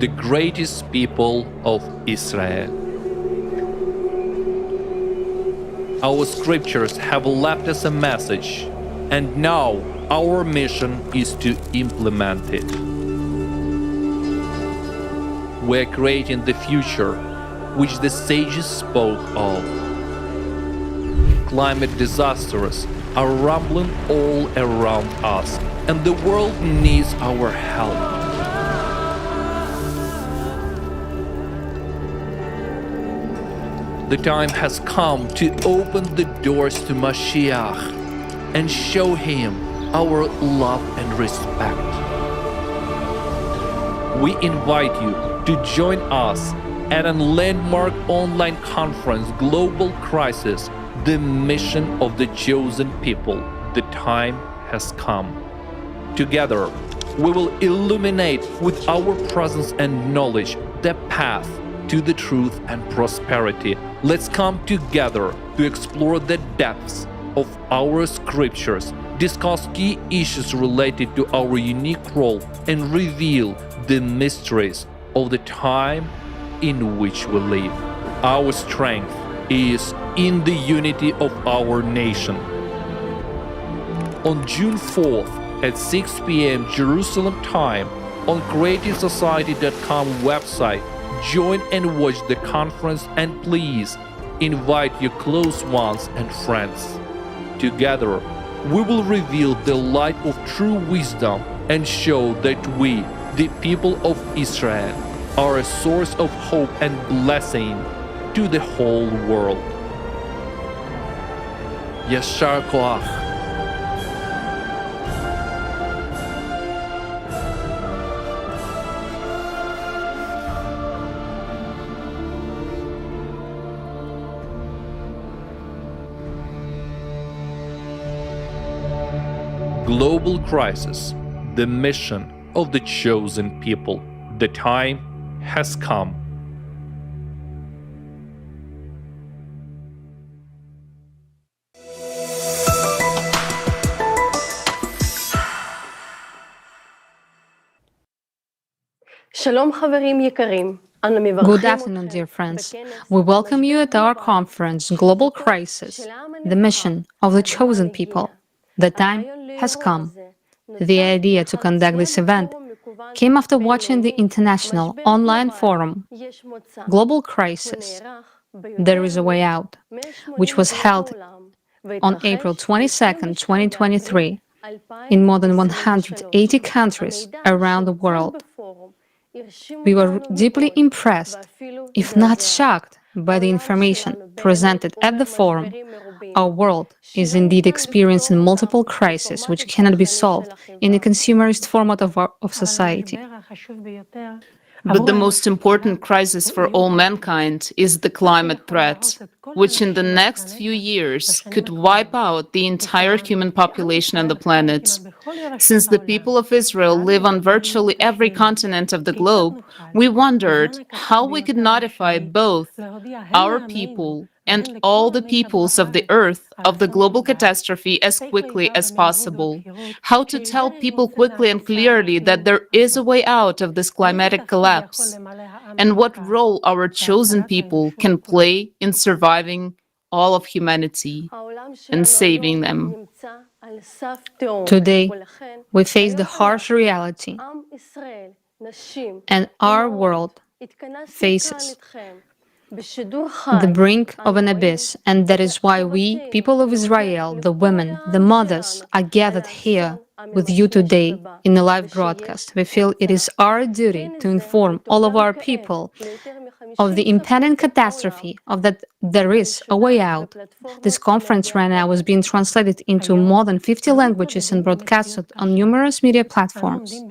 the greatest people of Israel. Our scriptures have left us a message, and now our mission is to implement it. We're creating the future which the sages spoke of. Climate disasters are rumbling all around us, and the world needs our help. The time has come to open the doors to Mashiach and show him our love and respect. We invite you to join us at a landmark online conference, Global Crisis, the mission of the chosen people. The time has come. Together, we will illuminate with our presence and knowledge the path to the truth and prosperity. Let's come together to explore the depths of our scriptures, discuss key issues related to our unique role, and reveal the mysteries of the time in which we live. Our strength is in the unity of our nation. On June 4th at 6 p.m. Jerusalem time, on CreativeSociety.com website, join and watch the conference, and please invite your close ones and friends. Together, we will reveal the light of true wisdom and show that we, the people of Israel, are a source of hope and blessing to the whole world. Yashar Koach. Global Crisis, the mission of the chosen people. The time has come. Good afternoon, dear friends. We welcome you at our conference, Global Crisis, the mission of the chosen people. The time has come. The idea to conduct this event came after watching the international online forum, Global Crisis, There is a Way Out, which was held on April 22, 2023, in more than 180 countries around the world. We were deeply impressed, if not shocked, by the information presented at the forum. Our world is indeed experiencing multiple crises which cannot be solved in a consumerist format of society. But the most important crisis for all mankind is the climate threat, which in the next few years could wipe out the entire human population on the planet. Since the people of Israel live on virtually every continent of the globe, we wondered how we could notify both our people and all the peoples of the earth of the global catastrophe as quickly as possible. How to tell people quickly and clearly that there is a way out of this climatic collapse, and what role our chosen people can play in surviving all of humanity and saving them. Today, we face the harsh reality, and our world faces the brink of an abyss, and that is why we, people of Israel, the women, the mothers, are gathered here with you today in a live broadcast. We feel it is our duty to inform all of our people of the impending catastrophe, of that there is a way out. This conference right now is being translated into more than 50 languages and broadcasted on numerous media platforms.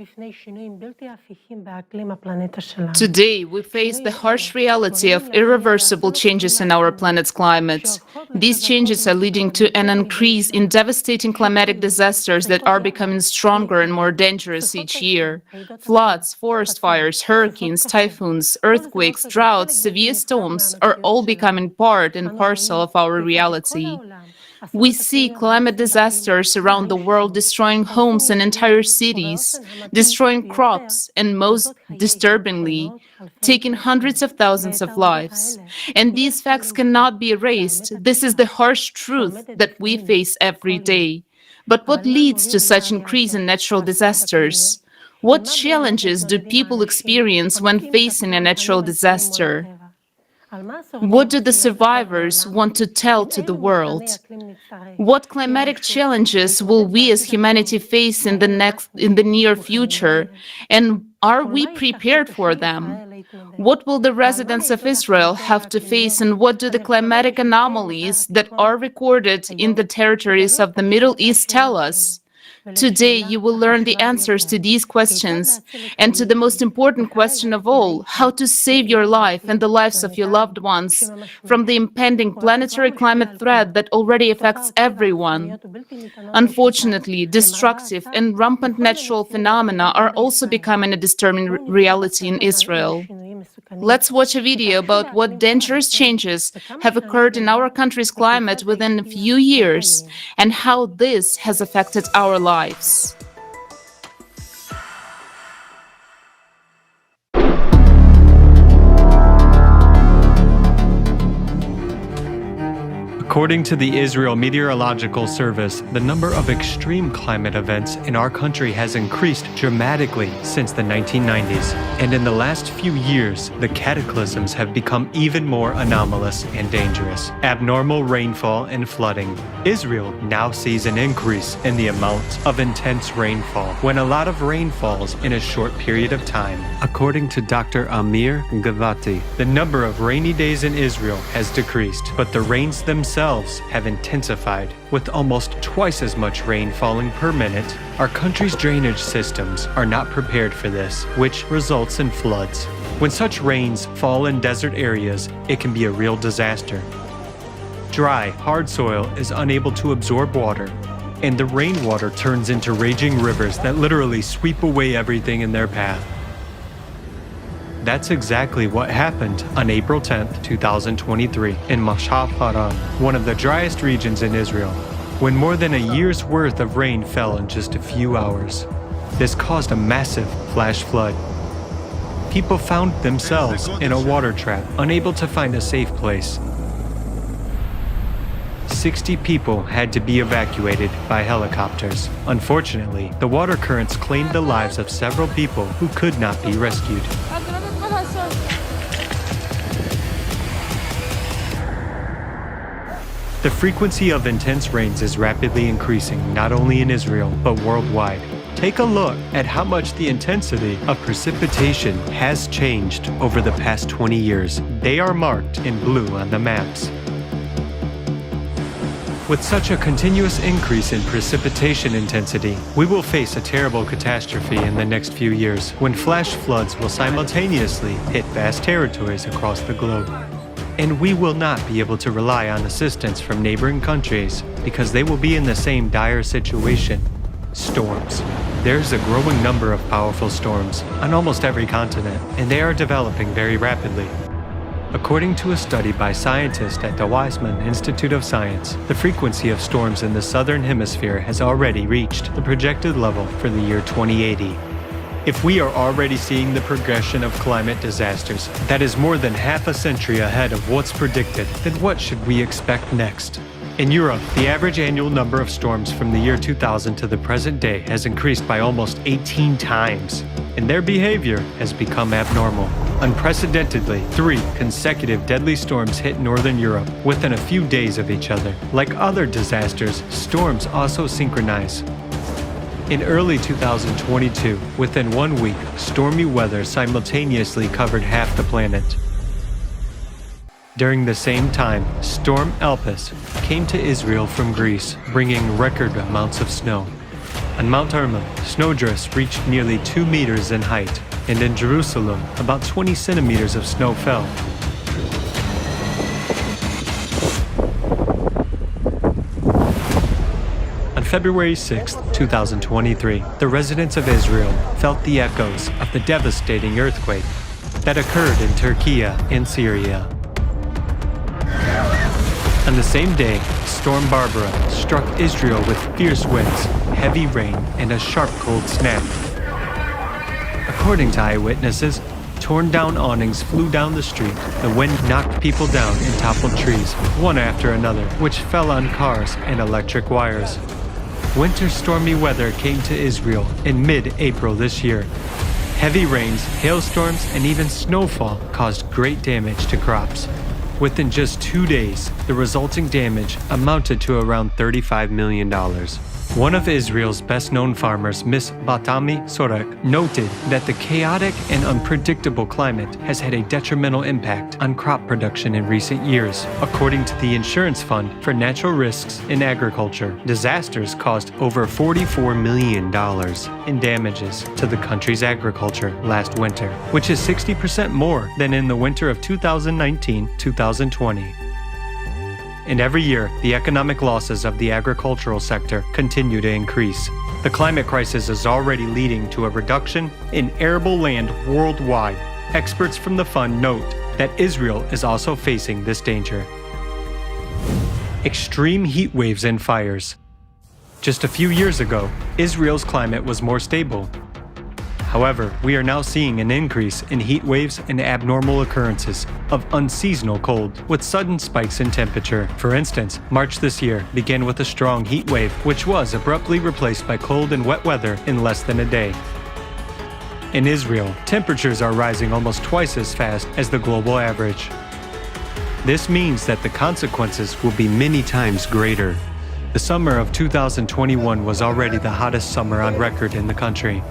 Today, we face the harsh reality of irreversible changes in our planet's climate. These changes are leading to an increase in devastating climatic disasters that are becoming stronger and more dangerous each year. Floods, forest fires, hurricanes, typhoons, earthquakes, droughts, severe storms are all becoming part and parcel of our reality. We see climate disasters around the world destroying homes and entire cities, destroying crops, and most disturbingly, taking hundreds of thousands of lives. And these facts cannot be erased. This is the harsh truth that we face every day. But what leads to such increase in natural disasters? What challenges do people experience when facing a natural disaster? What do the survivors want to tell to the world? What climatic challenges will we as humanity face in the near future? And are we prepared for them? What will the residents of Israel have to face, and what do the climatic anomalies that are recorded in the territories of the Middle East tell us? Today, you will learn the answers to these questions and to the most important question of all, how to save your life and the lives of your loved ones from the impending planetary climate threat that already affects everyone. Unfortunately, destructive and rampant natural phenomena are also becoming a disturbing reality in Israel. Let's watch a video about what dangerous changes have occurred in our country's climate within a few years and how this has affected our lives. According to the Israel Meteorological Service, the number of extreme climate events in our country has increased dramatically since the 1990s. And in the last few years, the cataclysms have become even more anomalous and dangerous. Abnormal rainfall and flooding. Israel now sees an increase in the amount of intense rainfall when a lot of rain falls in a short period of time. According to Dr. Amir Gavati, the number of rainy days in Israel has decreased, but the rains themselves have intensified. With almost twice as much rain falling per minute, our country's drainage systems are not prepared for this, which results in floods. When such rains fall in desert areas, it can be a real disaster. Dry, hard soil is unable to absorb water, and the rainwater turns into raging rivers that literally sweep away everything in their path. That's exactly what happened on April 10, 2023, in Mashiach, one of the driest regions in Israel, when more than a year's worth of rain fell in just a few hours. This caused a massive flash flood. People found themselves in a water trap, unable to find a safe place. 60 people had to be evacuated by helicopters. Unfortunately, the water currents claimed the lives of several people who could not be rescued. The frequency of intense rains is rapidly increasing, not only in Israel, but worldwide. Take a look at how much the intensity of precipitation has changed over the past 20 years. They are marked in blue on the maps. With such a continuous increase in precipitation intensity, we will face a terrible catastrophe in the next few years, when flash floods will simultaneously hit vast territories across the globe. And we will not be able to rely on assistance from neighboring countries because they will be in the same dire situation. Storms. There's a growing number of powerful storms on almost every continent, and they are developing very rapidly. According to a study by scientists at the Weizmann Institute of Science, the frequency of storms in the southern hemisphere has already reached the projected level for the year 2080. If we are already seeing the progression of climate disasters that is more than half a century ahead of what's predicted, then what should we expect next? In Europe, the average annual number of storms from the year 2000 to the present day has increased by almost 18 times, and their behavior has become abnormal. Unprecedentedly, 3 consecutive deadly storms hit northern Europe within a few days of each other. Like other disasters, storms also synchronize. In early 2022, within 1 week, stormy weather simultaneously covered half the planet. During the same time, Storm Elpis came to Israel from Greece, bringing record amounts of snow. On Mount Hermon, snowdrifts reached nearly 2 meters in height, and in Jerusalem, about 20 centimeters of snow fell. On February 6, 2023, the residents of Israel felt the echoes of the devastating earthquake that occurred in Turkey and Syria. On the same day, Storm Barbara struck Israel with fierce winds, heavy rain, and a sharp cold snap. According to eyewitnesses, torn down awnings flew down the street. The wind knocked people down and toppled trees, one after another, which fell on cars and electric wires. Winter stormy weather came to Israel in mid-April this year. Heavy rains, hailstorms, and even snowfall caused great damage to crops. Within just 2 days, the resulting damage amounted to around $35 million. One of Israel's best-known farmers, Miss Batami Sorek, noted that the chaotic and unpredictable climate has had a detrimental impact on crop production in recent years. According to the Insurance Fund for Natural Risks in Agriculture, disasters caused over $44 million in damages to the country's agriculture last winter, which is 60% more than in the winter of 2019-2020. And every year, the economic losses of the agricultural sector continue to increase. The climate crisis is already leading to a reduction in arable land worldwide. Experts from the fund note that Israel is also facing this danger. Extreme heat waves and fires. Just a few years ago, Israel's climate was more stable. However, we are now seeing an increase in heat waves and abnormal occurrences of unseasonal cold, with sudden spikes in temperature. For instance, March this year began with a strong heat wave, which was abruptly replaced by cold and wet weather in less than a day. In Israel, temperatures are rising almost twice as fast as the global average. This means that the consequences will be many times greater. The summer of 2021 was already the hottest summer on record in the country.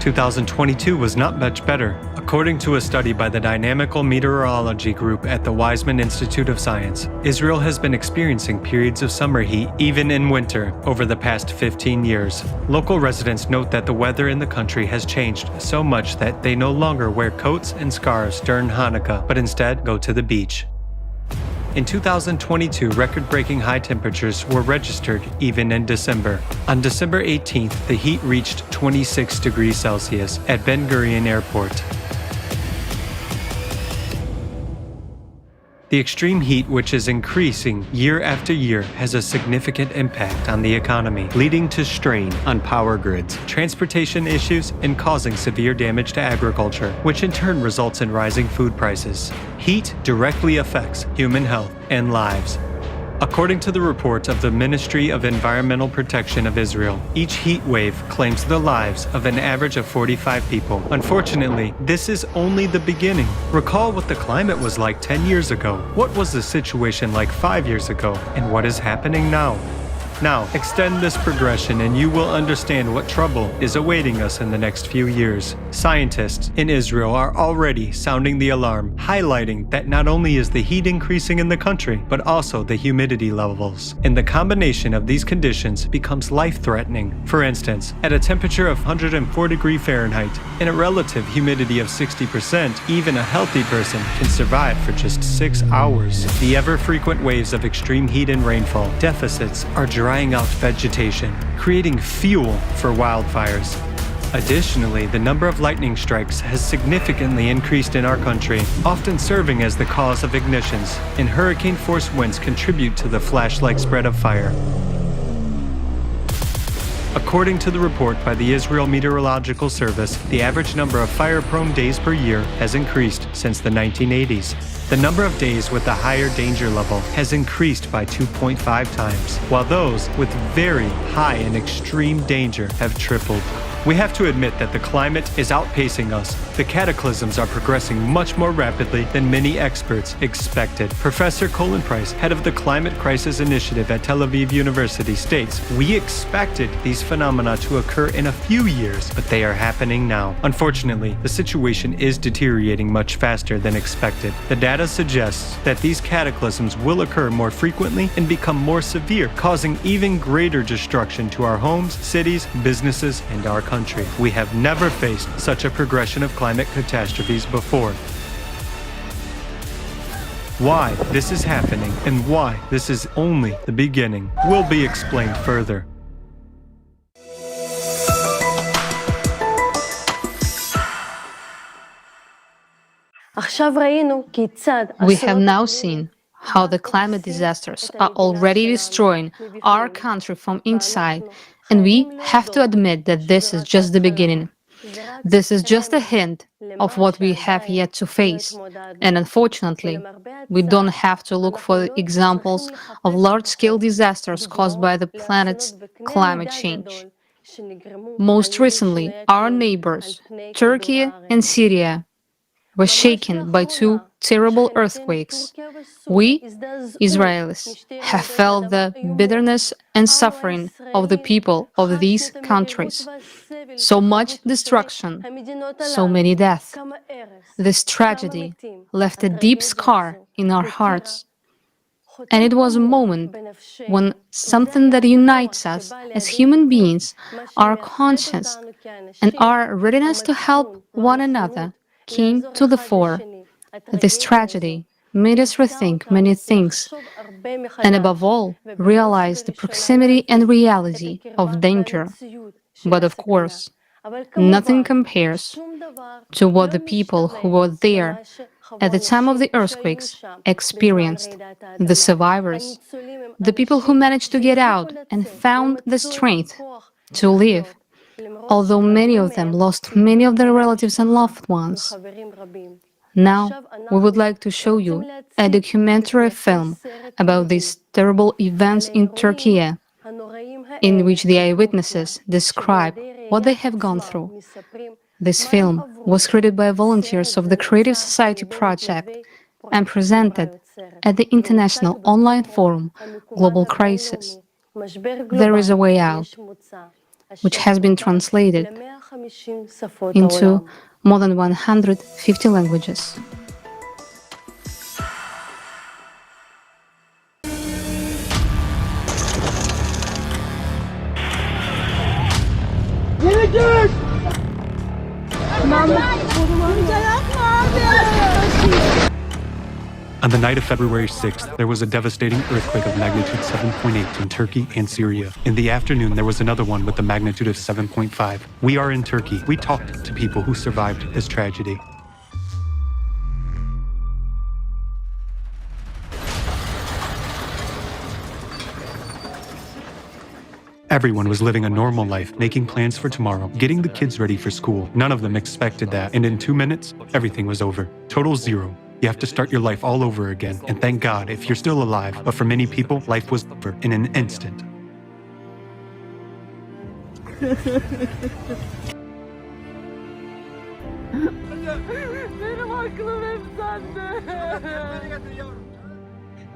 2022 was not much better. According to a study by the Dynamical Meteorology Group at the Weizmann Institute of Science, Israel has been experiencing periods of summer heat even in winter over the past 15 years. Local residents note that the weather in the country has changed so much that they no longer wear coats and scarves during Hanukkah, but instead go to the beach. In 2022, record-breaking high temperatures were registered even in December. On December 18th, the heat reached 26 degrees Celsius at Ben Gurion Airport. The extreme heat, which is increasing year after year, has a significant impact on the economy, leading to strain on power grids, transportation issues, and causing severe damage to agriculture, which in turn results in rising food prices. Heat directly affects human health and lives. According to the report of the Ministry of Environmental Protection of Israel, each heat wave claims the lives of an average of 45 people. Unfortunately, this is only the beginning. Recall what the climate was like 10 years ago. What was the situation like 5 years ago? And what is happening now? Now, extend this progression and you will understand what trouble is awaiting us in the next few years. Scientists in Israel are already sounding the alarm, highlighting that not only is the heat increasing in the country, but also the humidity levels. And the combination of these conditions becomes life-threatening. For instance, at a temperature of 104 degrees Fahrenheit and a relative humidity of 60%, even a healthy person can survive for just 6 hours. The ever-frequent waves of extreme heat and rainfall deficits are drying out vegetation, creating fuel for wildfires. Additionally, the number of lightning strikes has significantly increased in our country, often serving as the cause of ignitions, and hurricane-force winds contribute to the flash-like spread of fire. According to the report by the Israel Meteorological Service, the average number of fire-prone days per year has increased since the 1980s. The number of days with a higher danger level has increased by 2.5 times, while those with very high and extreme danger have tripled. We have to admit that the climate is outpacing us. The cataclysms are progressing much more rapidly than many experts expected. Professor Colin Price, head of the Climate Crisis Initiative at Tel Aviv University, states, "We expected these phenomena to occur in a few years, but they are happening now." Unfortunately, the situation is deteriorating much faster than expected. The data suggests that these cataclysms will occur more frequently and become more severe, causing even greater destruction to our homes, cities, businesses, and our country. We have never faced such a progression of climate catastrophes before. Why this is happening and why this is only the beginning will be explained further. We have now seen how the climate disasters are already destroying our country from inside, and we have to admit that this is just the beginning. This is just a hint of what we have yet to face. And unfortunately, we don't have to look for examples of large scale disasters caused by the planet's climate change. Most recently, our neighbors, Turkey and Syria, were shaken by two terrible earthquakes. We, Israelis, have felt the bitterness and suffering of the people of these countries. So much destruction, so many deaths. This tragedy left a deep scar in our hearts. And it was a moment when something that unites us as human beings, our conscience, and our readiness to help one another, came to the fore. This tragedy made us rethink many things, and above all, realize the proximity and reality of danger. But of course, nothing compares to what the people who were there at the time of the earthquakes experienced, the survivors, the people who managed to get out and found the strength to live, although many of them lost many of their relatives and loved ones. Now, we would like to show you a documentary film about these terrible events in Turkey, in which the eyewitnesses describe what they have gone through. This film was created by volunteers of the Creative Society Project and presented at the International Online Forum Global Crisis. There is a way out, which has been translated into more than 150 languages. On the night of February 6th, there was a devastating earthquake of magnitude 7.8 in Turkey and Syria. In the afternoon, there was another one with a magnitude of 7.5. We are in Turkey. We talked to people who survived this tragedy. Everyone was living a normal life, making plans for tomorrow, getting the kids ready for school. None of them expected that, and in 2 minutes, everything was over. Total zero. You have to start your life all over again, and thank God if you're still alive, but for many people, life was over in an instant.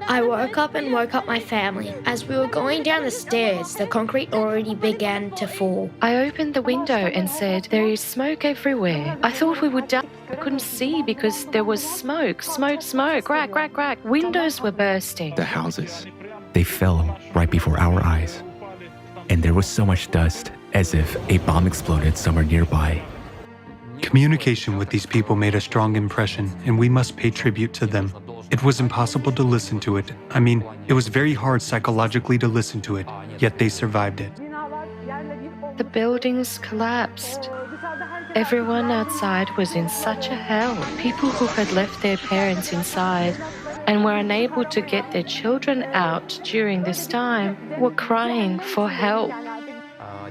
I woke up my family. As we were going down the stairs, the concrete already began to fall. I opened the window and said, "There is smoke everywhere." I thought we would die. I couldn't see because there was smoke, crack, crack, crack. Windows were bursting. The houses, they fell right before our eyes. And there was so much dust, as if a bomb exploded somewhere nearby. Communication with these people made a strong impression, and we must pay tribute to them. It was impossible to listen to it. I mean, it was very hard psychologically to listen to it, yet they survived it. The buildings collapsed. Everyone outside was in such a hell. People who had left their parents inside and were unable to get their children out during this time were crying for help.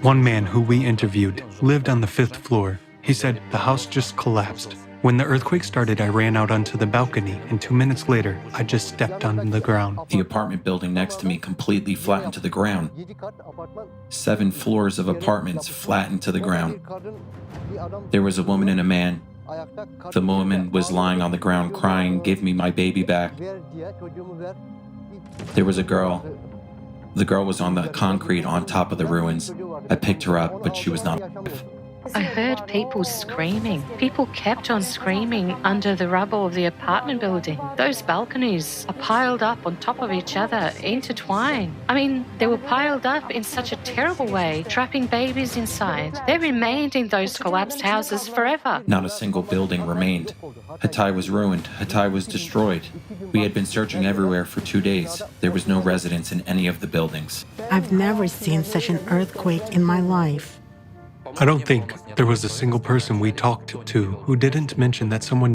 One man who we interviewed lived on the 5th floor. He said the house just collapsed. When the earthquake started, I ran out onto the balcony, and 2 minutes later, I just stepped on the ground. The apartment building next to me completely flattened to the ground. 7 floors of apartments flattened to the ground. There was a woman and a man. The woman was lying on the ground crying, "Give me my baby back." There was a girl. The girl was on the concrete on top of the ruins. I picked her up, but she was not alive. I heard people screaming. People kept on screaming under the rubble of the apartment building. Those balconies are piled up on top of each other, intertwined. I mean, they were piled up in such a terrible way, trapping babies inside. They remained in those collapsed houses forever. Not a single building remained. Hatay was ruined. Hatay was destroyed. We had been searching everywhere for 2 days. There was no residents in any of the buildings. I've never seen such an earthquake in my life. I don't think there was a single person we talked to who didn't mention that someone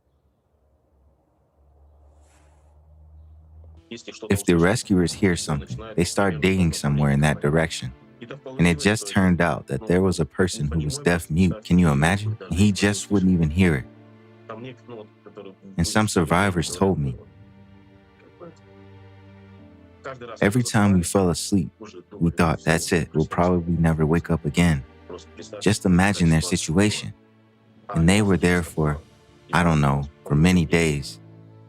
If the rescuers hear something, they start digging somewhere in that direction. And it just turned out that there was a person who was deaf-mute. Can you imagine? He just wouldn't even hear it. And some survivors told me, every time we fell asleep, we thought, that's it, we'll probably never wake up again. Just imagine their situation. And they were there for, I don't know, for many days.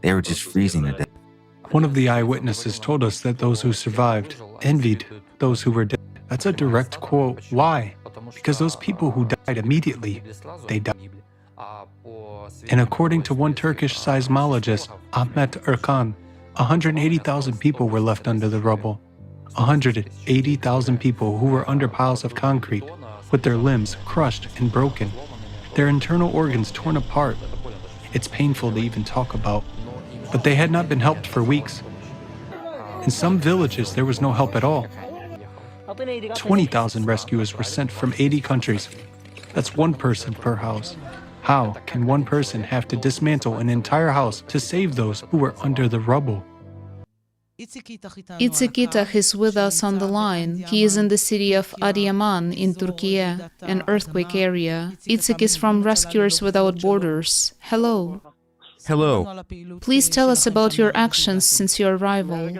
They were just freezing to death. One of the eyewitnesses told us that those who survived envied those who were dead. That's a direct quote. Why? Because those people who died immediately, they died. And according to one Turkish seismologist, Ahmet Erkan, 180,000 people were left under the rubble. 180,000 people who were under piles of concrete, with their limbs crushed and broken, their internal organs torn apart. It's painful to even talk about. But they had not been helped for weeks. In some villages, there was no help at all. 20,000 rescuers were sent from 80 countries. That's one person per house. How can one person have to dismantle an entire house to save those who were under the rubble? Itzik is with us on the line. He is in the city of Adıyaman in Turkey, an earthquake area. Itzik is from Rescuers Without Borders. Hello. Hello. Please tell us about your actions since your arrival.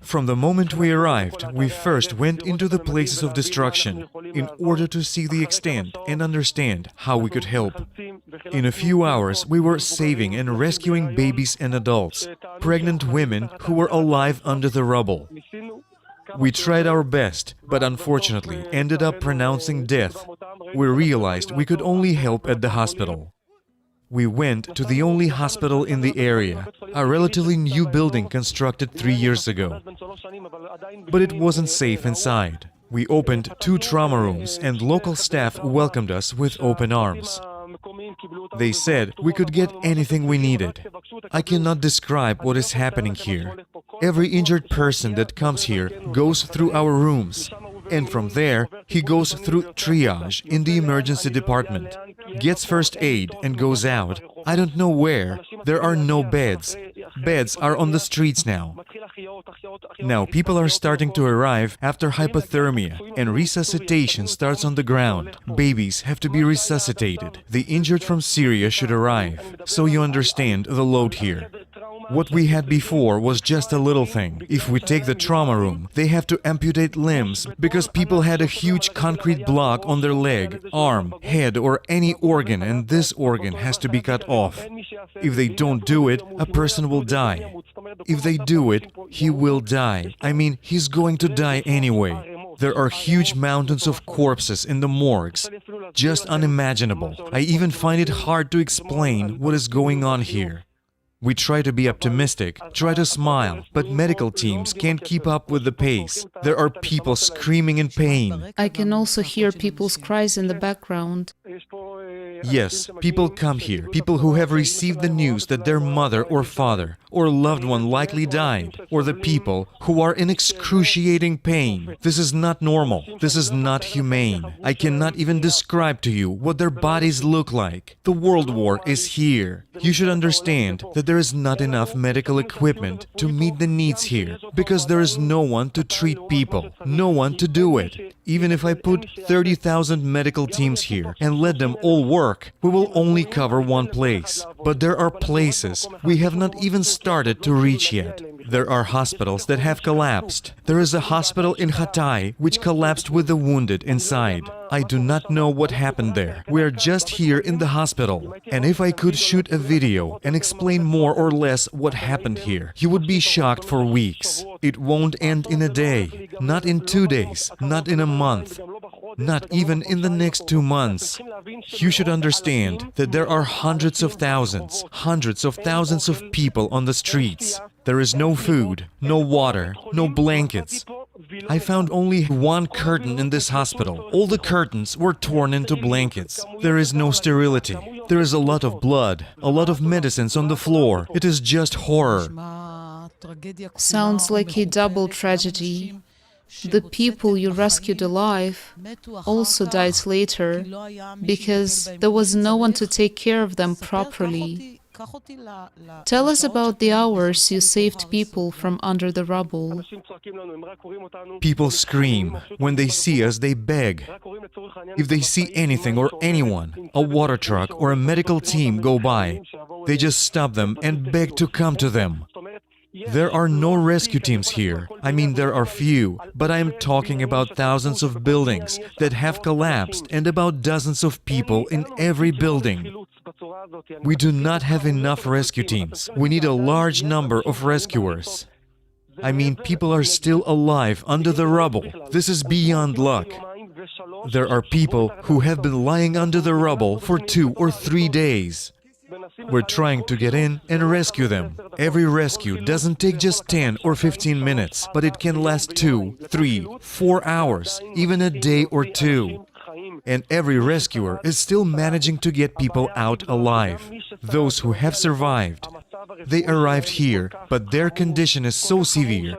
From the moment we arrived, we first went into the places of destruction in order to see the extent and understand how we could help. In a few hours, we were saving and rescuing babies and adults, pregnant women who were alive under the rubble. We tried our best, but unfortunately ended up pronouncing death. We realized we could only help at the hospital. We went to the only hospital in the area, a relatively new building constructed 3 years ago. But it wasn't safe inside. We opened 2 trauma rooms and local staff welcomed us with open arms. They said we could get anything we needed. I cannot describe what is happening here. Every injured person that comes here goes through our rooms. And from there, he goes through triage in the emergency department, gets first aid and goes out. I don't know where. There are no beds. Beds are on the streets now. Now people are starting to arrive after hypothermia and resuscitation starts on the ground. Babies have to be resuscitated. The injured from Syria should arrive. So you understand the load here. What we had before was just a little thing. If we take the trauma room, they have to amputate limbs because people had a huge concrete block on their leg, arm, head or any organ, and this organ has to be cut off. If they don't do it, a person will die. If they do it, he will die. I mean, he's going to die anyway. There are huge mountains of corpses in the morgues. Just unimaginable. I even find it hard to explain what is going on here. We try to be optimistic, try to smile, but medical teams can't keep up with the pace. There are people screaming in pain. I can also hear people's cries in the background. Yes, people come here, people who have received the news that their mother or father or loved one likely died, or the people who are in excruciating pain. This is not normal. This is not humane. I cannot even describe to you what their bodies look like. The World War is here. You should understand that there is not enough medical equipment to meet the needs here, because there is no one to treat people, no one to do it. Even if I put 30,000 medical teams here and let them all work, we will only cover one place. But there are places we have not even started to reach yet. There are hospitals that have collapsed. There is a hospital in Hatay which collapsed with the wounded inside. I do not know what happened there. We are just here in the hospital. And if I could shoot a video and explain more or less what happened here, you would be shocked for weeks. It won't end in a day, not in 2 days, not in a month. Not even in the next 2 months. You should understand that there are hundreds of thousands of people on the streets. There is no food, no water, no blankets. I found only one curtain in this hospital. All the curtains were torn into blankets. There is no sterility. There is a lot of blood, a lot of medicines on the floor. It is just horror. Sounds like a double tragedy. The people you rescued alive also died later because there was no one to take care of them properly. Tell us about the hours you saved people from under the rubble. People scream. When they see us, they beg. If they see anything or anyone, a water truck or a medical team go by, they just stop them and beg to come to them. There are no rescue teams here. I mean, there are few, but I am talking about thousands of buildings that have collapsed and about dozens of people in every building. We do not have enough rescue teams. We need a large number of rescuers. I mean, people are still alive under the rubble. This is beyond luck. There are people who have been lying under the rubble for 2 or 3 days. We're trying to get in and rescue them. Every rescue doesn't take just 10 or 15 minutes, but it can last 2, 3, 4 hours, even a day or 2. And every rescuer is still managing to get people out alive. Those who have survived, they arrived here, but their condition is so severe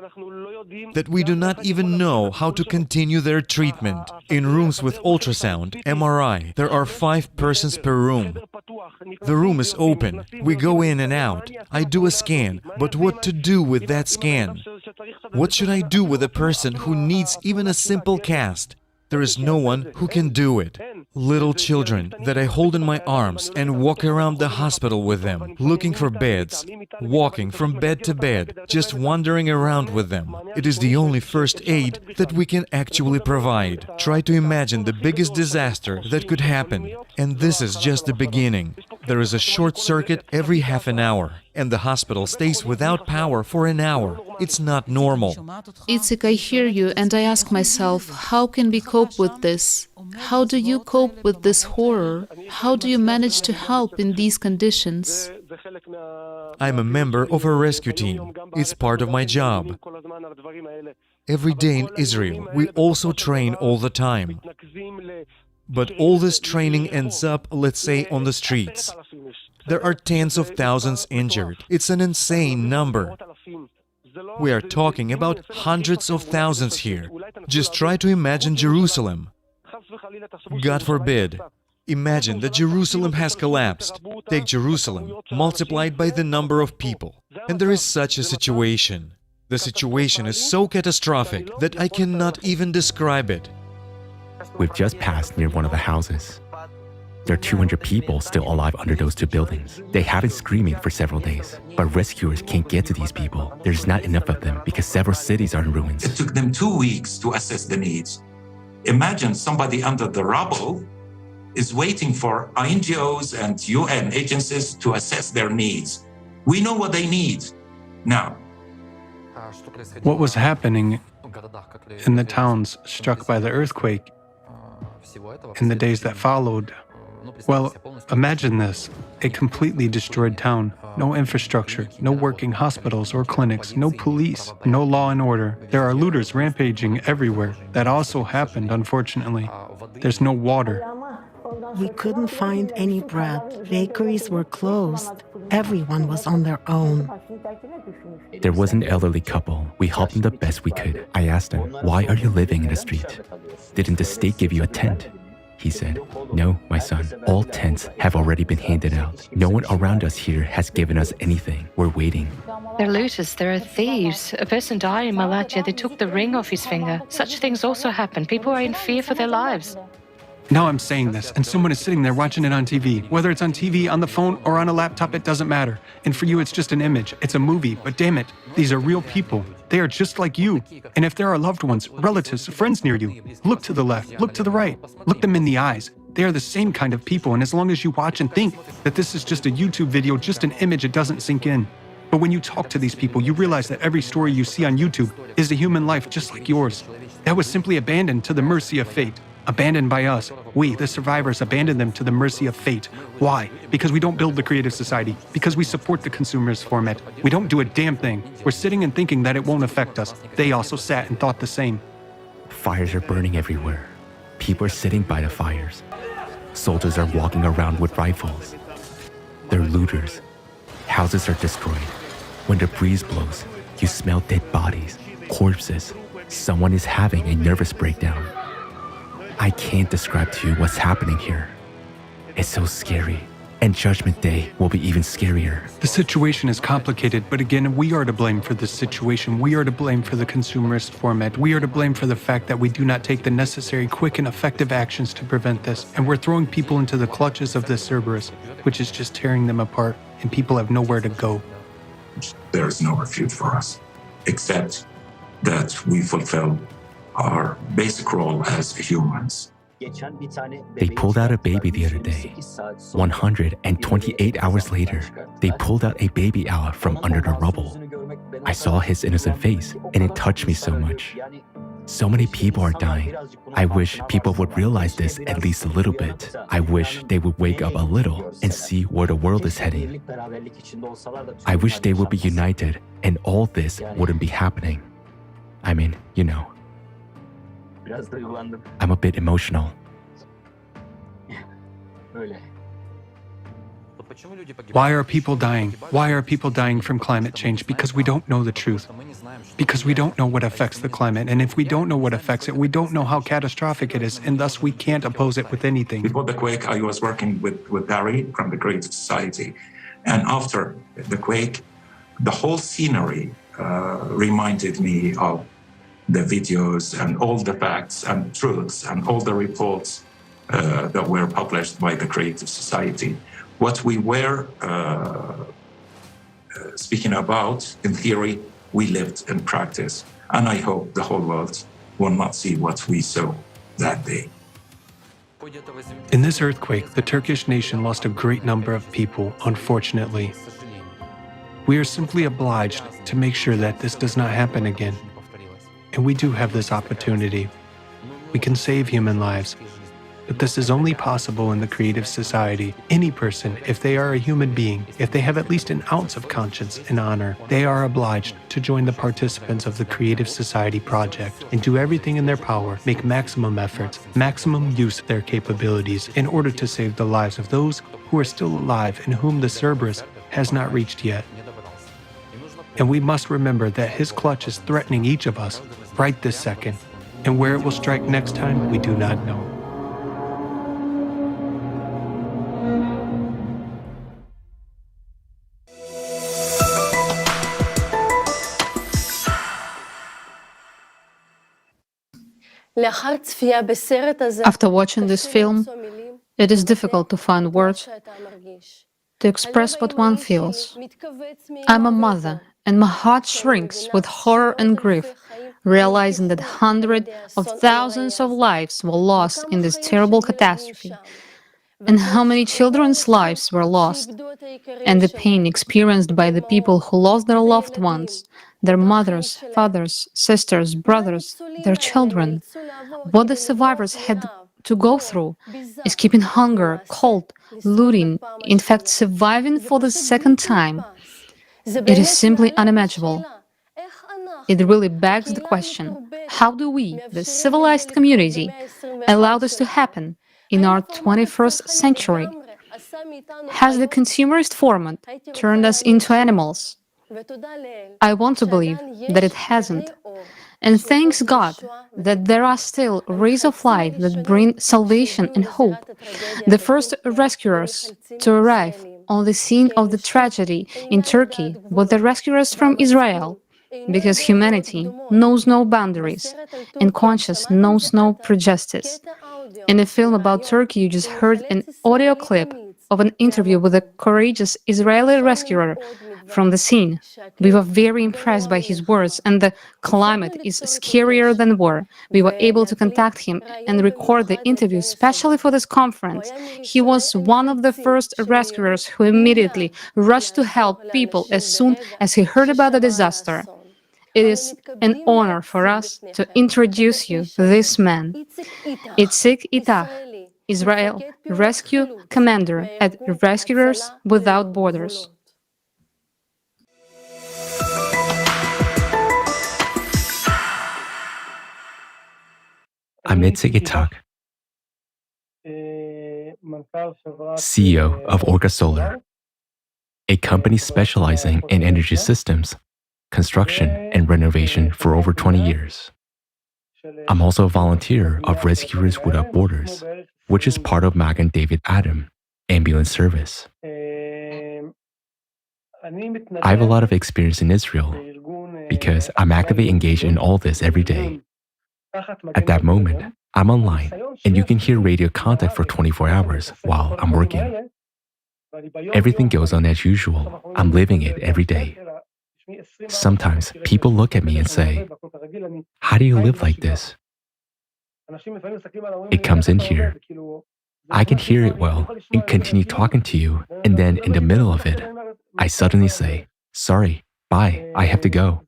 that we do not even know how to continue their treatment. In rooms with ultrasound, MRI, there are 5 persons per room. The room is open. We go in and out. I do a scan, but what to do with that scan? What should I do with a person who needs even a simple cast? There is no one who can do it. Little children that I hold in my arms and walk around the hospital with them, looking for beds, walking from bed to bed, just wandering around with them. It is the only first aid that we can actually provide. Try to imagine the biggest disaster that could happen. And this is just the beginning. There is a short circuit every half an hour, and the hospital stays without power for an hour. It's not normal. Itzik, I hear you, and I ask myself, how can we cope with this? How do you cope with this horror? How do you manage to help in these conditions? I'm a member of a rescue team. It's part of my job. Every day in Israel, we also train all the time. But all this training ends up, let's say, on the streets. There are tens of thousands injured. It's an insane number. We are talking about hundreds of thousands here. Just try to imagine Jerusalem. God forbid. Imagine that Jerusalem has collapsed. Take Jerusalem, multiplied by the number of people. And there is such a situation. The situation is so catastrophic that I cannot even describe it. We've just passed near one of the houses. There are 200 people still alive under those 2 buildings. They have been screaming for several days, but rescuers can't get to these people. There's not enough of them because several cities are in ruins. It took them 2 weeks to assess the needs. Imagine somebody under the rubble is waiting for NGOs and UN agencies to assess their needs. We know what they need now. What was happening in the towns struck by the earthquake in the days that followed? Well, imagine this, a completely destroyed town, no infrastructure, no working hospitals or clinics, no police, no law and order. There are looters rampaging everywhere. That also happened, unfortunately. There's no water. We couldn't find any bread. Bakeries were closed. Everyone was on their own. There was an elderly couple. We helped them the best we could. I asked them, why are you living in the street? Didn't the state give you a tent? He said, no, my son. All tents have already been handed out. No one around us here has given us anything. We're waiting. They're looters, there are thieves. A person died in Malatya, they took the ring off his finger. Such things also happen. People are in fear for their lives. Now I'm saying this, and someone is sitting there watching it on TV. Whether it's on TV, on the phone, or on a laptop, it doesn't matter. And for you, it's just an image. It's a movie, but damn it, these are real people. They are just like you. And if there are loved ones, relatives, friends near you, look to the left, look to the right, look them in the eyes. They are the same kind of people, and as long as you watch and think that this is just a YouTube video, just an image, it doesn't sink in. But when you talk to these people, you realize that every story you see on YouTube is a human life just like yours. That was simply abandoned to the mercy of fate. Abandoned by us. We, the survivors, abandoned them to the mercy of fate. Why? Because we don't build the creative society. Because we support the consumerist format. We don't do a damn thing. We're sitting and thinking that it won't affect us. They also sat and thought the same. Fires are burning everywhere. People are sitting by the fires. Soldiers are walking around with rifles. They're looters. Houses are destroyed. When the breeze blows, you smell dead bodies, corpses. Someone is having a nervous breakdown. I can't describe to you what's happening here. It's so scary And Judgment Day will be even scarier. The situation is complicated, but again, we are to blame for this situation. We are to blame for the consumerist format. We are to blame for the fact that we do not take the necessary, quick, and effective actions to prevent this. And we're throwing people into the clutches of this Cerberus, which is just tearing them apart, and people have nowhere to go. There is no refuge for us, except that we fulfill our basic role as humans. They pulled out a baby the other day. 128 hours later, they pulled out a baby out from under the rubble. I saw his innocent face, and it touched me so much. So many people are dying. I wish people would realize this at least a little bit. I wish they would wake up a little and see where the world is heading. I wish they would be united and all this wouldn't be happening. I mean, you know. I'm a bit emotional. Why are people dying? Why are people dying from climate change? Because we don't know the truth. Because we don't know what affects the climate. And if we don't know what affects it, we don't know how catastrophic it is, and thus we can't oppose it with anything. Before the quake, I was working with Barry from the Creative Society. And after the quake, the whole scenery reminded me of the videos and all the facts and truths and all the reports that were published by the Creative Society. What we were speaking about, in theory, we lived in practice. And I hope the whole world will not see what we saw that day. In this earthquake, the Turkish nation lost a great number of people, unfortunately. We are simply obliged to make sure that this does not happen again. And we do have this opportunity. We can save human lives. But this is only possible in the Creative Society. Any person, if they are a human being, if they have at least an ounce of conscience and honor, they are obliged to join the participants of the Creative Society project and do everything in their power, make maximum efforts, maximum use of their capabilities in order to save the lives of those who are still alive and whom the Cerberus has not reached yet. And we must remember that his clutch is threatening each of us right this second, and where it will strike next time, we do not know. After watching this film, it is difficult to find words to express what one feels. I'm a mother, and my heart shrinks with horror and grief, realizing that hundreds of thousands of lives were lost in this terrible catastrophe, and how many children's lives were lost, and the pain experienced by the people who lost their loved ones, their mothers, fathers, sisters, brothers, their children. What the survivors had to go through, escaping hunger, cold, looting, in fact surviving for the second time. It is simply unimaginable. It really begs the question, how do we, the civilized community, allow this to happen in our 21st century? Has the consumerist format turned us into animals? I want to believe that it hasn't. And thanks God that there are still rays of light that bring salvation and hope. The first rescuers to arrive on the scene of the tragedy in Turkey were the rescuers from Israel, because humanity knows no boundaries and conscience knows no prejudice. In the film about Turkey, you just heard an audio clip of an interview with a courageous Israeli rescuer from the scene. We were very impressed by his words, and the climate is scarier than war. We were able to contact him and record the interview specially for this conference. He was one of the first rescuers who immediately rushed to help people as soon as he heard about the disaster. It is an honor for us to introduce you to this man, Itzik Itach, Israel Rescue Commander at Rescuers Without Borders. I'm Itzik Itach, CEO of Orca Solar, a company specializing in energy systems, construction, and renovation for over 20 years. I'm also a volunteer of Rescuers Without Borders, which is part of Magan David Adam, ambulance service. I have a lot of experience in Israel because I'm actively engaged in all this every day. At that moment, I'm online and you can hear radio contact for 24 hours while I'm working. Everything goes on as usual. I'm living it every day. Sometimes people look at me and say, "How do you live like this?" It comes in here. I can hear it well and continue talking to you, and then in the middle of it, I suddenly say, "Sorry, bye, I have to go."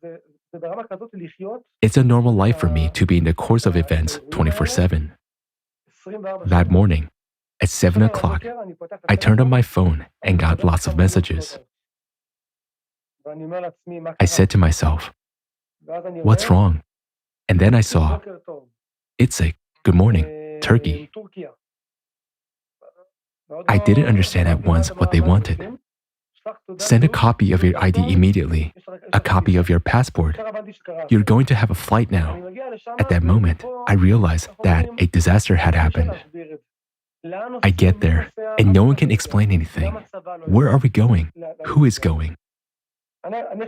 It's a normal life for me to be in the course of events 24/7. That morning, at 7 o'clock, I turned on my phone and got lots of messages. I said to myself, "What's wrong?" And then I saw, "Itzik, good morning, Turkey." I didn't understand at once what they wanted. Send a copy of your ID immediately, a copy of your passport. You're going to have a flight now. At that moment, I realized that a disaster had happened. I get there, and no one can explain anything. Where are we going? Who is going?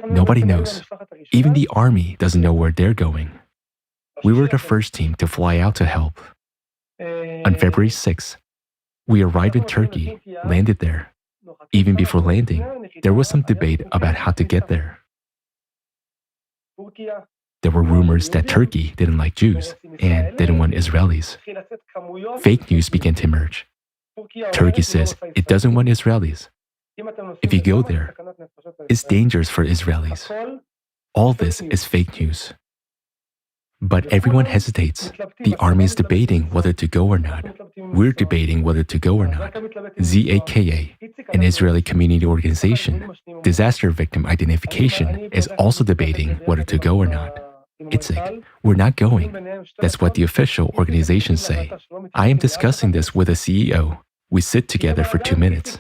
Nobody knows. Even the army doesn't know where they're going. We were the first team to fly out to help. On February 6th, we arrived in Turkey, landed there. Even before landing, there was some debate about how to get there. There were rumors that Turkey didn't like Jews and didn't want Israelis. Fake news began to emerge. Turkey says it doesn't want Israelis. If you go there, it's dangerous for Israelis. All this is fake news. But everyone hesitates. The army is debating whether to go or not. We're debating whether to go or not. ZAKA, an Israeli community organization, Disaster Victim Identification, is also debating whether to go or not. Itzik, we're not going. That's what the official organizations say. I am discussing this with a CEO. We sit together for 2 minutes.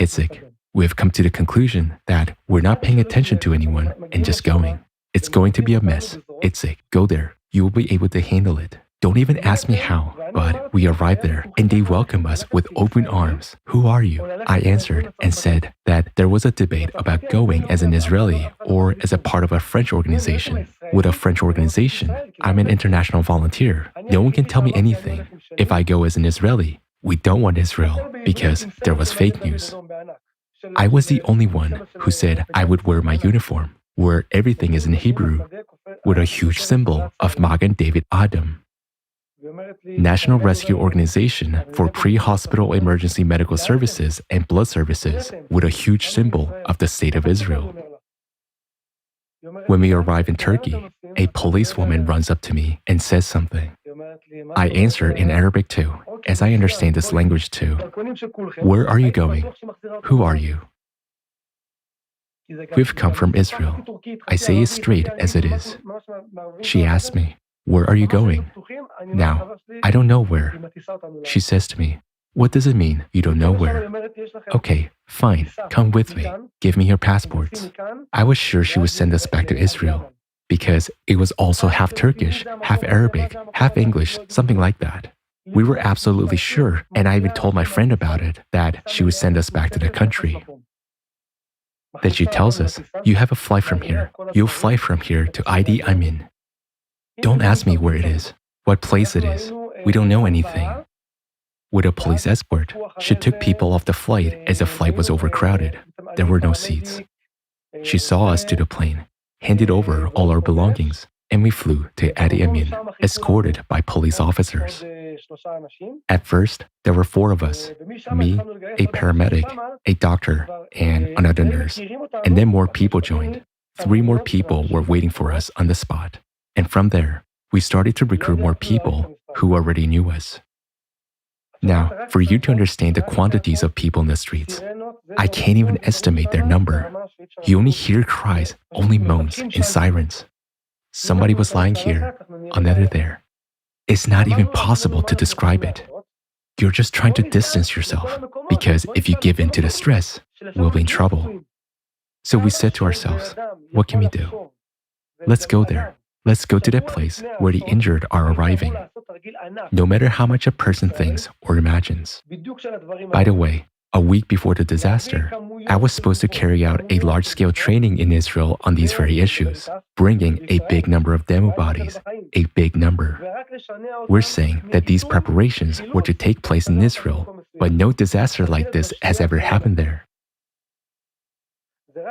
Itzik, we have come to the conclusion that we're not paying attention to anyone and just going. It's going to be a mess. Itzik, go there. You will be able to handle it. Don't even ask me how, but we arrived there and they welcomed us with open arms. Who are you? I answered and said that there was a debate about going as an Israeli or as a part of a French organization. With a French organization, I'm an international volunteer. No one can tell me anything. If I go as an Israeli, we don't want Israel because there was fake news. I was the only one who said I would wear my uniform, where everything is in Hebrew, with a huge symbol of Magen David Adam, National Rescue Organization for Pre-Hospital Emergency Medical Services and Blood Services, with a huge symbol of the State of Israel. When we arrive in Turkey, a policewoman runs up to me and says something. I answer in Arabic too, as I understand this language too. Where are you going? Who are you? We've come from Israel. I say it straight as it is. She asks me, where are you going? Now, I don't know where. She says to me, what does it mean you don't know where? Okay, fine, come with me. Give me your passports. I was sure she would send us back to Israel because it was also half Turkish, half Arabic, half English, something like that. We were absolutely sure, and I even told my friend about it, that she would send us back to the country. Then she tells us, you have a flight from here. You'll fly from here to Idi Amin. Don't ask me where it is, what place it is. We don't know anything. With a police escort, she took people off the flight as the flight was overcrowded. There were no seats. She saw us to the plane, handed over all our belongings, and we flew to Idi Amin, escorted by police officers. At first, there were 4 of us, me, a paramedic, a doctor, and another nurse. And then more people joined. 3 more people were waiting for us on the spot. And from there, we started to recruit more people who already knew us. Now, for you to understand the quantities of people in the streets, I can't even estimate their number. You only hear cries, only moans and sirens. Somebody was lying here, another there. It's not even possible to describe it. You're just trying to distance yourself, because if you give in to the stress, we'll be in trouble. So we said to ourselves, what can we do? Let's go there. Let's go to that place where the injured are arriving, no matter how much a person thinks or imagines. By the way, A week before the disaster, I was supposed to carry out a large-scale training in Israel on these very issues, bringing a big number of demo bodies, a big number. We're saying that these preparations were to take place in Israel, but no disaster like this has ever happened there.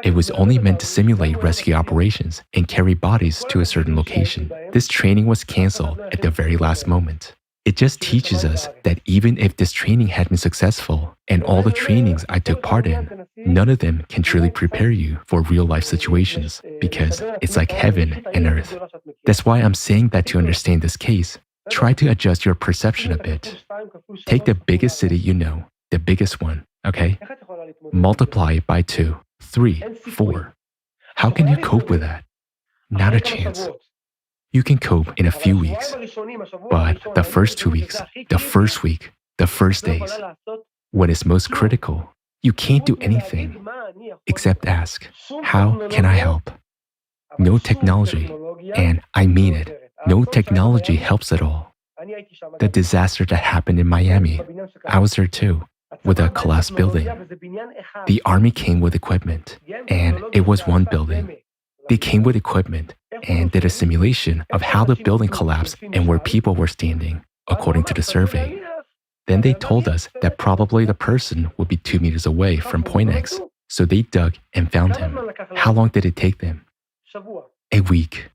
It was only meant to simulate rescue operations and carry bodies to a certain location. This training was canceled at the very last moment. It just teaches us that even if this training had been successful, and all the trainings I took part in, none of them can truly prepare you for real-life situations, because it's like heaven and earth. That's why I'm saying that to understand this case, try to adjust your perception a bit. Take the biggest city you know, the biggest one, okay? Multiply it by 2, 3, 4. How can you cope with that? Not a chance. You can cope in a few weeks, but the first 2 weeks, the first week, the first days, when it's most critical, you can't do anything except ask, how can I help? No technology, and I mean it, no technology helps at all. The disaster that happened in Miami, I was there too, with a collapsed building. The army came with equipment, and it was one building. They came with equipment and did a simulation of how the building collapsed and where people were standing, according to the survey. Then they told us that probably the person would be 2 meters away from point X, so they dug and found him. How long did it take them? A week.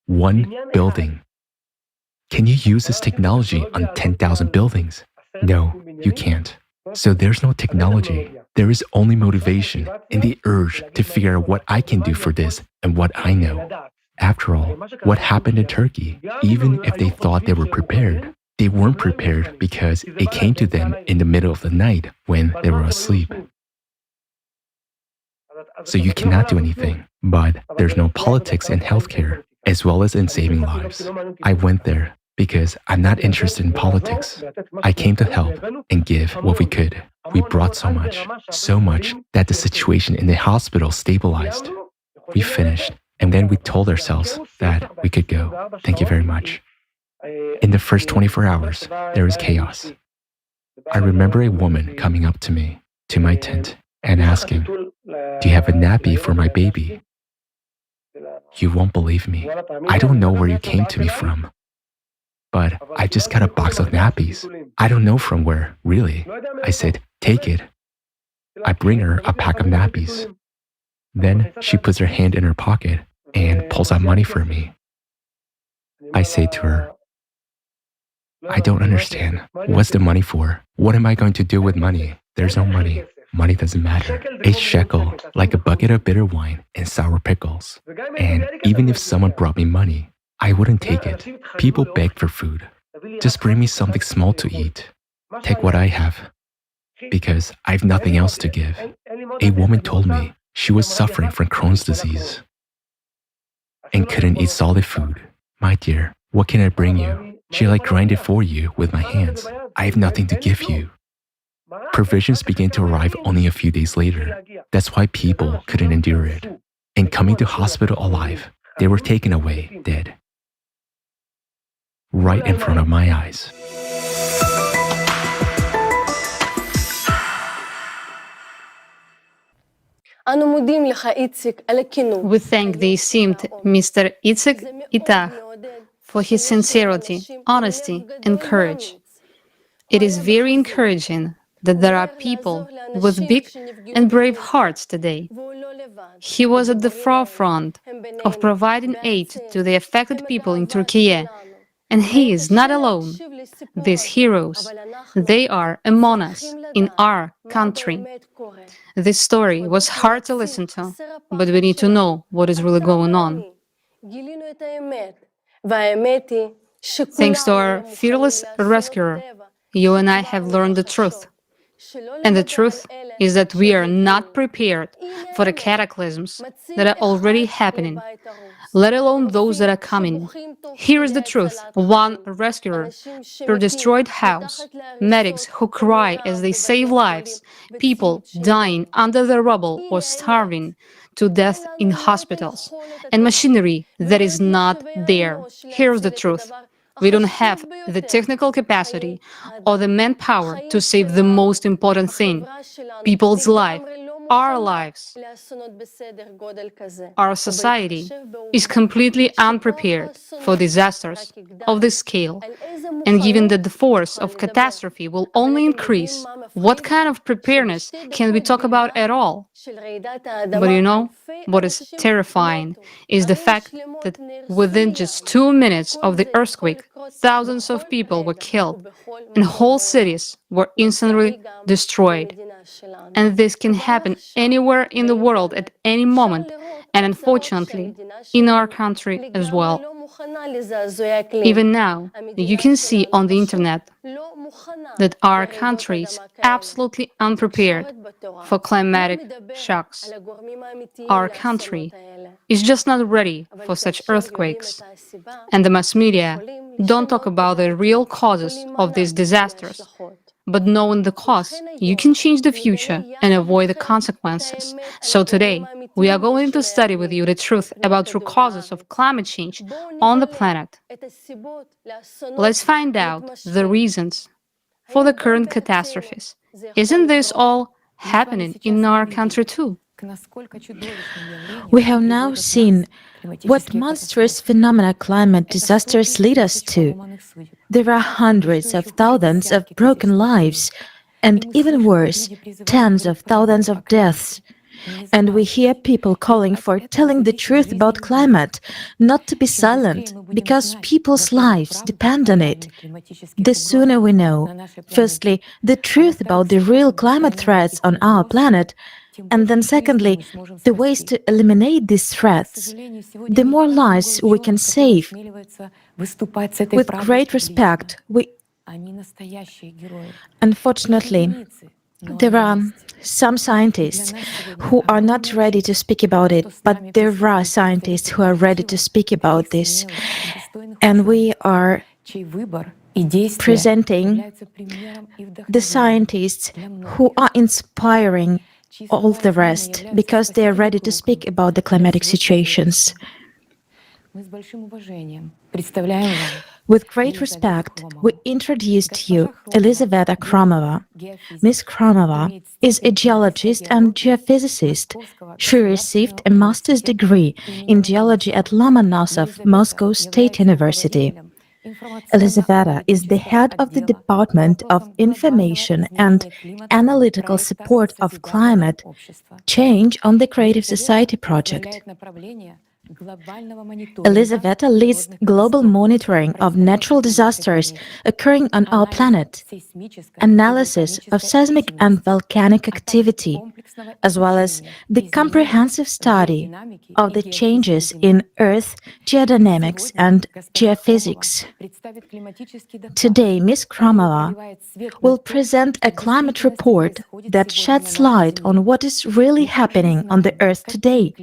One building. Can you use this technology on 10,000 buildings? No, you can't. So there's no technology. There is only motivation and the urge to figure out what I can do for this and what I know. After all, what happened in Turkey, even if they thought they were prepared, they weren't prepared because it came to them in the middle of the night when they were asleep. So you cannot do anything, but there's no politics in healthcare, as well as in saving lives. I went there because I'm not interested in politics. I came to help and give what we could. We brought so much that the situation in the hospital stabilized. We finished, and then we told ourselves that we could go. Thank you very much. In the first 24 hours, there was chaos. I remember a woman coming up to me, to my tent, and asking, "Do you have a nappy for my baby?" You won't believe me. I don't know where you came to me from, but I just got a box of nappies. I don't know from where, really. I said, "Take it." I bring her a pack of nappies. Then she puts her hand in her pocket and pulls out money for me. I say to her, "I don't understand. What's the money for? What am I going to do with money? There's no money. Money doesn't matter. A shekel, like a bucket of bitter wine and sour pickles. And even if someone brought me money, I wouldn't take it. People beg for food. Just bring me something small to eat. Take what I have, because I have nothing else to give." A woman told me she was suffering from Crohn's disease and couldn't eat solid food. "My dear, what can I bring you? Shall I grind it for you with my hands? I have nothing to give you." Provisions began to arrive only a few days later. That's why people couldn't endure it. And coming to hospital alive, they were taken away dead. Right in front of my eyes. We thank the esteemed Mr. Itzik Itach for his sincerity, honesty, and courage. It is very encouraging that there are people with big and brave hearts today. He was at the forefront of providing aid to the affected people in Turkey, and he is not alone. These heroes, they are among us in our country. This story was hard to listen to, but we need to know what is really going on. Thanks to our fearless rescuer, you and I have learned the truth. And the truth is that we are not prepared for the cataclysms that are already happening, let alone those that are coming. Here is the truth: one rescuer per destroyed house, medics who cry as they save lives, people dying under the rubble or starving to death in hospitals, and machinery that is not there. Here's the truth: We don't have the technical capacity or the manpower to save the most important thing, people's life, our lives. Our society is completely unprepared for disasters of this scale. And given that the force of catastrophe will only increase, what kind of preparedness can we talk about at all? But you know, what is terrifying is the fact that within just 2 minutes of the earthquake, thousands of people were killed and whole cities were instantly destroyed. And this can happen anywhere in the world at any moment, and unfortunately, in our country as well. Even now, you can see on the internet that our country is absolutely unprepared for climatic shocks. Our country is just not ready for such earthquakes. And the mass media don't talk about the real causes of these disasters. But knowing the cause, you can change the future and avoid the consequences. So today, we are going to study with you the truth about true causes of climate change on the planet. Let's find out the reasons for the current catastrophes. Isn't this all happening in our country too? We have now seen what monstrous phenomena climate disasters lead us to. There are hundreds of thousands of broken lives, and even worse, tens of thousands of deaths. And we hear people calling for telling the truth about climate, not to be silent, because people's lives depend on it. The sooner we know, firstly, the truth about the real climate threats on our planet, and then secondly, the ways to eliminate these threats, the more lives we can save. With great respect, unfortunately, there are some scientists who are not ready to speak about it, but there are scientists who are ready to speak about this. And we are presenting the scientists who are inspiring all the rest because they are ready to speak about the climatic situations. With great respect, we introduce to you Elizaveta Kromova. Ms. Kromova is a geologist and geophysicist. She received a master's degree in geology at Lomonosov Moscow State University. Elizaveta is the head of the Department of Information and Analytical Support of Climate Change on the Creative Society project. Elizaveta leads global monitoring of natural disasters occurring on our planet, analysis of seismic and volcanic activity, as well as the comprehensive study of the changes in Earth geodynamics and geophysics. Today, Ms. Kromova will present a climate report that sheds light on what is really happening on the Earth today.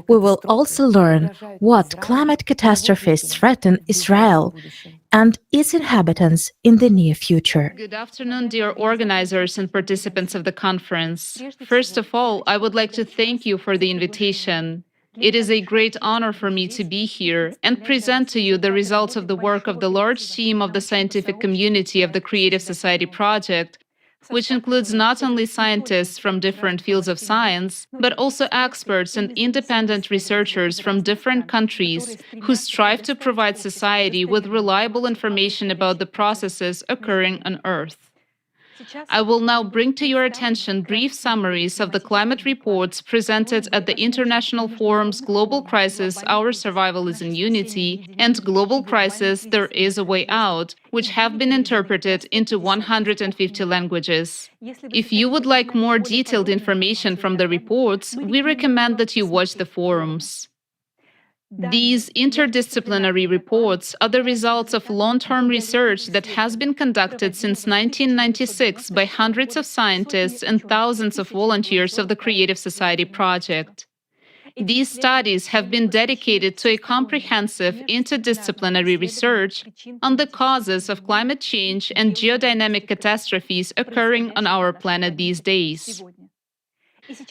We will also learn what climate catastrophes threaten Israel and its inhabitants in the near future. Good afternoon, dear organizers and participants of the conference. First of all, I would like to thank you for the invitation. It is a great honor for me to be here and present to you the results of the work of the large team of the scientific community of the Creative Society project, which includes not only scientists from different fields of science, but also experts and independent researchers from different countries who strive to provide society with reliable information about the processes occurring on Earth. I will now bring to your attention brief summaries of the climate reports presented at the international forums Global Crisis, Our Survival is in Unity, and Global Crisis, There is a Way Out, which have been interpreted into 150 languages. If you would like more detailed information from the reports, we recommend that you watch the forums. These interdisciplinary reports are the results of long-term research that has been conducted since 1996 by hundreds of scientists and thousands of volunteers of the Creative Society project. These studies have been dedicated to a comprehensive interdisciplinary research on the causes of climate change and geodynamic catastrophes occurring on our planet these days.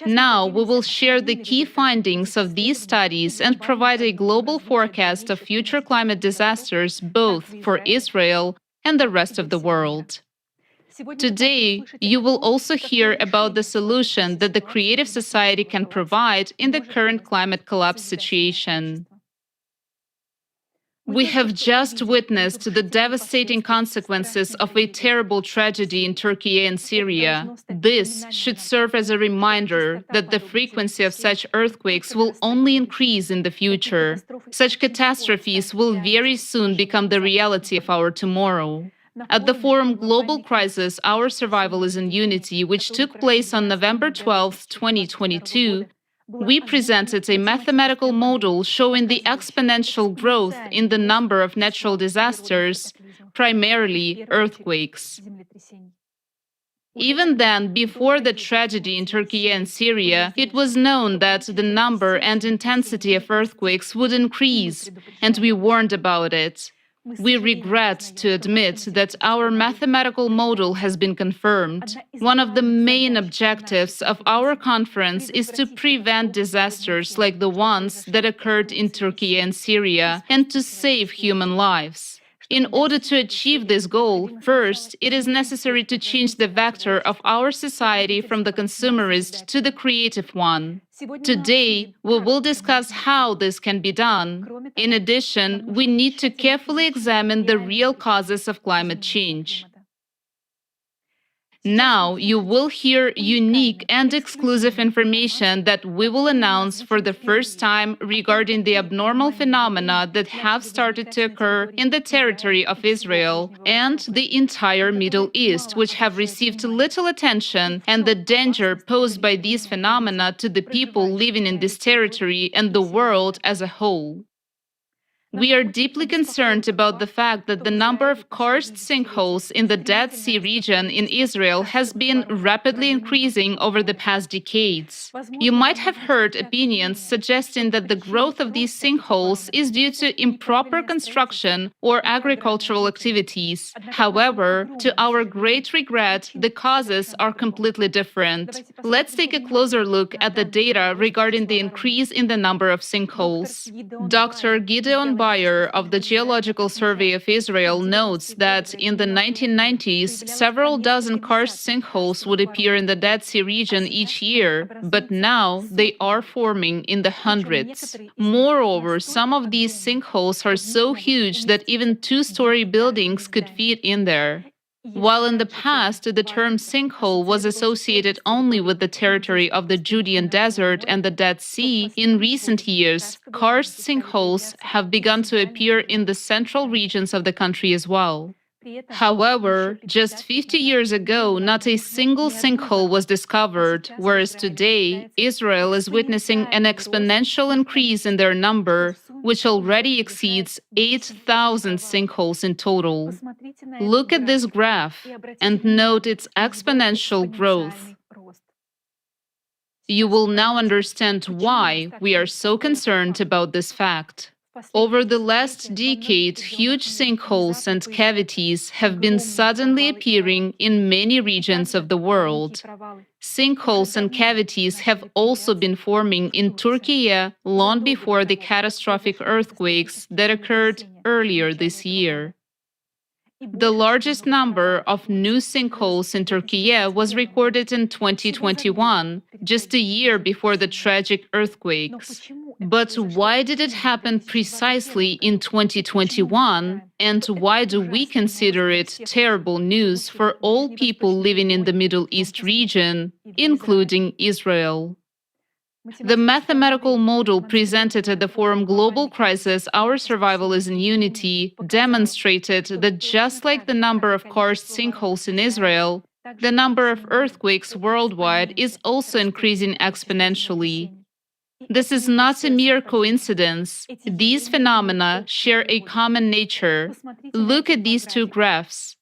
Now, we will share the key findings of these studies and provide a global forecast of future climate disasters both for Israel and the rest of the world. Today, you will also hear about the solution that the creative society can provide in the current climate collapse situation. We have just witnessed the devastating consequences of a terrible tragedy in Turkey and Syria. This should serve as a reminder that the frequency of such earthquakes will only increase in the future. Such catastrophes will very soon become the reality of our tomorrow. At the forum Global Crisis, Our Survival is in Unity, which took place on November 12, 2022, we presented a mathematical model showing the exponential growth in the number of natural disasters, primarily earthquakes. Even then, before the tragedy in Turkey and Syria, it was known that the number and intensity of earthquakes would increase, and we warned about it. We regret to admit that our mathematical model has been confirmed. One of the main objectives of our conference is to prevent disasters like the ones that occurred in Turkey and Syria and to save human lives. In order to achieve this goal, first, it is necessary to change the vector of our society from the consumerist to the creative one. Today, we will discuss how this can be done. In addition, we need to carefully examine the real causes of climate change. Now, you will hear unique and exclusive information that we will announce for the first time regarding the abnormal phenomena that have started to occur in the territory of Israel and the entire Middle East, which have received little attention, and the danger posed by these phenomena to the people living in this territory and the world as a whole. We are deeply concerned about the fact that the number of karst sinkholes in the Dead Sea region in Israel has been rapidly increasing over the past decades. You might have heard opinions suggesting that the growth of these sinkholes is due to improper construction or agricultural activities. However, to our great regret, the causes are completely different. Let's take a closer look at the data regarding the increase in the number of sinkholes. Dr. Gideon Bayer of the Geological Survey of Israel notes that in the 1990s, several dozen karst sinkholes would appear in the Dead Sea region each year, but now they are forming in the hundreds. Moreover, some of these sinkholes are so huge that even two-story buildings could fit in there. While in the past, the term sinkhole was associated only with the territory of the Judean Desert and the Dead Sea, in recent years, karst sinkholes have begun to appear in the central regions of the country as well. However, just 50 years ago, not a single sinkhole was discovered, whereas today, Israel is witnessing an exponential increase in their number, which already exceeds 8,000 sinkholes in total. Look at this graph and note its exponential growth. You will now understand why we are so concerned about this fact. Over the last decade, huge sinkholes and cavities have been suddenly appearing in many regions of the world. Sinkholes and cavities have also been forming in Turkey long before the catastrophic earthquakes that occurred earlier this year. The largest number of new sinkholes in Turkey was recorded in 2021, just a year before the tragic earthquakes. But why did it happen precisely in 2021, and why do we consider it terrible news for all people living in the Middle East region, including Israel? The mathematical model presented at the forum Global Crisis, Our Survival is in Unity, demonstrated that just like the number of karst sinkholes in Israel, the number of earthquakes worldwide is also increasing exponentially. This is not a mere coincidence. These phenomena share a common nature. Look at these two graphs.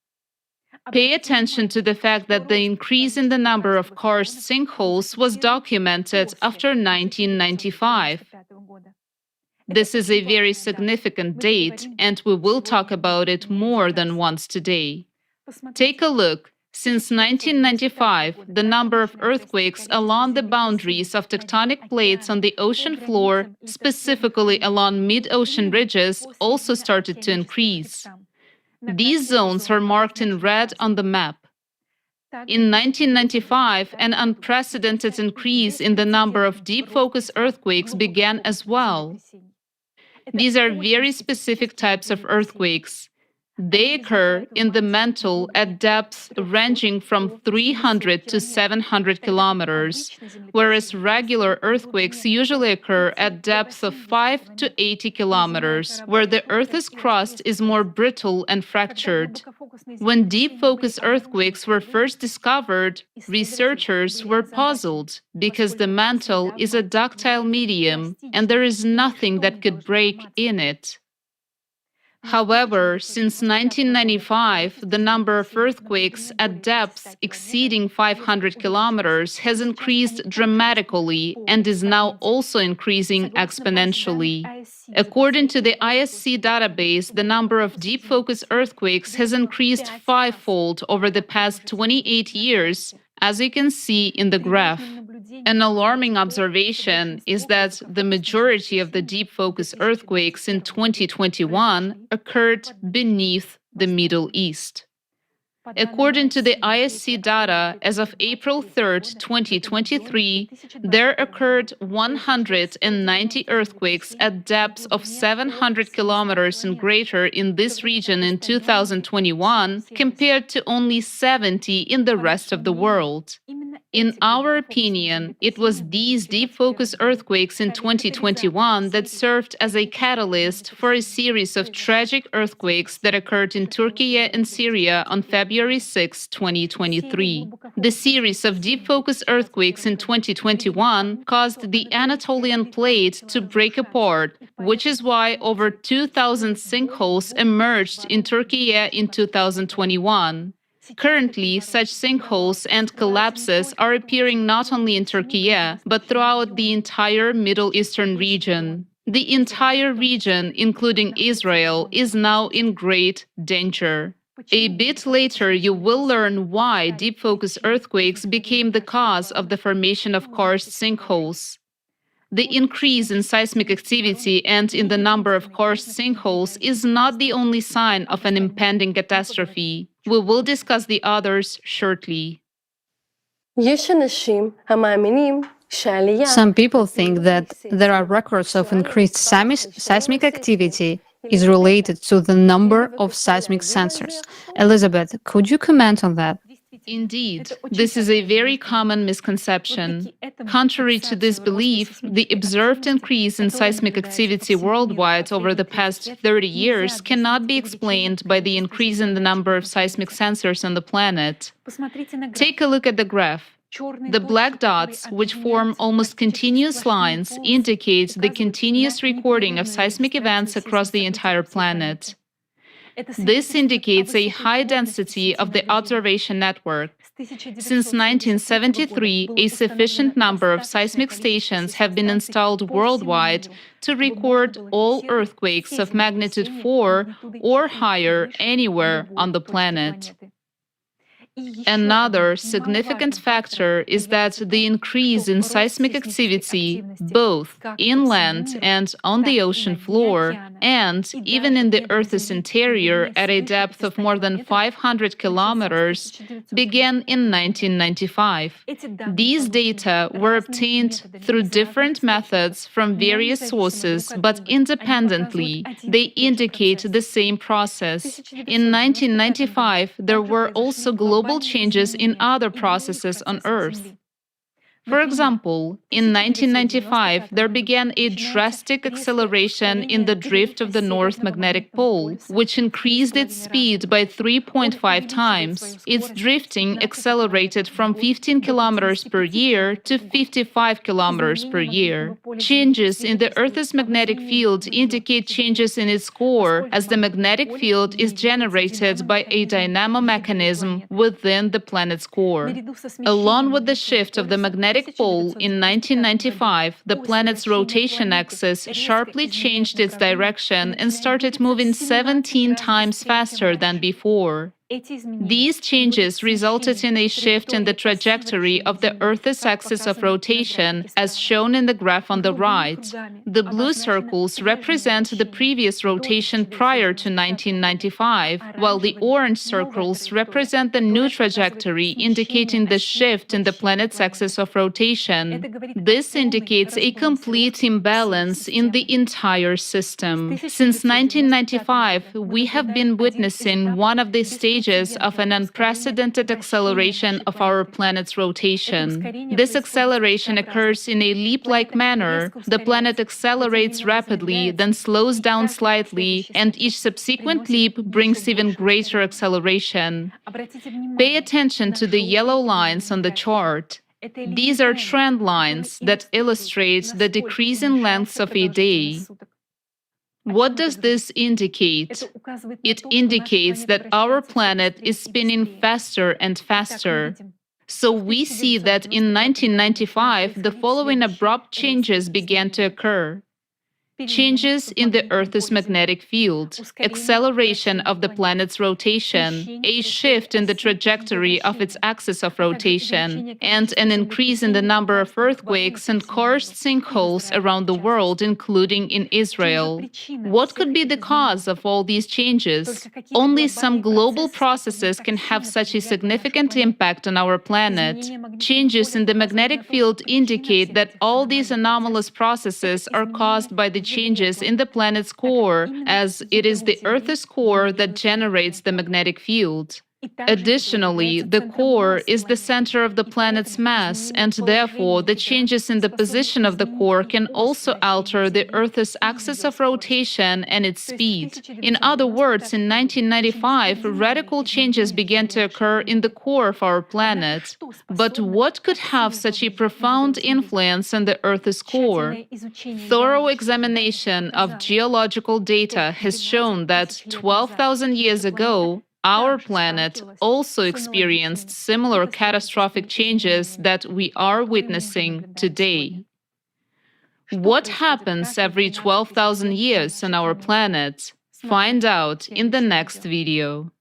Pay attention to the fact that the increase in the number of karst sinkholes was documented after 1995. This is a very significant date, and we will talk about it more than once today. Take a look. Since 1995, the number of earthquakes along the boundaries of tectonic plates on the ocean floor, specifically along mid-ocean ridges, also started to increase. These zones are marked in red on the map. In 1995, an unprecedented increase in the number of deep focus earthquakes began as well. These are very specific types of earthquakes. They occur in the mantle at depths ranging from 300 to 700 kilometers, whereas regular earthquakes usually occur at depths of 5 to 80 kilometers, where the Earth's crust is more brittle and fractured. When deep focus earthquakes were first discovered, researchers were puzzled because the mantle is a ductile medium and there is nothing that could break in it. However, since 1995, the number of earthquakes at depths exceeding 500 kilometers has increased dramatically and is now also increasing exponentially. According to the ISC database, the number of deep focus earthquakes has increased fivefold over the past 28 years, as you can see in the graph. An alarming observation is that the majority of the deep focus earthquakes in 2021 occurred beneath the Middle East. According to the ISC data, as of April 3, 2023, there occurred 190 earthquakes at depths of 700 kilometers and greater in this region in 2021, compared to only 70 in the rest of the world. In our opinion, it was these deep focus earthquakes in 2021 that served as a catalyst for a series of tragic earthquakes that occurred in Turkey and Syria on February 6, 2023. The series of deep focus earthquakes in 2021 caused the Anatolian plate to break apart, which is why over 2,000 sinkholes emerged in Turkey in 2021. Currently, such sinkholes and collapses are appearing not only in Turkey, but throughout the entire Middle Eastern region. The entire region, including Israel, is now in great danger. A bit later, you will learn why deep focus earthquakes became the cause of the formation of karst sinkholes. The increase in seismic activity and in the number of karst sinkholes is not the only sign of an impending catastrophe. We will discuss the others shortly. Some people think that there are records of increased seismic activity is related to the number of seismic sensors. Elizabeth, could you comment on that? Indeed, this is a very common misconception. Contrary to this belief, the observed increase in seismic activity worldwide over the past 30 years cannot be explained by the increase in the number of seismic sensors on the planet. Take a look at the graph. The black dots, which form almost continuous lines, indicate the continuous recording of seismic events across the entire planet. This indicates a high density of the observation network. Since 1973, a sufficient number of seismic stations have been installed worldwide to record all earthquakes of magnitude 4 or higher anywhere on the planet. Another significant factor is that the increase in seismic activity, both inland and on the ocean floor, and even in the Earth's interior at a depth of more than 500 kilometers, began in 1995. These data were obtained through different methods from various sources, but independently. They indicate the same process. In 1995, there were also global changes in other processes on Earth. For example, in 1995, there began a drastic acceleration in the drift of the North Magnetic Pole, which increased its speed by 3.5 times. Its drifting accelerated from 15 kilometers per year to 55 kilometers per year. Changes in the Earth's magnetic field indicate changes in its core, as the magnetic field is generated by a dynamo mechanism within the planet's core. Along with the shift of the magnetic pole in 1995, the planet's rotation axis sharply changed its direction and started moving 17 times faster than before. These changes resulted in a shift in the trajectory of the Earth's axis of rotation, as shown in the graph on the right. The blue circles represent the previous rotation prior to 1995, while the orange circles represent the new trajectory, indicating the shift in the planet's axis of rotation. This indicates a complete imbalance in the entire system. Since 1995, we have been witnessing one of the stages of an unprecedented acceleration of our planet's rotation. This acceleration occurs in a leap-like manner. The planet accelerates rapidly, then slows down slightly, and each subsequent leap brings even greater acceleration. Pay attention to the yellow lines on the chart. These are trend lines that illustrate the decrease in lengths of a day. What does this indicate? It indicates that our planet is spinning faster and faster. So we see that in 1995, the following abrupt changes began to occur. Changes in the Earth's magnetic field, acceleration of the planet's rotation, a shift in the trajectory of its axis of rotation, and an increase in the number of earthquakes and karst sinkholes around the world, including in Israel. What could be the cause of all these changes? Only some global processes can have such a significant impact on our planet. Changes in the magnetic field indicate that all these anomalous processes are caused by the changes in the planet's core, as it is the Earth's core that generates the magnetic field. Additionally, the core is the center of the planet's mass, and therefore the changes in the position of the core can also alter the Earth's axis of rotation and its speed. In other words, in 1995, radical changes began to occur in the core of our planet. But what could have such a profound influence on the Earth's core? Thorough examination of geological data has shown that 12,000 years ago, our planet also experienced similar catastrophic changes that we are witnessing today. What happens every 12,000 years on our planet? Find out in the next video.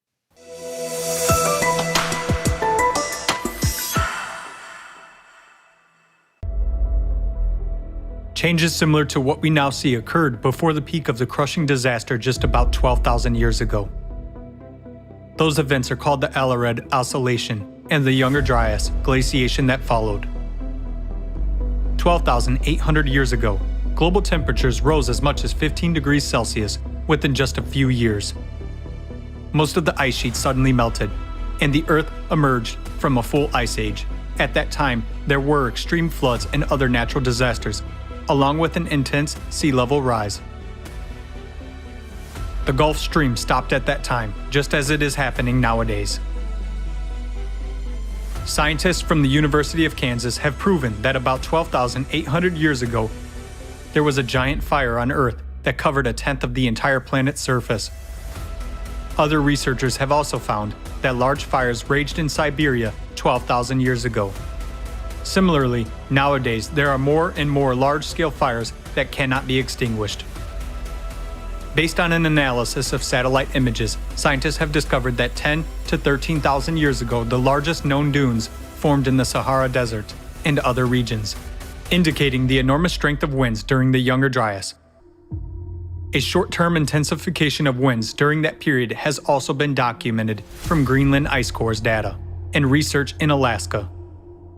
Changes similar to what we now see occurred before the peak of the crushing disaster just about 12,000 years ago. Those events are called the Alared Oscillation and the Younger Dryas glaciation that followed. 12,800 years ago, global temperatures rose as much as 15 degrees Celsius within just a few years. Most of the ice sheets suddenly melted, and the Earth emerged from a full ice age. At that time, there were extreme floods and other natural disasters, along with an intense sea level rise. The Gulf Stream stopped at that time, just as it is happening nowadays. Scientists from the University of Kansas have proven that about 12,800 years ago, there was a giant fire on Earth that covered a tenth of the entire planet's surface. Other researchers have also found that large fires raged in Siberia 12,000 years ago. Similarly, nowadays there are more and more large-scale fires that cannot be extinguished. Based on an analysis of satellite images, scientists have discovered that 10 to 13,000 years ago, the largest known dunes formed in the Sahara Desert and other regions, indicating the enormous strength of winds during the Younger Dryas. A short-term intensification of winds during that period has also been documented from Greenland ice cores data and research in Alaska.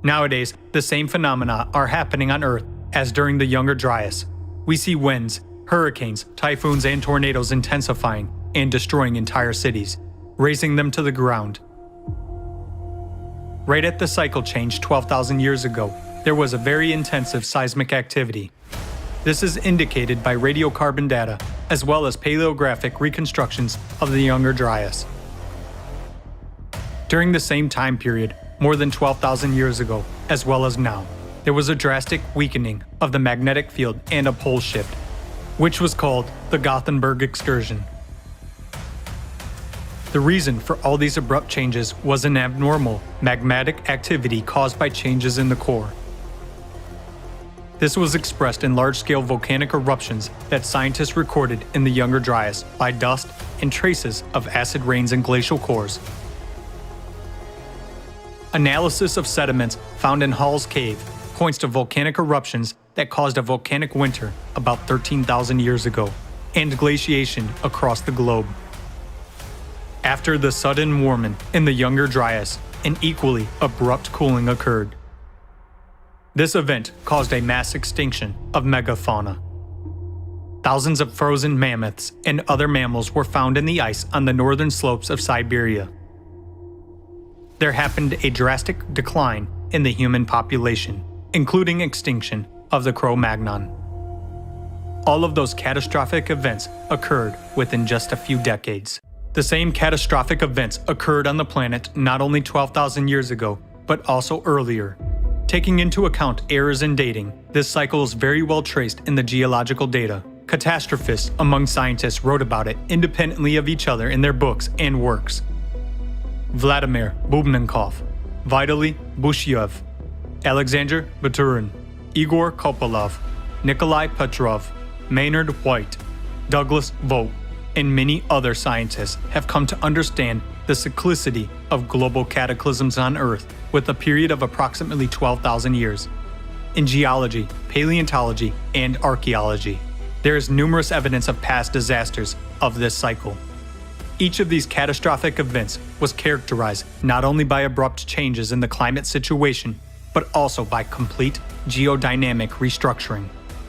Nowadays, the same phenomena are happening on Earth as during the Younger Dryas. We see winds, hurricanes, typhoons, and tornadoes intensifying and destroying entire cities, razing them to the ground. Right at the cycle change 12,000 years ago, there was a very intensive seismic activity. This is indicated by radiocarbon data, as well as paleographic reconstructions of the Younger Dryas. During the same time period, more than 12,000 years ago, as well as now, there was a drastic weakening of the magnetic field and a pole shift, which was called the Gothenburg excursion. The reason for all these abrupt changes was an abnormal magmatic activity caused by changes in the core. This was expressed in large-scale volcanic eruptions that scientists recorded in the Younger Dryas by dust and traces of acid rains and glacial cores. Analysis of sediments found in Hall's Cave points to volcanic eruptions that caused a volcanic winter about 13,000 years ago, and glaciation across the globe. After the sudden warming in the Younger Dryas, an equally abrupt cooling occurred. This event caused a mass extinction of megafauna. Thousands of frozen mammoths and other mammals were found in the ice on the northern slopes of Siberia. There happened a drastic decline in the human population, including extinction of the Cro-Magnon. All of those catastrophic events occurred within just a few decades. The same catastrophic events occurred on the planet not only 12,000 years ago, but also earlier. Taking into account errors in dating, this cycle is very well traced in the geological data. Catastrophists among scientists wrote about it independently of each other in their books and works. Vladimir Bubnenkov, Vitaly Bushyev, Alexander Baturin, Igor Kopolov, Nikolai Petrov, Maynard White, Douglas Vogt, and many other scientists have come to understand the cyclicity of global cataclysms on Earth with a period of approximately 12,000 years. In geology, paleontology, and archaeology, there is numerous evidence of past disasters of this cycle. Each of these catastrophic events was characterized not only by abrupt changes in the climate situation, but also by complete geodynamic restructuring,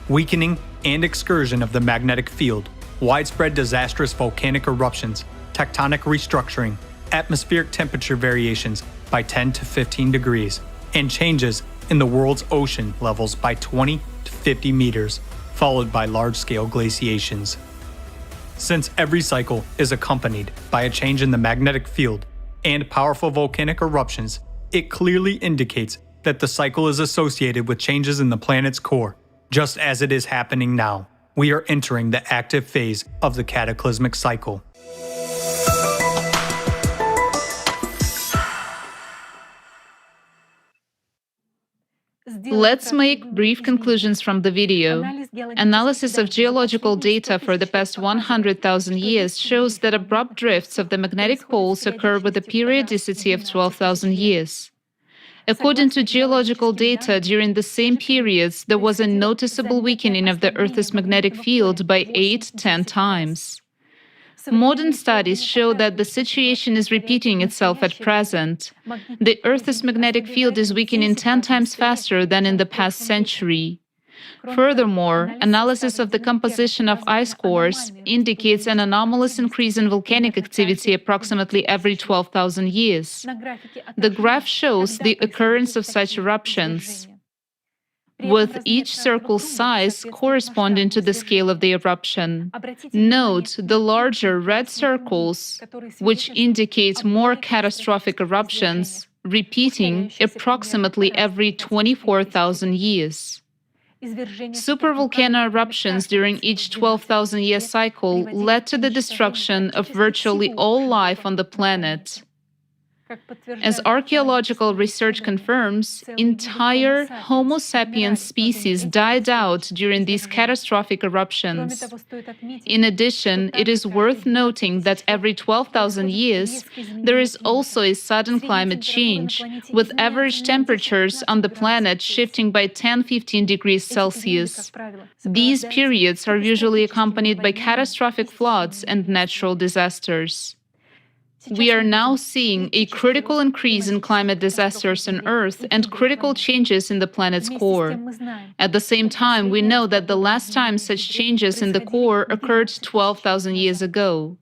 weakening and excursion of the magnetic field, widespread disastrous volcanic eruptions, tectonic restructuring, atmospheric temperature variations by 10 to 15 degrees, and changes in the world's ocean levels by 20 to 50 meters, followed by large-scale glaciations. Since every cycle is accompanied by a change in the magnetic field and powerful volcanic eruptions, it clearly indicates that the cycle is associated with changes in the planet's core, just as it is happening now. We are entering the active phase of the cataclysmic cycle. Let's make brief conclusions from the video. Analysis of geological data for the past 100,000 years shows that abrupt drifts of the magnetic poles occur with a periodicity of 12,000 years. According to geological data, during the same periods, there was a noticeable weakening of the Earth's magnetic field by 8-10 times. Modern studies show that the situation is repeating itself at present. The Earth's magnetic field is weakening 10 times faster than in the past century. Furthermore, analysis of the composition of ice cores indicates an anomalous increase in volcanic activity approximately every 12,000 years. The graph shows the occurrence of such eruptions, with each circle's size corresponding to the scale of the eruption. Note the larger red circles, which indicate more catastrophic eruptions, repeating approximately every 24,000 years. Supervolcano eruptions during each 12,000-year cycle led to the destruction of virtually all life on the planet. As archaeological research confirms, entire Homo sapiens species died out during these catastrophic eruptions. In addition, it is worth noting that every 12,000 years, there is also a sudden climate change, with average temperatures on the planet shifting by 10-15 degrees Celsius. These periods are usually accompanied by catastrophic floods and natural disasters. We are now seeing a critical increase in climate disasters on Earth and critical changes in the planet's core. At the same time, we know that the last time such changes in the core occurred 12,000 years ago.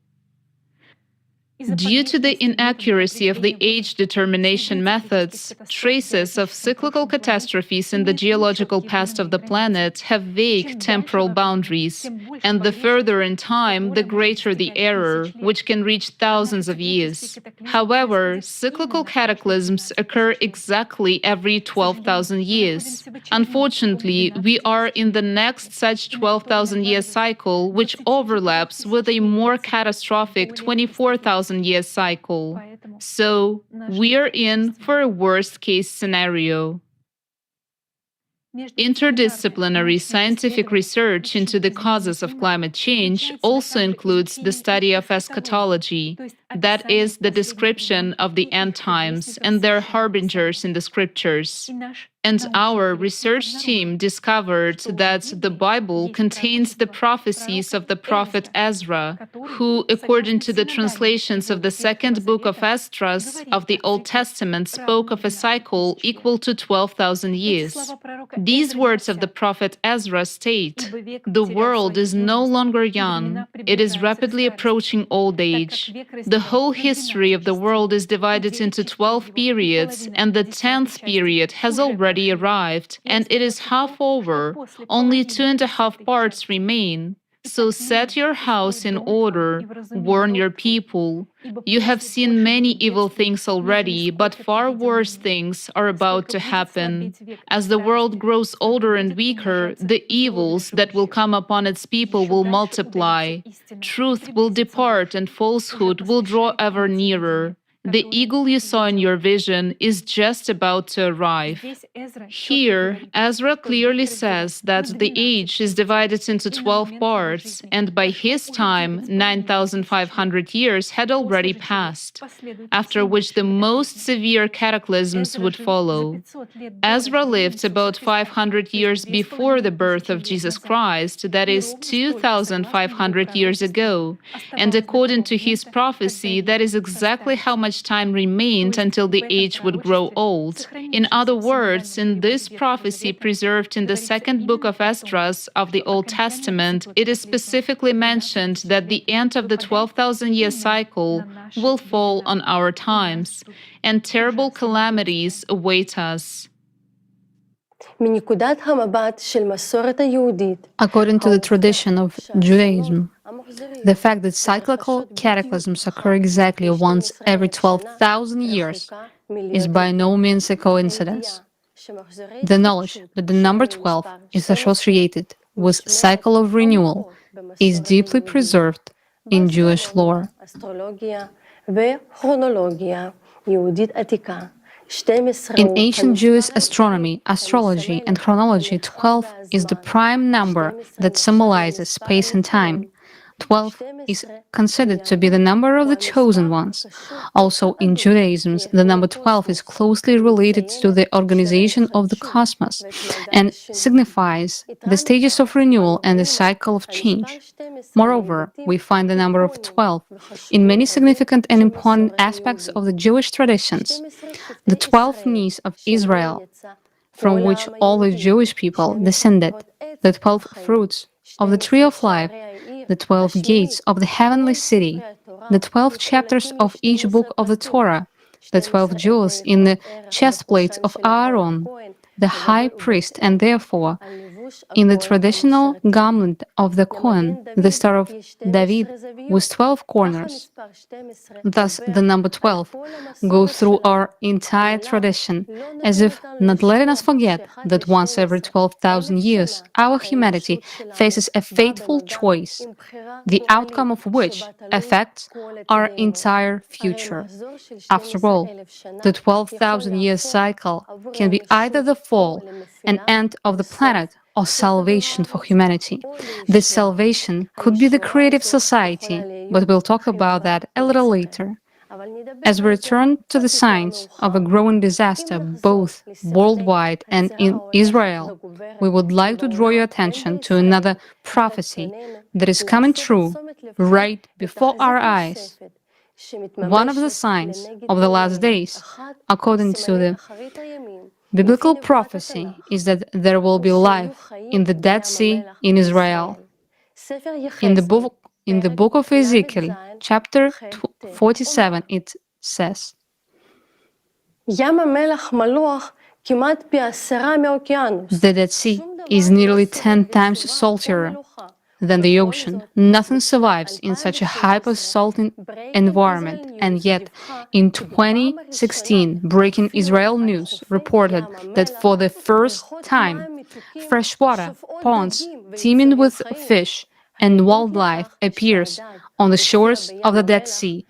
Due to the inaccuracy of the age determination methods, traces of cyclical catastrophes in the geological past of the planet have vague temporal boundaries, and the further in time, the greater the error, which can reach thousands of years. However, cyclical cataclysms occur exactly every 12,000 years. Unfortunately, we are in the next such 12,000-year cycle, which overlaps with a more catastrophic 24,000-year cycle. So, we are in for a worst-case scenario. Interdisciplinary scientific research into the causes of climate change also includes the study of eschatology, that is, the description of the end times and their harbingers in the scriptures. And our research team discovered that the Bible contains the prophecies of the prophet Ezra, who, according to the translations of the second book of Esdras of the Old Testament, spoke of a cycle equal to 12,000 years. These words of the prophet Ezra state, "The world is no longer young, it is rapidly approaching old age. The whole history of the world is divided into 12 periods, and the 10th period has already arrived, and it is half over. Only 2.5 parts remain. So set your house in order, warn your people. You have seen many evil things already, but far worse things are about to happen. As the world grows older and weaker, the evils that will come upon its people will multiply. Truth will depart and falsehood will draw ever nearer. The eagle you saw in your vision is just about to arrive." Here, Ezra clearly says that the age is divided into 12 parts, and by his time, 9,500 years had already passed, after which the most severe cataclysms would follow. Ezra lived about 500 years before the birth of Jesus Christ, that is 2,500 years ago, and according to his prophecy, that is exactly how much time remained until the age would grow old. In other words, in this prophecy preserved in the second book of Esdras of the Old Testament, it is specifically mentioned that the end of the 12,000-year cycle will fall on our times, and terrible calamities await us. According to the tradition of Judaism, the fact that cyclical cataclysms occur exactly once every 12,000 years is by no means a coincidence. The knowledge that the number 12 is associated with cycle of renewal is deeply preserved in Jewish lore. In ancient Jewish astronomy, astrology, and chronology, 12 is the prime number that symbolizes space and time. 12 is considered to be the number of the chosen ones. Also, in Judaism, the number 12 is closely related to the organization of the cosmos and signifies the stages of renewal and the cycle of change. Moreover, we find the number of 12 in many significant and important aspects of the Jewish traditions. The 12 knees of Israel, from which all the Jewish people descended, the 12 fruits of the tree of life, the 12 gates of the heavenly city, the 12 chapters of each book of the Torah, the 12 jewels in the chestplates of Aaron, the high priest, and therefore, in the traditional garment of the Kohen, the Star of David with 12 corners. Thus, the number 12 goes through our entire tradition, as if not letting us forget that once every 12,000 years, our humanity faces a fateful choice, the outcome of which affects our entire future. After all, the 12,000-year cycle can be either the fall and end of the planet or salvation for humanity. This salvation could be the creative society, but we'll talk about that a little later. As we return to the signs of a growing disaster both worldwide and in Israel, we would like to draw your attention to another prophecy that is coming true right before our eyes. One of the signs of the last days, according to the biblical prophecy, is that there will be life in the Dead Sea in Israel. In the book of Ezekiel, chapter 47, it says, "The Dead Sea is nearly 10 times saltier than the ocean. Nothing survives in such a hyper-salting environment, and yet in 2016, Breaking Israel News reported that for the first time, freshwater ponds teeming with fish and wildlife appears on the shores of the Dead Sea.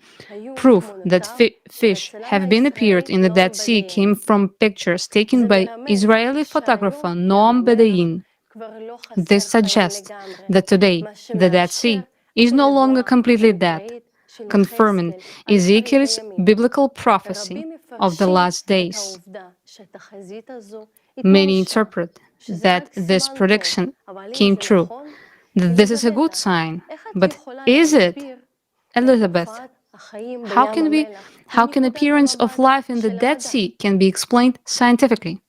Proof that fish have been appeared in the Dead Sea came from pictures taken by Israeli photographer Noam Bedain. This suggests that today the Dead Sea is no longer completely dead, confirming Ezekiel's biblical prophecy of the last days. Many interpret that this prediction came true. This is a good sign, but is it? Elizabeth, how can appearance of life in the Dead Sea can be explained scientifically?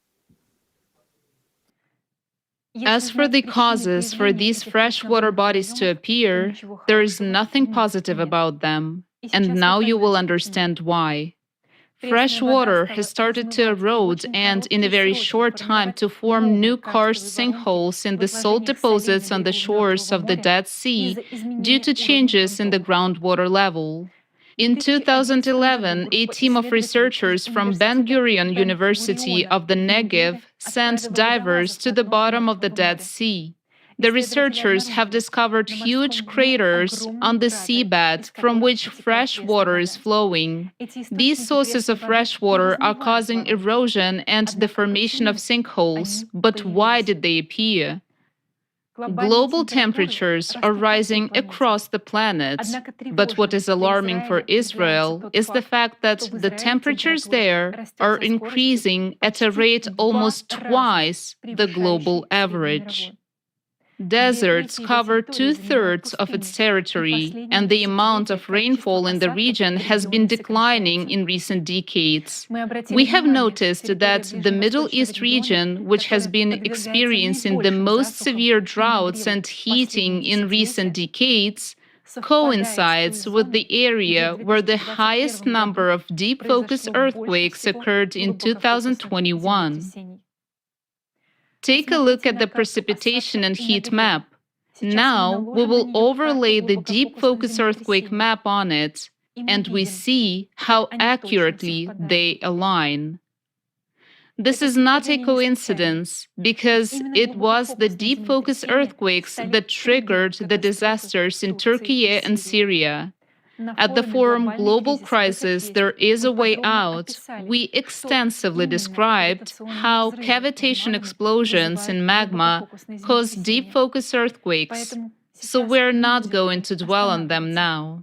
As for the causes for these freshwater bodies to appear, there is nothing positive about them, and now you will understand why. Fresh water has started to erode and, in a very short time, to form new karst sinkholes in the salt deposits on the shores of the Dead Sea due to changes in the groundwater level. In 2011, a team of researchers from Ben Gurion University of the Negev sent divers to the bottom of the Dead Sea. The researchers have discovered huge craters on the seabed from which fresh water is flowing. These sources of fresh water are causing erosion and the formation of sinkholes, but why did they appear? Global temperatures are rising across the planet, but what is alarming for Israel is the fact that the temperatures there are increasing at a rate almost twice the global average. Deserts cover 2/3 of its territory, and the amount of rainfall in the region has been declining in recent decades. We have noticed that the Middle East region, which has been experiencing the most severe droughts and heating in recent decades, coincides with the area where the highest number of deep focus earthquakes occurred in 2021. Take a look at the precipitation and heat map. Now we will overlay the deep focus earthquake map on it, and we see how accurately they align. This is not a coincidence, because it was the deep focus earthquakes that triggered the disasters in Turkey and Syria. At the forum Global Crisis, There Is a Way Out, we extensively described how cavitation explosions in magma cause deep focus earthquakes, so we're not going to dwell on them now.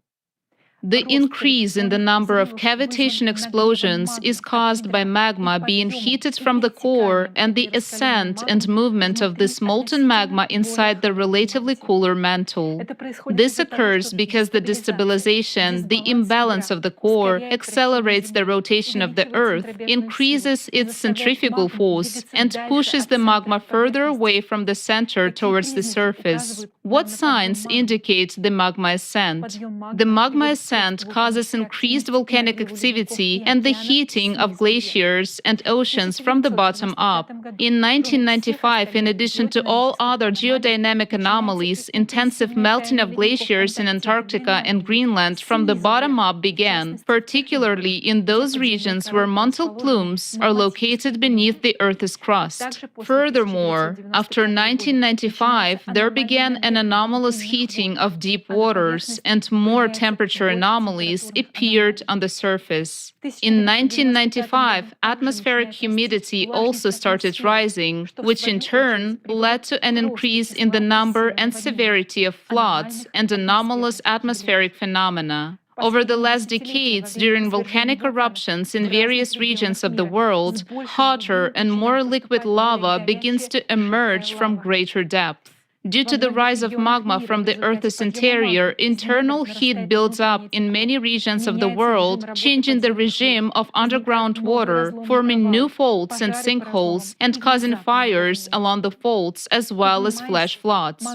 The increase in the number of cavitation explosions is caused by magma being heated from the core and the ascent and movement of this molten magma inside the relatively cooler mantle. This occurs because the destabilization, the imbalance of the core, accelerates the rotation of the Earth, increases its centrifugal force, and pushes the magma further away from the center towards the surface. What signs indicate the magma ascent? The magma ascent causes increased volcanic activity and the heating of glaciers and oceans from the bottom up. In 1995, in addition to all other geodynamic anomalies, intensive melting of glaciers in Antarctica and Greenland from the bottom up began, particularly in those regions where mantle plumes are located beneath the Earth's crust. Furthermore, after 1995, there began an anomalous heating of deep waters, and more temperature anomalies appeared on the surface. In 1995, atmospheric humidity also started rising, which in turn led to an increase in the number and severity of floods and anomalous atmospheric phenomena. Over the last decades, during volcanic eruptions in various regions of the world, hotter and more liquid lava begins to emerge from greater depth. Due to the rise of magma from the Earth's interior, internal heat builds up in many regions of the world, changing the regime of underground water, forming new faults and sinkholes, and causing fires along the faults as well as flash floods.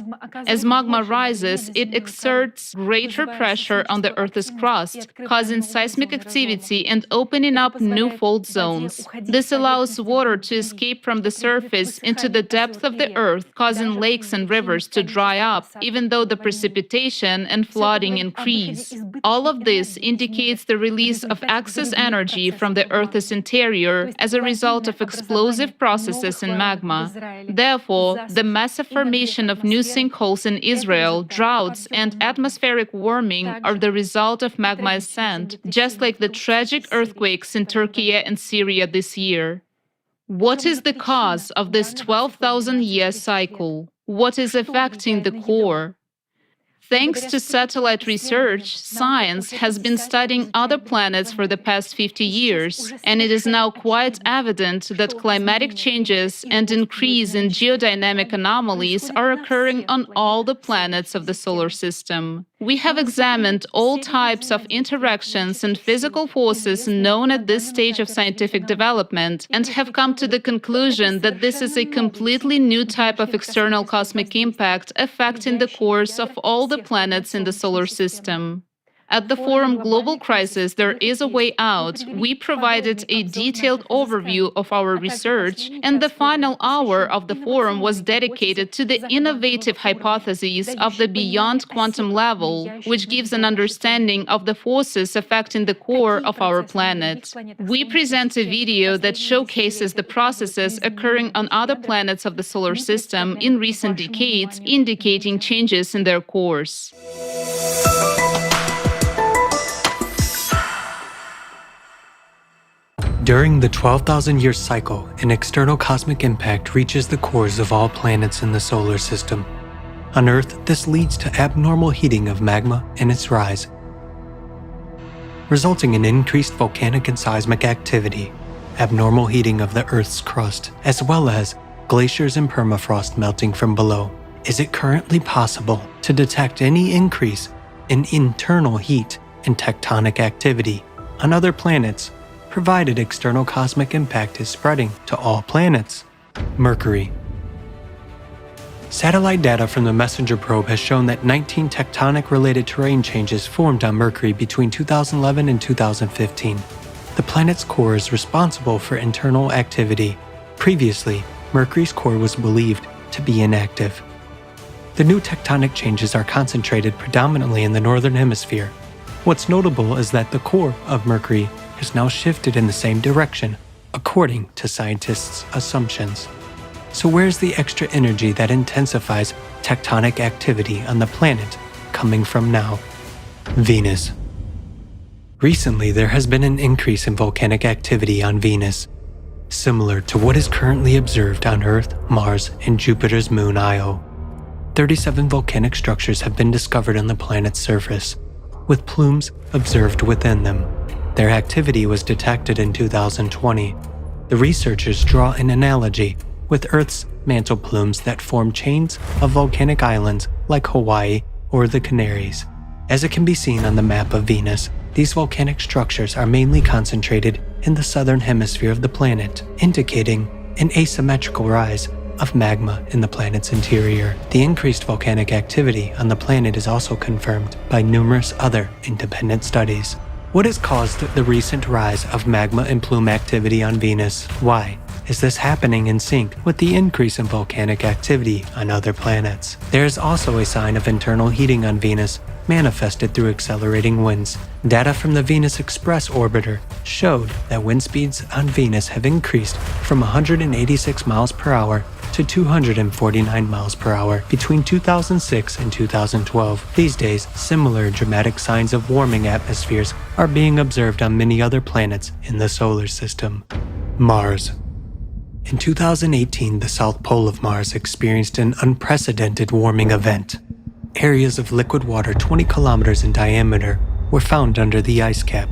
As magma rises, it exerts greater pressure on the Earth's crust, causing seismic activity and opening up new fault zones. This allows water to escape from the surface into the depth of the Earth, causing lakes and rivers to dry up, even though the precipitation and flooding increase. All of this indicates the release of excess energy from the Earth's interior as a result of explosive processes in magma. Therefore, the massive formation of new sinkholes in Israel, droughts, and atmospheric warming are the result of magma ascent, just like the tragic earthquakes in Turkey and Syria this year. What is the cause of this 12,000-year cycle? What is affecting the core? Thanks to satellite research, science has been studying other planets for the past 50 years, and it is now quite evident that climatic changes and increase in geodynamic anomalies are occurring on all the planets of the solar system. We have examined all types of interactions and physical forces known at this stage of scientific development and have come to the conclusion that this is a completely new type of external cosmic impact affecting the cores of all the planets in the solar system. At the forum Global Crisis, There is a Way Out, we provided a detailed overview of our research, and the final hour of the forum was dedicated to the innovative hypotheses of the beyond quantum level, which gives an understanding of the forces affecting the core of our planet. We present a video that showcases the processes occurring on other planets of the solar system in recent decades, indicating changes in their cores. During the 12,000-year cycle, an external cosmic impact reaches the cores of all planets in the solar system. On Earth, this leads to abnormal heating of magma and its rise, resulting in increased volcanic and seismic activity, abnormal heating of the Earth's crust, as well as glaciers and permafrost melting from below. Is it currently possible to detect any increase in internal heat and tectonic activity on other planets, provided external cosmic impact is spreading to all planets? Mercury. Satellite data from the MESSENGER probe has shown that 19 tectonic-related terrain changes formed on Mercury between 2011 and 2015. The planet's core is responsible for internal activity. Previously, Mercury's core was believed to be inactive. The new tectonic changes are concentrated predominantly in the northern hemisphere. What's notable is that the core of Mercury has now shifted in the same direction, according to scientists' assumptions. So where's the extra energy that intensifies tectonic activity on the planet coming from now? Venus. Recently, there has been an increase in volcanic activity on Venus, similar to what is currently observed on Earth, Mars, and Jupiter's moon Io. 37 volcanic structures have been discovered on the planet's surface, with plumes observed within them. Their activity was detected in 2020. The researchers draw an analogy with Earth's mantle plumes that form chains of volcanic islands like Hawaii or the Canaries. As it can be seen on the map of Venus, these volcanic structures are mainly concentrated in the southern hemisphere of the planet, indicating an asymmetrical rise of magma in the planet's interior. The increased volcanic activity on the planet is also confirmed by numerous other independent studies. What has caused the recent rise of magma and plume activity on Venus? Why is this happening in sync with the increase in volcanic activity on other planets? There is also a sign of internal heating on Venus, manifested through accelerating winds. Data from the Venus Express orbiter showed that wind speeds on Venus have increased from 186 miles per hour to 249 miles per hour between 2006 and 2012. These days, similar dramatic signs of warming atmospheres are being observed on many other planets in the solar system. Mars. In 2018, the south pole of Mars experienced an unprecedented warming event. Areas of liquid water 20 kilometers in diameter were found under the ice cap.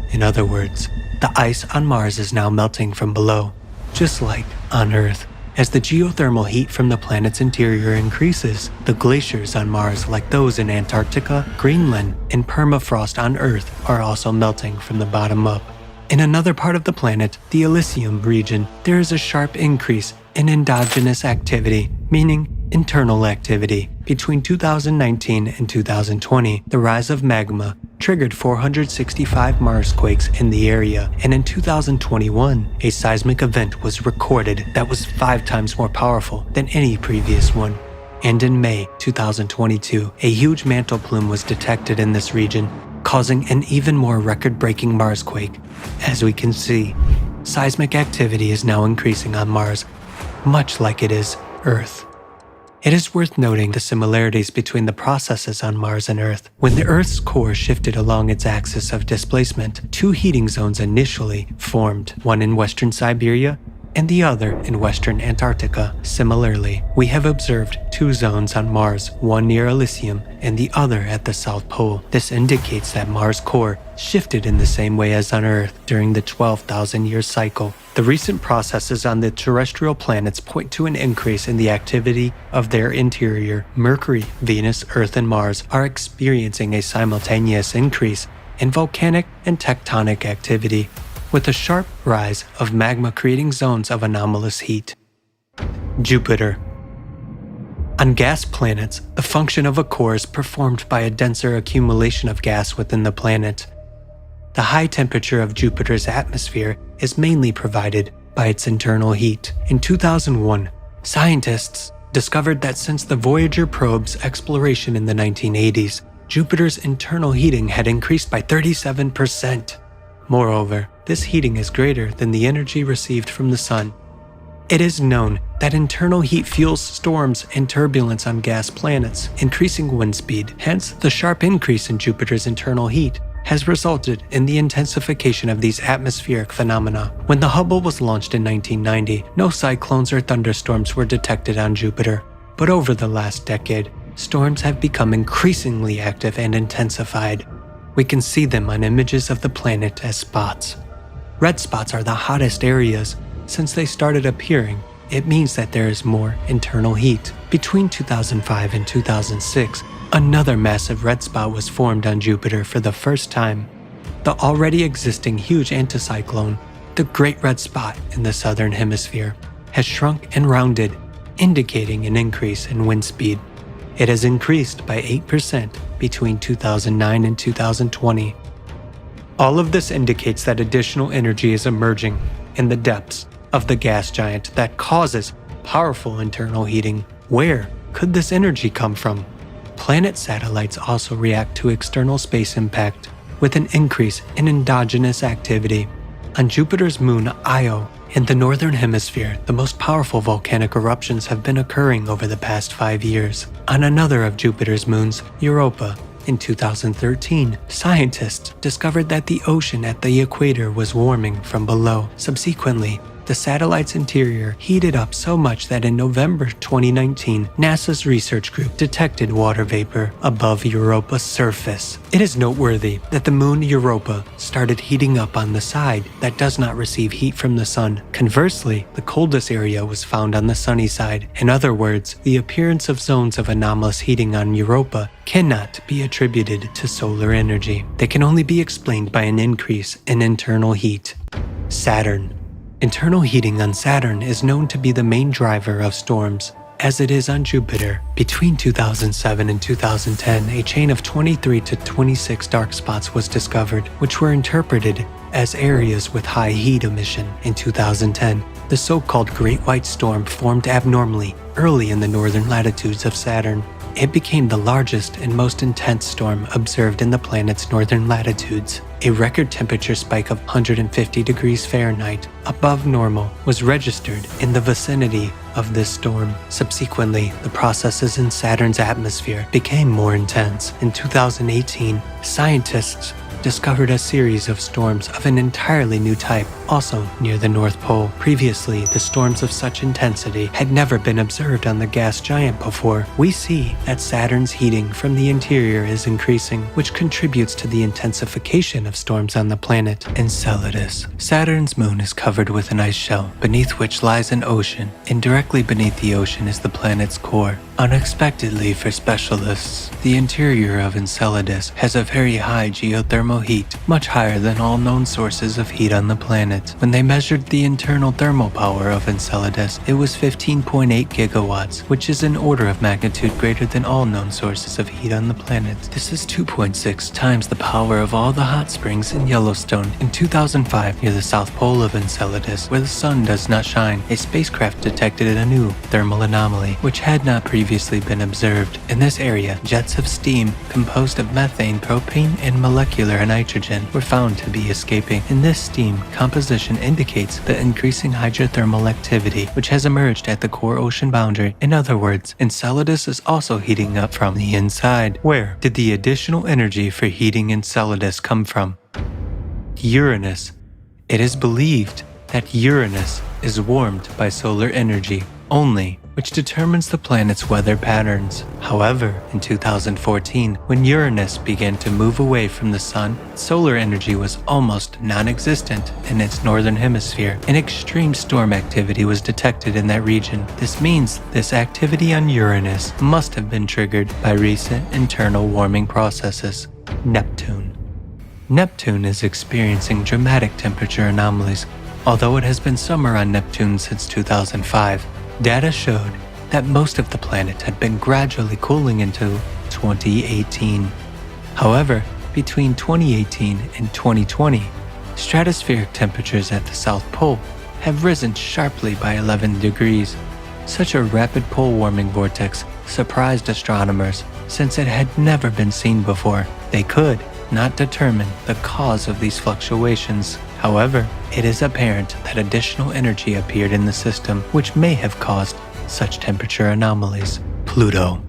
In other words, the ice on Mars is now melting from below, just like on Earth. As the geothermal heat from the planet's interior increases, the glaciers on Mars, like those in Antarctica, Greenland, and permafrost on Earth, are also melting from the bottom up. In another part of the planet, the Elysium region, there is a sharp increase in endogenous activity, meaning internal activity. Between 2019 and 2020, the rise of magma triggered 465 Marsquakes in the area, and in 2021, a seismic event was recorded that was 5 times more powerful than any previous one. And in May 2022, a huge mantle plume was detected in this region, causing an even more record-breaking Marsquake. As we can see, seismic activity is now increasing on Mars, much like it is Earth. It is worth noting the similarities between the processes on Mars and Earth. When the Earth's core shifted along its axis of displacement, two heating zones initially formed, one in western Siberia and the other in western Antarctica. Similarly, we have observed two zones on Mars, one near Elysium and the other at the South Pole. This indicates that Mars' core shifted in the same way as on Earth during the 12,000-year cycle. The recent processes on the terrestrial planets point to an increase in the activity of their interior. Mercury, Venus, Earth, and Mars are experiencing a simultaneous increase in volcanic and tectonic activity, with a sharp rise of magma creating zones of anomalous heat. Jupiter. On gas planets, the function of a core is performed by a denser accumulation of gas within the planet. The high temperature of Jupiter's atmosphere is mainly provided by its internal heat. In 2001, scientists discovered that since the Voyager probe's exploration in the 1980s, Jupiter's internal heating had increased by 37%. Moreover, this heating is greater than the energy received from the sun. It is known that internal heat fuels storms and turbulence on gas planets, increasing wind speed. Hence, the sharp increase in Jupiter's internal heat has resulted in the intensification of these atmospheric phenomena. When the Hubble was launched in 1990, no cyclones or thunderstorms were detected on Jupiter. But over the last decade, storms have become increasingly active and intensified. We can see them on images of the planet as spots. Red spots are the hottest areas. Since they started appearing, it means that there is more internal heat. Between 2005 and 2006, another massive red spot was formed on Jupiter for the first time. The already existing huge anticyclone, the Great Red Spot in the southern hemisphere, has shrunk and rounded, indicating an increase in wind speed. It has increased by 8% between 2009 and 2020. All of this indicates that additional energy is emerging in the depths of the gas giant that causes powerful internal heating. Where could this energy come from? Planet satellites also react to external space impact with an increase in endogenous activity. On Jupiter's moon Io, in the northern hemisphere, the most powerful volcanic eruptions have been occurring over the past 5 years. On another of Jupiter's moons, Europa, in 2013, scientists discovered that the ocean at the equator was warming from below. Subsequently, the satellite's interior heated up so much that in November 2019, NASA's research group detected water vapor above Europa's surface. It is noteworthy that the moon Europa started heating up on the side that does not receive heat from the sun. Conversely, the coldest area was found on the sunny side. In other words, the appearance of zones of anomalous heating on Europa cannot be attributed to solar energy. They can only be explained by an increase in internal heat. Saturn. Internal heating on Saturn is known to be the main driver of storms, as it is on Jupiter. Between 2007 and 2010, a chain of 23 to 26 dark spots was discovered, which were interpreted as areas with high heat emission. In 2010, the so-called Great White Storm formed abnormally early in the northern latitudes of Saturn. It became the largest and most intense storm observed in the planet's northern latitudes. A record temperature spike of 150 degrees Fahrenheit above normal was registered in the vicinity of this storm. Subsequently, the processes in Saturn's atmosphere became more intense. In 2018, scientists discovered a series of storms of an entirely new type, also near the North Pole. Previously, the storms of such intensity had never been observed on the gas giant before. We see that Saturn's heating from the interior is increasing, which contributes to the intensification of storms on the planet. Enceladus. Saturn's moon is covered with an ice shell, beneath which lies an ocean, and directly beneath the ocean is the planet's core. Unexpectedly for specialists, the interior of Enceladus has a very high geothermal heat, much higher than all known sources of heat on the planet. When they measured the internal thermal power of Enceladus, it was 15.8 gigawatts, which is an order of magnitude greater than all known sources of heat on the planet. This is 2.6 times the power of all the hot springs in Yellowstone. In 2005, near the south pole of Enceladus, where the sun does not shine, a spacecraft detected a new thermal anomaly, which had not previously previously been observed. In this area, jets of steam composed of methane, propane, and molecular nitrogen were found to be escaping. In this steam, composition indicates the increasing hydrothermal activity which has emerged at the core ocean boundary. In other words, Enceladus is also heating up from the inside. Where did the additional energy for heating Enceladus come from? Uranus. It is believed that Uranus is warmed by solar energy only, which determines the planet's weather patterns. However, in 2014, when Uranus began to move away from the Sun, solar energy was almost non-existent in its northern hemisphere, and extreme storm activity was detected in that region. This means this activity on Uranus must have been triggered by recent internal warming processes. Neptune. Neptune is experiencing dramatic temperature anomalies. Although it has been summer on Neptune since 2005, data showed that most of the planet had been gradually cooling into 2018. However, between 2018 and 2020, stratospheric temperatures at the South Pole have risen sharply by 11 degrees. Such a rapid pole warming vortex surprised astronomers since it had never been seen before. They could not determine the cause of these fluctuations. However, it is apparent that additional energy appeared in the system which may have caused such temperature anomalies. Pluto.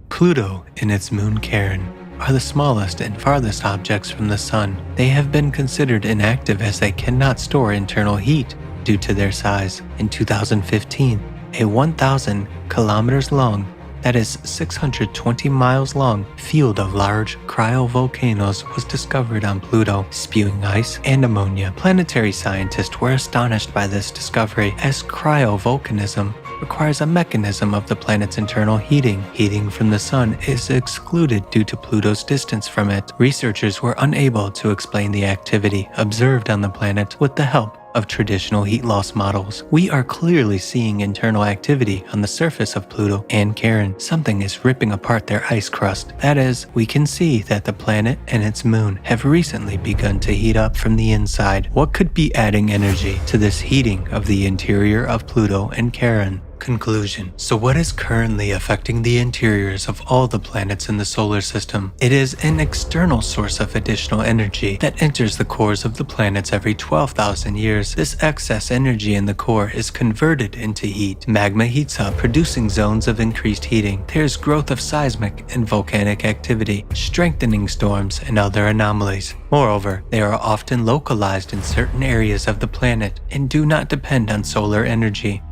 Pluto and its moon Charon are the smallest and farthest objects from the Sun. They have been considered inactive as they cannot store internal heat due to their size. In 2015, a 1,000 kilometers long, that is 620 miles long, field of large cryovolcanoes was discovered on Pluto, spewing ice and ammonia. Planetary scientists were astonished by this discovery, as cryovolcanism requires a mechanism of the planet's internal heating. Heating from the Sun is excluded due to Pluto's distance from it. Researchers were unable to explain the activity observed on the planet with the help of traditional heat loss models. We are clearly seeing internal activity on the surface of Pluto and Charon. Something is ripping apart their ice crust. That is, we can see that the planet and its moon have recently begun to heat up from the inside. What could be adding energy to this heating of the interior of Pluto and Charon? Conclusion. So what is currently affecting the interiors of all the planets in the solar system? It is an external source of additional energy that enters the cores of the planets every 12,000 years. This excess energy in the core is converted into heat. Magma heats up, producing zones of increased heating. There's growth of seismic and volcanic activity, strengthening storms and other anomalies. Moreover, they are often localized in certain areas of the planet and do not depend on solar energy.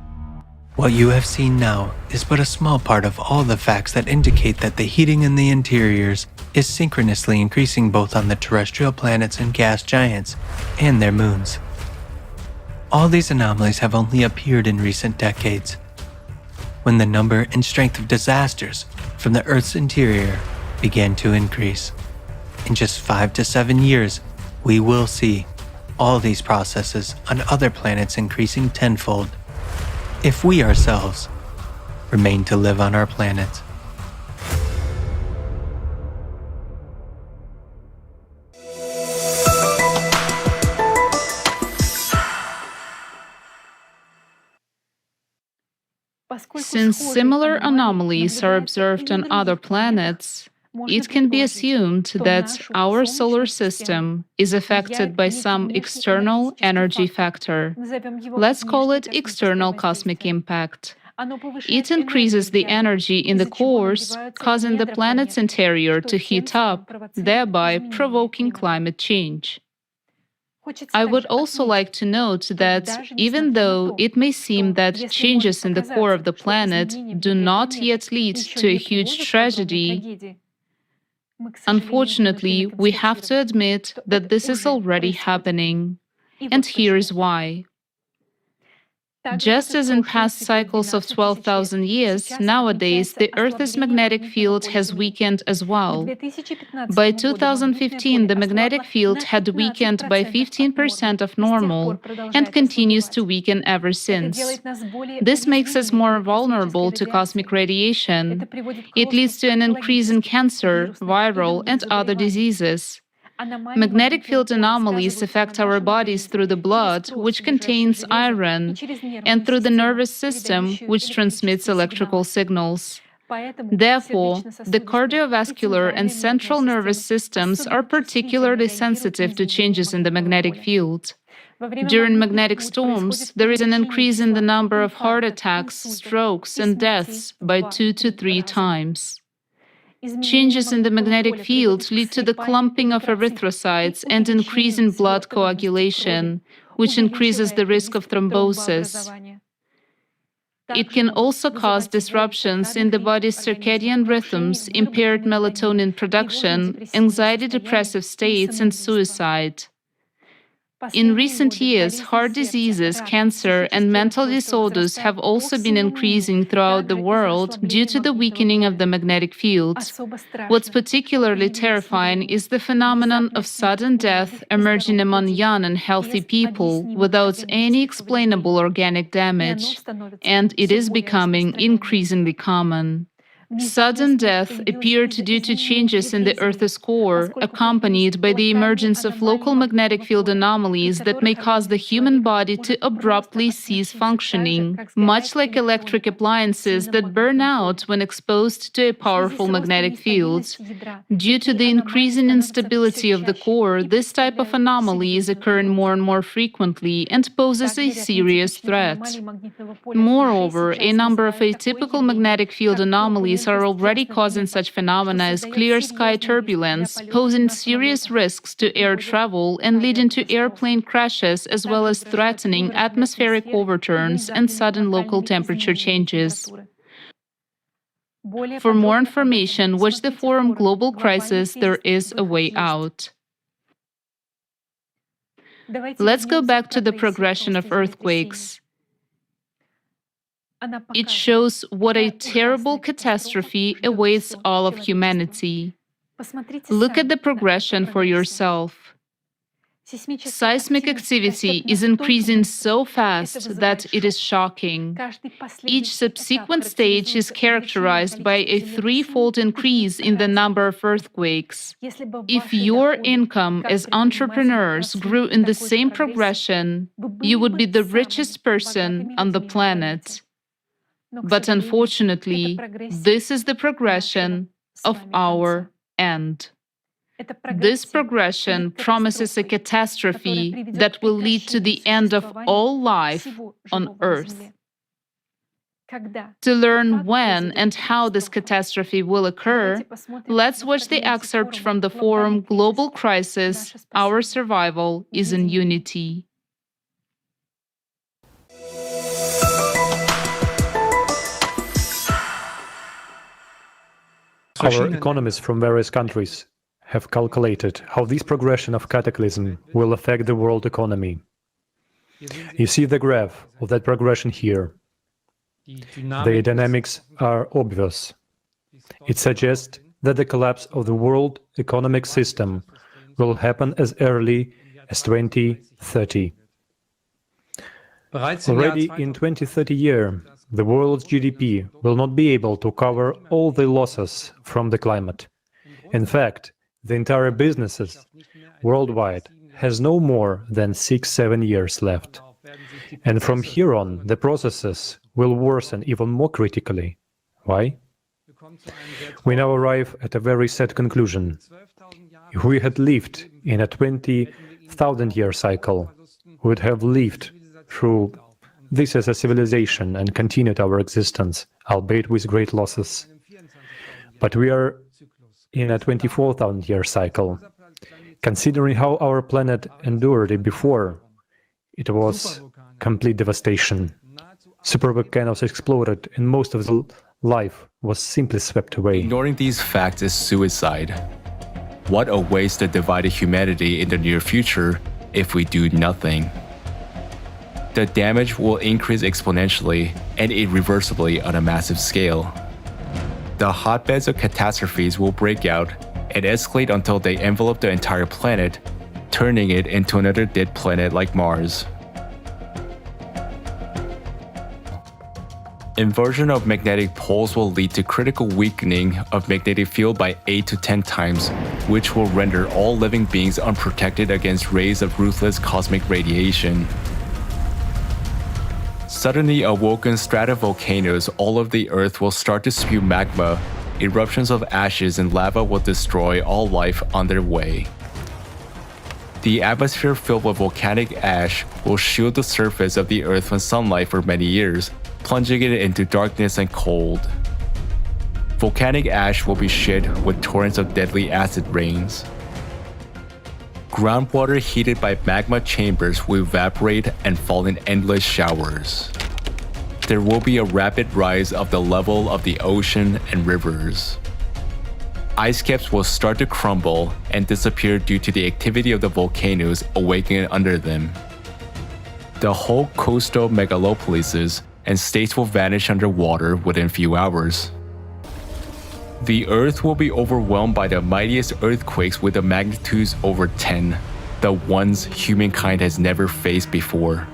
What you have seen now is but a small part of all the facts that indicate that the heating in the interiors is synchronously increasing both on the terrestrial planets and gas giants and their moons. All these anomalies have only appeared in recent decades, when the number and strength of disasters from the Earth's interior began to increase. In just 5 to 7 years, we will see all these processes on other planets increasing tenfold, if we ourselves remain to live on our planet. Since similar anomalies are observed on other planets, it can be assumed that our solar system is affected by some external energy factor. Let's call it external cosmic impact. It increases the energy in the cores, causing the planet's interior to heat up, thereby provoking climate change. I would also like to note that even though it may seem that changes in the core of the planet do not yet lead to a huge tragedy, unfortunately, we have to admit that this is already happening. And here's why. Just as in past cycles of 12,000 years, nowadays the Earth's magnetic field has weakened as well. By 2015, the magnetic field had weakened by 15% of normal and continues to weaken ever since. This makes us more vulnerable to cosmic radiation. It leads to an increase in cancer, viral, and other diseases. Magnetic field anomalies affect our bodies through the blood, which contains iron, and through the nervous system, which transmits electrical signals. Therefore, the cardiovascular and central nervous systems are particularly sensitive to changes in the magnetic field. During magnetic storms, there is an increase in the number of heart attacks, strokes, and deaths by 2 to 3 times. Changes in the magnetic field lead to the clumping of erythrocytes and increase in blood coagulation, which increases the risk of thrombosis. It can also cause disruptions in the body's circadian rhythms, impaired melatonin production, anxiety depressive states, and suicide. In recent years, heart diseases, cancer, and mental disorders have also been increasing throughout the world due to the weakening of the magnetic field. What's particularly terrifying is the phenomenon of sudden death emerging among young and healthy people without any explainable organic damage, and it is becoming increasingly common. Sudden death appeared due to changes in the Earth's core, accompanied by the emergence of local magnetic field anomalies that may cause the human body to abruptly cease functioning, much like electric appliances that burn out when exposed to a powerful magnetic field. Due to the increasing instability of the core, this type of anomaly is occurring more and more frequently and poses a serious threat. Moreover, a number of atypical magnetic field anomalies are already causing such phenomena as clear sky turbulence, posing serious risks to air travel and leading to airplane crashes, as well as threatening atmospheric overturns and sudden local temperature changes. For more information, watch the forum Global Crisis, There is a Way Out. Let's go back to the progression of earthquakes. It shows what a terrible catastrophe awaits all of humanity. Look at the progression for yourself. Seismic activity is increasing so fast that it is shocking. Each subsequent stage is characterized by a threefold increase in the number of earthquakes. If your income as entrepreneurs grew in the same progression, you would be the richest person on the planet. But unfortunately, this is the progression of our end. This progression promises a catastrophe that will lead to the end of all life on Earth. To learn when and how this catastrophe will occur, let's watch the excerpt from the forum Global Crisis, Our Survival is in Unity. Our economists from various countries have calculated how this progression of cataclysm will affect the world economy. You see the graph of that progression here. The dynamics are obvious. It suggests that the collapse of the world economic system will happen as early as 2030. Already in 2030 year, the world's GDP will not be able to cover all the losses from the climate. In fact, the entire businesses worldwide has no more than 6-7 years left. And from here on, the processes will worsen even more critically. Why? We now arrive at a very sad conclusion. If we had lived in a 20,000-year cycle, we would have lived through this as a civilization and continued our existence, albeit with great losses. But we are in a 24,000-year cycle. Considering how our planet endured it before, it was complete devastation. Supervolcanoes exploded and most of the life was simply swept away. Ignoring these facts is suicide. What awaits the divided humanity in the near future if we do nothing? The damage will increase exponentially and irreversibly on a massive scale. The hotbeds of catastrophes will break out and escalate until they envelop the entire planet, turning it into another dead planet like Mars. Inversion of magnetic poles will lead to critical weakening of magnetic field by 8 to 10 times, which will render all living beings unprotected against rays of ruthless cosmic radiation. suddenly awoken stratovolcanoes all over the Earth will start to spew magma. Eruptions of ashes and lava will destroy all life on their way. The atmosphere filled with volcanic ash will shield the surface of the Earth from sunlight for many years, plunging it into darkness and cold. Volcanic ash will be shed with torrents of deadly acid rains. Groundwater heated by magma chambers will evaporate and fall in endless showers. There will be a rapid rise of the level of the ocean and rivers. Ice caps will start to crumble and disappear due to the activity of the volcanoes awakening under them. The whole coastal megalopolises and states will vanish underwater within few hours. The Earth will be overwhelmed by the mightiest earthquakes with the magnitudes over 10, the ones humankind has never faced before.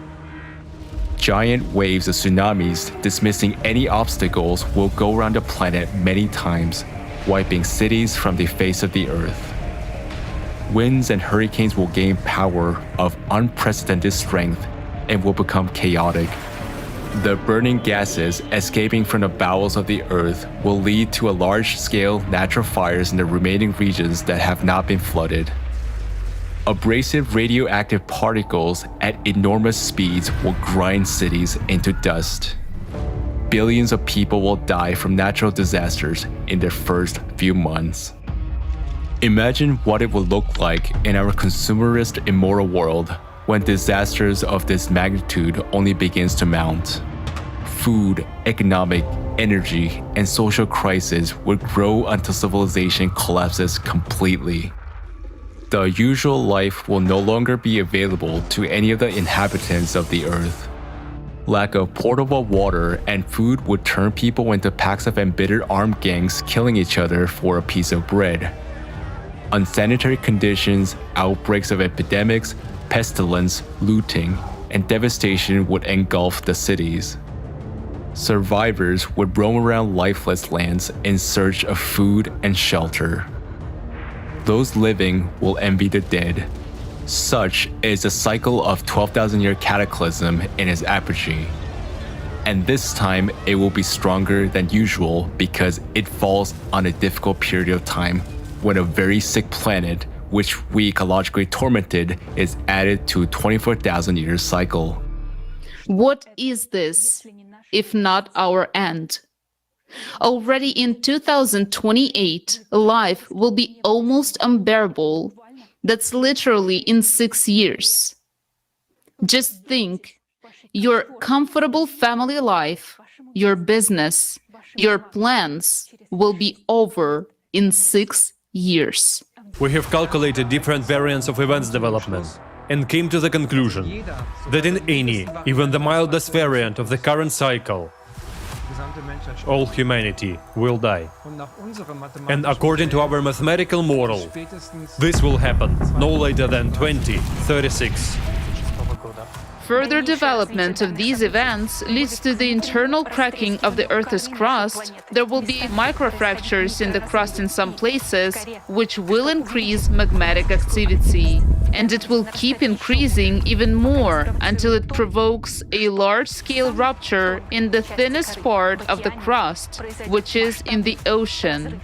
Giant waves of tsunamis, dismissing any obstacles, will go around the planet many times, wiping cities from the face of the Earth. Winds and hurricanes will gain power of unprecedented strength and will become chaotic. The burning gases escaping from the bowels of the Earth will lead to a large-scale natural fires in the remaining regions that have not been flooded. Abrasive radioactive particles at enormous speeds will grind cities into dust. Billions of people will die from natural disasters in their first few months. Imagine what it would look like in our consumerist, immoral world when disasters of this magnitude only begins to mount. Food, economic, energy, and social crises would grow until civilization collapses completely. The usual life will no longer be available to any of the inhabitants of the Earth. Lack of portable water and food would turn people into packs of embittered armed gangs killing each other for a piece of bread. Unsanitary conditions, outbreaks of epidemics, pestilence, looting, and devastation would engulf the cities. Survivors would roam around lifeless lands in search of food and shelter. Those living will envy the dead. Such is the cycle of 12,000-year cataclysm in its apogee. And this time it will be stronger than usual because it falls on a difficult period of time when a very sick planet, which we ecologically tormented, is added to a 24,000-year cycle. What is this, if not our end? Already in 2028, life will be almost unbearable. That's literally in 6 years. Just think, your comfortable family life, your business, your plans will be over in 6 years. We have calculated different variants of events development and came to the conclusion that in any, even the mildest variant of the current cycle, all humanity will die. And according to our mathematical model, this will happen no later than 2036. Further development of these events leads to the internal cracking of the Earth's crust. There will be microfractures in the crust in some places, which will increase magmatic activity. And it will keep increasing even more until it provokes a large-scale rupture in the thinnest part of the crust, which is in the ocean.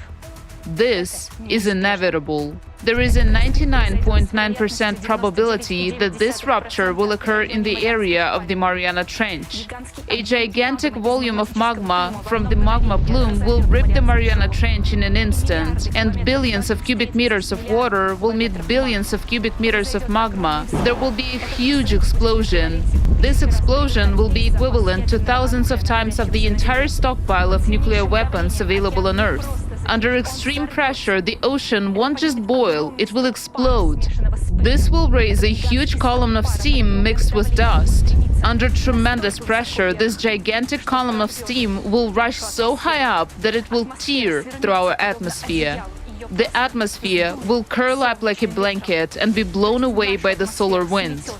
This is inevitable. There is a 99.9% probability that this rupture will occur in the area of the Mariana Trench. A gigantic volume of magma from the magma plume will rip the Mariana Trench in an instant, and billions of cubic meters of water will meet billions of cubic meters of magma. There will be a huge explosion. This explosion will be equivalent to thousands of times of the entire stockpile of nuclear weapons available on Earth. Under extreme pressure, the ocean won't just boil, it will explode. This will raise a huge column of steam mixed with dust. Under tremendous pressure, this gigantic column of steam will rush so high up that it will tear through our atmosphere. The atmosphere will curl up like a blanket and be blown away by the solar wind.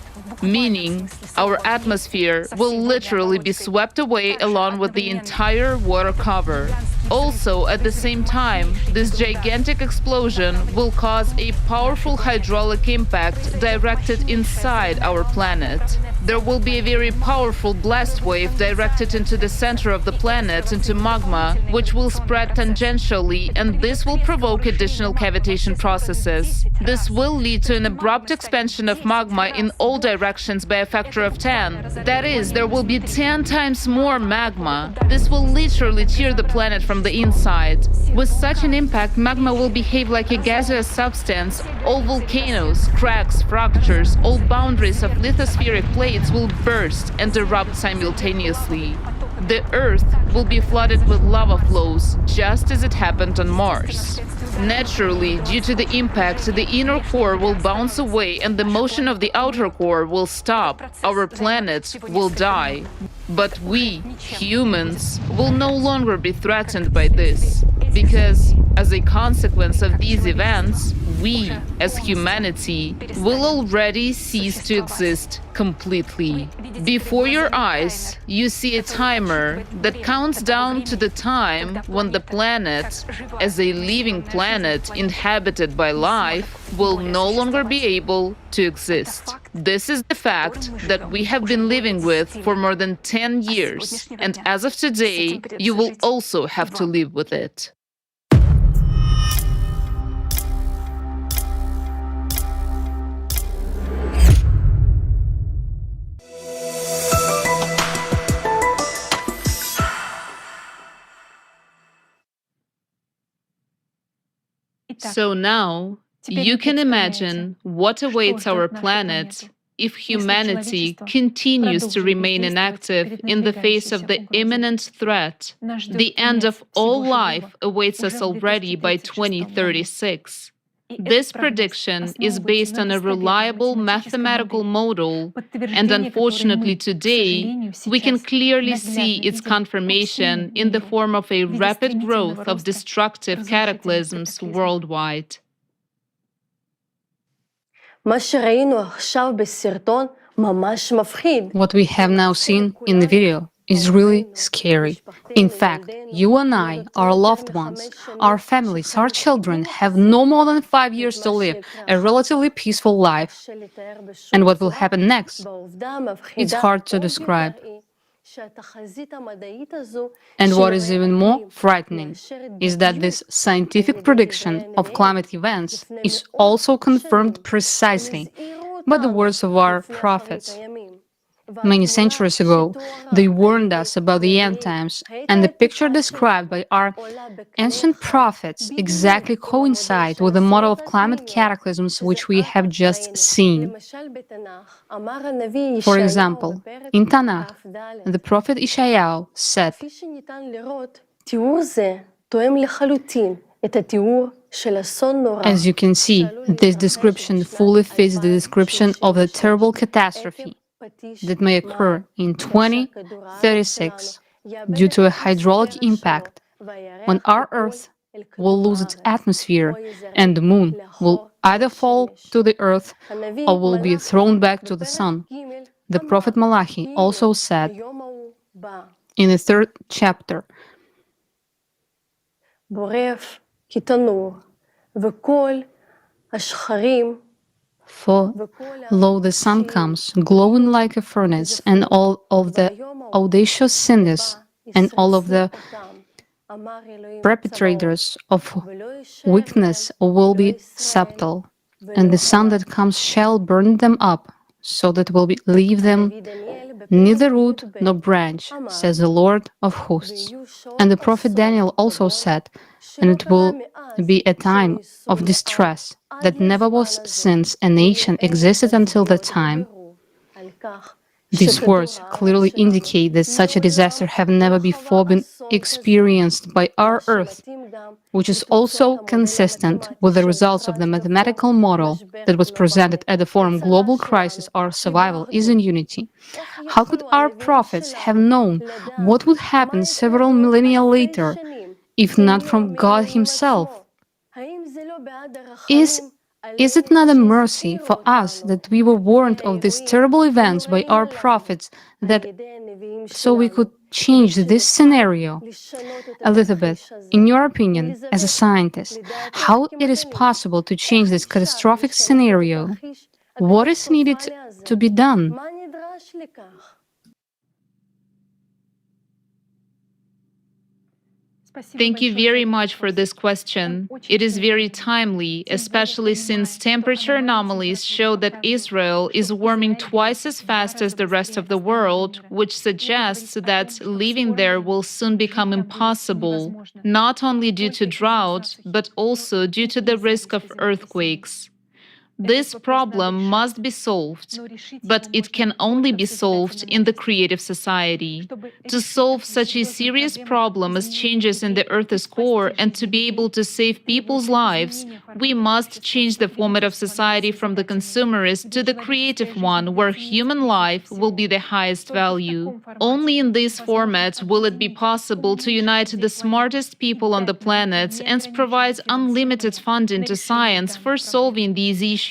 Meaning, our atmosphere will literally be swept away along with the entire water cover. Also, at the same time, this gigantic explosion will cause a powerful hydraulic impact directed inside our planet. There will be a very powerful blast wave directed into the center of the planet, into magma, which will spread tangentially, and this will provoke additional cavitation processes. This will lead to an abrupt expansion of magma in all directions by a factor of 10. That is, there will be 10 times more magma. This will literally tear the planet from the inside. With such an impact, magma will behave like a gaseous substance. All volcanoes, cracks, fractures, all boundaries of lithospheric plates will burst and erupt simultaneously. The Earth will be flooded with lava flows, just as it happened on Mars. Naturally, due to the impact, the inner core will bounce away and the motion of the outer core will stop. Our planet will die. But we, humans, will no longer be threatened by this, because as a consequence of these events, we, as humanity, will already cease to exist completely. Before your eyes, you see a timer that counts down to the time when the planet, as a living planet inhabited by life, will no longer be able to exist. This is the fact that we have been living with for more than 10 years, and as of today, you will also have to live with it. So now, you can imagine what awaits our planet if humanity continues to remain inactive in the face of the imminent threat. The end of all life awaits us already by 2036. This prediction is based on a reliable mathematical model, and unfortunately today, we can clearly see its confirmation in the form of a rapid growth of destructive cataclysms worldwide. What we have now seen in the video is really scary. In fact, you and I, our loved ones, our families, our children have no more than 5 years to live a relatively peaceful life. And what will happen next? It's hard to describe. And what is even more frightening is that this scientific prediction of climate events is also confirmed precisely by the words of our prophets. Many centuries ago, they warned us about the end times, and the picture described by our ancient prophets exactly coincide with the model of climate cataclysms which we have just seen. For example, in Tanakh, the prophet Isaiah said, "As you can see, this description fully fits the description of the terrible catastrophe that may occur in 2036 due to a hydraulic impact when our Earth will lose its atmosphere and the Moon will either fall to the Earth or will be thrown back to the Sun." The prophet Malachi also said in the 3rd chapter, "For lo, the sun comes, glowing like a furnace, and all of the audacious sinners and all of the perpetrators of weakness will be subtle, and the sun that comes shall burn them up, so that will leave them neither root nor branch, says the Lord of hosts." And the prophet Daniel also said, "And it will be a time of distress that never was since a nation existed until that time." These words clearly indicate that such a disaster have never before been experienced by our Earth, which is also consistent with the results of the mathematical model that was presented at the forum Global Crisis, Our Survival is in Unity. How could our prophets have known what would happen several millennia later, if not from God Himself? Is Is it not a mercy for us that we were warned of these terrible events by our prophets, that so we could change this scenario? Elizabeth, in your opinion, as a scientist, how it is possible to change this catastrophic scenario? What is needed to be done? Thank you very much for this question. It is very timely, especially since temperature anomalies show that Israel is warming twice as fast as the rest of the world, which suggests that living there will soon become impossible, not only due to drought, but also due to the risk of earthquakes. This problem must be solved, but it can only be solved in the creative society. To solve such a serious problem as changes in the Earth's core and to be able to save people's lives, we must change the format of society from the consumerist to the creative one, where human life will be the highest value. Only in this format will it be possible to unite the smartest people on the planet and provide unlimited funding to science for solving these issues.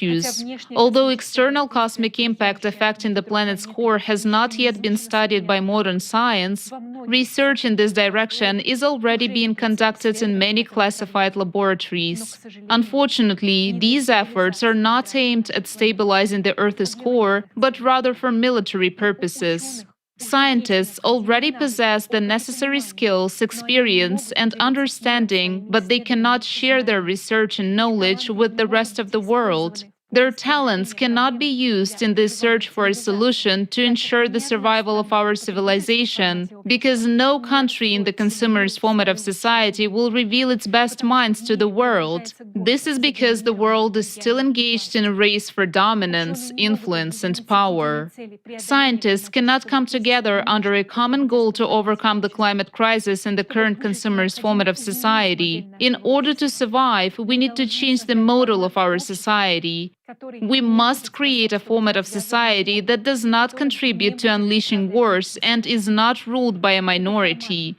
Although external cosmic impact affecting the planet's core has not yet been studied by modern science, research in this direction is already being conducted in many classified laboratories. Unfortunately, these efforts are not aimed at stabilizing the Earth's core, but rather for military purposes. Scientists already possess the necessary skills, experience, and understanding, but they cannot share their research and knowledge with the rest of the world. Their talents cannot be used in this search for a solution to ensure the survival of our civilization, because no country in the consumerist format of society will reveal its best minds to the world. This is because the world is still engaged in a race for dominance, influence, and power. Scientists cannot come together under a common goal to overcome the climate crisis in the current consumerist format of society. In order to survive, we need to change the model of our society. We must create a format of society that does not contribute to unleashing wars and is not ruled by a minority.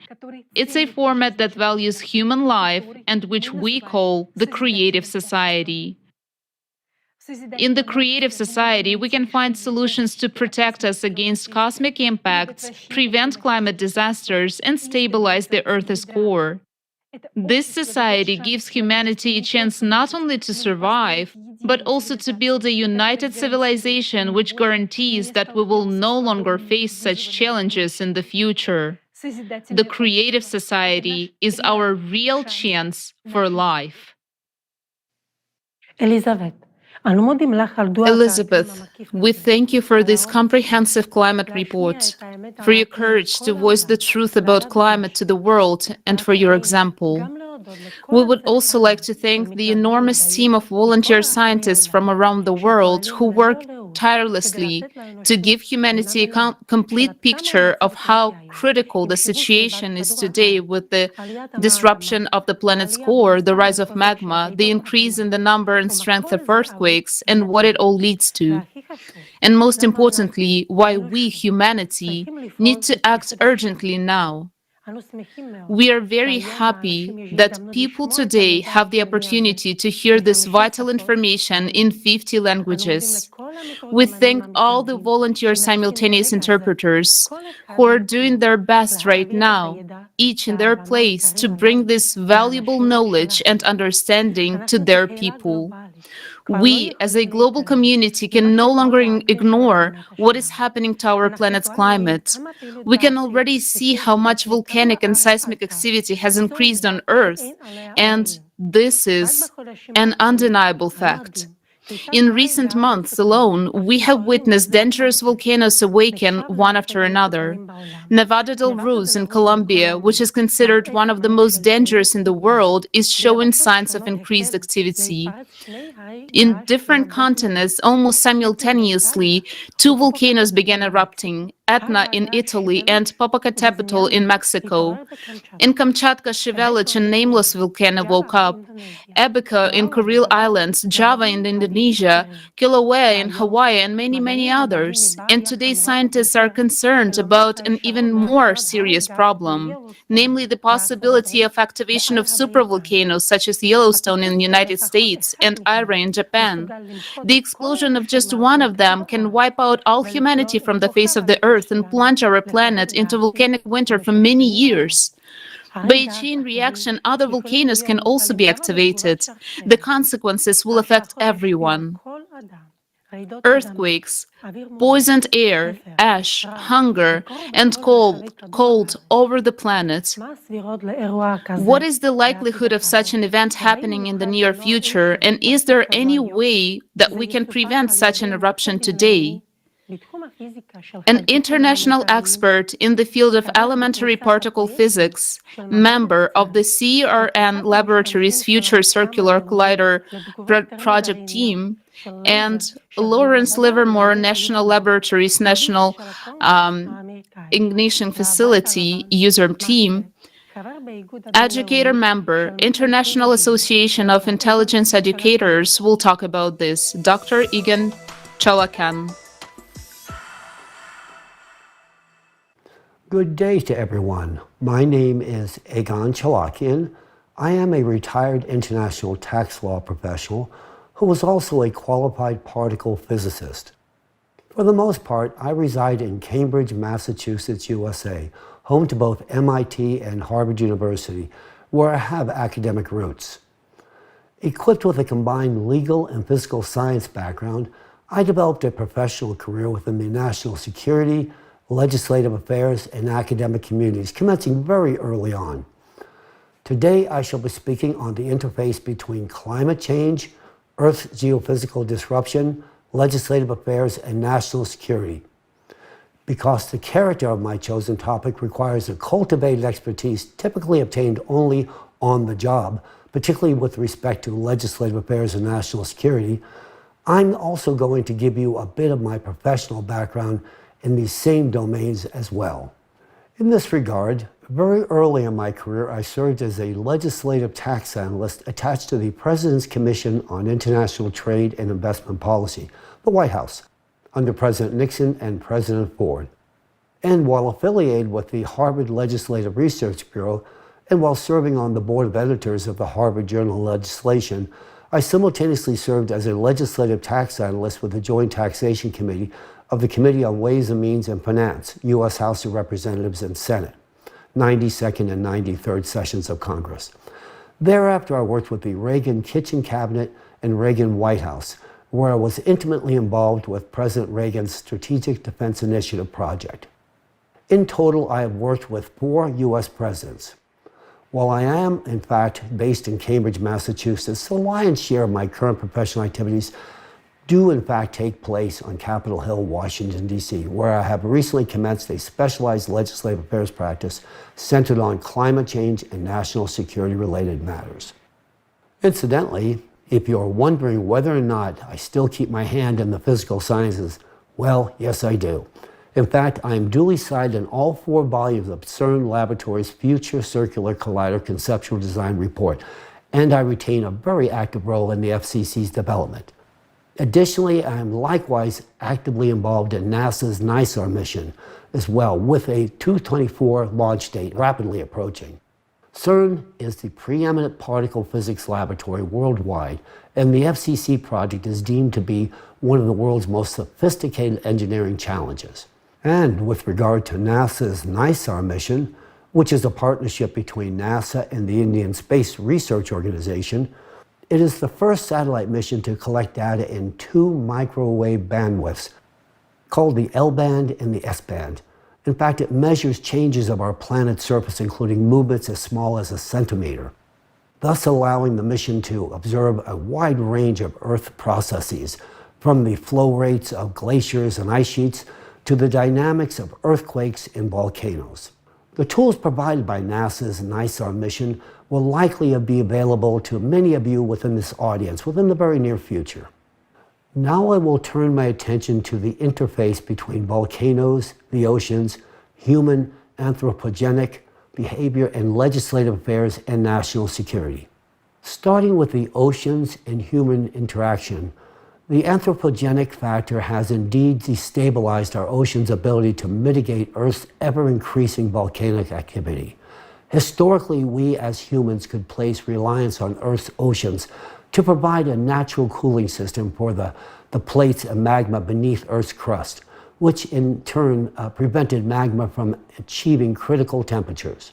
It's a format that values human life and which we call the creative society. In the creative society, we can find solutions to protect us against cosmic impacts, prevent climate disasters, and stabilize the Earth's core. This society gives humanity a chance not only to survive, but also to build a united civilization which guarantees that we will no longer face such challenges in the future. The creative society is our real chance for life. Elizabeth, we thank you for this comprehensive climate report, for your courage to voice the truth about climate to the world, and for your example. We would also like to thank the enormous team of volunteer scientists from around the world who work tirelessly to give humanity a complete picture of how critical the situation is today, with the disruption of the planet's core, the rise of magma, the increase in the number and strength of earthquakes, and what it all leads to. And most importantly, why we, humanity, need to act urgently now. We are very happy that people today have the opportunity to hear this vital information in 50 languages. We thank all the volunteer simultaneous interpreters who are doing their best right now, each in their place, to bring this valuable knowledge and understanding to their people. We, as a global community, can no longer ignore what is happening to our planet's climate. We can already see how much volcanic and seismic activity has increased on Earth, and this is an undeniable fact. In recent months alone, we have witnessed dangerous volcanoes awaken one after another. Nevada del Ruiz in Colombia, which is considered one of the most dangerous in the world, is showing signs of increased activity. In different continents, almost simultaneously, two volcanoes began erupting, Etna in Italy, and Popocatépetl in Mexico. In Kamchatka, Shevelich, a nameless volcano woke up. Ebica in Kuril Islands, Java in Indonesia, Kilauea in Hawaii, and many, many others. And today, scientists are concerned about an even more serious problem, namely the possibility of activation of supervolcanoes such as Yellowstone in the United States and Ira in Japan. The explosion of just one of them can wipe out all humanity from the face of the earth and plunge our planet into volcanic winter for many years. By a chain reaction, other volcanoes can also be activated. The consequences will affect everyone. Earthquakes, poisoned air, ash, hunger, and cold over the planet. What is the likelihood of such an event happening in the near future, and is there any way that we can prevent such an eruption today? An international expert in the field of elementary particle physics, member of the CERN Laboratory's Future Circular Collider project team, and Lawrence Livermore National Laboratory's National Ignition Facility user team, educator member, International Association of Intelligence Educators will talk about this. Dr. Egan Chalakan. Good day to everyone. My name is Egon Chalakian. I am a retired international tax law professional who was also a qualified particle physicist. For the most part, I reside in Cambridge, Massachusetts, USA, home to both MIT and Harvard University, where I have academic roots. Equipped with a combined legal and physical science background, I developed a professional career within the national security, legislative affairs, and academic communities, commencing very early on. Today, I shall be speaking on the interface between climate change, Earth's geophysical disruption, legislative affairs, and national security. Because the character of my chosen topic requires a cultivated expertise typically obtained only on the job, particularly with respect to legislative affairs and national security, I'm also going to give you a bit of my professional background in these same domains as well. In this regard, very early in my career, I served as a legislative tax analyst attached to the President's Commission on International Trade and Investment Policy, the White House, under President Nixon and President Ford. And while affiliated with the Harvard Legislative Research Bureau, and while serving on the board of editors of the Harvard Journal of Legislation, I simultaneously served as a legislative tax analyst with the Joint Taxation Committee of the Committee on Ways and Means and Finance, U.S. House of Representatives and Senate, 92nd and 93rd sessions of Congress. Thereafter, I worked with the Reagan Kitchen Cabinet and Reagan White House, where I was intimately involved with President Reagan's Strategic Defense Initiative project. In total, I have worked with 4 U.S. presidents. While I am, in fact, based in Cambridge, Massachusetts, the lion's share of my current professional activities do in fact take place on Capitol Hill, Washington, D.C., where I have recently commenced a specialized legislative affairs practice centered on climate change and national security-related matters. Incidentally, if you're wondering whether or not I still keep my hand in the physical sciences, well, yes, I do. In fact, I am duly cited in all 4 volumes of CERN Laboratory's Future Circular Collider Conceptual Design Report, and I retain a very active role in the FCC's development. Additionally, I am likewise actively involved in NASA's NISAR mission as well, with a 2024 launch date rapidly approaching. CERN is the preeminent particle physics laboratory worldwide, and the FCC project is deemed to be one of the world's most sophisticated engineering challenges. And with regard to NASA's NISAR mission, which is a partnership between NASA and the Indian Space Research Organization, it is the first satellite mission to collect data in 2 microwave bandwidths, called the L-band and the S-band. In fact, it measures changes of our planet's surface, including movements as small as a centimeter, thus allowing the mission to observe a wide range of Earth processes, from the flow rates of glaciers and ice sheets to the dynamics of earthquakes and volcanoes. The tools provided by NASA's NISAR mission will likely be available to many of you within this audience within the very near future. Now I will turn my attention to the interface between volcanoes, the oceans, human anthropogenic behavior, and legislative affairs and national security. Starting with the oceans and human interaction, the anthropogenic factor has indeed destabilized our ocean's ability to mitigate Earth's ever-increasing volcanic activity. Historically, we as humans could place reliance on Earth's oceans to provide a natural cooling system for the plates and magma beneath Earth's crust, which in turn prevented magma from achieving critical temperatures.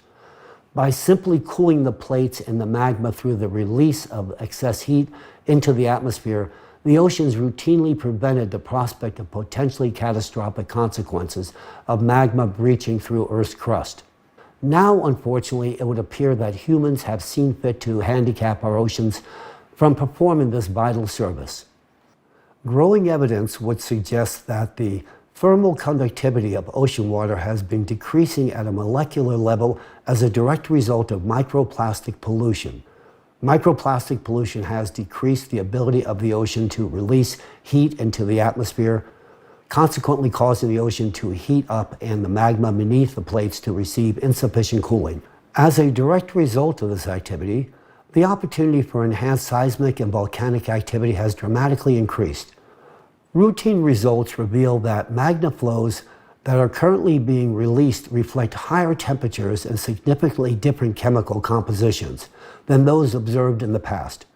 By simply cooling the plates and the magma through the release of excess heat into the atmosphere, the oceans routinely prevented the prospect of potentially catastrophic consequences of magma breaching through Earth's crust. Now, unfortunately, it would appear that humans have seen fit to handicap our oceans from performing this vital service. Growing evidence would suggest that the thermal conductivity of ocean water has been decreasing at a molecular level as a direct result of microplastic pollution. Microplastic pollution has decreased the ability of the ocean to release heat into the atmosphere, consequently causing the ocean to heat up and the magma beneath the plates to receive insufficient cooling. As a direct result of this activity, the opportunity for enhanced seismic and volcanic activity has dramatically increased. Routine results reveal that magma flows that are currently being released reflect higher temperatures and significantly different chemical compositions than those observed in the past.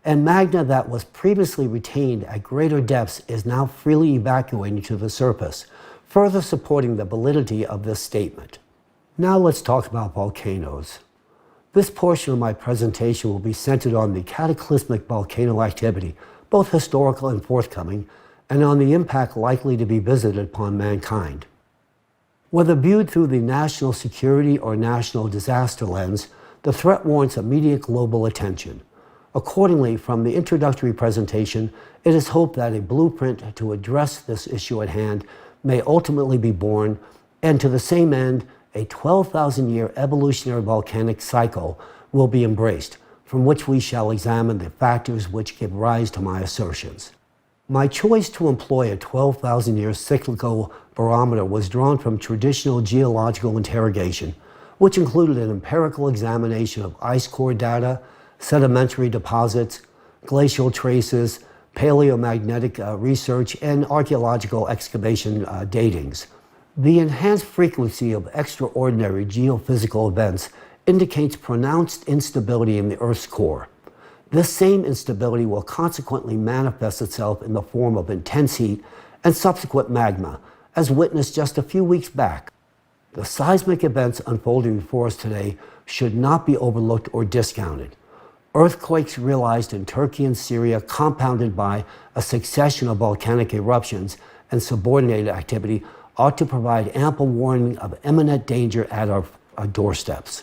And magma that was previously retained at greater depths is now freely evacuating to the surface, further supporting the validity of this statement. Now let's talk about volcanoes. This portion of my presentation will be centered on the cataclysmic volcano activity, both historical and forthcoming, and on the impact likely to be visited upon mankind. Whether viewed through the national security or national disaster lens, the threat warrants immediate global attention. Accordingly, from the introductory presentation, it is hoped that a blueprint to address this issue at hand may ultimately be born, and to the same end, a 12,000-year evolutionary volcanic cycle will be embraced, from which we shall examine the factors which give rise to my assertions. My choice to employ a 12,000-year cyclical barometer was drawn from traditional geological interrogation, which included an empirical examination of ice core data, sedimentary deposits, glacial traces, paleomagnetic research, and archaeological excavation datings. The enhanced frequency of extraordinary geophysical events indicates pronounced instability in the Earth's core. This same instability will consequently manifest itself in the form of intense heat and subsequent magma, as witnessed just a few weeks back. The seismic events unfolding before us today should not be overlooked or discounted. Earthquakes realized in Turkey and Syria, compounded by a succession of volcanic eruptions and subordinated activity, ought to provide ample warning of imminent danger at our doorsteps.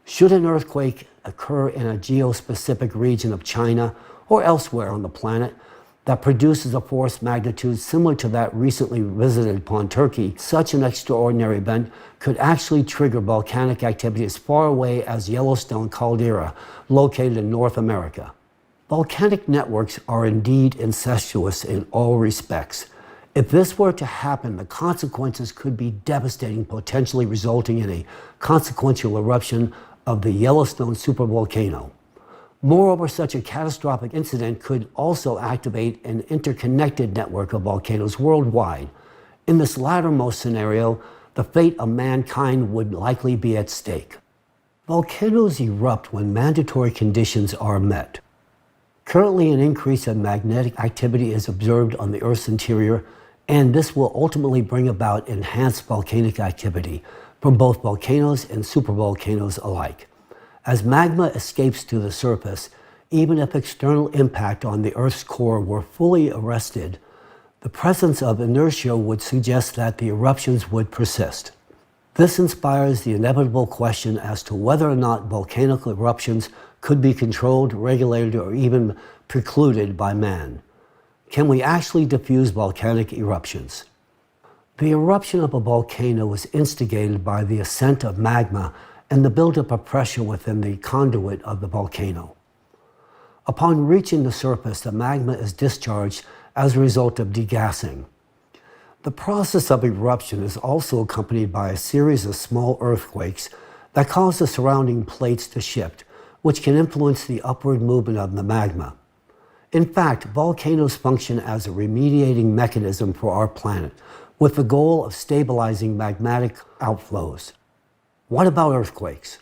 Should an earthquake occur in a geospecific region of China or elsewhere on the planet that produces a force magnitude similar to that recently visited upon Turkey, such an extraordinary event could actually trigger volcanic activity as far away as Yellowstone caldera, located in North America. Volcanic networks are indeed incestuous in all respects. If this were to happen, the consequences could be devastating, potentially resulting in a consequential eruption of the Yellowstone supervolcano. Moreover, such a catastrophic incident could also activate an interconnected network of volcanoes worldwide. In this lattermost scenario, the fate of mankind would likely be at stake. Volcanoes erupt when mandatory conditions are met. Currently, an increase in magnetic activity is observed on the Earth's interior, and this will ultimately bring about enhanced volcanic activity from both volcanoes and supervolcanoes alike. As magma escapes to the surface, even if external impact on the Earth's core were fully arrested, the presence of inertia would suggest that the eruptions would persist. This inspires the inevitable question as to whether or not volcanic eruptions could be controlled, regulated, or even precluded by man. Can we actually diffuse volcanic eruptions? The eruption of a volcano is instigated by the ascent of magma and the buildup of pressure within the conduit of the volcano. Upon reaching the surface, the magma is discharged as a result of degassing. The process of eruption is also accompanied by a series of small earthquakes that cause the surrounding plates to shift, which can influence the upward movement of the magma. In fact, volcanoes function as a remediating mechanism for our planet, with the goal of stabilizing magmatic outflows. What about earthquakes?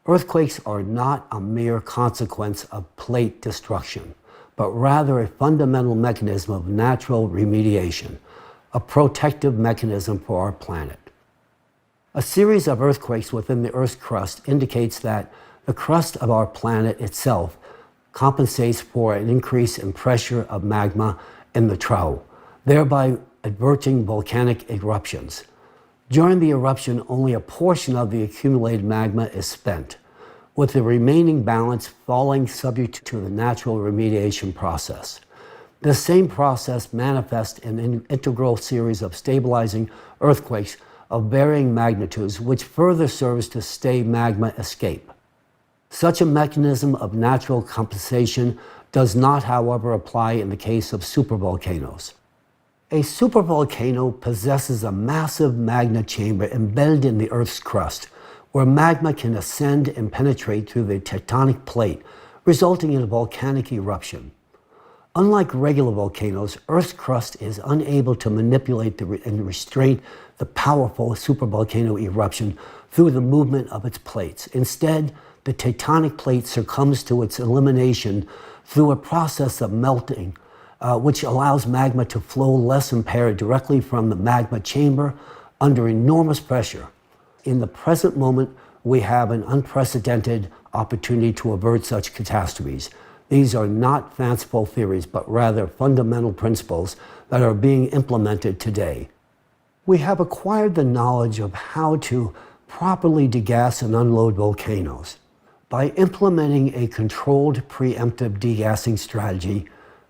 Earthquakes are not a mere consequence of plate destruction, but rather a fundamental mechanism of natural remediation, a protective mechanism for our planet. A series of earthquakes within the Earth's crust indicates that the crust of our planet itself compensates for an increase in pressure of magma in the trough, thereby averting volcanic eruptions. During the eruption, only a portion of the accumulated magma is spent, with the remaining balance falling subject to the natural remediation process. This same process manifests in an integral series of stabilizing earthquakes of varying magnitudes, which further serves to stay magma escape. Such a mechanism of natural compensation does not, however, apply in the case of supervolcanoes. A supervolcano possesses a massive magma chamber embedded in the Earth's crust, where magma can ascend and penetrate through the tectonic plate, resulting in a volcanic eruption. Unlike regular volcanoes, Earth's crust is unable to manipulate and restrain the powerful supervolcano eruption through the movement of its plates. Instead, the tectonic plate succumbs to its elimination through a process of melting, which allows magma to flow less impaired directly from the magma chamber under enormous pressure. In the present moment, we have an unprecedented opportunity to avert such catastrophes. These are not fanciful theories, but rather fundamental principles that are being implemented today. We have acquired the knowledge of how to properly degas and unload volcanoes. By implementing a controlled preemptive degassing strategy,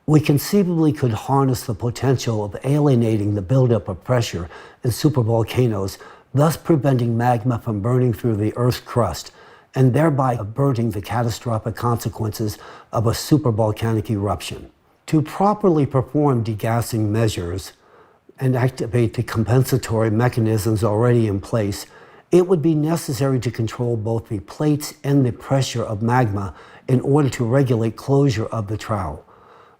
we conceivably could harness the potential of alienating the buildup of pressure in supervolcanoes, thus preventing magma from burning through the Earth's crust, and thereby averting the catastrophic consequences of a supervolcanic eruption. To properly perform degassing measures and activate the compensatory mechanisms already in place, it would be necessary to control both the plates and the pressure of magma in order to regulate closure of the trough.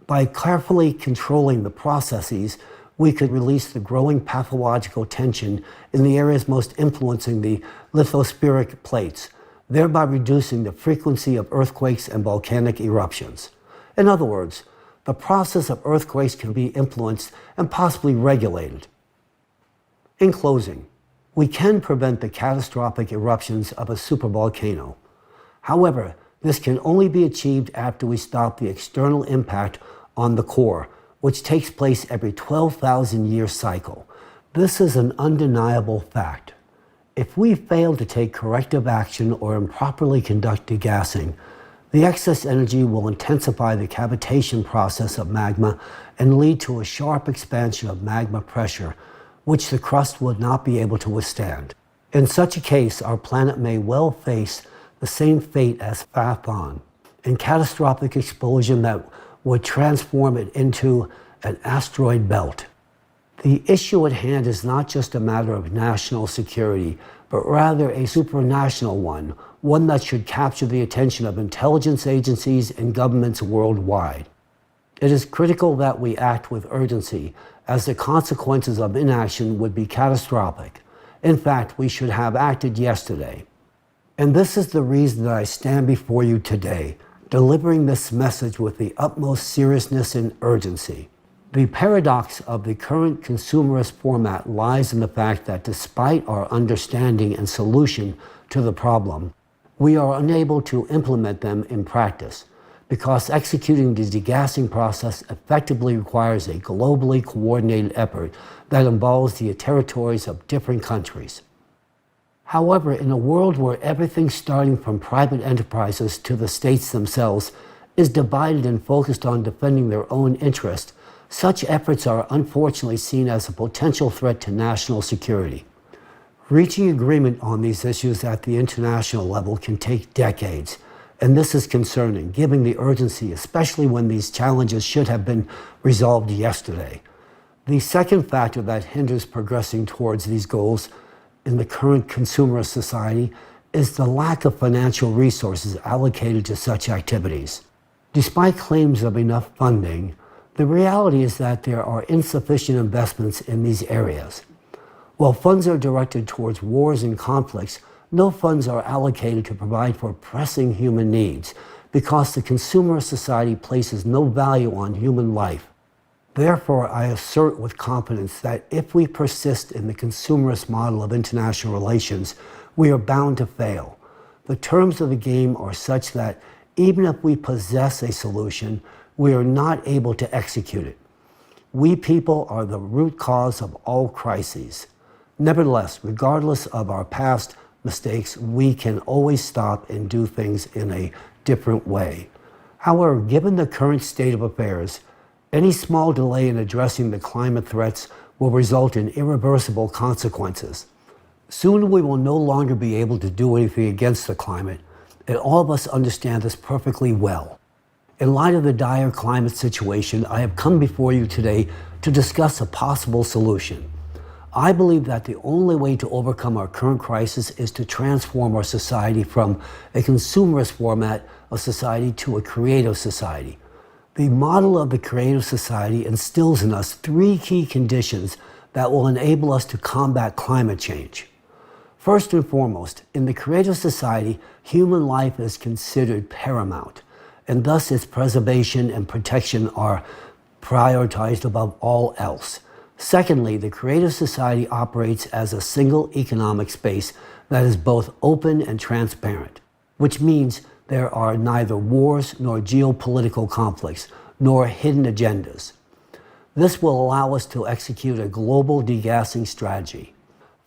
By carefully controlling the processes, we could release the growing pathological tension in the areas most influencing the lithospheric plates, thereby reducing the frequency of earthquakes and volcanic eruptions. In other words, the process of earthquakes can be influenced and possibly regulated. In closing, we can prevent the catastrophic eruptions of a supervolcano. However, this can only be achieved after we stop the external impact on the core, which takes place every 12,000-year cycle. This is an undeniable fact. If we fail to take corrective action or improperly conduct degassing, the excess energy will intensify the cavitation process of magma and lead to a sharp expansion of magma pressure, which the crust would not be able to withstand. In such a case, our planet may well face the same fate as Phaethon, a catastrophic explosion that would transform it into an asteroid belt. The issue at hand is not just a matter of national security, but rather a supranational one that should capture the attention of intelligence agencies and governments worldwide. It is critical that we act with urgency, as the consequences of inaction would be catastrophic. In fact, we should have acted yesterday. And this is the reason that I stand before you today, delivering this message with the utmost seriousness and urgency. The paradox of the current consumerist format lies in the fact that despite our understanding and solution to the problem, we are unable to implement them in practice, because executing the degassing process effectively requires a globally coordinated effort that involves the territories of different countries. However, in a world where everything starting from private enterprises to the states themselves is divided and focused on defending their own interest, such efforts are unfortunately seen as a potential threat to national security. Reaching agreement on these issues at the international level can take decades, And this is concerning, given the urgency, especially when these challenges should have been resolved yesterday. The second factor that hinders progressing towards these goals in the current consumerist society is the lack of financial resources allocated to such activities. Despite claims of enough funding, the reality is that there are insufficient investments in these areas. While funds are directed towards wars and conflicts, no funds are allocated to provide for pressing human needs because the consumerist society places no value on human life. Therefore, I assert with confidence that if we persist in the consumerist model of international relations, we are bound to fail. The terms of the game are such that even if we possess a solution, we are not able to execute it. We people are the root cause of all crises. Nevertheless, regardless of our past mistakes, we can always stop and do things in a different way. However, given the current state of affairs, any small delay in addressing the climate threats will result in irreversible consequences. Soon we will no longer be able to do anything against the climate, and all of us understand this perfectly well. In light of the dire climate situation, I have come before you today to discuss a possible solution. I believe that the only way to overcome our current crisis is to transform our society from a consumerist format of society to a creative society. The model of the creative society instills in us three key conditions that will enable us to combat climate change. First and foremost, in the creative society, human life is considered paramount, and thus its preservation and protection are prioritized above all else. Secondly, the creative society operates as a single economic space that is both open and transparent, which means there are neither wars nor geopolitical conflicts, nor hidden agendas. This will allow us to execute a global degassing strategy.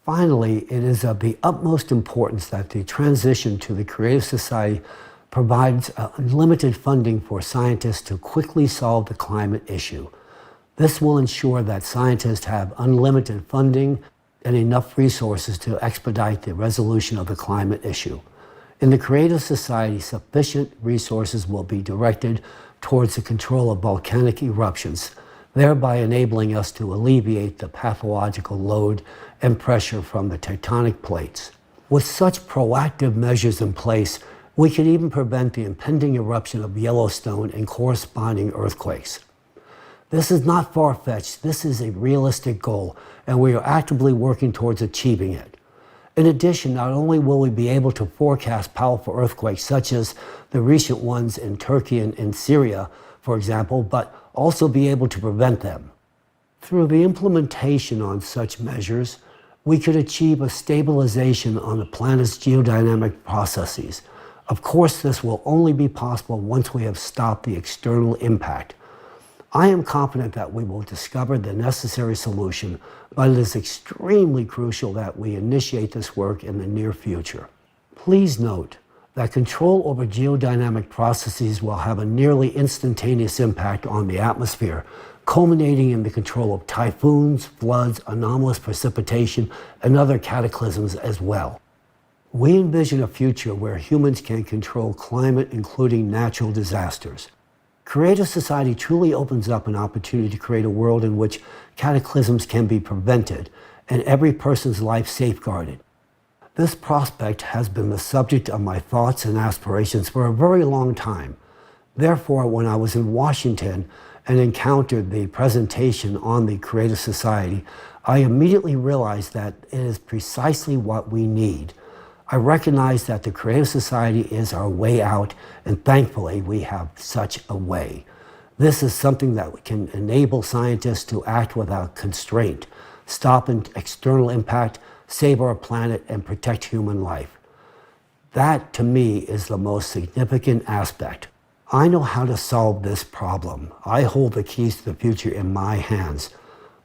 Finally, it is of the utmost importance that the transition to the creative society provides unlimited funding for scientists to quickly solve the climate issue. This will ensure that scientists have unlimited funding and enough resources to expedite the resolution of the climate issue. In the creative society, sufficient resources will be directed towards the control of volcanic eruptions, thereby enabling us to alleviate the pathological load and pressure from the tectonic plates. With such proactive measures in place, we can even prevent the impending eruption of Yellowstone and corresponding earthquakes. This is not far-fetched, this is a realistic goal, and we are actively working towards achieving it. In addition, not only will we be able to forecast powerful earthquakes such as the recent ones in Turkey and in Syria, for example, but also be able to prevent them. Through the implementation on such measures, we could achieve a stabilization on the planet's geodynamic processes. Of course, this will only be possible once we have stopped the external impact. I am confident that we will discover the necessary solution, but it is extremely crucial that we initiate this work in the near future. Please note that control over geodynamic processes will have a nearly instantaneous impact on the atmosphere, culminating in the control of typhoons, floods, anomalous precipitation, and other cataclysms as well. We envision a future where humans can control climate, including natural disasters. Creative society truly opens up an opportunity to create a world in which cataclysms can be prevented and every person's life safeguarded. This prospect has been the subject of my thoughts and aspirations for a very long time. Therefore, when I was in Washington and encountered the presentation on the Creative Society, I immediately realized that it is precisely what we need. I recognize that the Creative Society is our way out, and thankfully we have such a way. This is something that can enable scientists to act without constraint, stop an external impact, save our planet, and protect human life. That, to me, is the most significant aspect. I know how to solve this problem. I hold the keys to the future in my hands.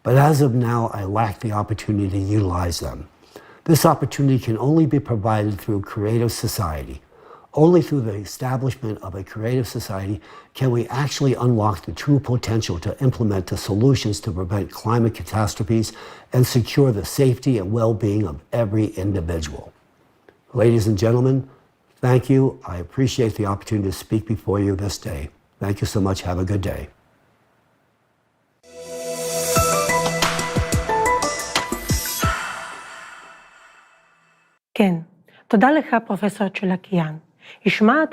But as of now, I lack the opportunity to utilize them. This opportunity can only be provided through creative society. Only through the establishment of a creative society can we actually unlock the true potential to implement the solutions to prevent climate catastrophes and secure the safety and well-being of every individual. Ladies and gentlemen, Thank you. I appreciate the opportunity to speak before you this day. Thank you so much. Have a good day.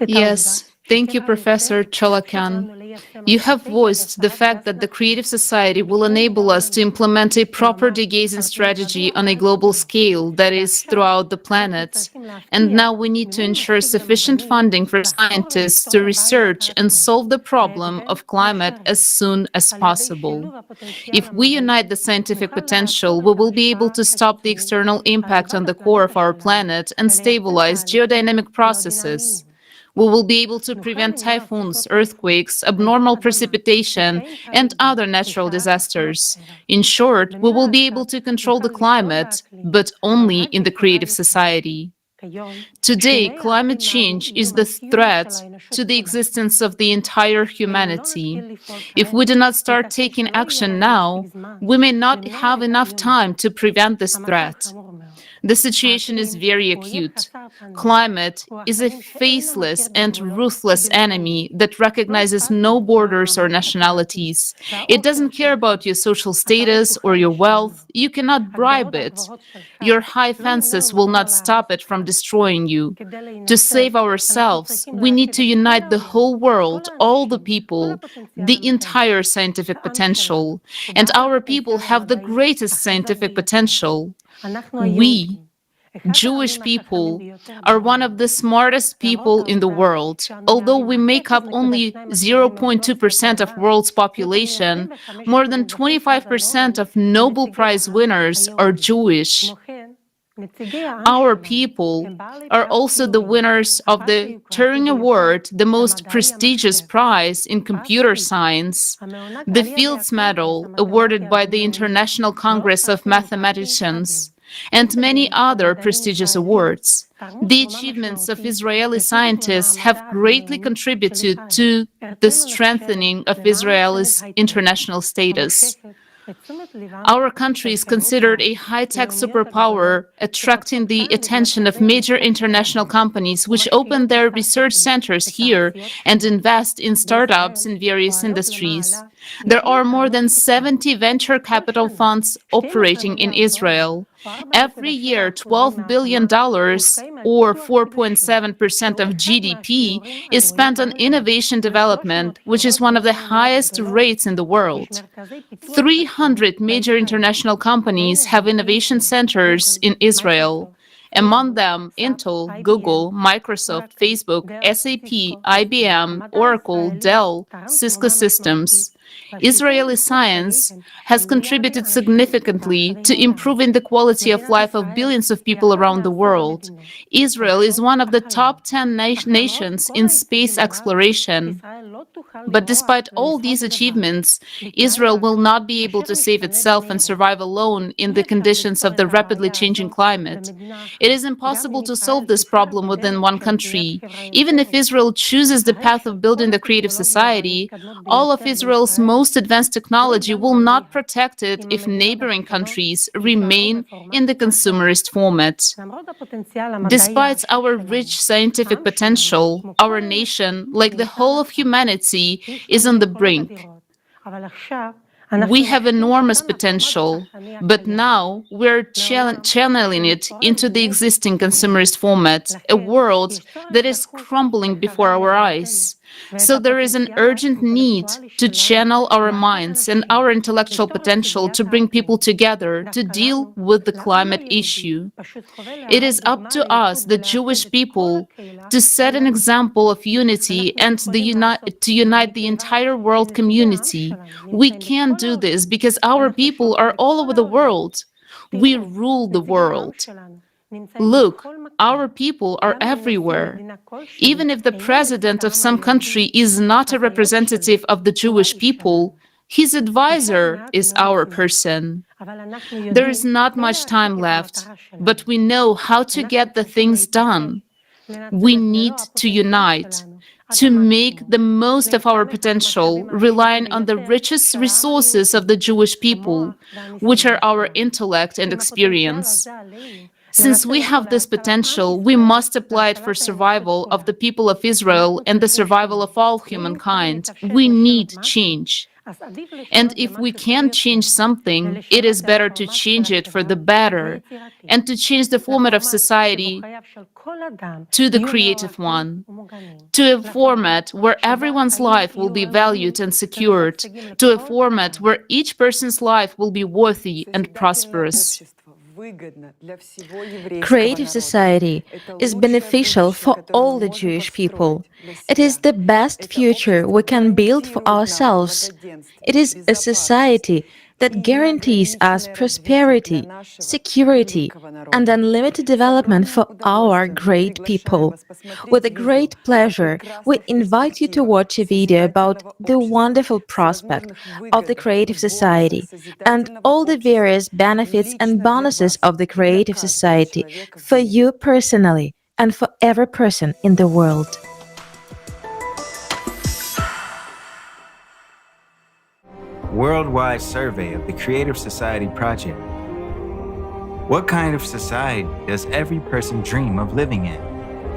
Yes, thank you, Professor Cholakan. You have voiced the fact that the Creative Society will enable us to implement a proper degazing strategy on a global scale, that is, throughout the planet. And now we need to ensure sufficient funding for scientists to research and solve the problem of climate as soon as possible. If we unite the scientific potential, we will be able to stop the external impact on the core of our planet and stabilize geodynamic processes. We will be able to prevent typhoons, earthquakes, abnormal precipitation, and other natural disasters. In short, we will be able to control the climate, but only in the Creative Society. Today, climate change is the threat to the existence of the entire humanity. If we do not start taking action now, we may not have enough time to prevent this threat. The situation is very acute. Climate is a faceless and ruthless enemy that recognizes no borders or nationalities. It doesn't care about your social status or your wealth. You cannot bribe it. Your high fences will not stop it from destroying you. To save ourselves, we need to unite the whole world, all the people, the entire scientific potential. And our people have the greatest scientific potential. We, Jewish people, are one of the smartest people in the world. Although we make up only 0.2% of world's population, more than 25% of Nobel Prize winners are Jewish. Our people are also the winners of the Turing Award, the most prestigious prize in computer science, the Fields Medal, awarded by the International Congress of Mathematicians, and many other prestigious awards. The achievements of Israeli scientists have greatly contributed to the strengthening of Israel's international status. Our country is considered a high-tech superpower, attracting the attention of major international companies which open their research centers here and invest in startups in various industries. There are more than 70 venture capital funds operating in Israel. Every year, $12 billion, or 4.7% of GDP, is spent on innovation development, which is one of the highest rates in the world. 300 major international companies have innovation centers in Israel. Among them, Intel, Google, Microsoft, Facebook, SAP, IBM, Oracle, Dell, Cisco Systems. Israeli science has contributed significantly to improving the quality of life of billions of people around the world. Israel is one of the top 10 nations in space exploration. But despite all these achievements, Israel will not be able to save itself and survive alone in the conditions of the rapidly changing climate. It is impossible to solve this problem within one country. Even if Israel chooses the path of building the creative society, all of Israel's most advanced technology will not protect it if neighboring countries remain in the consumerist format. Despite our rich scientific potential, our nation, like the whole of humanity, is on the brink. We have enormous potential, but now we're channeling it into the existing consumerist format, a world that is crumbling before our eyes. So there is an urgent need to channel our minds and our intellectual potential to bring people together to deal with the climate issue. It is up to us, the Jewish people, to set an example of unity and to unite the entire world community. We can do this because our people are all over the world. We rule the world. Look, our people are everywhere. Even if the president of some country is not a representative of the Jewish people, his advisor is our person. There is not much time left, but we know how to get the things done. We need to unite, to make the most of our potential, relying on the richest resources of the Jewish people, which are our intellect and experience. Since we have this potential, we must apply it for survival of the people of Israel and the survival of all humankind. We need change. And if we can change something, it is better to change it for the better and to change the format of society to the creative one, to a format where everyone's life will be valued and secured, to a format where each person's life will be worthy and prosperous. Creative society is beneficial for all the Jewish people. It is the best future we can build for ourselves. It is a society that guarantees us prosperity, security, and unlimited development for our great people. With a great pleasure, we invite you to watch a video about the wonderful prospect of the creative society and all the various benefits and bonuses of the creative society for you personally and for every person in the world. Worldwide survey of the Creative Society Project. What kind of society does every person dream of living in?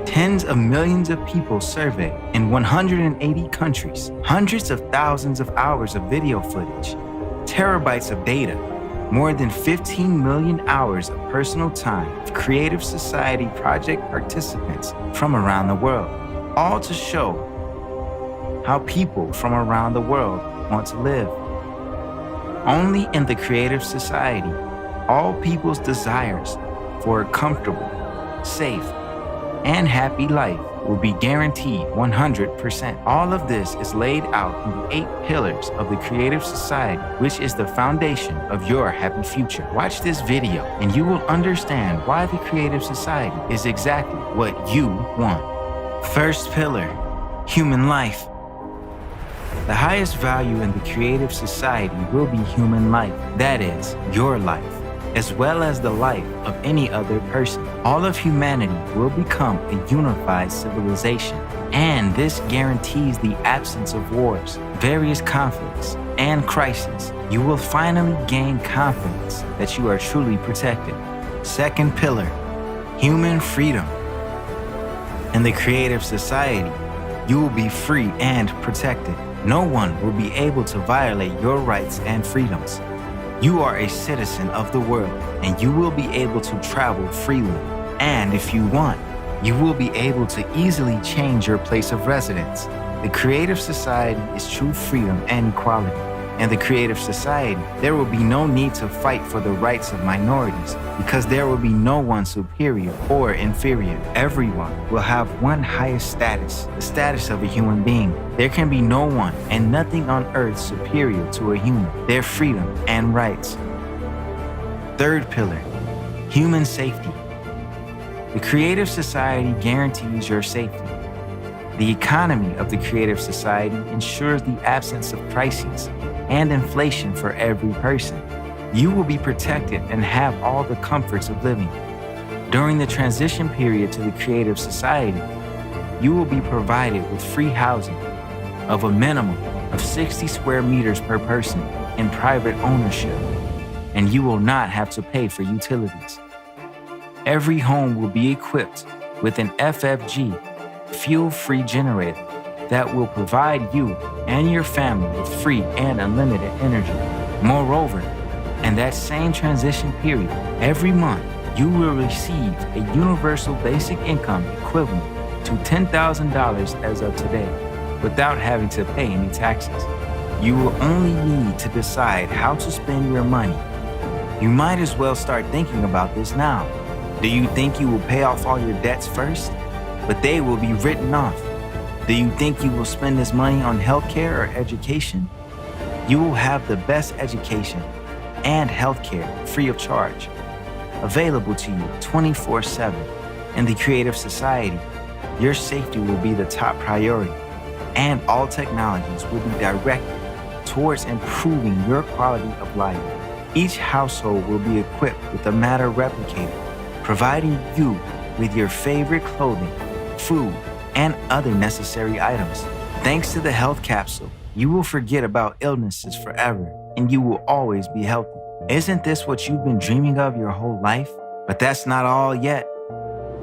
Tens of millions of people surveyed in 180 countries, hundreds of thousands of hours of video footage, terabytes of data, more than 15 million hours of personal time of Creative Society Project participants from around the world, all to show how people from around the world want to live. Only in the Creative Society, all people's desires for a comfortable, safe, and happy life will be guaranteed 100%. All of this is laid out in the 8 pillars of the Creative Society, which is the foundation of your happy future. Watch this video and you will understand why the Creative Society is exactly what you want. First pillar, human life. The highest value in the Creative Society will be human life, that is, your life, as well as the life of any other person. All of humanity will become a unified civilization, and this guarantees the absence of wars, various conflicts, and crises. You will finally gain confidence that you are truly protected. Second pillar, human freedom. In the Creative Society, you will be free and protected. No one will be able to violate your rights and freedoms. You are a citizen of the world, and you will be able to travel freely. And if you want, you will be able to easily change your place of residence. The Creative Society is true freedom and equality. In the Creative Society, there will be no need to fight for the rights of minorities because there will be no one superior or inferior. Everyone will have one highest status, the status of a human being. There can be no one and nothing on earth superior to a human, their freedom and rights. Third pillar, human safety. The Creative Society guarantees your safety. The economy of the Creative Society ensures the absence of crises and inflation for every person. You will be protected and have all the comforts of living. During the transition period to the Creative Society, you will be provided with free housing of a minimum of 60 square meters per person in private ownership, and you will not have to pay for utilities. Every home will be equipped with an FFG, fuel-free generator that will provide you and your family with free and unlimited energy. Moreover, in that same transition period, every month you will receive a universal basic income equivalent to $10,000 as of today, without having to pay any taxes. You will only need to decide how to spend your money. You might as well start thinking about this now. Do you think you will pay off all your debts first? But they will be written off. Do you think you will spend this money on healthcare or education? You will have the best education and healthcare free of charge, available to you 24/7. In the Creative Society, your safety will be the top priority, and all technologies will be directed towards improving your quality of life. Each household will be equipped with a matter replicator, providing you with your favorite clothing, food, and other necessary items. Thanks to the health capsule, you will forget about illnesses forever, and you will always be healthy. Isn't this what you've been dreaming of your whole life? But that's not all yet.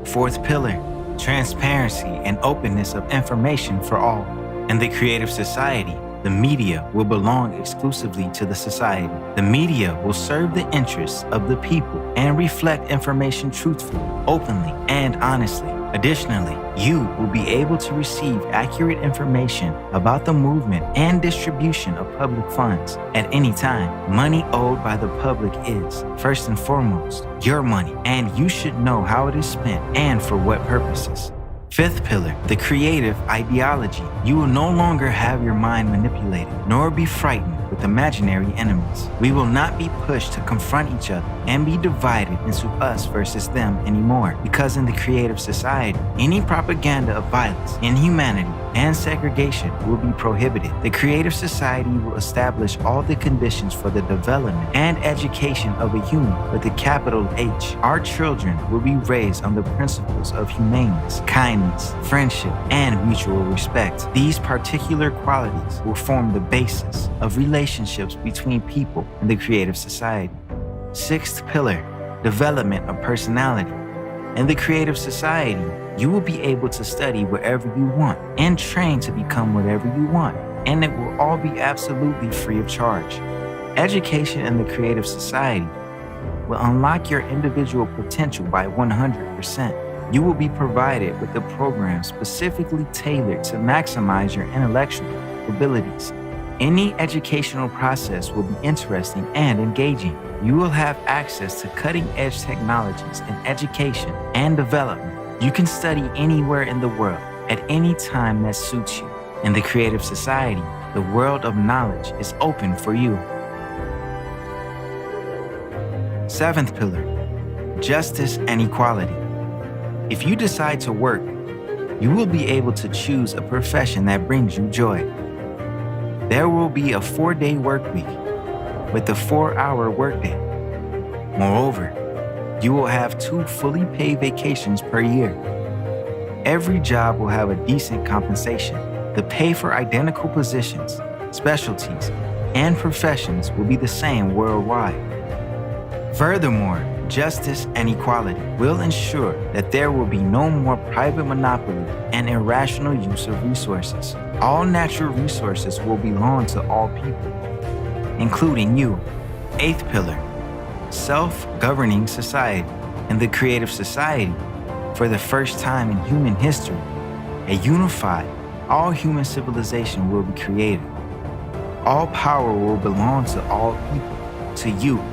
Fourth pillar, transparency and openness of information for all. In the creative society, the media will belong exclusively to the society. The media will serve the interests of the people and reflect information truthfully, openly, and honestly. Additionally, you will be able to receive accurate information about the movement and distribution of public funds at any time. Money owed by the public is, first and foremost, your money, and you should know how it is spent and for what purposes. Fifth pillar, the creative ideology. You will no longer have your mind manipulated, nor be frightened with imaginary enemies. We will not be pushed to confront each other and be divided into us versus them anymore, because in the creative society, any propaganda of violence, inhumanity, and segregation will be prohibited. The creative society will establish all the conditions for the development and education of a human with a capital H. Our children will be raised on the principles of humaneness, kindness, friendship, and mutual respect. These particular qualities will form the basis of relationships between people in the creative society. Sixth pillar, development of personality. In the creative society, you will be able to study wherever you want and train to become whatever you want, and it will all be absolutely free of charge. Education in the creative society will unlock your individual potential by 100%. You will be provided with a program specifically tailored to maximize your intellectual abilities. Any educational process will be interesting and engaging. You will have access to cutting-edge technologies in education and development. You can study anywhere in the world at any time that suits you. In the creative society, the world of knowledge is open for you. Seventh pillar, justice and equality. If you decide to work, you will be able to choose a profession that brings you joy. There will be a 4-day work week with a 4-hour workday. Moreover, you will have 2 fully paid vacations per year. Every job will have a decent compensation. The pay for identical positions, specialties, and professions will be the same worldwide. Furthermore, justice and equality will ensure that there will be no more private monopoly and irrational use of resources. All natural resources will belong to all people, including you. Eighth pillar, self-governing society. In the creative society, for the first time in human history, a unified, all-human civilization will be created. All power will belong to all people, to you.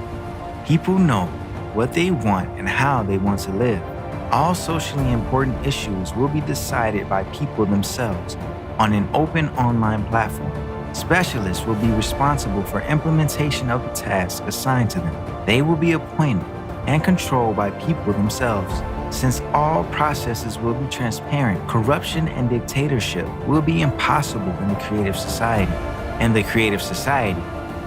People know what they want and how they want to live. All socially important issues will be decided by people themselves on an open online platform. Specialists will be responsible for implementation of the tasks assigned to them. They will be appointed and controlled by people themselves. Since all processes will be transparent, corruption and dictatorship will be impossible in the creative society. In the creative society,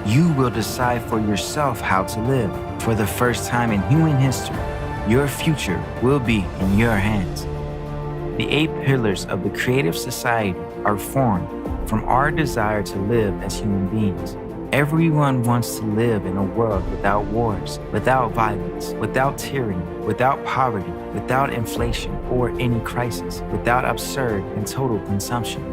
you will decide for yourself how to live. For the first time in human history, your future will be in your hands. The 8 pillars of the creative society are formed from our desire to live as human beings. Everyone wants to live in a world without wars, without violence, without tyranny, without poverty, without inflation or any crisis, without absurd and total consumption.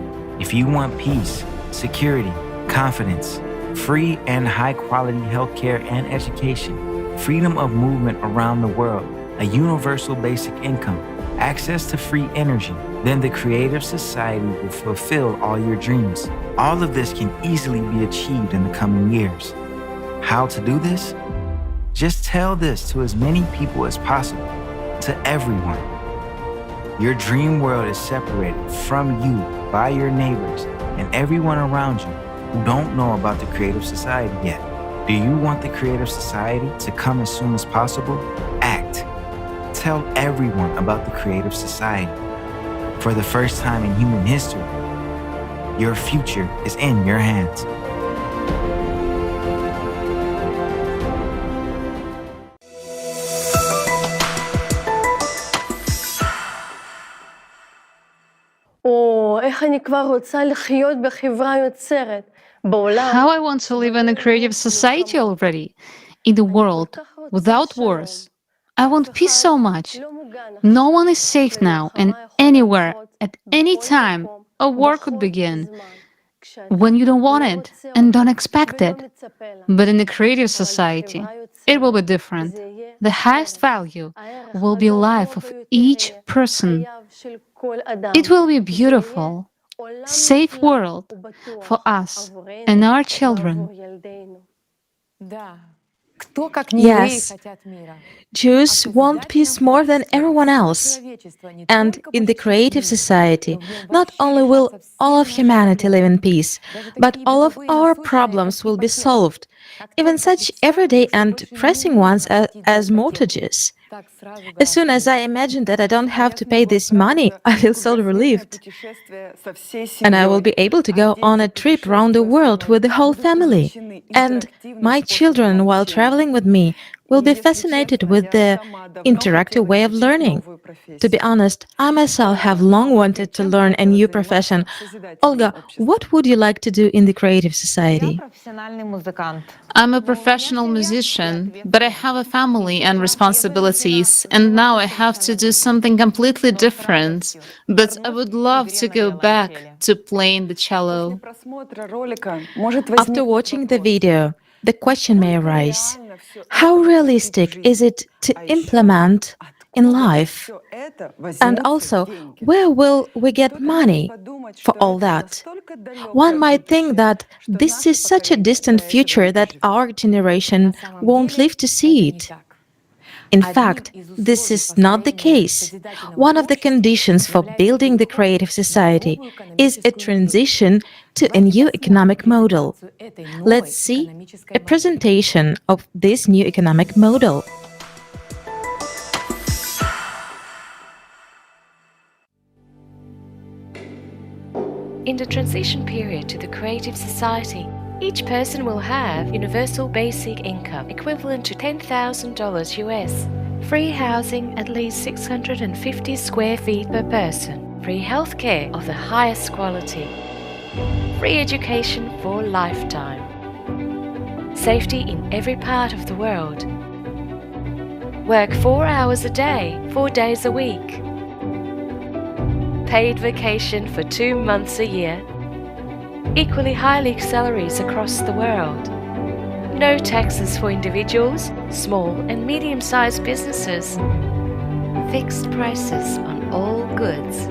If you want peace, security, confidence, free and high-quality healthcare and education, freedom of movement around the world, a universal basic income, access to free energy, then the creative society will fulfill all your dreams. All of this can easily be achieved in the coming years. How to do this? Just tell this to as many people as possible, to everyone. Your dream world is separated from you by your neighbors and everyone around you who don't know about the creative society yet. Do you want the creative society to come as soon as possible? Act. Tell everyone about the creative society. For the first time in human history, your future is in your hands. איך אני כבר רוצה לחיות בחברה יוצרת. How I want to live in a creative society already, in the world without wars, I want peace so much. No one is safe now, and anywhere, at any time, a war could begin when you don't want it and don't expect it. But in a creative society, it will be different. The highest value will be life of each person. It will be a beautiful, safe world for us and our children. Yes, Jews want peace more than everyone else. And in the creative society, not only will all of humanity live in peace, but all of our problems will be solved, even such everyday and pressing ones as mortgages. As soon as I imagine that I don't have to pay this money, I feel so relieved. And I will be able to go on a trip around the world with the whole family. And my children, while traveling with me, will be fascinated with the interactive way of learning. To be honest, I myself have long wanted to learn a new profession. Olga, what would you like to do in the creative society? I'm a professional musician, but I have a family and responsibilities, and now I have to do something completely different. But I would love to go back to playing the cello. After watching the video, the question may arise: how realistic is it to implement in life? And also, where will we get money for all that? One might think that this is such a distant future that our generation won't live to see it. In fact, this is not the case. One of the conditions for building the creative society is a transition to a new economic model. Let's see a presentation of this new economic model. In the transition period to the creative society, each person will have universal basic income equivalent to $10,000 US, free housing at least 650 square feet per person, free healthcare of the highest quality, free education for a lifetime, safety in every part of the world, work 4 hours a day, 4 days a week, paid vacation for 2 months a year, equally high salaries across the world, no taxes for individuals, small and medium-sized businesses, fixed prices on all goods.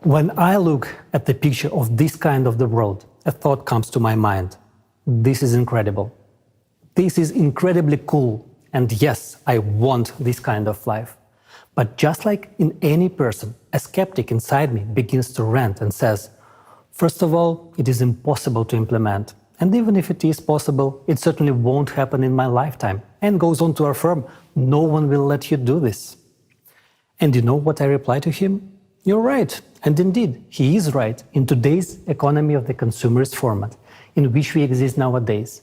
When I look at the picture of this kind of the world, a thought comes to my mind. This is incredible. This is incredibly cool. And yes, I want this kind of life. But just like in any person, a skeptic inside me begins to rant and says, first of all, it is impossible to implement. And even if it is possible, it certainly won't happen in my lifetime. And goes on to affirm, no one will let you do this. And you know what I reply to him? You're right. And indeed, he is right in today's economy of the consumerist format in which we exist nowadays.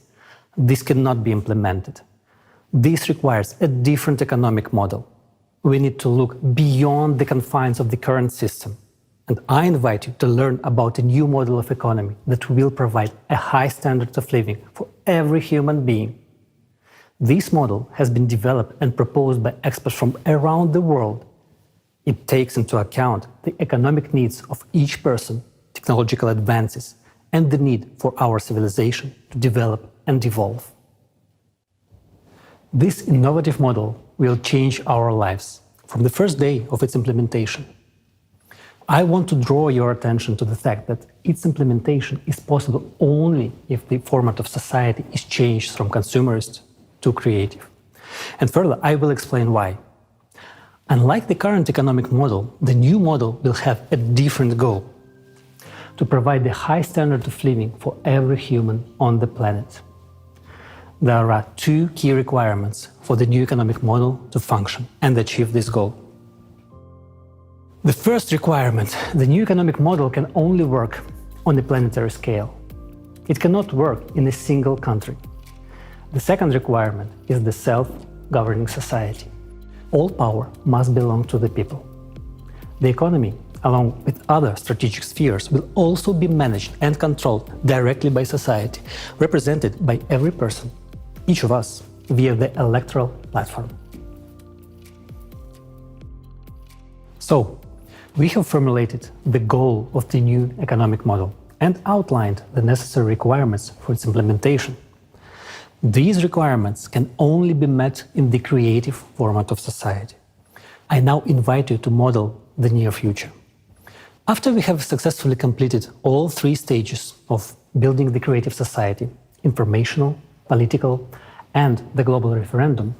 This cannot be implemented. This requires a different economic model. We need to look beyond the confines of the current system. And I invite you to learn about a new model of economy that will provide a high standard of living for every human being. This model has been developed and proposed by experts from around the world. It takes into account the economic needs of each person, technological advances, and the need for our civilization to develop and evolve. This innovative model will change our lives from the first day of its implementation. I want to draw your attention to the fact that its implementation is possible only if the format of society is changed from consumerist to creative. And further, I will explain why. Unlike the current economic model, the new model will have a different goal: to provide the high standard of living for every human on the planet. There are two key requirements for the new economic model to function and achieve this goal. The first requirement: the new economic model can only work on the planetary scale. It cannot work in a single country. The second requirement is the self-governing society. All power must belong to the people. The economy, along with other strategic spheres, will also be managed and controlled directly by society, represented by every person, each of us, via the electoral platform. So, we have formulated the goal of the new economic model and outlined the necessary requirements for its implementation. These requirements can only be met in the creative format of society. I now invite you to model the near future. After we have successfully completed all three stages of building the creative society, informational, political, and the global referendum,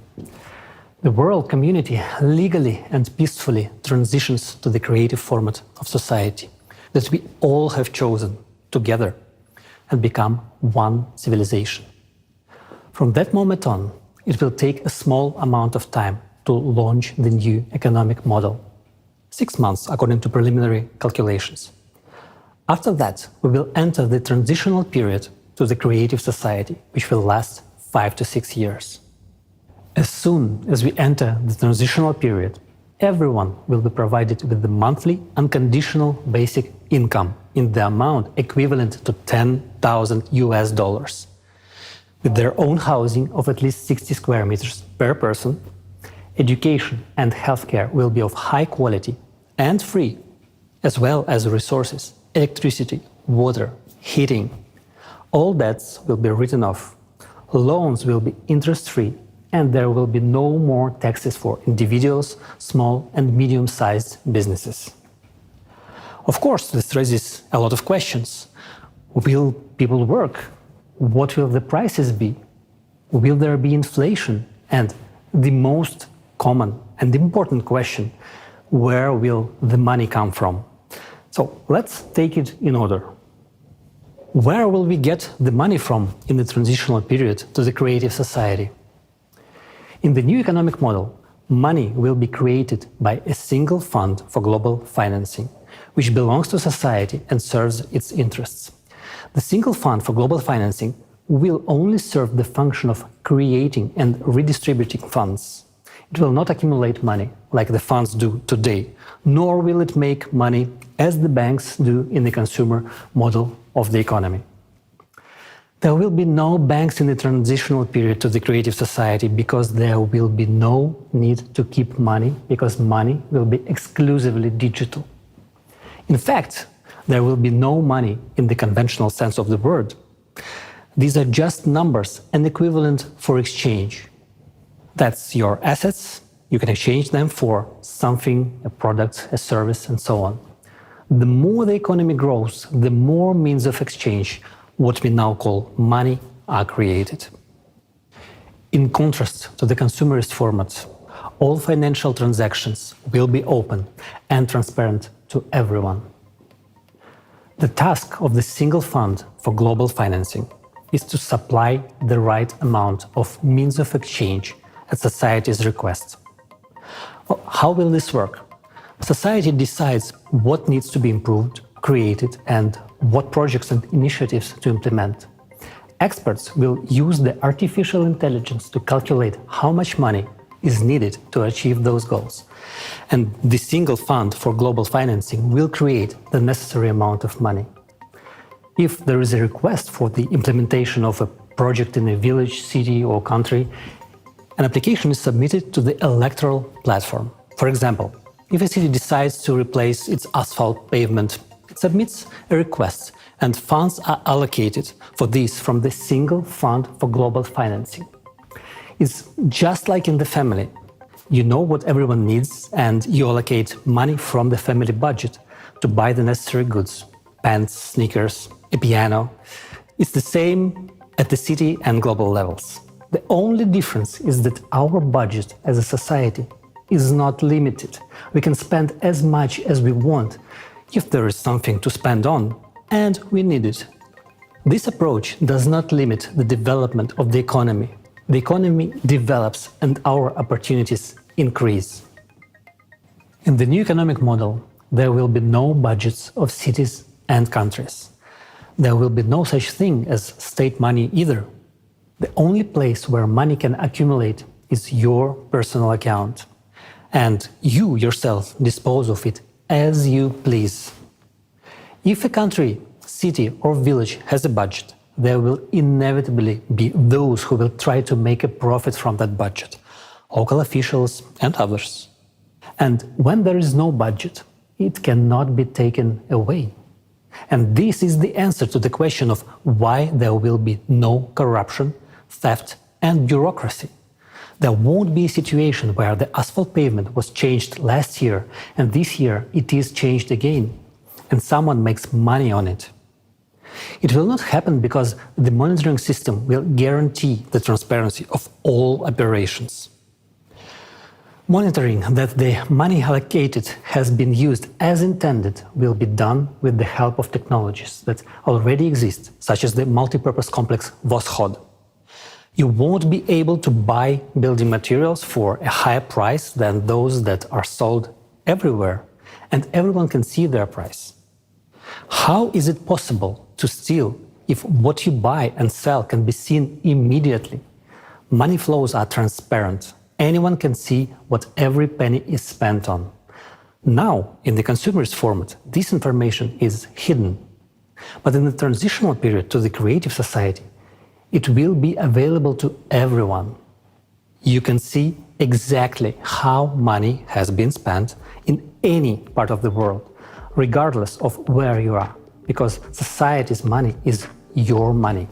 the world community legally and peacefully transitions to the creative format of society that we all have chosen together and become one civilization. From that moment on, it will take a small amount of time to launch the new economic model. 6 months, according to preliminary calculations. After that, we will enter the transitional period to the creative society, which will last 5 to 6 years. As soon as we enter the transitional period, everyone will be provided with the monthly unconditional basic income in the amount equivalent to $10,000, with their own housing of at least 60 square meters per person. Education and healthcare will be of high quality and free, as well as resources, electricity, water, heating. All debts will be written off. Loans will be interest-free, and there will be no more taxes for individuals, small and medium-sized businesses. Of course, this raises a lot of questions. Will people work? What will the prices be? Will there be inflation? And the most common and important question, where will the money come from? So let's take it in order. Where will we get the money from in the transitional period to the creative society? In the new economic model, money will be created by a single fund for global financing, which belongs to society and serves its interests. The single fund for global financing will only serve the function of creating and redistributing funds. It will not accumulate money like the funds do today, nor will it make money as the banks do in the consumer model of the economy. There will be no banks in the transitional period to the creative society because there will be no need to keep money, because money will be exclusively digital. In fact, there will be no money in the conventional sense of the word. These are just numbers and equivalent for exchange. That's your assets. You can exchange them for something, a product, a service, and so on. The more the economy grows, the more means of exchange, what we now call money, are created. In contrast to the consumerist format, all financial transactions will be open and transparent to everyone. The task of the single fund for global financing is to supply the right amount of means of exchange at society's request. How will this work? Society decides what needs to be improved, created, and what projects and initiatives to implement. Experts will use the artificial intelligence to calculate how much money is needed to achieve those goals. And the single fund for global financing will create the necessary amount of money. If there is a request for the implementation of a project in a village, city, or country, an application is submitted to the electoral platform. For example, if a city decides to replace its asphalt pavement, it submits a request, and funds are allocated for this from the single fund for global financing. It's just like in the family. You know what everyone needs, and you allocate money from the family budget to buy the necessary goods: pants, sneakers, a piano. It's the same at the city and global levels. The only difference is that our budget as a society is not limited. We can spend as much as we want if there is something to spend on, and we need it. This approach does not limit the development of the economy. The economy develops and our opportunities increase. In the new economic model, there will be no budgets of cities and countries. There will be no such thing as state money either. The only place where money can accumulate is your personal account, and you yourself dispose of it as you please. If a country, city, or village has a budget, there will inevitably be those who will try to make a profit from that budget, local officials and others. And when there is no budget, it cannot be taken away. And this is the answer to the question of why there will be no corruption, theft, and bureaucracy. There won't be a situation where the asphalt pavement was changed last year and this year it is changed again, and someone makes money on it. It will not happen because the monitoring system will guarantee the transparency of all operations. Monitoring that the money allocated has been used as intended will be done with the help of technologies that already exist, such as the multipurpose complex Voskhod. You won't be able to buy building materials for a higher price than those that are sold everywhere, and everyone can see their price. How is it possible to steal if what you buy and sell can be seen immediately? Money flows are transparent. Anyone can see what every penny is spent on. Now, in the consumerist format, this information is hidden. But in the transitional period to the creative society, it will be available to everyone. You can see exactly how money has been spent in any part of the world, regardless of where you are, because society's money is your money.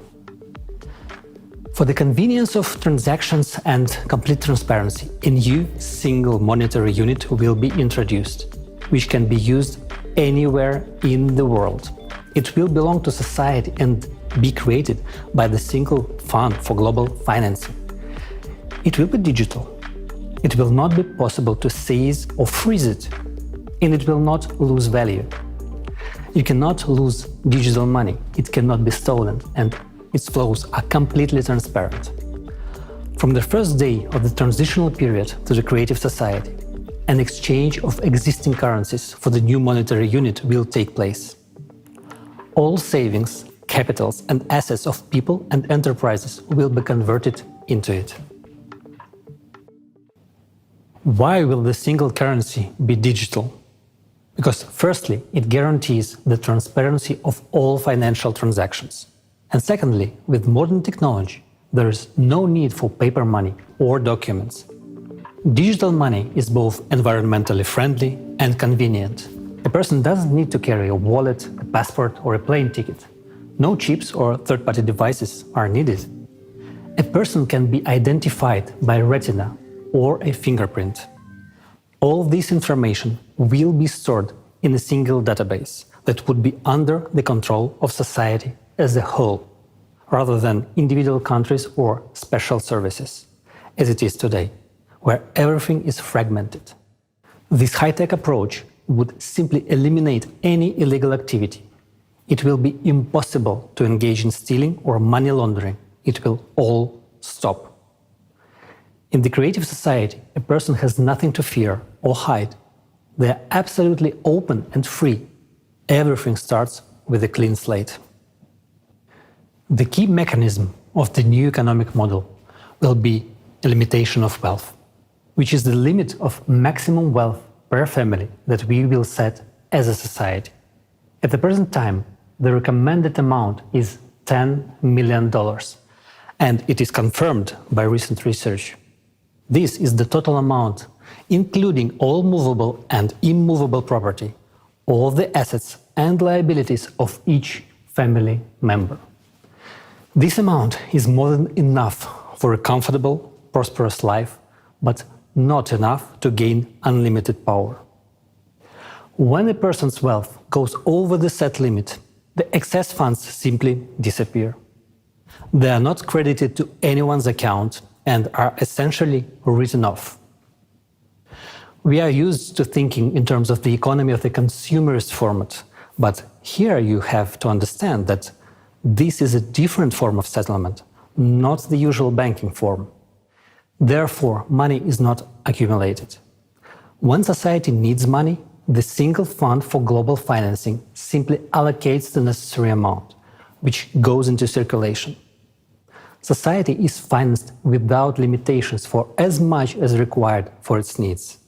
For the convenience of transactions and complete transparency, a new single monetary unit will be introduced, which can be used anywhere in the world. It will belong to society and be created by the single fund for global financing. It will be digital. It will not be possible to seize or freeze it, and it will not lose value. You cannot lose digital money. It cannot be stolen, and its flows are completely transparent. From the first day of the transitional period to the creative society, an exchange of existing currencies for the new monetary unit will take place. All savings, capitals, and assets of people and enterprises will be converted into it. Why will the single currency be digital? Because firstly, it guarantees the transparency of all financial transactions. And secondly, with modern technology, there is no need for paper money or documents. Digital money is both environmentally friendly and convenient. A person doesn't need to carry a wallet, a passport, or a plane ticket. No chips or third-party devices are needed. A person can be identified by retina or a fingerprint. All this information will be stored in a single database that would be under the control of society as a whole, rather than individual countries or special services, as it is today, where everything is fragmented. This high-tech approach would simply eliminate any illegal activity. It will be impossible to engage in stealing or money laundering. It will all stop. In the creative society, a person has nothing to fear or hide. They are absolutely open and free. Everything starts with a clean slate. The key mechanism of the new economic model will be a limitation of wealth, which is the limit of maximum wealth per family that we will set as a society. At the present time, the recommended amount is $10 million, and it is confirmed by recent research. This is the total amount, including all movable and immovable property, all the assets and liabilities of each family member. This amount is more than enough for a comfortable, prosperous life, but not enough to gain unlimited power. When a person's wealth goes over the set limit, the excess funds simply disappear. They are not credited to anyone's account and are essentially written off. We are used to thinking in terms of the economy of the consumerist format, but here you have to understand that this is a different form of settlement, not the usual banking form. Therefore, money is not accumulated. When society needs money, the single fund for global financing simply allocates the necessary amount, which goes into circulation. Society is financed without limitations for as much as required for its needs.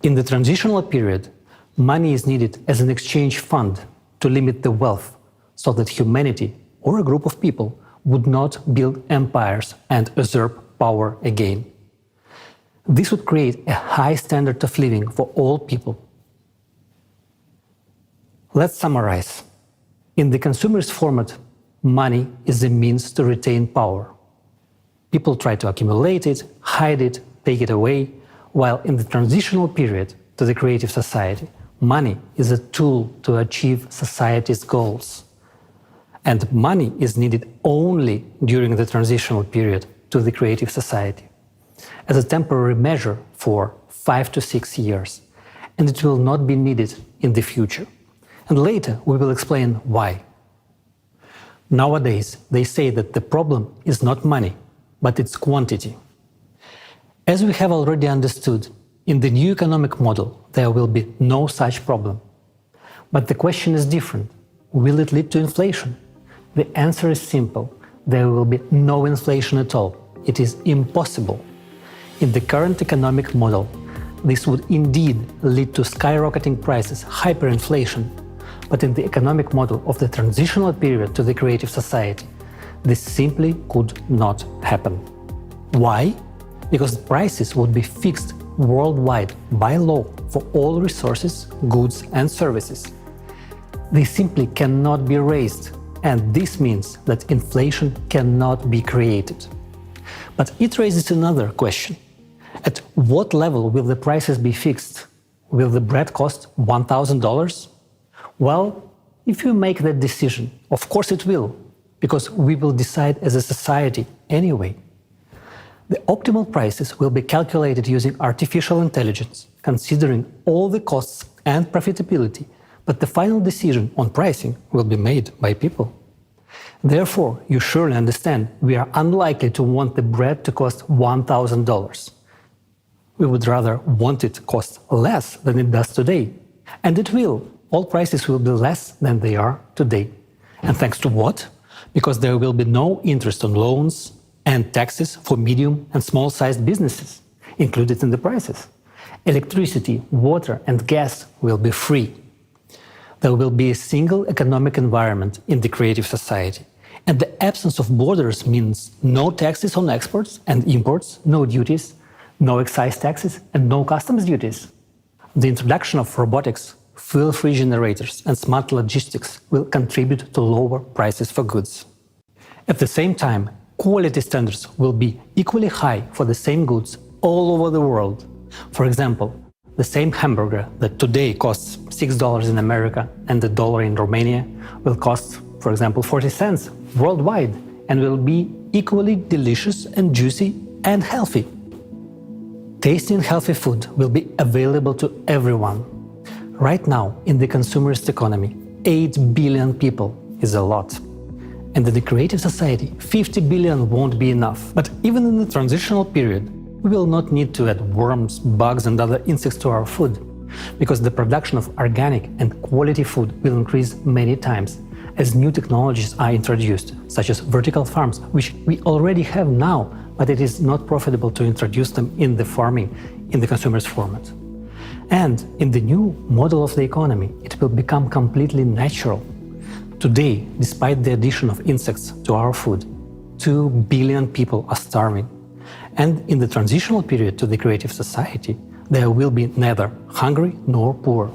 In the transitional period, money is needed as an exchange fund to limit the wealth so that humanity or a group of people would not build empires and usurp power again. This would create a high standard of living for all people. Let's summarize. In the consumerist format, money is a means to retain power. People try to accumulate it, hide it, take it away, while in the transitional period to the creative society, money is a tool to achieve society's goals. And money is needed only during the transitional period to the creative society, as a temporary measure for 5 to 6 years, and it will not be needed in the future. And later we will explain why. Nowadays, they say that the problem is not money, but its quantity. As we have already understood, in the new economic model, there will be no such problem. But the question is different. Will it lead to inflation? The answer is simple. There will be no inflation at all. It is impossible. In the current economic model, this would indeed lead to skyrocketing prices, hyperinflation. But in the economic model of the transitional period to the creative society, this simply could not happen. Why? Because prices would be fixed worldwide by law for all resources, goods and services. They simply cannot be raised, and this means that inflation cannot be created. But it raises another question. At what level will the prices be fixed? Will the bread cost $1,000? Well, if you make that decision, of course it will, because we will decide as a society anyway. The optimal prices will be calculated using artificial intelligence, considering all the costs and profitability, but the final decision on pricing will be made by people. Therefore, you surely understand we are unlikely to want the bread to cost $1,000. We would rather want it to cost less than it does today. And it will. All prices will be less than they are today. And thanks to what? Because there will be no interest on loans and taxes for medium and small-sized businesses included in the prices. Electricity, water and gas will be free. There will be a single economic environment in the creative society. And the absence of borders means no taxes on exports and imports, no duties, no excise taxes and no customs duties. The introduction of robotics, fuel-free generators and smart logistics will contribute to lower prices for goods. At the same time, quality standards will be equally high for the same goods all over the world. For example, the same hamburger that today costs $6 in America and $1 in Romania will cost, for example, 40 cents worldwide and will be equally delicious and juicy and healthy. Tasty and healthy food will be available to everyone. Right now, in the consumerist economy, 8 billion people is a lot. And in the creative society, 50 billion won't be enough. But even in the transitional period, we will not need to add worms, bugs and other insects to our food, because the production of organic and quality food will increase many times as new technologies are introduced, such as vertical farms, which we already have now, but it is not profitable to introduce them in the farming in the consumer's format. And in the new model of the economy, it will become completely natural. Today, despite the addition of insects to our food, 2 billion people are starving. And in the transitional period to the creative society, there will be neither hungry nor poor.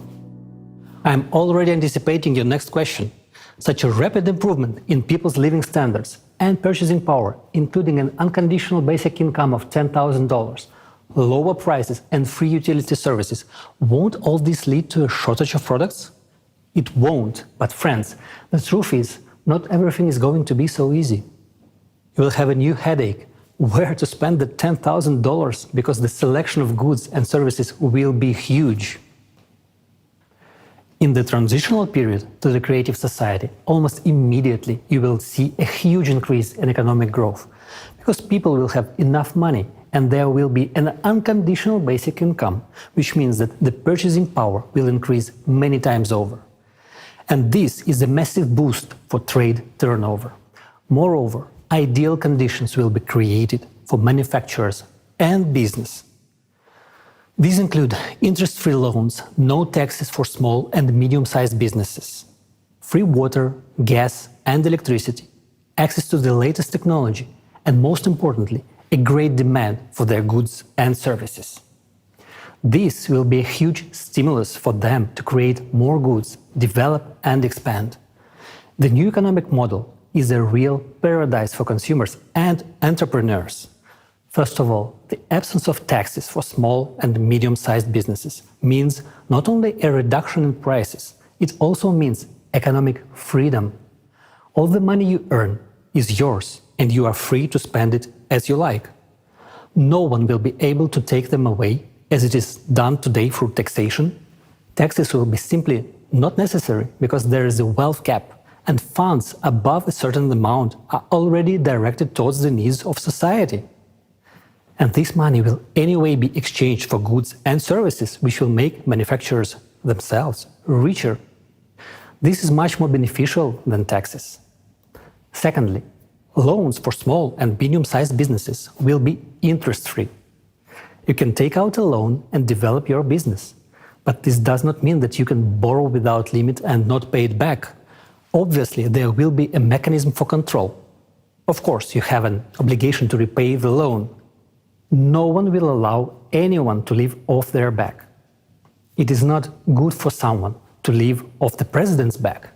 I'm already anticipating your next question. Such a rapid improvement in people's living standards and purchasing power, including an unconditional basic income of $10,000, lower prices and free utility services, won't all this lead to a shortage of products? It won't, but friends, the truth is, not everything is going to be so easy. You will have a new headache, where to spend the $10,000, because the selection of goods and services will be huge. In the transitional period to the creative society, almost immediately you will see a huge increase in economic growth, because people will have enough money and there will be an unconditional basic income, which means that the purchasing power will increase many times over. And this is a massive boost for trade turnover. Moreover, ideal conditions will be created for manufacturers and business. These include interest-free loans, no taxes for small and medium-sized businesses, free water, gas and electricity, access to the latest technology, and most importantly, a great demand for their goods and services. This will be a huge stimulus for them to create more goods, develop and expand. The new economic model is a real paradise for consumers and entrepreneurs. First of all, the absence of taxes for small and medium-sized businesses means not only a reduction in prices, it also means economic freedom. All the money you earn is yours and you are free to spend it as you like. No one will be able to take them away as it is done today through taxation. Taxes will be simply not necessary because there is a wealth cap and funds above a certain amount are already directed towards the needs of society. And this money will anyway be exchanged for goods and services which will make manufacturers themselves richer. This is much more beneficial than taxes. Secondly, loans for small and medium-sized businesses will be interest-free. You can take out a loan and develop your business, but this does not mean that you can borrow without limit and not pay it back. Obviously, there will be a mechanism for control. Of course, you have an obligation to repay the loan. No one will allow anyone to live off their back. It is not good for someone to live off the president's back.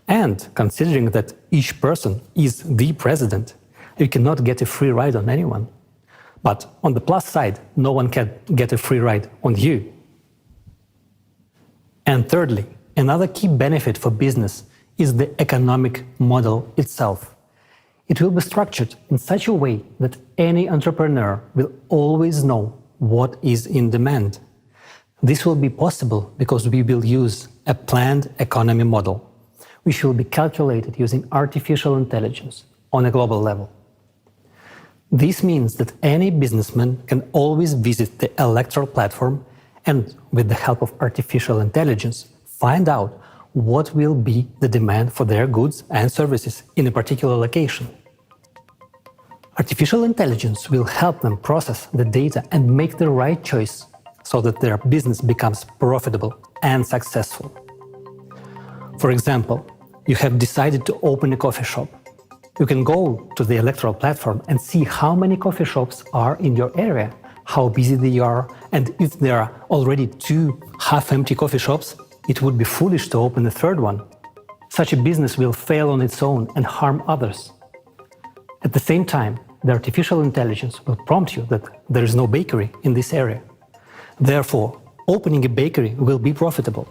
And considering that each person is the president, you cannot get a free ride on anyone. But on the plus side, no one can get a free ride on you. And thirdly, another key benefit for business is the economic model itself. It will be structured in such a way that any entrepreneur will always know what is in demand. This will be possible because we will use a planned economy model, which will be calculated using artificial intelligence on a global level. This means that any businessman can always visit the electoral platform and, with the help of artificial intelligence, find out what will be the demand for their goods and services in a particular location. Artificial intelligence will help them process the data and make the right choice so that their business becomes profitable and successful. For example, you have decided to open a coffee shop. You can go to the electoral platform and see how many coffee shops are in your area, how busy they are, and if there are already 2 half-empty coffee shops, it would be foolish to open a third one. Such a business will fail on its own and harm others. At the same time, the artificial intelligence will prompt you that there is no bakery in this area. Therefore, opening a bakery will be profitable.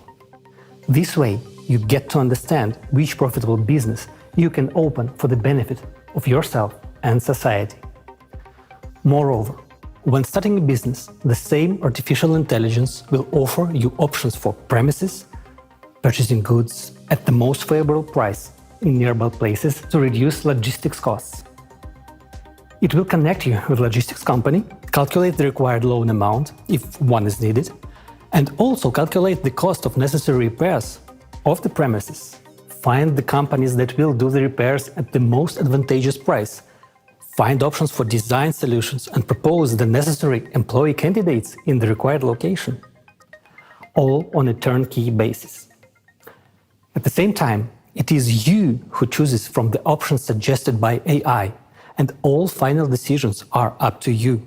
This way, you get to understand which profitable business you can open for the benefit of yourself and society. Moreover, when starting a business, the same artificial intelligence will offer you options for premises, purchasing goods at the most favorable price in nearby places to reduce logistics costs. It will connect you with a logistics company, calculate the required loan amount if one is needed, and also calculate the cost of necessary repairs of the premises. Find the companies that will do the repairs at the most advantageous price. Find options for design solutions and propose the necessary employee candidates in the required location. All on a turnkey basis. At the same time, it is you who chooses from the options suggested by AI, and all final decisions are up to you.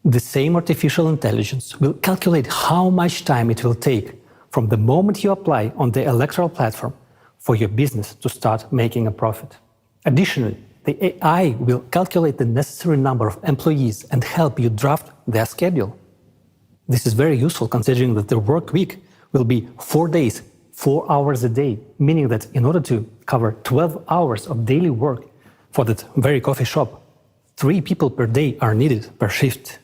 The same artificial intelligence will calculate how much time it will take from the moment you apply on the electoral platform for your business to start making a profit. Additionally, the AI will calculate the necessary number of employees and help you draft their schedule. This is very useful considering that the work week will be 4 days, 4 hours a day, meaning that in order to cover 12 hours of daily work for that very coffee shop, 3 people per day are needed per shift.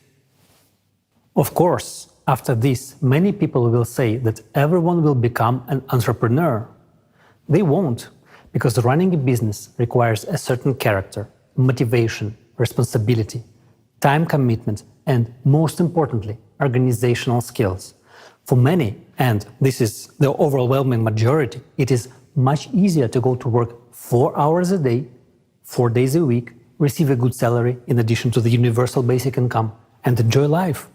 Of course, after this, many people will say that everyone will become an entrepreneur. They won't, because running a business requires a certain character, motivation, responsibility, time commitment, and most importantly, organizational skills. For many, and this is the overwhelming majority, it is much easier to go to work 4 hours a day, 4 days a week, receive a good salary in addition to the universal basic income, and enjoy life,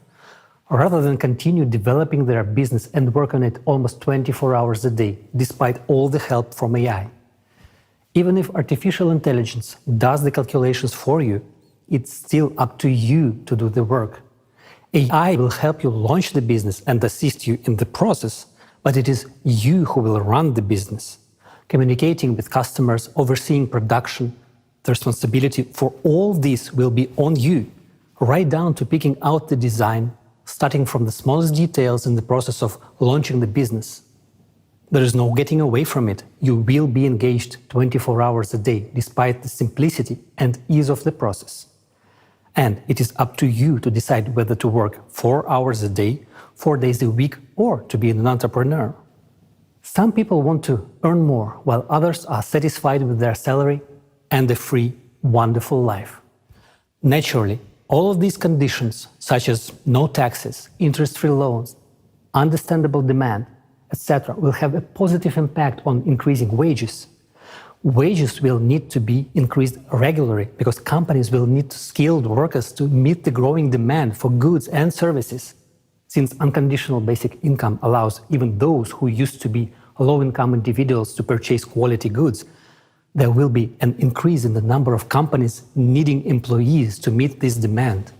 rather than continue developing their business and work on it almost 24 hours a day, despite all the help from AI. Even if artificial intelligence does the calculations for you, it's still up to you to do the work. AI will help you launch the business and assist you in the process, but it is you who will run the business. Communicating with customers, overseeing production, the responsibility for all this will be on you, right down to picking out the design, starting from the smallest details in the process of launching the business. There is no getting away from it. You will be engaged 24 hours a day, despite the simplicity and ease of the process. And it is up to you to decide whether to work 4 hours a day, 4 days a week, or to be an entrepreneur. Some people want to earn more, while others are satisfied with their salary and a free, wonderful life. Naturally, all of these conditions, such as no taxes, interest-free loans, understandable demand, etc., will have a positive impact on increasing wages. Wages will need to be increased regularly because companies will need skilled workers to meet the growing demand for goods and services. Since unconditional basic income allows even those who used to be low-income individuals to purchase quality goods, there will be an increase in the number of companies needing employees to meet this demand.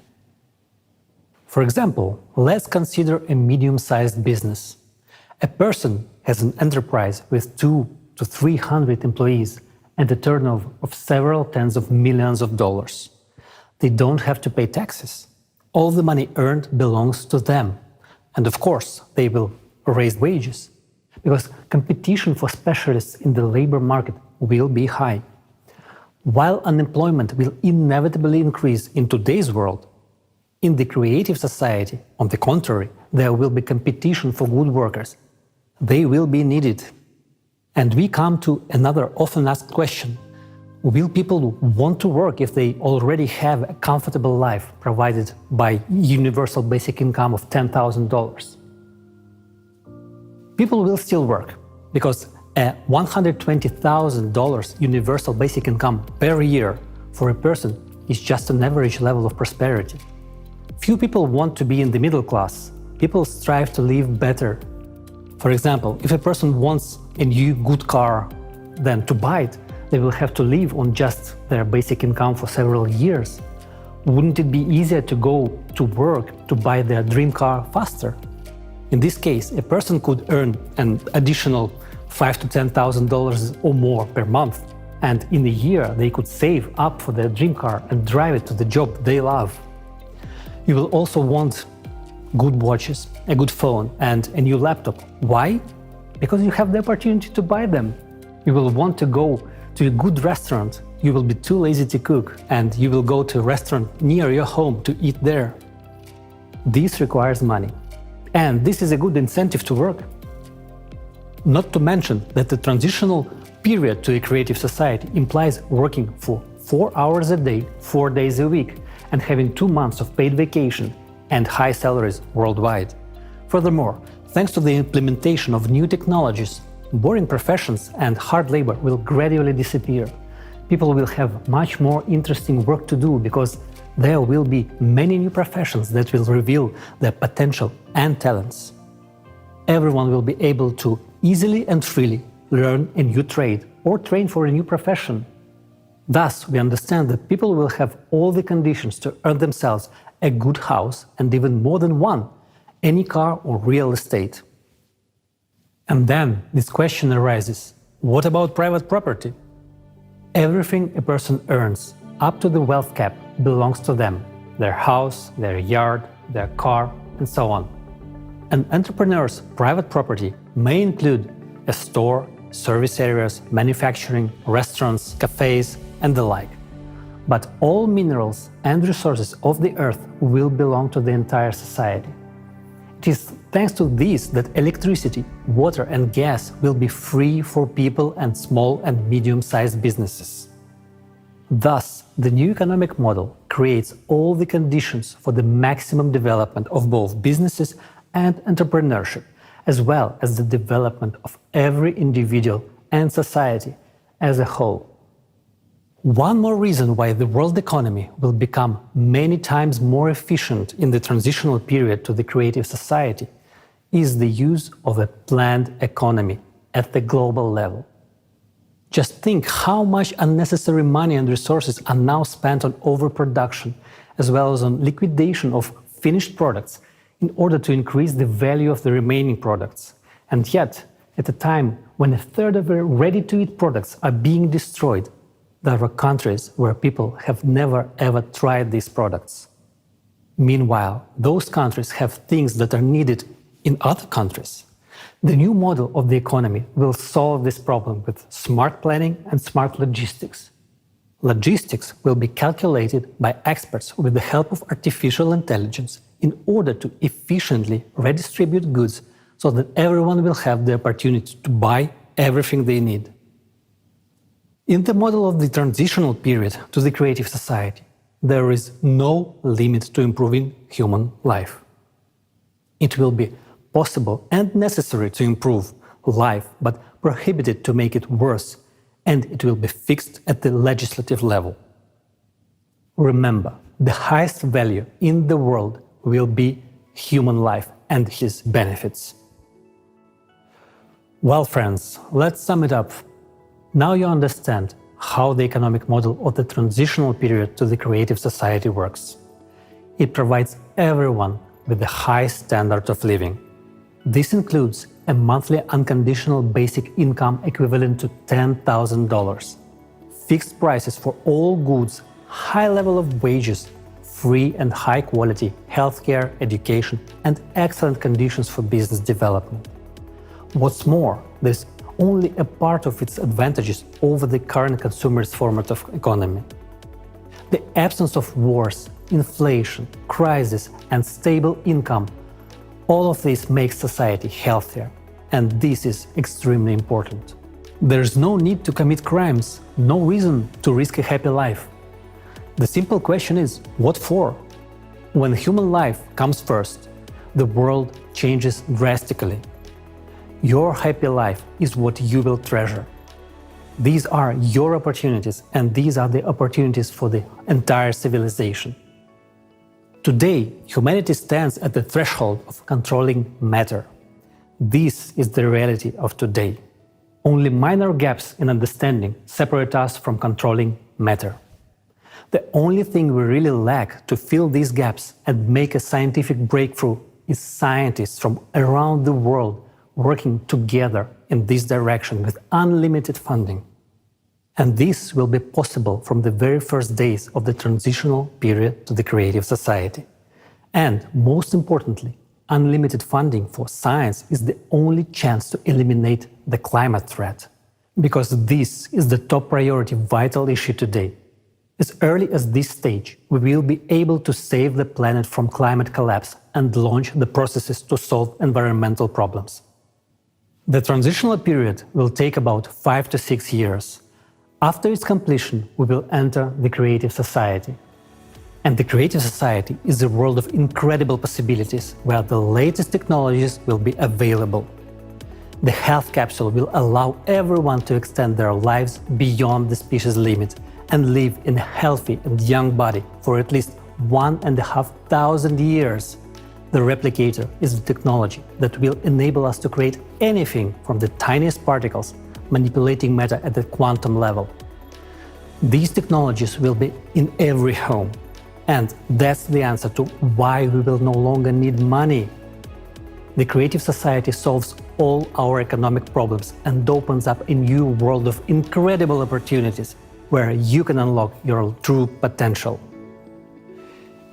For example, let's consider a medium-sized business. A person has an enterprise with 200 to 300 employees and a turnover of several tens of millions of dollars. They don't have to pay taxes. All the money earned belongs to them. And of course, they will raise wages, because competition for specialists in the labor market will be high. While unemployment will inevitably increase in today's world, in the creative society, on the contrary, there will be competition for good workers. They will be needed. And we come to another often asked question. Will people want to work if they already have a comfortable life provided by universal basic income of $10,000? People will still work because a $120,000 universal basic income per year for a person is just an average level of prosperity. Few people want to be in the middle class. People strive to live better. For example, if a person wants a new good car, then to buy it, they will have to live on just their basic income for several years. Wouldn't it be easier to go to work to buy their dream car faster? In this case, a person could earn an additional $5,000 to $10,000 or more per month, and in a year they could save up for their dream car and drive it to the job they love. You will also want good watches, a good phone, and a new laptop. Why? Because you have the opportunity to buy them. You will want to go to a good restaurant. You will be too lazy to cook, and you will go to a restaurant near your home to eat there. This requires money, and this is a good incentive to work. Not to mention that the transitional period to a creative society implies working for 4 hours a day, 4 days a week, and having 2 months of paid vacation and high salaries worldwide. Furthermore, thanks to the implementation of new technologies, boring professions and hard labor will gradually disappear. People will have much more interesting work to do because there will be many new professions that will reveal their potential and talents. Everyone will be able to easily and freely learn a new trade or train for a new profession. Thus, we understand that people will have all the conditions to earn themselves a good house and even more than one, any car or real estate. And then this question arises, what about private property? Everything a person earns, up to the wealth cap, belongs to them, their house, their yard, their car, and so on. An entrepreneur's private property may include a store, service areas, manufacturing, restaurants, cafes, and the like. But all minerals and resources of the earth will belong to the entire society. It is thanks to this that electricity, water, and gas will be free for people and small and medium-sized businesses. Thus, the new economic model creates all the conditions for the maximum development of both businesses and entrepreneurship, as well as the development of every individual and society as a whole. One more reason why the world economy will become many times more efficient in the transitional period to the creative society is the use of a planned economy at the global level. Just think how much unnecessary money and resources are now spent on overproduction, as well as on liquidation of finished products in order to increase the value of the remaining products. And yet, at a time when a third of the ready-to-eat products are being destroyed, there are countries where people have never ever tried these products. Meanwhile, those countries have things that are needed in other countries. The new model of the economy will solve this problem with smart planning and smart logistics. Logistics will be calculated by experts with the help of artificial intelligence in order to efficiently redistribute goods so that everyone will have the opportunity to buy everything they need. In the model of the transitional period to the creative society, there is no limit to improving human life. It will be possible and necessary to improve life, but prohibited to make it worse, and it will be fixed at the legislative level. Remember, the highest value in the world will be human life and his benefits. Well, friends, let's sum it up. Now you understand how the economic model of the transitional period to the creative society works. It provides everyone with a high standard of living. This includes a monthly unconditional basic income equivalent to $10,000, fixed prices for all goods, high level of wages, free and high quality healthcare, education, and excellent conditions for business development. What's more, there's only a part of its advantages over the current consumerist format of economy. The absence of wars, inflation, crisis, and stable income, all of this makes society healthier, and this is extremely important. There's no need to commit crimes, no reason to risk a happy life. The simple question is, what for? When human life comes first, the world changes drastically. Your happy life is what you will treasure. These are your opportunities, and these are the opportunities for the entire civilization. Today, humanity stands at the threshold of controlling matter. This is the reality of today. Only minor gaps in understanding separate us from controlling matter. The only thing we really lack to fill these gaps and make a scientific breakthrough is scientists from around the world working together in this direction with unlimited funding. And this will be possible from the very first days of the transitional period to the creative society. And most importantly, unlimited funding for science is the only chance to eliminate the climate threat. Because this is the top priority vital issue today. As early as this stage, we will be able to save the planet from climate collapse and launch the processes to solve environmental problems. The transitional period will take about 5 to 6 years. After its completion, we will enter the creative society. And the creative society is a world of incredible possibilities where the latest technologies will be available. The health capsule will allow everyone to extend their lives beyond the species limit and live in a healthy and young body for at least 1,500 years. The replicator is the technology that will enable us to create anything from the tiniest particles, manipulating matter at the quantum level. These technologies will be in every home. And that's the answer to why we will no longer need money. The creative society solves all our economic problems and opens up a new world of incredible opportunities where you can unlock your true potential.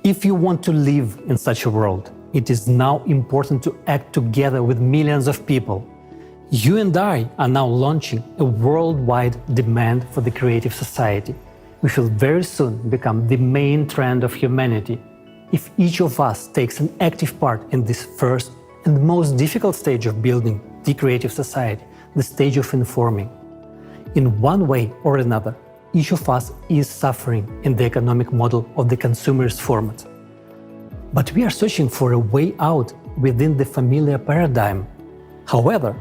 If you want to live in such a world, it is now important to act together with millions of people. You and I are now launching a worldwide demand for the creative society, which will very soon become the main trend of humanity. If each of us takes an active part in this first and most difficult stage of building the creative society, the stage of informing. In one way or another, each of us is suffering in the economic model of the consumerist format. But we are searching for a way out within the familiar paradigm. However,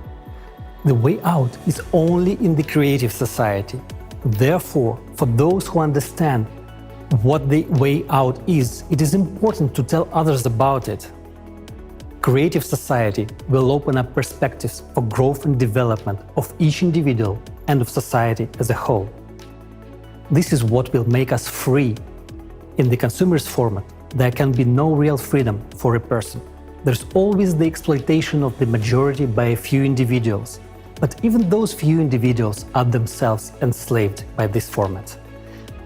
the way out is only in the creative society. Therefore, for those who understand what the way out is, it is important to tell others about it. Creative society will open up perspectives for growth and development of each individual and of society as a whole. This is what will make us free. In the consumerist format, there can be no real freedom for a person. There's always the exploitation of the majority by a few individuals. But even those few individuals are themselves enslaved by this format.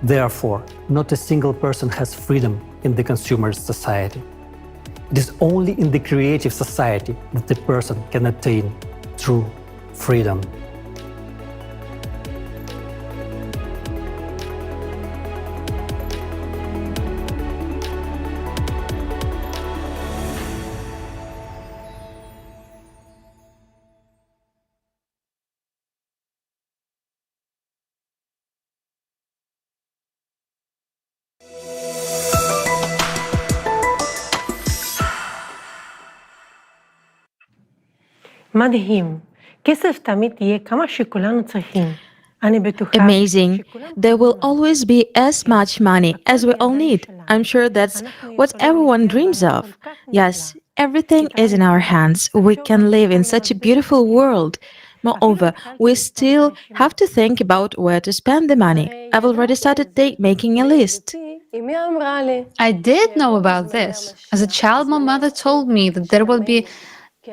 Therefore, not a single person has freedom in the consumerist society. It is only in the creative society that the person can attain true freedom. מדהים. כסף תמיד יהיה כמה שכולנו צריכים. אני בטוחה. Amazing. There will always be as much money as we all need. I'm sure that's what everyone dreams of. Yes, everything is in our hands. We can live in such a beautiful world. Moreover, we still have to think about where to spend the money. I've already started making a list. I did know about this. As a child, my mother told me that there will be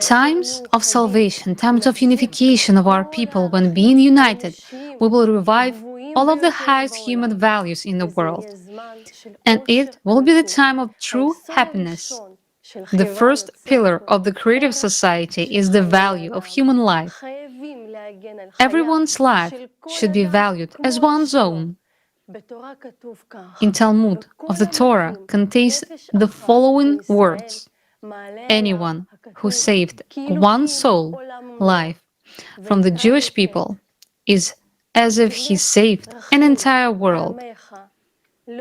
times of salvation, times of unification of our people. When being united, we will revive all of the highest human values in the world. And it will be the time of true happiness. The first pillar of the creative society is the value of human life. Everyone's life should be valued as one's own. In Talmud of the Torah contains the following words: anyone who saved one soul life from the Jewish people is as if he saved an entire world. In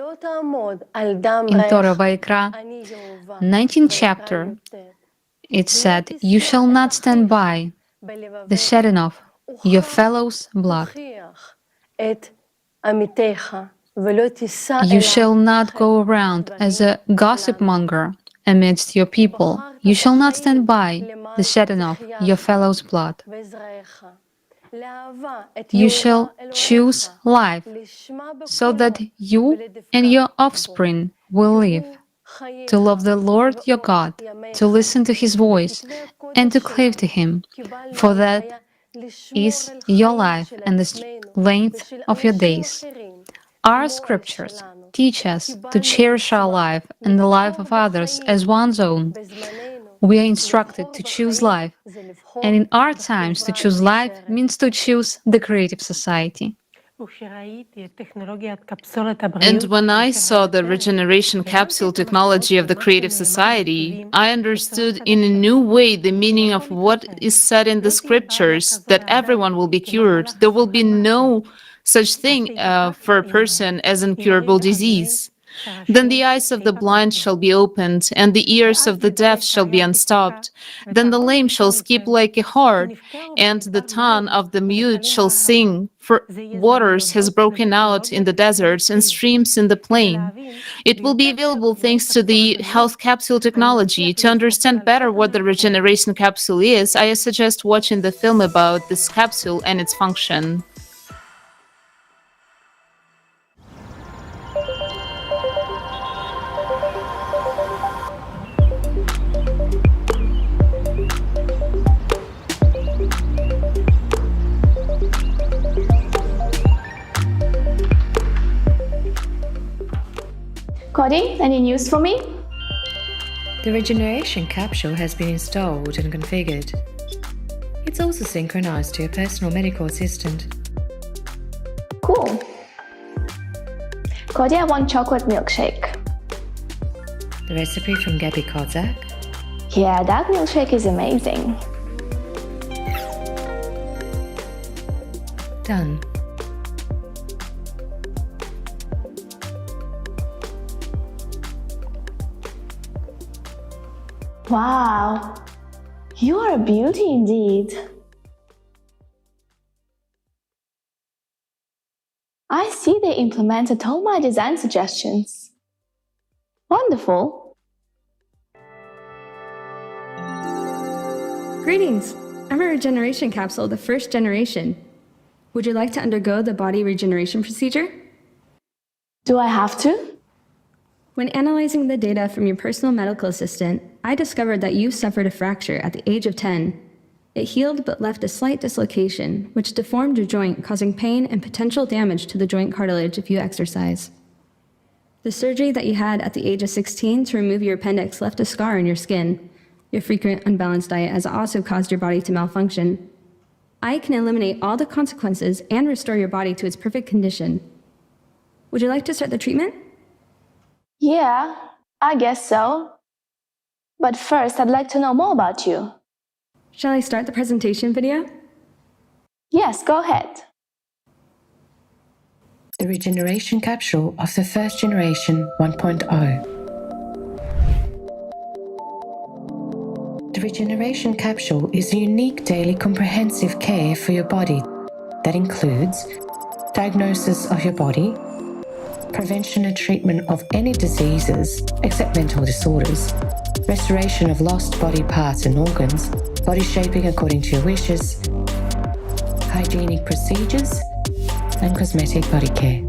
Torah Vayikra, 19th chapter, it said, "You shall not stand by the shedding of your fellow's blood. You shall not go around as a gossip monger amidst your people. You shall not stand by the shedding of your fellow's blood. You shall choose life so that you and your offspring will live, to love the Lord your God, to listen to his voice, and to cleave to him, for that is your life and the length of your days." Our scriptures teach us to cherish our life and the life of others as one's own. We are instructed to choose life, and in our times, to choose life means to choose the creative society. And when I saw the regeneration capsule technology of the creative society, I understood in a new way the meaning of what is said in the scriptures, that everyone will be cured. There will be no such thing for a person as incurable disease. Then the eyes of the blind shall be opened, and the ears of the deaf shall be unstopped. Then the lame shall skip like a hart, and the tongue of the mute shall sing, for waters has broken out in the deserts and streams in the plain. It will be available thanks to the health capsule technology. To understand better what the regeneration capsule is, I suggest watching the film about this capsule and its function. Cody, any news for me? The regeneration capsule has been installed and configured. It's also synchronized to your personal medical assistant. Cool. Cody, I want chocolate milkshake. The recipe from Gabby Kozak. Yeah, that milkshake is amazing. Done. Wow, you are a beauty indeed. I see they implemented all my design suggestions. Wonderful. Greetings! I'm a regeneration capsule, the first generation. Would you like to undergo the body regeneration procedure? Do I have to? When analyzing the data from your personal medical assistant, I discovered that you suffered a fracture at the age of 10. It healed but left a slight dislocation, which deformed your joint, causing pain and potential damage to the joint cartilage if you exercise. The surgery that you had at the age of 16 to remove your appendix left a scar on your skin. Your frequent unbalanced diet has also caused your body to malfunction. I can eliminate all the consequences and restore your body to its perfect condition. Would you like to start the treatment? Yeah, I guess so. But first, I'd like to know more about you. Shall I start the presentation video? Yes, go ahead. The regeneration capsule of the first generation 1.0. The regeneration capsule is a unique daily comprehensive care for your body that includes diagnosis of your body, prevention and treatment of any diseases except mental disorders, restoration of lost body parts and organs, body shaping according to your wishes, hygienic procedures, and cosmetic body care.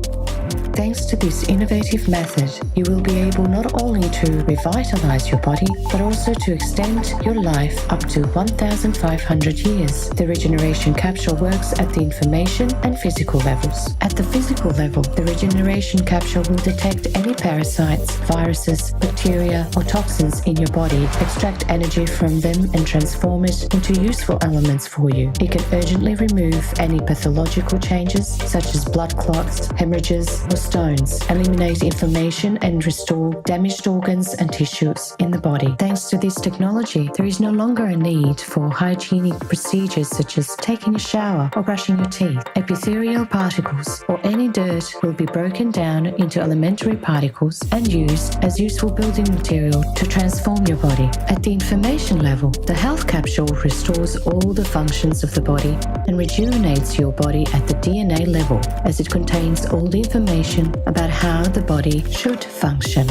Thanks to this innovative method, you will be able not only to revitalize your body, but also to extend your life up to 1,500 years. The regeneration capsule works at the information and physical levels. At the physical level, the regeneration capsule will detect any parasites, viruses, bacteria, or toxins in your body, extract energy from them, and transform it into useful elements for you. It can urgently remove any pathological changes, such as blood clots, hemorrhages, or stones, eliminate inflammation, and restore damaged organs and tissues in the body. Thanks to this technology, there is no longer a need for hygienic procedures such as taking a shower or brushing your teeth. Epithelial particles or any dirt will be broken down into elementary particles and used as useful building material to transform your body. At the information level, the health capsule restores all the functions of the body and rejuvenates your body at the DNA level, as it contains all the information about how the body should function.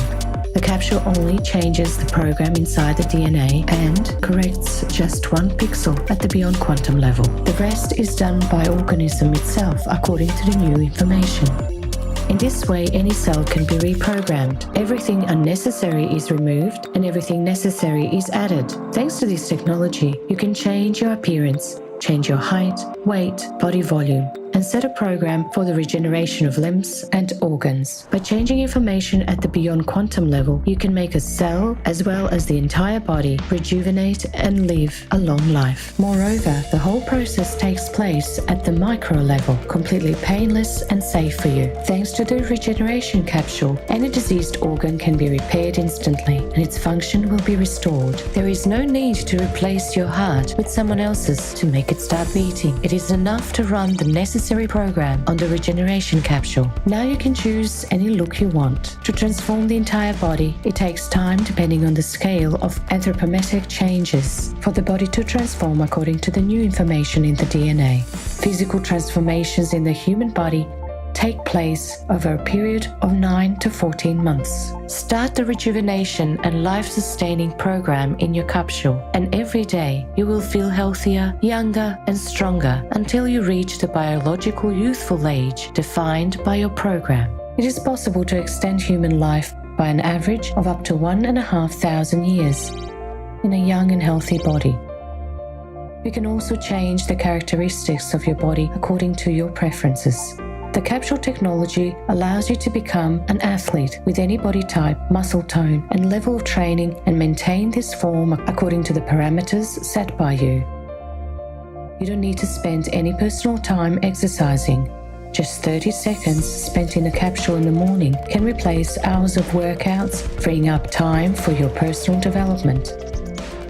The capsule only changes the program inside the DNA and corrects just one pixel at the beyond quantum level. The rest is done by organism itself according to the new information. In this way, any cell can be reprogrammed. Everything unnecessary is removed and everything necessary is added. Thanks to this technology, you can change your appearance, change your height, weight, body volume, and set a program for the regeneration of limbs and organs. By changing information at the beyond quantum level, you can make a cell, as well as the entire body, rejuvenate and live a long life. Moreover, the whole process takes place at the micro level, completely painless and safe for you. Thanks to the regeneration capsule, any diseased organ can be repaired instantly, and its function will be restored. There is no need to replace your heart with someone else's to make it start beating. It is enough to run the necessary program on the regeneration capsule. Now you can choose any look you want. To transform the entire body, it takes time depending on the scale of anthropometric changes for the body to transform according to the new information in the DNA. Physical transformations in the human body take place over a period of 9 to 14 months. Start the rejuvenation and life-sustaining program in your capsule, and every day you will feel healthier, younger, and stronger until you reach the biological youthful age defined by your program. It is possible to extend human life by an average of up to 1,500 years in a young and healthy body. You can also change the characteristics of your body according to your preferences. The capsule technology allows you to become an athlete with any body type, muscle tone, and level of training, and maintain this form according to the parameters set by you. You don't need to spend any personal time exercising. Just 30 seconds spent in a capsule in the morning can replace hours of workouts, freeing up time for your personal development.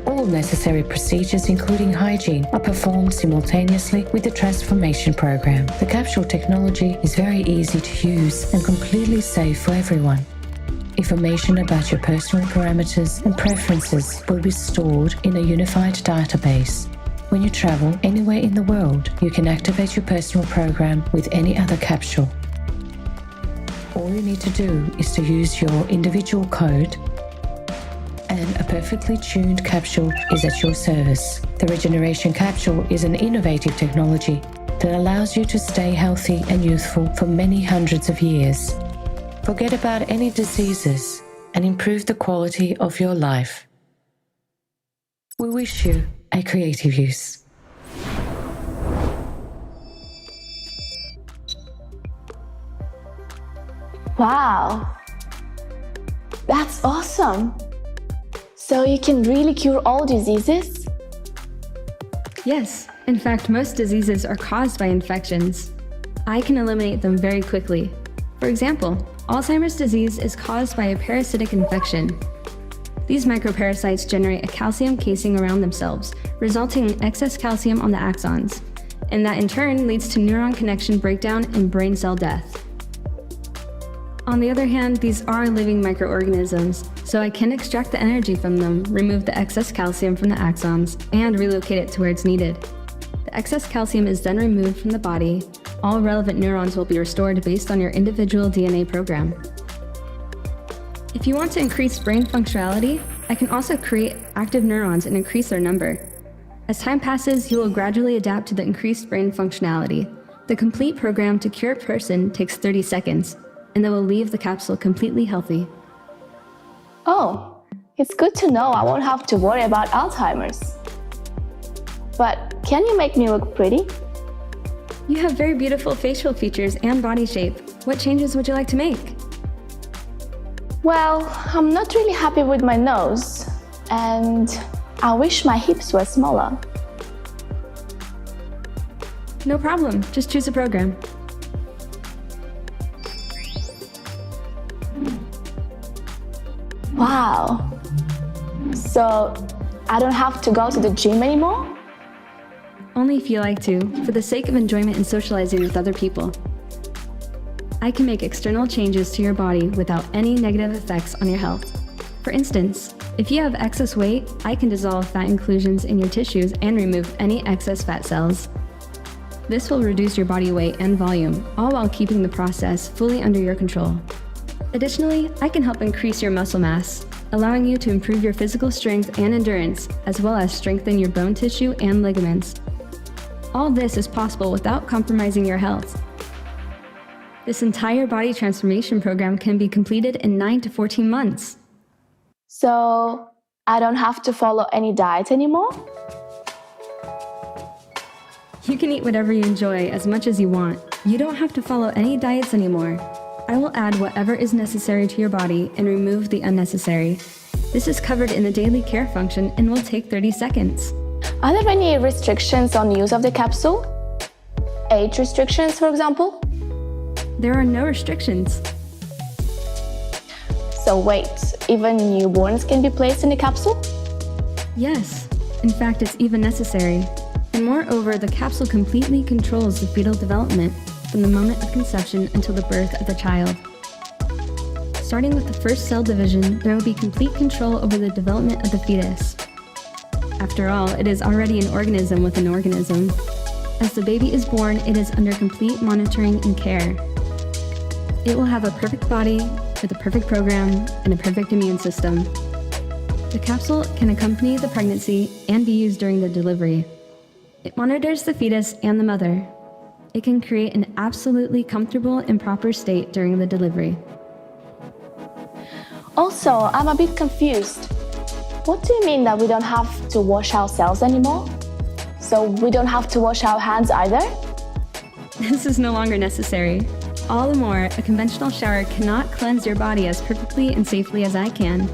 All necessary procedures, including hygiene, are performed simultaneously with the transformation program. The capsule technology is very easy to use and completely safe for everyone. Information about your personal parameters and preferences will be stored in a unified database. When you travel anywhere in the world, you can activate your personal program with any other capsule. All you need to do is to use your individual code, and a perfectly tuned capsule is at your service. The regeneration capsule is an innovative technology that allows you to stay healthy and youthful for many hundreds of years. Forget about any diseases and improve the quality of your life. We wish you a creative use. Wow, that's awesome. So you can really cure all diseases? Yes, in fact, most diseases are caused by infections. I can eliminate them very quickly. For example, Alzheimer's disease is caused by a parasitic infection. These microparasites generate a calcium casing around themselves, resulting in excess calcium on the axons, and that in turn leads to neuron connection breakdown and brain cell death. On the other hand, these are living microorganisms, so I can extract the energy from them, remove the excess calcium from the axons, and relocate it to where it's needed. The excess calcium is then removed from the body. All relevant neurons will be restored based on your individual DNA program. If you want to increase brain functionality, I can also create active neurons and increase their number. As time passes, you will gradually adapt to the increased brain functionality. The complete program to cure a person takes 30 seconds, and they will leave the capsule completely healthy. Oh, it's good to know I won't have to worry about Alzheimer's. But can you make me look pretty? You have very beautiful facial features and body shape. What changes would you like to make? Well, I'm not really happy with my nose, and I wish my hips were smaller. No problem, just choose a program. Wow. So I don't have to go to the gym anymore? Only if you like to, for the sake of enjoyment and socializing with other people. I can make external changes to your body without any negative effects on your health. For instance, if you have excess weight, I can dissolve fat inclusions in your tissues and remove any excess fat cells. This will reduce your body weight and volume, all while keeping the process fully under your control. Additionally, I can help increase your muscle mass, allowing you to improve your physical strength and endurance, as well as strengthen your bone tissue and ligaments. All this is possible without compromising your health. This entire body transformation program can be completed in 9 to 14 months. So I don't have to follow any diet anymore? You can eat whatever you enjoy as much as you want. You don't have to follow any diets anymore. I will add whatever is necessary to your body and remove the unnecessary. This is covered in the daily care function and will take 30 seconds. Are there any restrictions on use of the capsule? Age restrictions, for example? There are no restrictions. So wait, even newborns can be placed in the capsule? Yes. In fact, it's even necessary. And moreover, the capsule completely controls the fetal development from the moment of conception until the birth of the child. Starting with the first cell division, there will be complete control over the development of the fetus. After all, it is already an organism with an organism. As the baby is born, it is under complete monitoring and care. It will have a perfect body, with a perfect program, and a perfect immune system. The capsule can accompany the pregnancy and be used during the delivery. It monitors the fetus and the mother. It can create an absolutely comfortable and proper state during the delivery. Also, I'm a bit confused. What do you mean that we don't have to wash ourselves anymore? So we don't have to wash our hands either? This is no longer necessary. All the more, a conventional shower cannot cleanse your body as perfectly and safely as I can.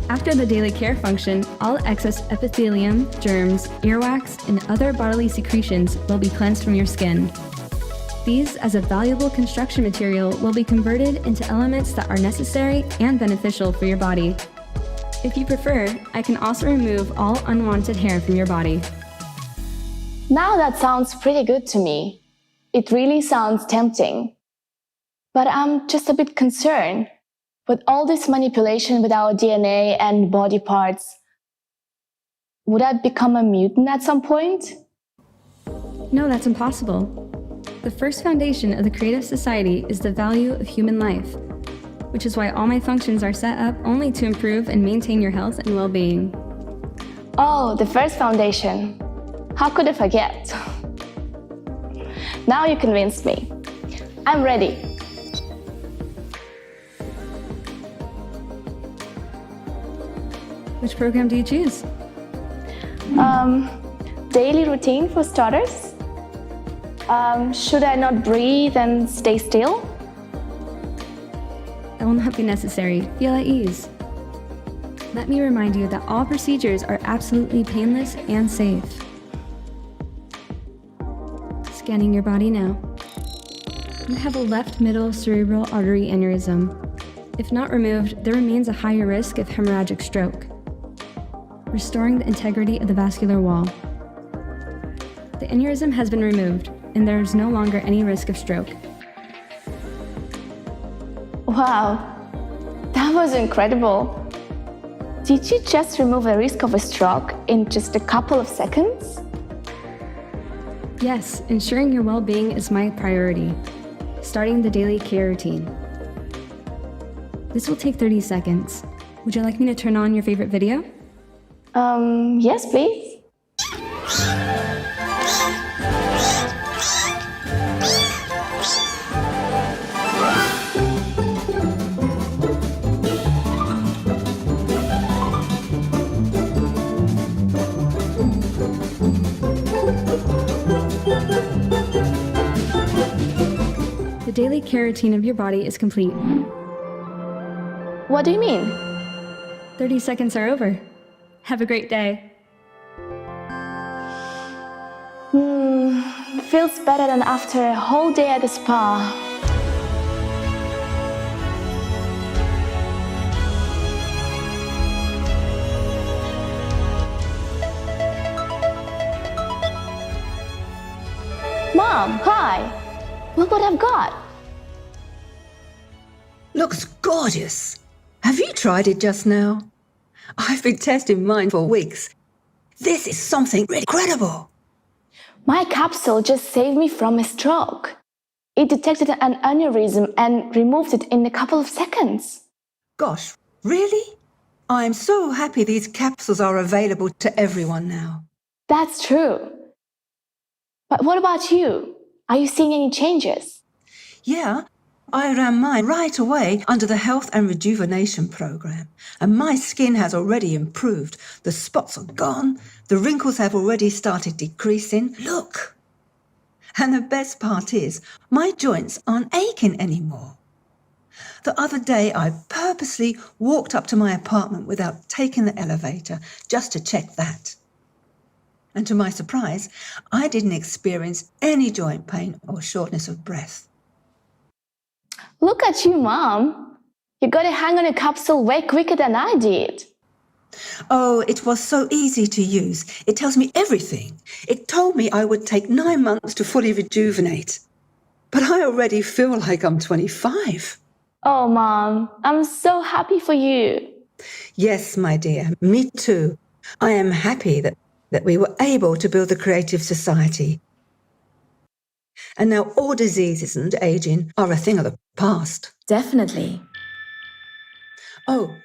After the daily care function, all excess epithelium, germs, earwax, and other bodily secretions will be cleansed from your skin. These, as a valuable construction material, will be converted into elements that are necessary and beneficial for your body. If you prefer, I can also remove all unwanted hair from your body. Now that sounds pretty good to me. It really sounds tempting. But I'm just a bit concerned. With all this manipulation with our DNA and body parts, would I become a mutant at some point? No, that's impossible. The first foundation of the creative society is the value of human life, which is why all my functions are set up only to improve and maintain your health and well-being. Oh, the first foundation. How could I forget? Now you convinced me. I'm ready. Which program do you choose? Daily routine for starters. Should I not breathe and stay still? That will not be necessary. Feel at ease. Let me remind you that all procedures are absolutely painless and safe. Scanning your body now. You have a left middle cerebral artery aneurysm. If not removed, there remains a higher risk of hemorrhagic stroke, restoring the integrity of the vascular wall. The aneurysm has been removed, and there is no longer any risk of stroke. Wow, that was incredible. Did you just remove the risk of a stroke in just a couple of seconds? Yes, ensuring your well-being is my priority. Starting the daily care routine. This will take 30 seconds. Would you like me to turn on your favorite video? Yes, please. The daily care routine of your body is complete. What do you mean? 30 seconds are over. Have a great day. Feels better than after a whole day at the spa. Mom, hi! Look what I've got! Looks gorgeous. Have you tried it just now? I've been testing mine for weeks. This is something incredible. My capsule just saved me from a stroke. It detected an aneurysm and removed it in a couple of seconds. Gosh, really? I'm so happy these capsules are available to everyone now. That's true. But what about you? Are you seeing any changes? Yeah, I ran mine right away under the Health and Rejuvenation Program, and my skin has already improved. The spots are gone, the wrinkles have already started decreasing. Look! And the best part is, my joints aren't aching anymore. The other day, I purposely walked up to my apartment without taking the elevator just to check that. And to my surprise, I didn't experience any joint pain or shortness of breath. Look at you, Mom. You got to hang on a capsule way quicker than I did. Oh, it was so easy to use. It tells me everything. It told me I would take 9 months to fully rejuvenate. But I already feel like I'm 25. Oh, Mom, I'm so happy for you. Yes, my dear, me too. I am happy that we were able to build the creative society. And now all diseases and aging are a thing of the past. Definitely. Oh,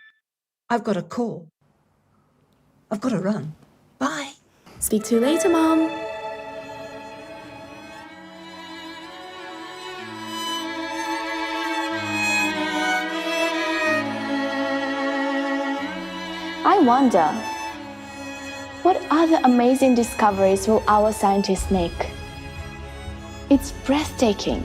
I've got a call. I've got to run. Bye. Speak to you later, Mom. I wonder, what other amazing discoveries will our scientists make? It's breathtaking.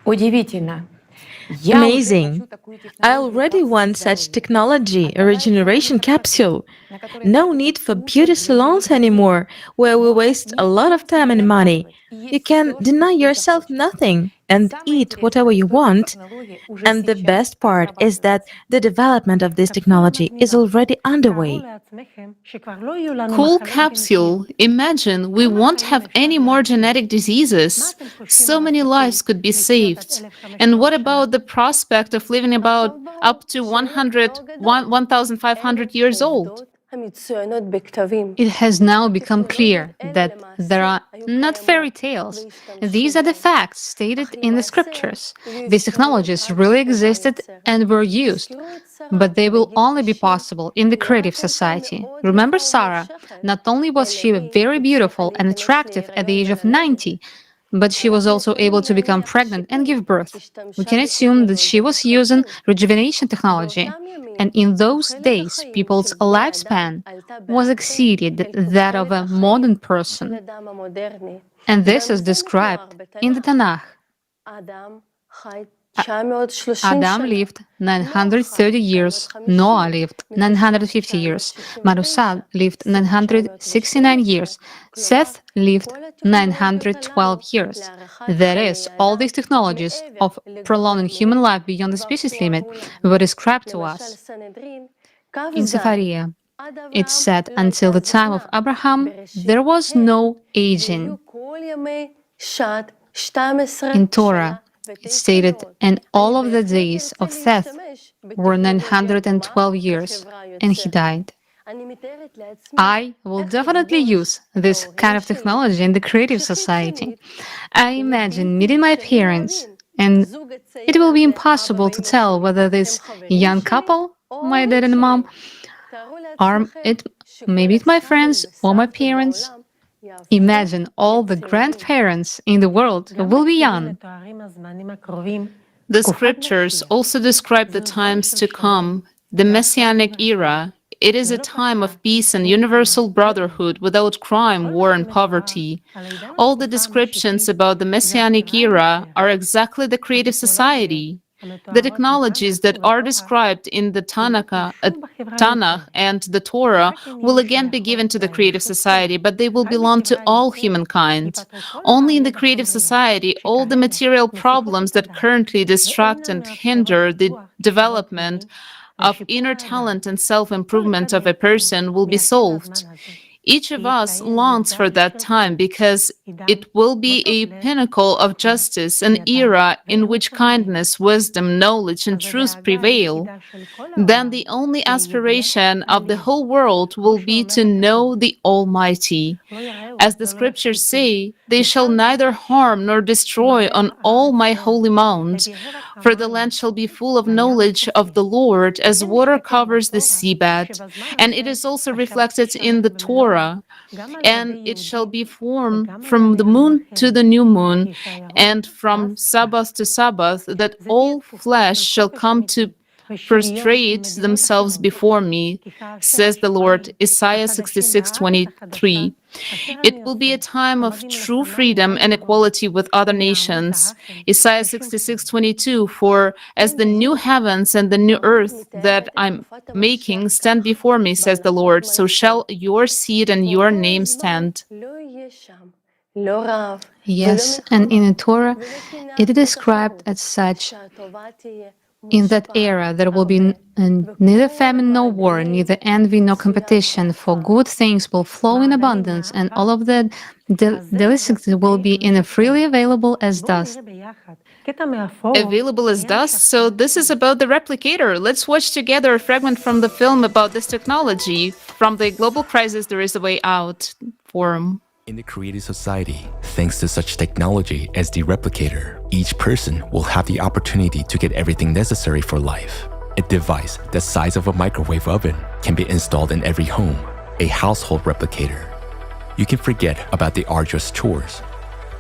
Удивительно. Amazing! I already want such technology, a regeneration capsule. No need for beauty salons anymore, where we waste a lot of time and money. You can deny yourself nothing and eat whatever you want. And the best part is that the development of this technology is already underway. Cool capsule. Imagine we won't have any more genetic diseases. So many lives could be saved. And what about the prospect of living about up to 1,500 years old? It has now become clear that there are not fairy tales. These are the facts stated in the scriptures. These technologies really existed and were used, but they will only be possible in the creative society. Remember Sarah? Not only was she very beautiful and attractive at the age of 90, but she was also able to become pregnant and give birth. We can assume that she was using rejuvenation technology. And in those days, people's lifespan was exceeded that of a modern person. And this is described in the Tanakh. Adam lived 930 years, Noah lived 950 years, Matusal lived 969 years, Seth lived 912 years. That is, all these technologies of prolonging human life beyond the species limit were described to us. In Sephariah, it said until the time of Abraham, there was no aging. In Torah, it stated, and all of the days of Seth were 912 years, and he died. I will definitely use this kind of technology in the creative society. I imagine meeting my parents, and it will be impossible to tell whether this young couple, my dad and mom, are maybe my friends or my parents. Imagine all the grandparents in the world will be young. The scriptures also describe the times to come, the Messianic era. It is a time of peace and universal brotherhood without crime, war, and poverty. All the descriptions about the Messianic era are exactly the creative society. The technologies that are described in the Tanakh and the Torah will again be given to the creative society, but they will belong to all humankind. Only in the creative society, all the material problems that currently distract and hinder the development of inner talent and self-improvement of a person will be solved. Each of us longs for that time because it will be a pinnacle of justice, an era in which kindness, wisdom, knowledge, and truth prevail. Then the only aspiration of the whole world will be to know the Almighty. As the scriptures say, they shall neither harm nor destroy on all my holy mounds, for the land shall be full of knowledge of the Lord as water covers the seabed. And it is also reflected in the Torah. And it shall be formed from the moon to the new moon, and from Sabbath to Sabbath, that all flesh shall come to prostrate themselves before me, says the Lord. Isaiah 66:23. It will be a time of true freedom and equality with other nations. Isaiah 66:22. For as the new heavens and the new earth that I'm making stand before me, says the Lord, so shall your seed and your name stand. Yes, and in the Torah, it is described as such. In that era, there will be neither famine nor war, neither envy nor competition, for good things will flow in abundance, and all of the delicacies will be freely available as dust. Available as dust? So this is about the replicator. Let's watch together a fragment from the film about this technology. From the Global Crisis, There Is a Way Out forum. In the creative society, thanks to such technology as the replicator, each person will have the opportunity to get everything necessary for life. A device the size of a microwave oven can be installed in every home, a household replicator. You can forget about the arduous chores,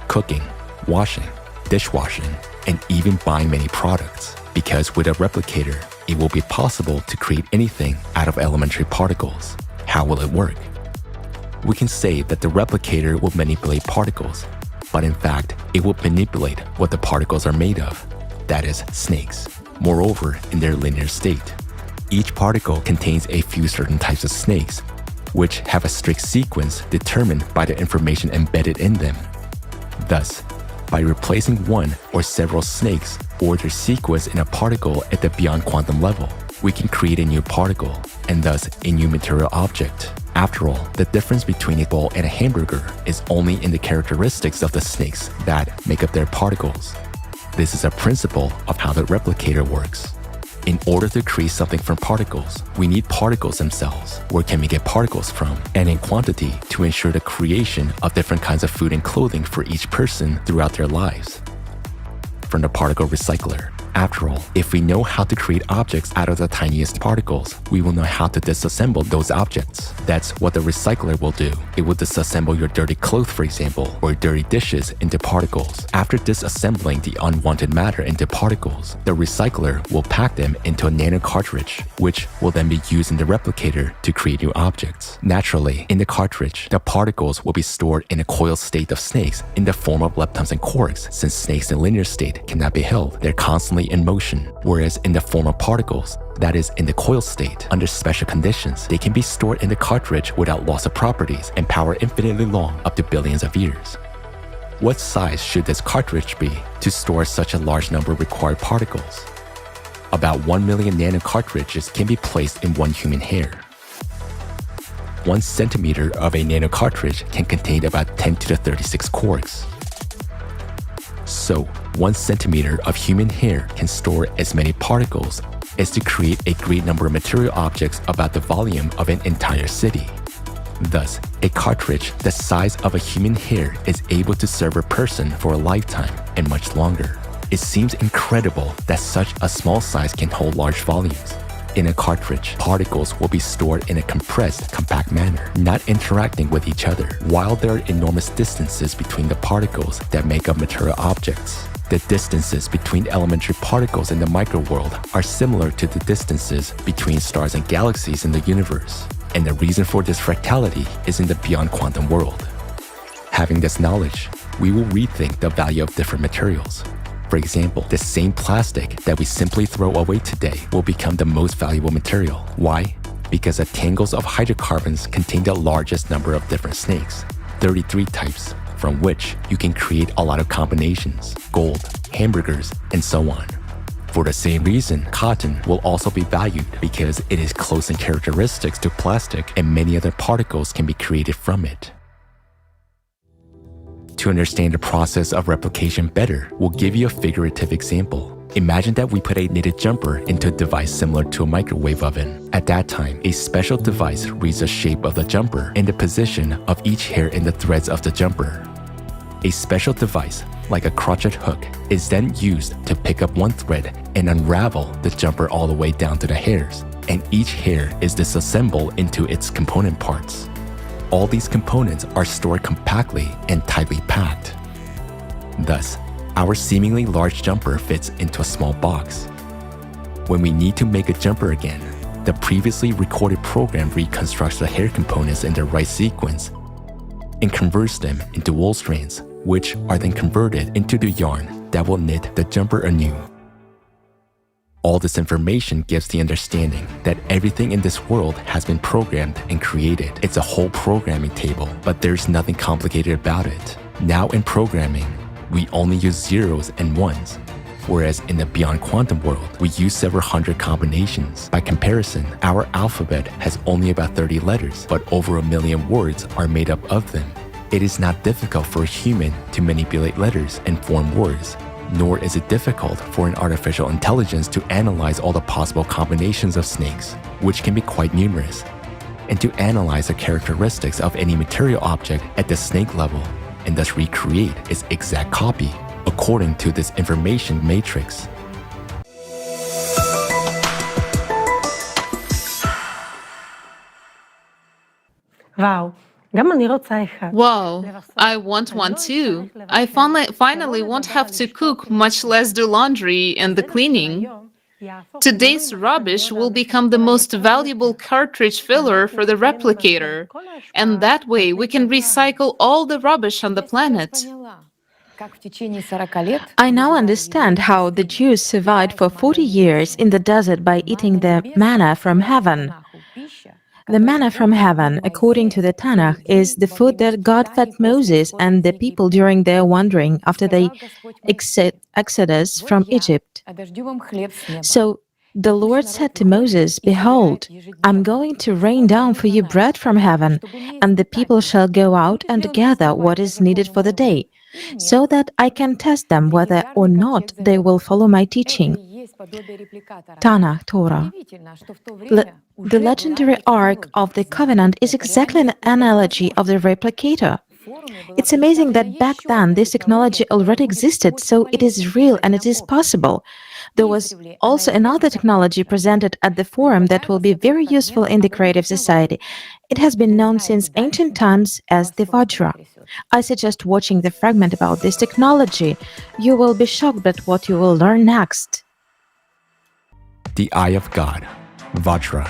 cooking, washing, dishwashing, and even buying many products, because with a replicator, it will be possible to create anything out of elementary particles. How will it work? We can say that the replicator will manipulate particles, but in fact, it will manipulate what the particles are made of. that is, snakes. Moreover, in their linear state. Each particle contains a few certain types of snakes, which have a strict sequence determined by the information embedded in them. Thus, by replacing one or several snakes or their sequence in a particle at the beyond quantum level, we can create a new particle, and thus a new material object. After all, the difference between a ball and a hamburger is only in the characteristics of the snakes that make up their particles. This is a principle of how the replicator works. In order to create something from particles, we need particles themselves. Where can we get particles from? And in quantity to ensure the creation of different kinds of food and clothing for each person throughout their lives. From the particle recycler. After all, if we know how to create objects out of the tiniest particles, we will know how to disassemble those objects. That's what the recycler will do. It will disassemble your dirty clothes, for example, or dirty dishes into particles. After disassembling the unwanted matter into particles, the recycler will pack them into a nano cartridge, which will then be used in the replicator to create new objects. Naturally, in the cartridge, the particles will be stored in a coiled state of snakes in the form of leptons and quarks. Since snakes in linear state cannot be held, they're constantly in motion, whereas in the form of particles, that is, in the coil state, under special conditions, they can be stored in the cartridge without loss of properties and power infinitely long, up to billions of years. What size should this cartridge be to store such a large number of required particles? About 1 million nano cartridges can be placed in one human hair. 1 centimeter of a nano cartridge can contain about 10 to the 36 quarks. So, 1 centimeter of human hair can store as many particles as to create a great number of material objects about the volume of an entire city. Thus, a cartridge the size of a human hair is able to serve a person for a lifetime and much longer. It seems incredible that such a small size can hold large volumes. In a cartridge, particles will be stored in a compressed, compact manner, not interacting with each other, while there are enormous distances between the particles that make up material objects. The distances between elementary particles in the microworld are similar to the distances between stars and galaxies in the universe, and the reason for this fractality is in the beyond quantum world. Having this knowledge, we will rethink the value of different materials. For example, the same plastic that we simply throw away today will become the most valuable material. Why? Because the tangles of hydrocarbons contain the largest number of different snakes, 33 types, from which you can create a lot of combinations, gold, hamburgers, and so on. For the same reason, cotton will also be valued because it is close in characteristics to plastic and many other particles can be created from it. To understand the process of replication better, we'll give you a figurative example. Imagine that we put a knitted jumper into a device similar to a microwave oven. At that time, a special device reads the shape of the jumper and the position of each hair in the threads of the jumper. A special device, like a crochet hook, is then used to pick up one thread and unravel the jumper all the way down to the hairs, and each hair is disassembled into its component parts. All these components are stored compactly and tightly packed. Thus, our seemingly large jumper fits into a small box. When we need to make a jumper again, the previously recorded program reconstructs the hair components in the right sequence and converts them into wool strands, which are then converted into the yarn that will knit the jumper anew. All this information gives the understanding that everything in this world has been programmed and created. It's a whole programming table, but there's nothing complicated about it. Now in programming, we only use zeros and ones, whereas in the beyond quantum world, we use several hundred combinations. By comparison, our alphabet has only about 30 letters, but over 1 million words are made up of them. It is not difficult for a human to manipulate letters and form words, nor is it difficult for an artificial intelligence to analyze all the possible combinations of snakes, which can be quite numerous, and to analyze the characteristics of any material object at the snake level, and thus recreate its exact copy according to this information matrix. וואו, גם אני רוצה אחד. Wow, I want one too. I finally won't have to cook, much less do laundry and the cleaning. Today's rubbish will become the most valuable cartridge filler for the replicator, and that way we can recycle all the rubbish on the planet. I now understand how the Jews survived for 40 years in the desert by eating the manna from heaven. The manna from heaven, according to the Tanakh, is the food that God fed Moses and the people during their wandering after the exodus from Egypt. So the Lord said to Moses, "Behold, I'm going to rain down for you bread from heaven, and the people shall go out and gather what is needed for the day, so that I can test them whether or not they will follow my teaching." Tanakh, Torah. The legendary Ark of the Covenant is exactly an analogy of the replicator. It's amazing that back then this technology already existed, so it is real and it is possible. There was also another technology presented at the forum that will be very useful in the creative society. It has been known since ancient times as the Vajra. I suggest watching the fragment about this technology. You will be shocked at what you will learn next. The Eye of God, Vajra.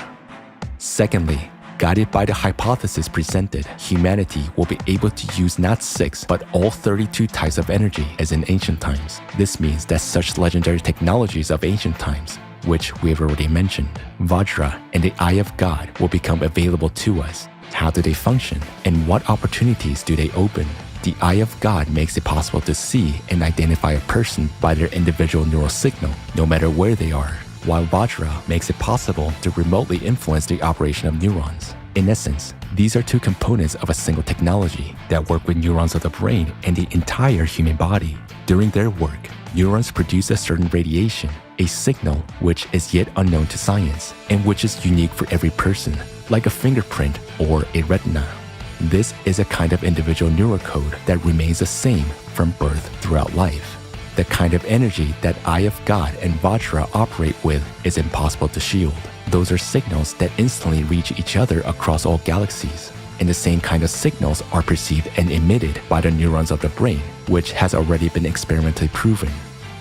Secondly, guided by the hypothesis presented, humanity will be able to use not 6, but all 32 types of energy as in ancient times. This means that such legendary technologies of ancient times, which we have already mentioned, Vajra and the Eye of God, will become available to us. How do they function, and what opportunities do they open? The Eye of God makes it possible to see and identify a person by their individual neural signal, no matter where they are, while Vajra makes it possible to remotely influence the operation of neurons. In essence, these are two components of a single technology that work with neurons of the brain and the entire human body. During their work, neurons produce a certain radiation, a signal which is yet unknown to science, and which is unique for every person, like a fingerprint or a retina. This is a kind of individual neural code that remains the same from birth throughout life. The kind of energy that Eye of God and Vajra operate with is impossible to shield. Those are signals that instantly reach each other across all galaxies. And the same kind of signals are perceived and emitted by the neurons of the brain, which has already been experimentally proven.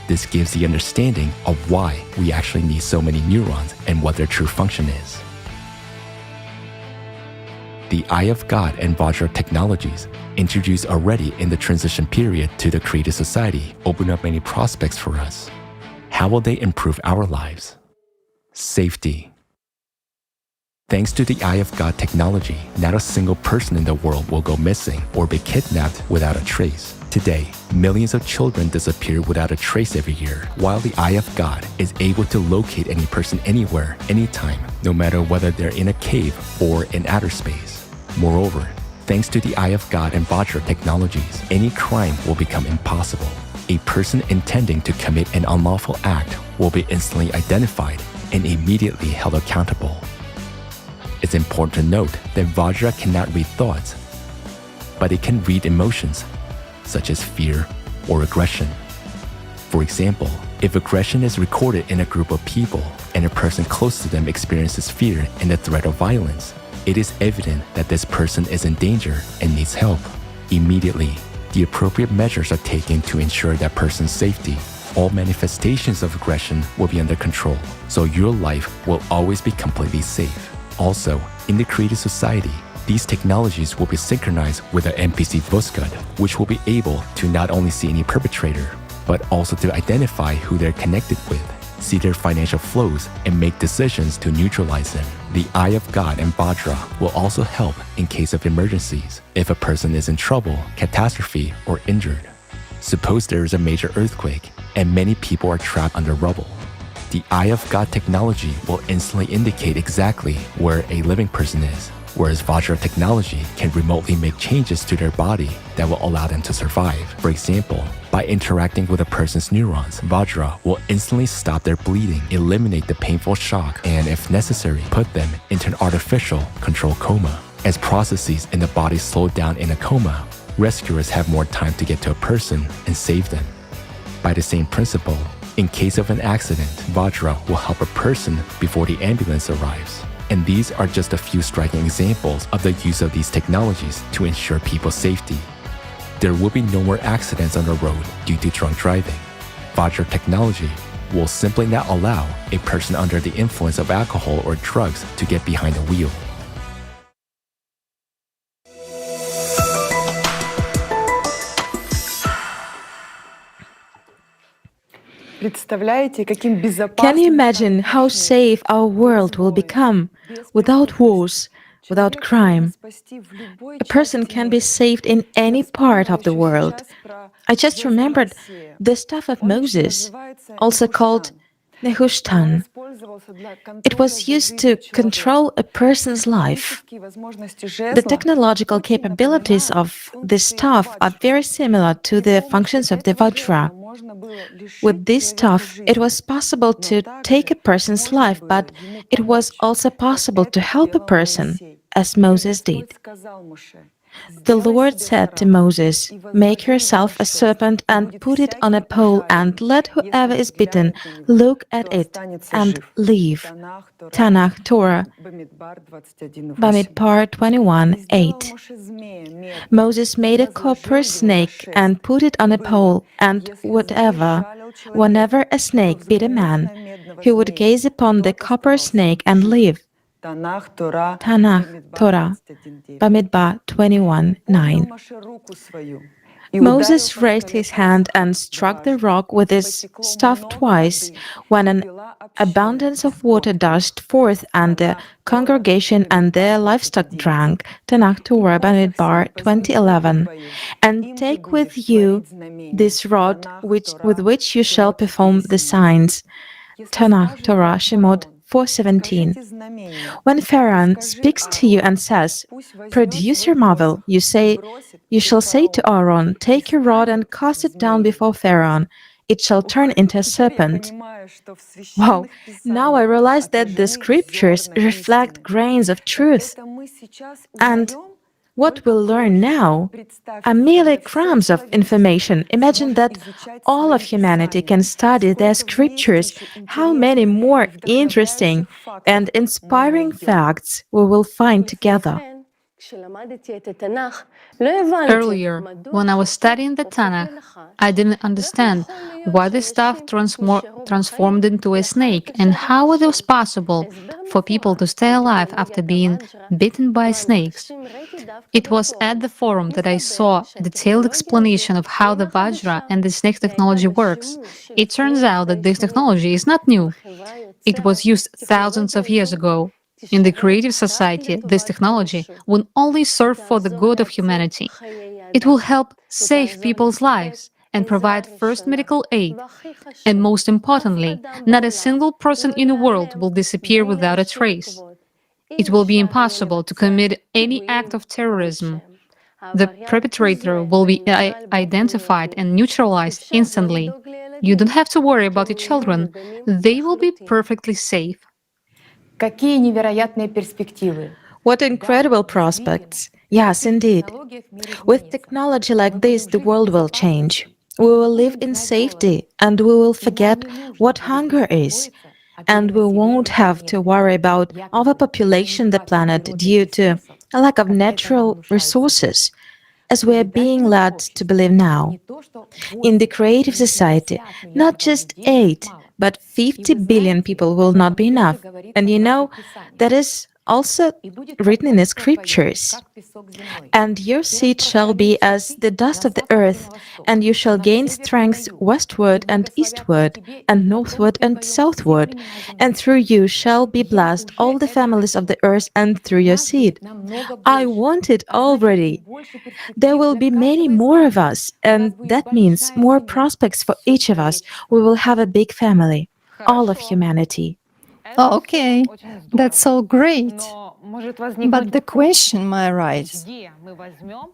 This gives the understanding of why we actually need so many neurons and what their true function is. The Eye of God and Vajra technologies, introduced already in the transition period to the creative society, open up many prospects for us. How will they improve our lives? Safety. Thanks to the Eye of God technology, not a single person in the world will go missing or be kidnapped without a trace. Today, millions of children disappear without a trace every year, while the Eye of God is able to locate any person anywhere, anytime, no matter whether they're in a cave or in outer space. Moreover, thanks to the Eye of God and Vajra technologies, any crime will become impossible. A person intending to commit an unlawful act will be instantly identified and immediately held accountable. It's important to note that Vajra cannot read thoughts, but it can read emotions, such as fear or aggression. For example, if aggression is recorded in a group of people and a person close to them experiences fear and the threat of violence, it is evident that this person is in danger and needs help. Immediately, the appropriate measures are taken to ensure that person's safety. All manifestations of aggression will be under control, so your life will always be completely safe. Also, in the creative society, these technologies will be synchronized with an NPC Voskad, which will be able to not only see any perpetrator, but also to identify who they're connected with, see their financial flows, and make decisions to neutralize them. The Eye of God and Vajra will also help in case of emergencies, if a person is in trouble, catastrophe, or injured. Suppose there is a major earthquake, and many people are trapped under rubble. The Eye of God technology will instantly indicate exactly where a living person is, whereas Vajra technology can remotely make changes to their body that will allow them to survive. For example, by interacting with a person's neurons, Vajra will instantly stop their bleeding, eliminate the painful shock, and if necessary, put them into an artificial controlled coma. As processes in the body slow down in a coma, rescuers have more time to get to a person and save them. By the same principle, in case of an accident, Vajra will help a person before the ambulance arrives. And these are just a few striking examples of the use of these technologies to ensure people's safety. There will be no more accidents on the road due to drunk driving. Vajra technology will simply not allow a person under the influence of alcohol or drugs to get behind the wheel. Can you imagine how safe our world will become without wars, without crime? A person can be saved in any part of the world. I just remembered the staff of Moses, also called Nehushtan. It was used to control a person's life. The technological capabilities of this staff are very similar to the functions of the Vajra. With this staff, it was possible to take a person's life, but it was also possible to help a person, as Moses did. The Lord said to Moses, "Make yourself a serpent and put it on a pole, and let whoever is bitten look at it and live." Tanakh, Torah, Bamidbar 21:8. Moses made a copper snake and put it on a pole, and whenever a snake bit a man, he would gaze upon the copper snake and live. Tanakh, Torah, Bamidbar 21:9. Moses raised his hand and struck the rock with his staff twice, when an abundance of water dashed forth, and the congregation and their livestock drank. Tanakh, Torah, Bamidbar 20:11. And take with you this rod with which you shall perform the signs. Tanakh, Torah, Shemot 4:17. When Pharaoh speaks to you and says, "Produce your marvel," you shall say to Aaron, "Take your rod and cast it down before Pharaoh. It shall turn into a serpent." Wow, now I realize that the scriptures reflect grains of truth. And what we'll learn now are merely crumbs of information. Imagine that all of humanity can study their scriptures. How many more interesting and inspiring facts we will find together. Earlier, when I was studying the Tanakh, I didn't understand why the staff transformed into a snake and how it was possible for people to stay alive after being bitten by snakes. It was at the forum that I saw a detailed explanation of how the Vajra and the snake technology works. It turns out that this technology is not new. It was used thousands of years ago. In the creative society, this technology will only serve for the good of humanity. It will help save people's lives and provide first medical aid. And most importantly, not a single person in the world will disappear without a trace. It will be impossible to commit any act of terrorism. The perpetrator will be identified and neutralized instantly. You don't have to worry about your children. They will be perfectly safe. What incredible prospects. Yes, indeed. With technology like this, the world will change. We will live in safety, and we will forget what hunger is. And we won't have to worry about overpopulation the planet due to a lack of natural resources, as we are being led to believe now. In the creative society, not just 8, but 50 billion people will not be enough. And you know, that is also written in the scriptures. "And your seed shall be as the dust of the earth, and you shall gain strength westward and eastward, and northward and southward, and through you shall be blessed all the families of the earth, and through your seed." I want it already. There will be many more of us, and that means more prospects for each of us. We will have a big family, all of humanity. Okay, that's all great. But the question might arise,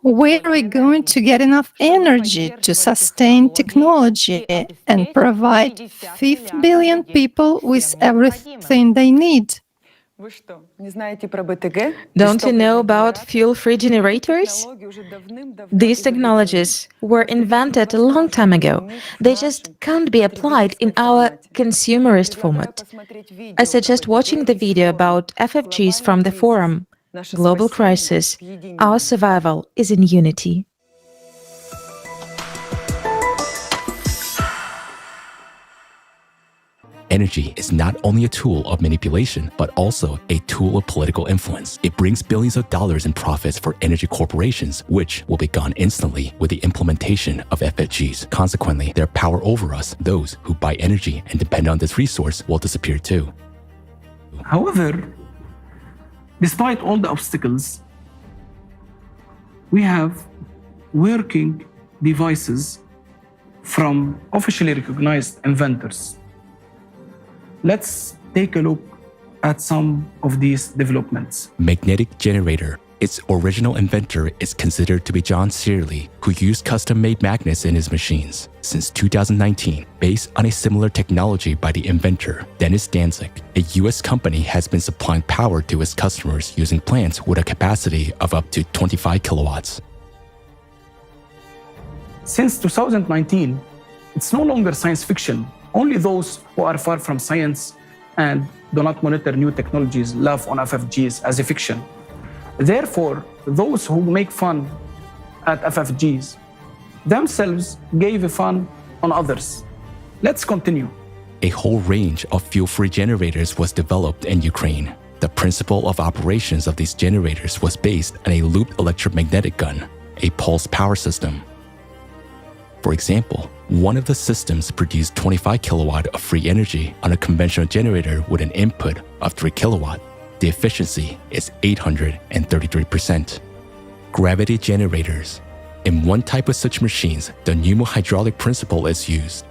where are we going to get enough energy to sustain technology and provide 50 billion people with everything they need? Don't you know about fuel-free generators? These technologies were invented a long time ago. They just can't be applied in our consumerist format. I suggest watching the video about FFGs from the forum. Global Crisis. Our survival is in unity. Energy is not only a tool of manipulation, but also a tool of political influence. It brings billions of dollars in profits for energy corporations, which will be gone instantly with the implementation of FFGs. Consequently, their power over us, those who buy energy and depend on this resource, will disappear too. However, despite all the obstacles, we have working devices from officially recognized inventors. Let's take a look at some of these developments. Magnetic generator. Its original inventor is considered to be John Searle, who used custom-made magnets in his machines. Since 2019, based on a similar technology by the inventor, Dennis Danzig, a U.S. company has been supplying power to its customers using plants with a capacity of up to 25 kilowatts. Since 2019, it's no longer science fiction. Only those who are far from science and do not monitor new technologies laugh on FFGs as a fiction. Therefore, those who make fun at FFGs themselves gave fun on others. Let's continue. A whole range of fuel-free generators was developed in Ukraine. The principle of operations of these generators was based on a looped electromagnetic gun, a pulse power system. For example, one of the systems produced 25 kilowatt of free energy on a conventional generator with an input of 3 kilowatt. The efficiency is 833%. Gravity generators. In one type of such machines, the pneumohydraulic principle is used.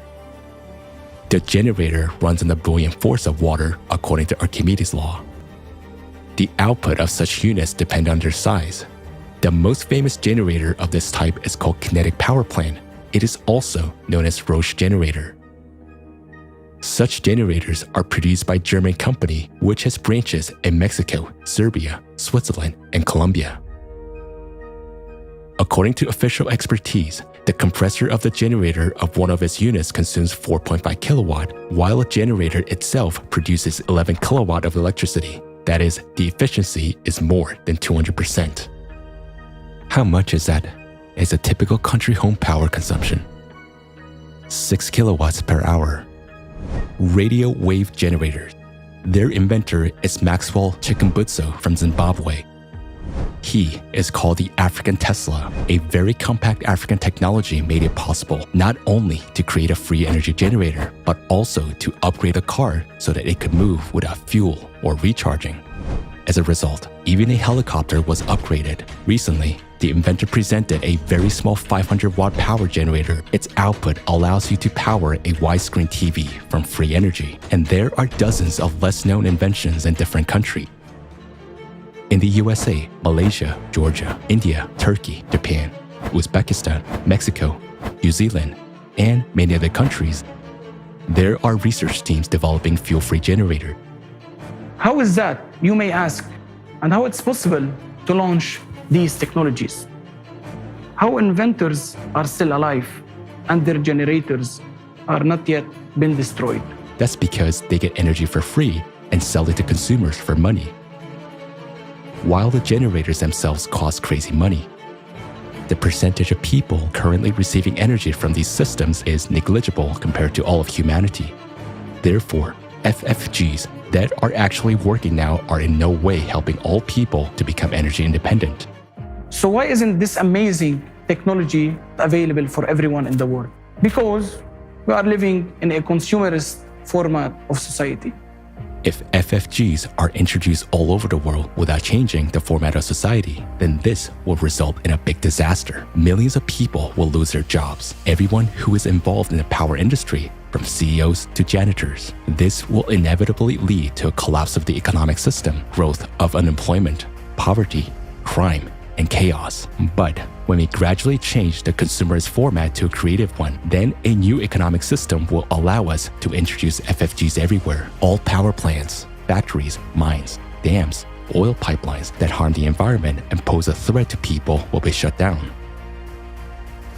The generator runs on the buoyant force of water according to Archimedes' law. The output of such units depend on their size. The most famous generator of this type is called kinetic power plant. It is also known as Roche generator. Such generators are produced by a German company which has branches in Mexico, Serbia, Switzerland, and Colombia. According to official expertise, the compressor of the generator of one of its units consumes 4.5 kilowatt, while a generator itself produces 11 kilowatt of electricity. That is, the efficiency is more than 200%. How much is that? Is a typical country home power consumption. 6 kilowatts per hour. Radio wave generators. Their inventor is Maxwell Chikumbutso from Zimbabwe. He is called the African Tesla. A very compact African technology made it possible not only to create a free energy generator, but also to upgrade a car so that it could move without fuel or recharging. As a result, even a helicopter was upgraded. Recently, the inventor presented a very small 500-watt power generator. Its output allows you to power a widescreen TV from free energy. And there are dozens of less-known inventions in different countries. In the USA, Malaysia, Georgia, India, Turkey, Japan, Uzbekistan, Mexico, New Zealand, and many other countries, there are research teams developing fuel-free generators. How is that, you may ask, and how it's possible to launch these technologies? How inventors are still alive and their generators are not yet been destroyed? That's because they get energy for free and sell it to consumers for money, while the generators themselves cost crazy money. The percentage of people currently receiving energy from these systems is negligible compared to all of humanity. Therefore, FFGs that are actually working now are in no way helping all people to become energy independent. So why isn't this amazing technology available for everyone in the world? Because we are living in a consumerist format of society. If FFGs are introduced all over the world without changing the format of society, then this will result in a big disaster. Millions of people will lose their jobs. Everyone who is involved in the power industry, from CEOs to janitors. This will inevitably lead to a collapse of the economic system, growth of unemployment, poverty, crime, and chaos. But when we gradually change the consumerist format to a creative one, then a new economic system will allow us to introduce FFGs everywhere. All power plants, factories, mines, dams, oil pipelines that harm the environment and pose a threat to people will be shut down.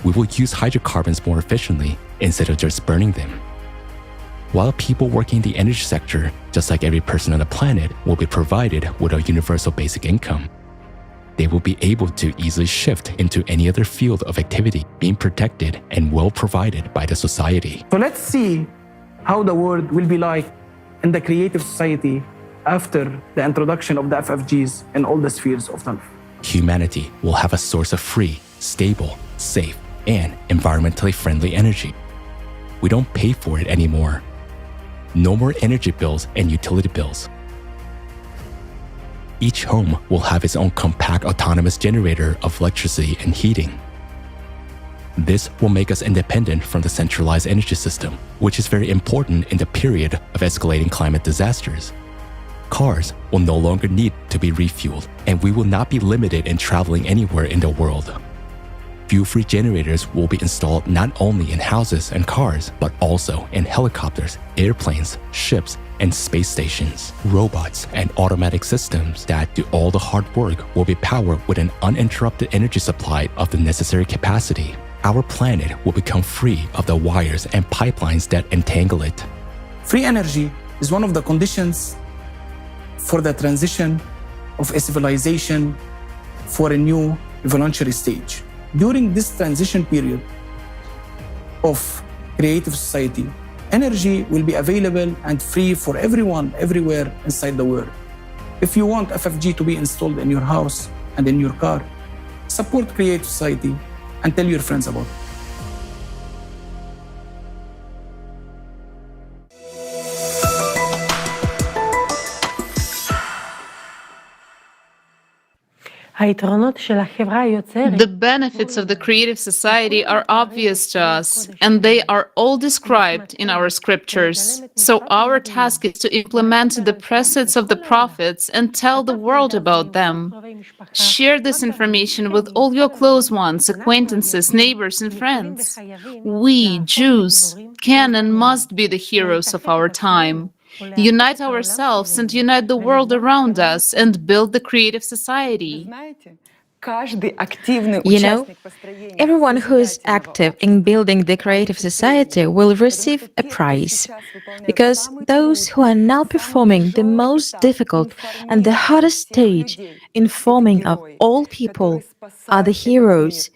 We will use hydrocarbons more efficiently instead of just burning them. While people working in the energy sector, just like every person on the planet, will be provided with a universal basic income, they will be able to easily shift into any other field of activity, being protected and well provided by the society. So let's see how the world will be like in the creative society after the introduction of the FFGs in all the spheres of life. Humanity will have a source of free, stable, safe, and environmentally friendly energy. We don't pay for it anymore. No more energy bills and utility bills. Each home will have its own compact autonomous generator of electricity and heating. This will make us independent from the centralized energy system, which is very important in the period of escalating climate disasters. Cars will no longer need to be refueled, and we will not be limited in traveling anywhere in the world. Fuel-free generators will be installed not only in houses and cars, but also in helicopters, airplanes, ships, and space stations. Robots and automatic systems that do all the hard work will be powered with an uninterrupted energy supply of the necessary capacity. Our planet will become free of the wires and pipelines that entangle it. Free energy is one of the conditions for the transition of a civilization for a new evolutionary stage. During this transition period of creative society, energy will be available and free for everyone, everywhere inside the world. If you want FFG to be installed in your house and in your car, support creative society and tell your friends about it. The benefits of the creative society are obvious to us, and they are all described in our scriptures. So our task is to implement the precepts of the prophets and tell the world about them. Share this information with all your close ones, acquaintances, neighbors, and friends. We, Jews, can and must be the heroes of our time. Unite ourselves and unite the world around us and build the creative society. You know, everyone who is active in building the creative society will receive a prize, because those who are now performing the most difficult and the hardest stage in forming of all people are the heroes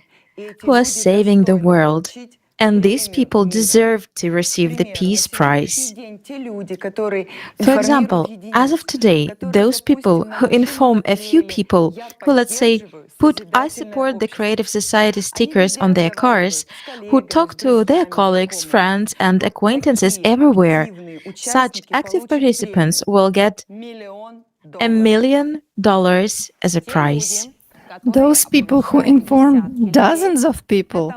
who are saving the world. And these people deserve to receive the Peace Prize. For example, as of today, those people who inform a few people who, let's say, put "I support the Creative Society" stickers on their cars, who talk to their colleagues, friends, and acquaintances everywhere, such active participants will get $1 million as a prize. Those people who inform dozens of people.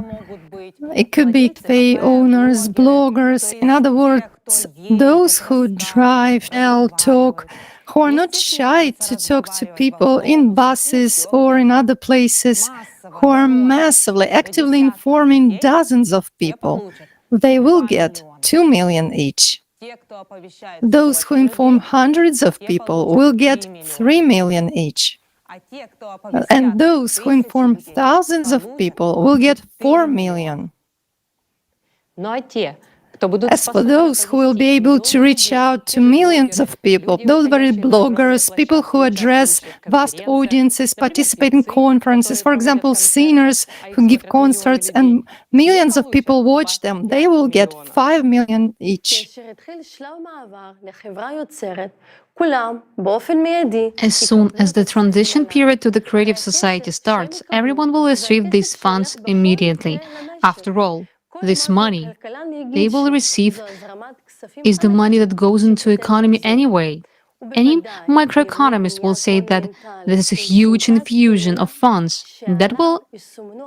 It could be cafe owners, bloggers, in other words, those who drive, tell, talk, who are not shy to talk to people in buses or in other places, who are massively, actively informing dozens of people. They will get 2 million each. Those who inform hundreds of people will get 3 million each. And those who inform thousands of people will get 4 million. As for those who will be able to reach out to millions of people, those very bloggers, people who address vast audiences, participate in conferences, for example, singers who give concerts and millions of people watch them, they will get 5 million each. As soon as the transition period to the creative society starts, everyone will receive these funds immediately. After all, this money they will receive is the money that goes into economy anyway. Any microeconomist will say that this is a huge infusion of funds that will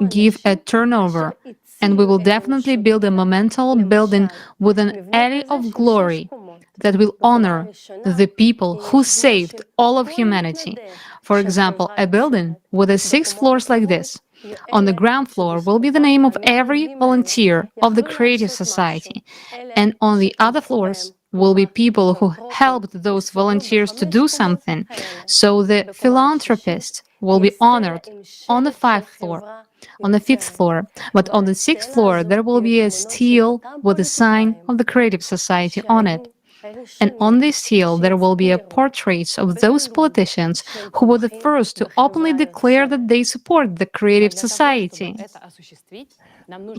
give a turnover, and we will definitely build a monumental building with an alley of glory that will honor the people who saved all of humanity. For example, a building with 6 floors like this. On the ground floor will be the name of every volunteer of the Creative Society, and on the other floors will be people who helped those volunteers to do something. So the philanthropist will be honored on the 5th floor, on the 5th floor, but on the 6th floor there will be a stele with a sign of the Creative Society on it. And on this stele there will be portraits of those politicians who were the first to openly declare that they support the Creative Society.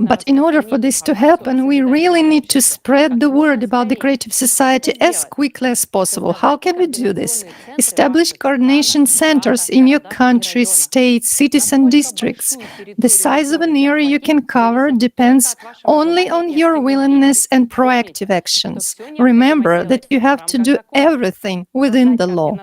But in order for this to happen, we really need to spread the word about the Creative Society as quickly as possible. How can we do this? Establish coordination centers in your country, states, cities, and districts. The size of an area you can cover depends only on your willingness and proactive actions. Remember that you have to do everything within the law.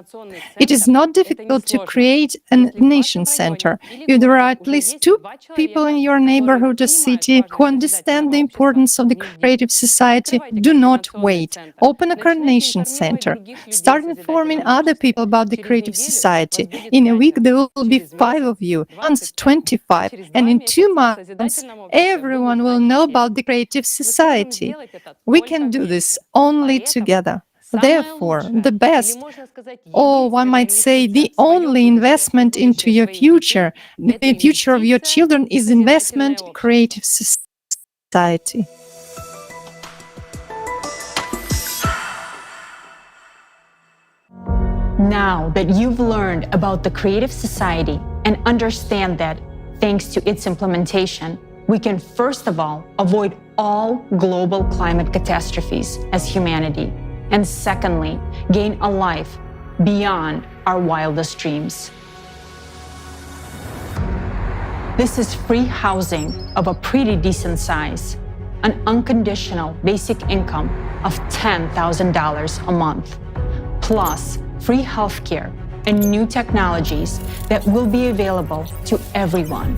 It is not difficult to create a nation center. If there are at least 2 people in your neighborhood or city who understand the importance of the Creative Society, do not wait. Open a coordination center. Start informing other people about the Creative Society. In a week, there will be 5 of you, once 25, and in 2 months, everyone will know about the Creative Society. We can do this only together. Therefore, the best, or one might say the only investment into your future, the future of your children, is investment in Creative Society. Now that you've learned about the Creative Society and understand that, thanks to its implementation, we can first of all avoid all global climate catastrophes as humanity, and secondly, gain a life beyond our wildest dreams. This is free housing of a pretty decent size, an unconditional basic income of $10,000 a month, plus free healthcare and new technologies that will be available to everyone.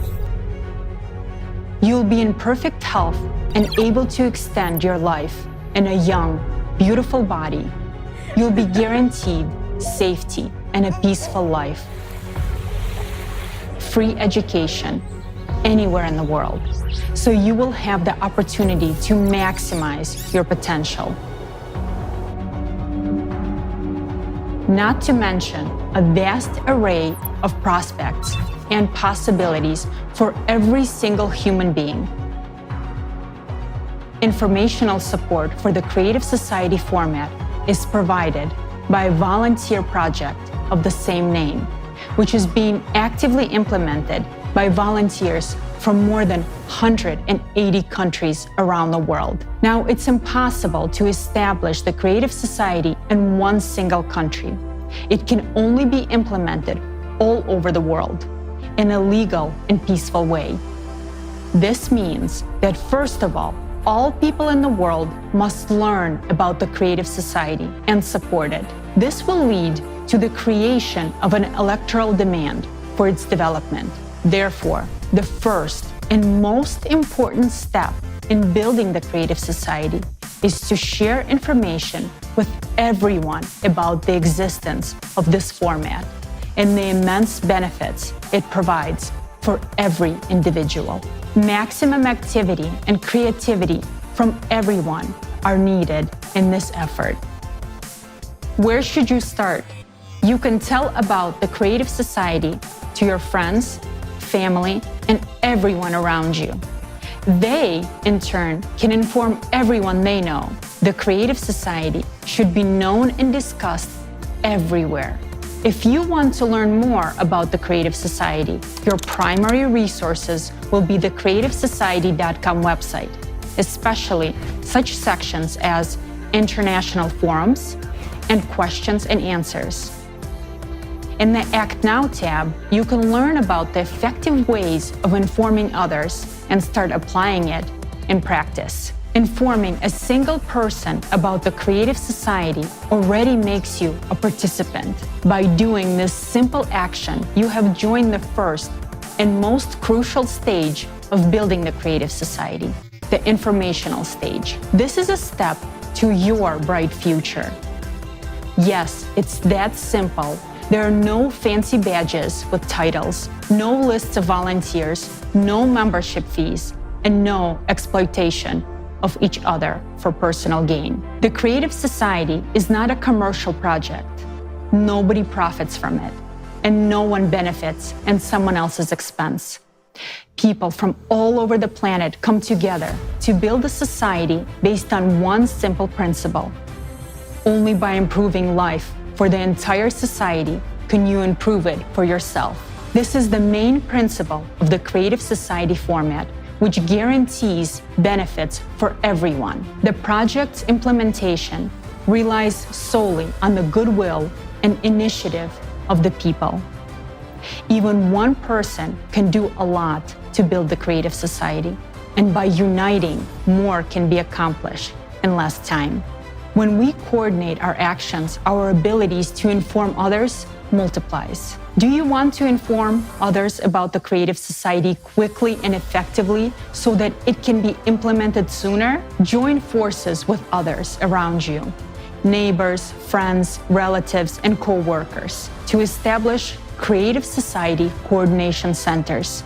You'll be in perfect health and able to extend your life in a young, beautiful body. You'll be guaranteed safety and a peaceful life. Free education anywhere in the world, so you will have the opportunity to maximize your potential. Not to mention a vast array of prospects and possibilities for every single human being. Informational support for the Creative Society format is provided by a volunteer project of the same name, which is being actively implemented by volunteers from more than 180 countries around the world. Now, it's impossible to establish the Creative Society in one single country. It can only be implemented all over the world in a legal and peaceful way. This means that, first of all people in the world must learn about the Creative Society and support it. This will lead to the creation of an electoral demand for its development. Therefore, the first and most important step in building the Creative Society is to share information with everyone about the existence of this format and the immense benefits it provides for every individual. Maximum activity and creativity from everyone are needed in this effort. Where should you start? You can tell about the Creative Society to your friends, family, and everyone around you. They, in turn, can inform everyone they know. The Creative Society should be known and discussed everywhere. If you want to learn more about the Creative Society, your primary resources will be the creativesociety.com website, especially such sections as international forums and questions and answers. In the Act Now tab, you can learn about the effective ways of informing others and start applying it in practice. Informing a single person about the Creative Society already makes you a participant. By doing this simple action, you have joined the first and most crucial stage of building the Creative Society, the informational stage. This is a step to your bright future. Yes, it's that simple. There are no fancy badges with titles, no lists of volunteers, no membership fees, and no exploitation of each other for personal gain. The Creative Society is not a commercial project. Nobody profits from it, and no one benefits at someone else's expense. People from all over the planet come together to build a society based on one simple principle. Only by improving life for the entire society can you improve it for yourself. This is the main principle of the Creative Society format, which guarantees benefits for everyone. The project's implementation relies solely on the goodwill and initiative of the people. Even one person can do a lot to build the creative society, and by uniting, more can be accomplished in less time. When we coordinate our actions, our abilities to inform others multiplies. Do you want to inform others about the creative society quickly and effectively so that it can be implemented sooner? Join forces with others around you, neighbors, friends, relatives, and co-workers, to establish creative society coordination centers.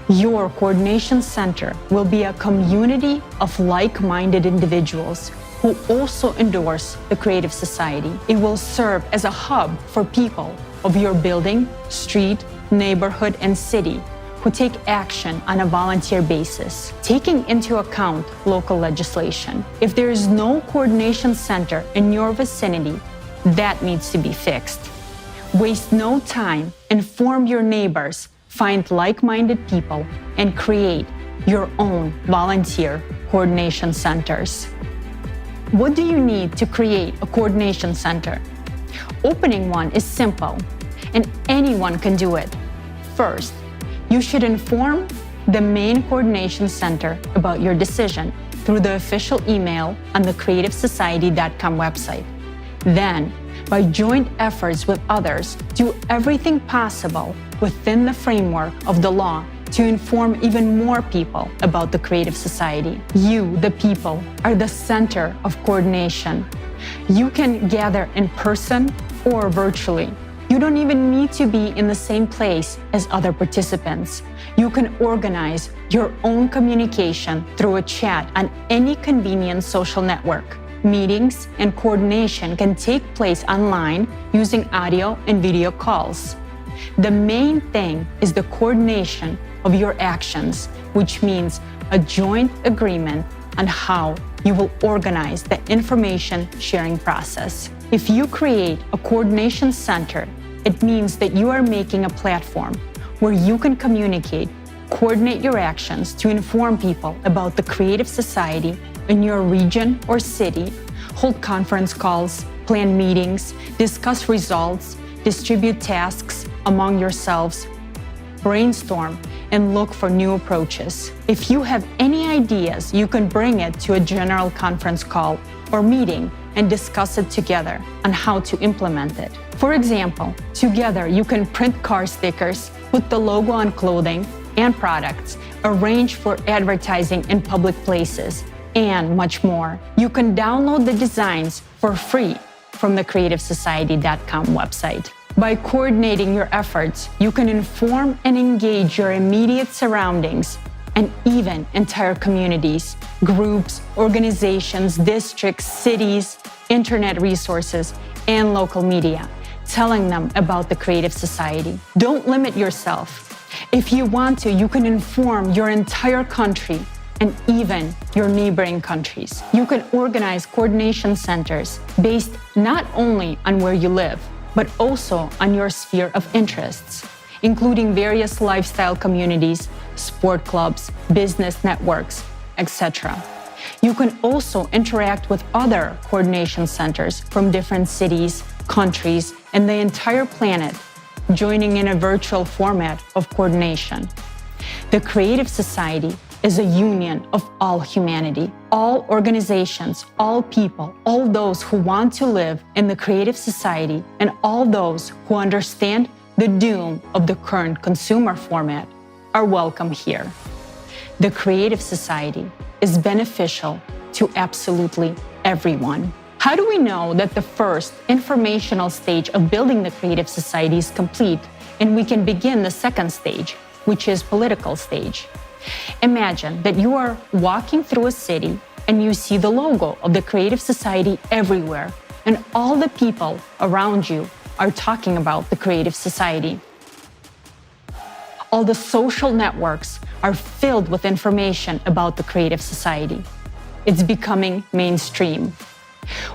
Your coordination center will be a community of like-minded individuals who also endorse the creative society. It will serve as a hub for people of your building, street, neighborhood, and city who take action on a volunteer basis, taking into account local legislation. If there is no coordination center in your vicinity, that needs to be fixed. Waste no time, inform your neighbors, find like-minded people, and create your own volunteer coordination centers. What do you need to create a coordination center? Opening one is simple, and anyone can do it. First, you should inform the main coordination center about your decision through the official email on the creativesociety.com website. Then, by joint efforts with others, do everything possible within the framework of the law to inform even more people about the creative society. You, the people, are the center of coordination. You can gather in person or virtually. You don't even need to be in the same place as other participants. You can organize your own communication through a chat on any convenient social network. Meetings and coordination can take place online using audio and video calls. The main thing is the coordination of your actions, which means a joint agreement on how you will organize the information sharing process. If you create a coordination center, it means that you are making a platform where you can communicate, coordinate your actions to inform people about the creative society in your region or city, hold conference calls, plan meetings, discuss results, distribute tasks among yourselves, brainstorm, and look for new approaches. If you have any ideas, you can bring it to a general conference call or meeting and discuss it together on how to implement it. For example, together you can print car stickers, put the logo on clothing and products, arrange for advertising in public places, and much more. You can download the designs for free from the creativesociety.com website. By coordinating your efforts, you can inform and engage your immediate surroundings and even entire communities, groups, organizations, districts, cities, internet resources, and local media, telling them about the creative society. Don't limit yourself. If you want to, you can inform your entire country and even your neighboring countries. You can organize coordination centers based not only on where you live, but also on your sphere of interests, including various lifestyle communities, sport clubs, business networks, etc. You can also interact with other coordination centers from different cities, countries, and the entire planet, joining in a virtual format of coordination. The Creative Society is a union of all humanity, all organizations, all people, all those who want to live in the creative society, and all those who understand the doom of the current consumer format are welcome here. The Creative Society is beneficial to absolutely everyone. How do we know that the first informational stage of building the Creative Society is complete and we can begin the second stage, which is political stage? Imagine that you are walking through a city and you see the logo of the Creative Society everywhere, and all the people around you are talking about the Creative Society. All the social networks are filled with information about the Creative Society. It's becoming mainstream.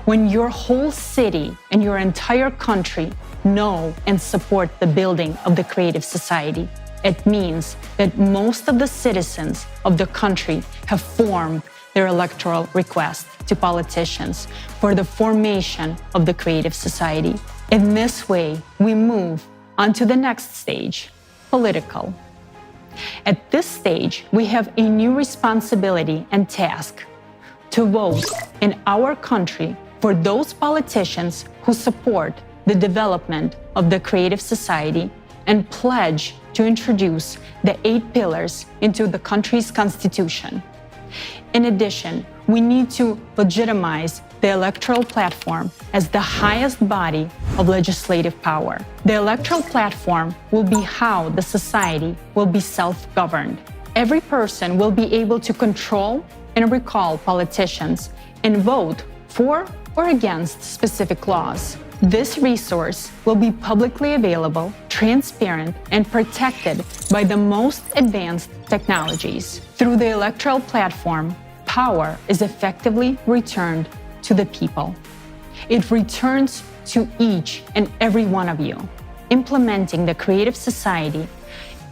When your whole city and your entire country know and support the building of the Creative Society, It means that most of the citizens of the country have formed their electoral request to politicians for the formation of the creative society. In this way, we move on to the next stage, political. At this stage, we have a new responsibility and task to vote in our country for those politicians who support the development of the creative society and pledge to introduce the 8 pillars into the country's constitution. In addition, we need to legitimize the electoral platform as the highest body of legislative power. The electoral platform will be how the society will be self-governed. Every person will be able to control and recall politicians and vote for or against specific laws. This resource will be publicly available, transparent, and protected by the most advanced technologies. Through the electoral platform, power is effectively returned to the people. It returns to each and every one of you. Implementing the creative society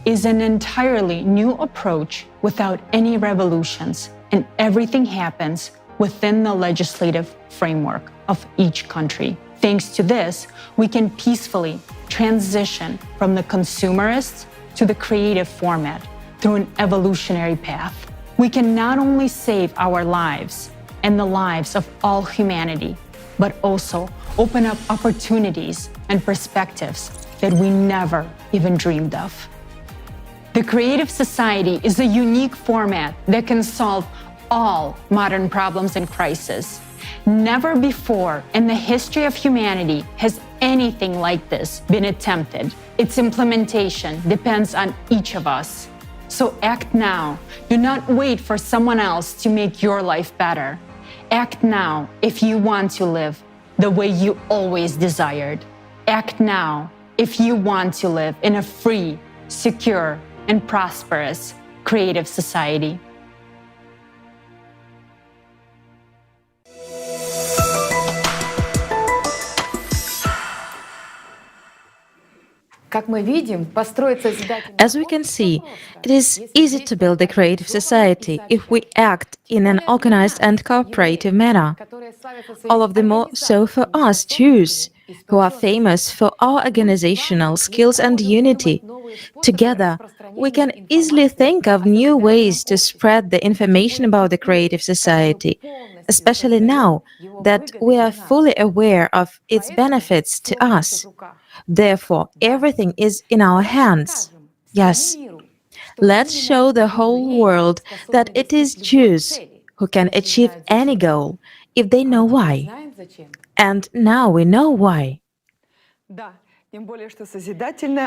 is an entirely new approach without any revolutions, and everything happens within the legislative framework of each country. Thanks to this, we can peacefully transition from the consumerist to the creative format through an evolutionary path. We can not only save our lives and the lives of all humanity, but also open up opportunities and perspectives that we never even dreamed of. The creative society is a unique format that can solve all modern problems and crises. Never before in the history of humanity has anything like this been attempted. Its implementation depends on each of us. So act now. Do not wait for someone else to make your life better. Act now if you want to live the way you always desired. Act now if you want to live in a free, secure, and prosperous creative society. As we can see, it is easy to build a creative society if we act in an organized and cooperative manner. All of the more so for us Jews, who are famous for our organizational skills and unity. Together, we can easily think of new ways to spread the information about the creative society, especially now that we are fully aware of its benefits to us. Therefore, everything is in our hands. Yes, let's show the whole world that it is Jews who can achieve any goal if they know why. And now we know why.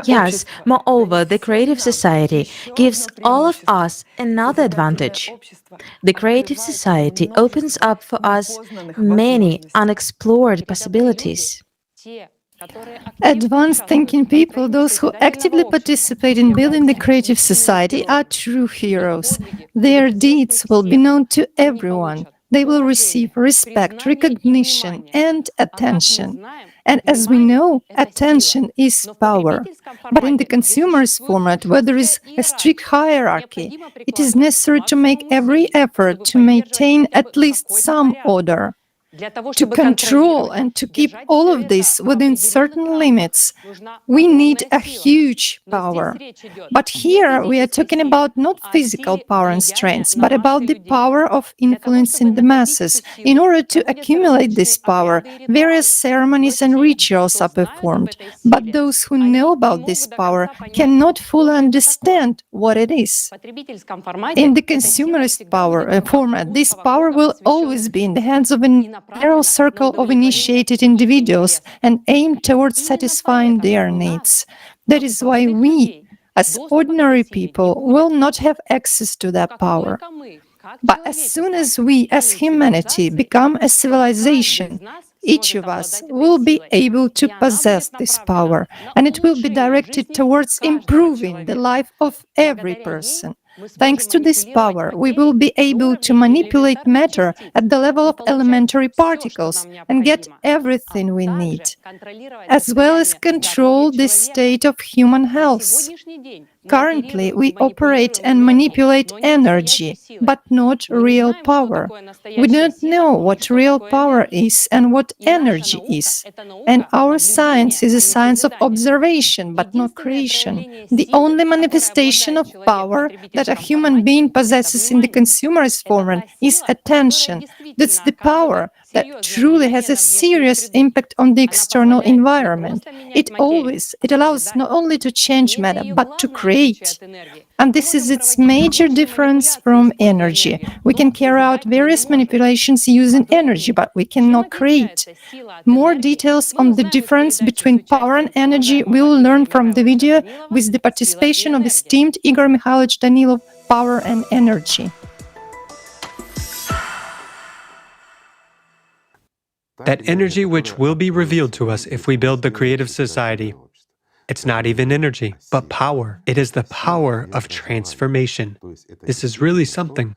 Yes, moreover, the creative society gives all of us another advantage. The creative society opens up for us many unexplored possibilities. Advanced thinking people, those who actively participate in building the creative society, are true heroes. Their deeds will be known to everyone. They will receive respect, recognition, and attention. And as we know, attention is power. But in the consumerist format, where there is a strict hierarchy, it is necessary to make every effort to maintain at least some order. To control and to keep all of this within certain limits, we need a huge power. But here we are talking about not physical power and strength, but about the power of influencing the masses. In order to accumulate this power, various ceremonies and rituals are performed. But those who know about this power cannot fully understand what it is. In the consumerist power format, this power will always be in the hands of a narrow circle of initiated individuals and aim towards satisfying their needs. That is why we, as ordinary people, will not have access to that power. But as soon as we, as humanity, become a civilization, each of us will be able to possess this power, and it will be directed towards improving the life of every person. Thanks to this power, we will be able to manipulate matter at the level of elementary particles and get everything we need, as well as control the state of human health. Currently, we operate and manipulate energy, but not real power. We do not know what real power is and what energy is. And our science is a science of observation, but not creation. The only manifestation of power that a human being possesses in the consumerist form is attention. That's the power that truly has a serious impact on the external environment. It allows not only to change matter, but to create. And this is its major difference from energy. We can carry out various manipulations using energy, but we cannot create. More details on the difference between power and energy we will learn from the video with the participation of esteemed Igor Mikhailovich Danilov, Power and Energy. That energy which will be revealed to us if we build the creative society. It's not even energy, but power. It is the power of transformation. This is really something.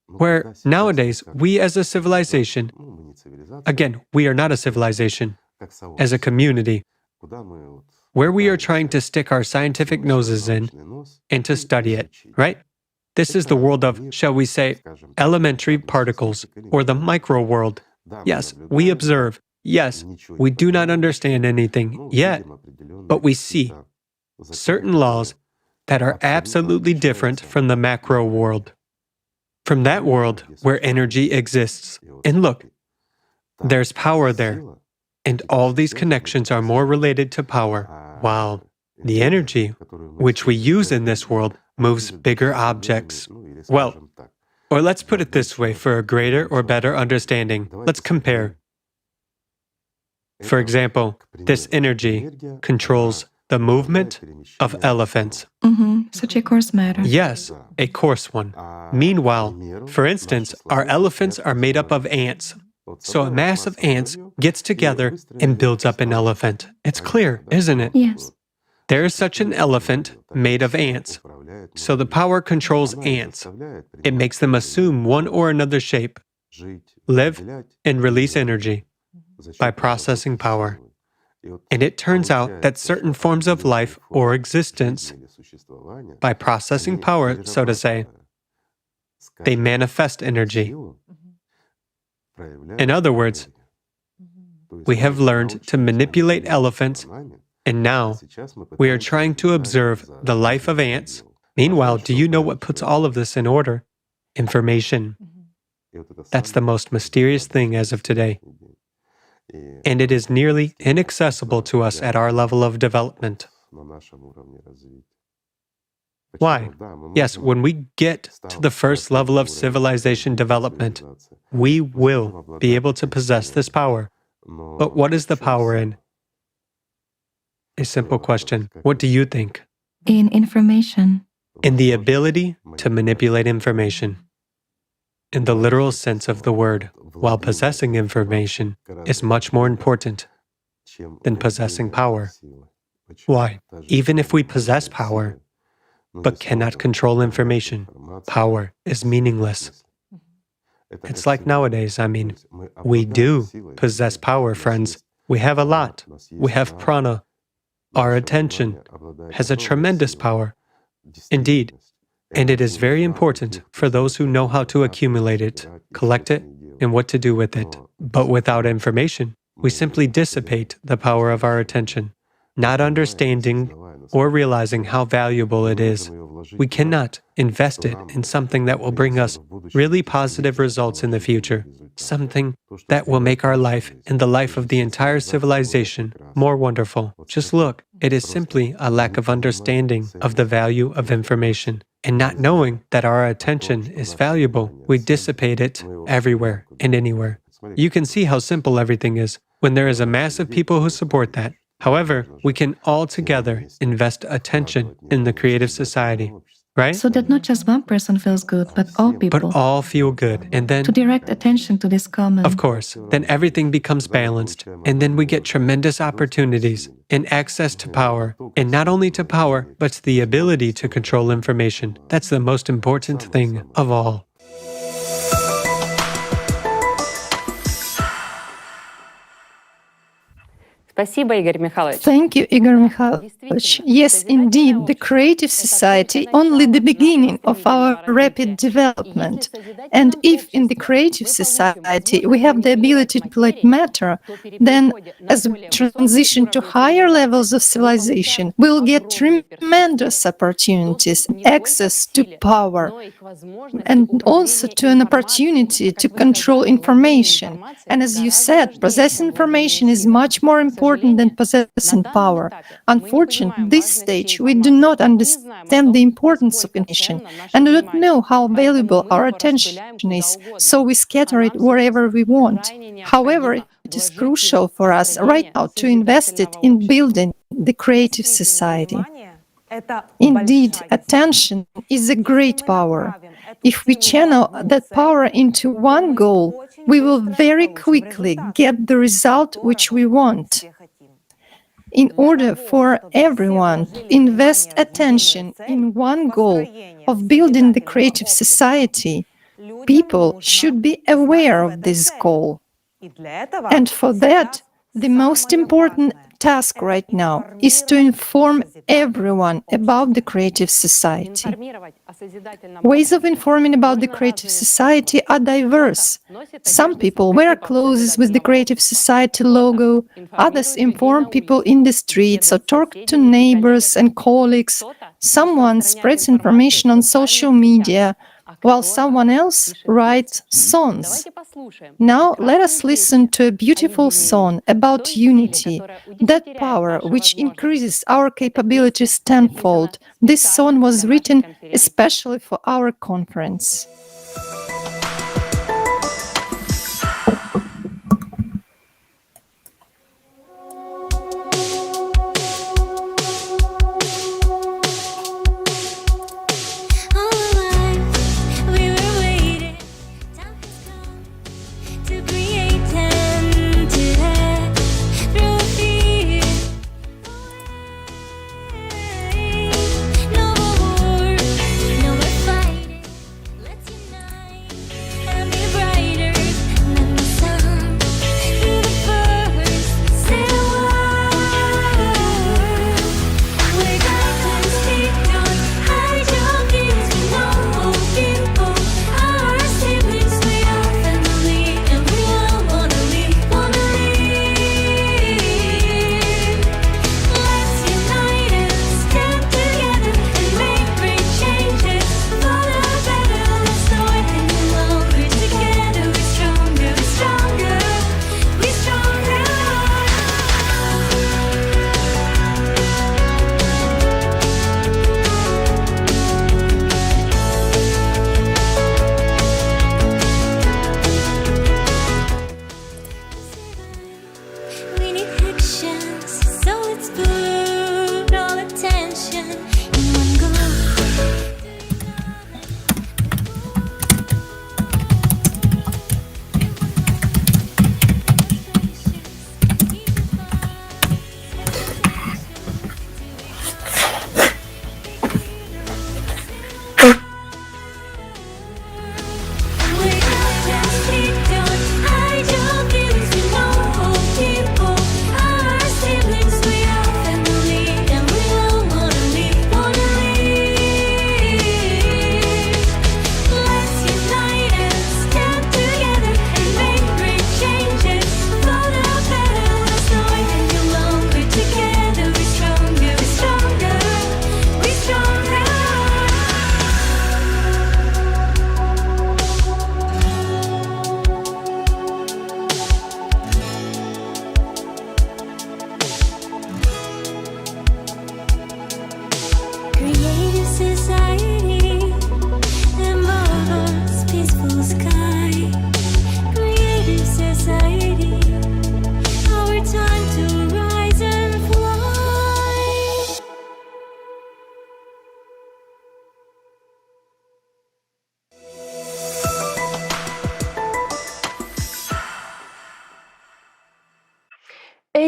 Where nowadays, we as a civilization, again, we are not a civilization, as a community, where we are trying to stick our scientific noses in and to study it, right? This is the world of, shall we say, elementary particles, or the micro world. Yes, we observe. Yes, we do not understand anything yet, but we see certain laws that are absolutely different from the macro world, from that world where energy exists. And look, there's power there, and all these connections are more related to power, while the energy which we use in this world moves bigger objects. Well, or let's put it this way for a greater or better understanding. Let's compare. For example, this energy controls the movement of elephants. Such a coarse matter. Yes, a coarse one. Meanwhile, for instance, our elephants are made up of ants. So a mass of ants gets together and builds up an elephant. It's clear, isn't it? Yes. There is such an elephant made of ants. So the power controls ants. It makes them assume one or another shape, live, and release energy by processing power. And it turns out that certain forms of life or existence, by processing power, so to say, they manifest energy. In other words, we have learned to manipulate elephants, and now we are trying to observe the life of ants. Meanwhile, do you know what puts all of this in order? Information. That's the most mysterious thing as of today. And it is nearly inaccessible to us at our level of development. Why? Yes, when we get to the first level of civilization development, we will be able to possess this power. But what is the power in? A simple question. What do you think? In information. In the ability to manipulate information. In the literal sense of the word, while possessing information is much more important than possessing power. Why? Even if we possess power, but cannot control information, power is meaningless. It's like nowadays, we do possess power, friends. We have a lot. We have prana. Our attention has a tremendous power. Indeed. And it is very important for those who know how to accumulate it, collect it, and what to do with it. But without information, we simply dissipate the power of our attention, not understanding or realizing how valuable it is. We cannot invest it in something that will bring us really positive results in the future, something that will make our life and the life of the entire civilization more wonderful. Just look, it is simply a lack of understanding of the value of information. And not knowing that our attention is valuable, we dissipate it everywhere and anywhere. You can see how simple everything is when there is a mass of people who support that. However, we can all together invest attention in the creative society. right? So that not just one person feels good, but all people. But all feel good. And then, To direct attention to this common. of course, then everything becomes balanced. And then we get tremendous opportunities and access to power. And not only to power, but to the ability to control information. That's the most important thing of all. Thank you, Igor Mikhailovich. Yes, indeed, the creative society only the beginning of our rapid development. And if in the creative society we have the ability to manipulate matter, then as we transition to higher levels of civilization, we'll get tremendous opportunities, access to power, and also to an opportunity to control information. And as you said, possessing information is much more important than possessing power. Unfortunately, at this stage, we do not understand the importance of information and do not know how valuable our attention is, so we scatter it wherever we want. However, it is crucial for us right now to invest it in building the creative society. Indeed, attention is a great power. If we channel that power into one goal, we will very quickly get the result which we want. In order for everyone to invest attention in one goal of building the creative society, people should be aware of this goal. And for that, the most important task right now is to inform everyone about the creative society. Ways of informing about the creative society are diverse. Some people wear clothes with the creative society logo, others inform people in the streets or talk to neighbors and colleagues. Someone spreads information on social media, while someone else writes songs. Now let us listen to a beautiful song about unity, that power which increases our capabilities tenfold. This song was written especially for our conference. Let's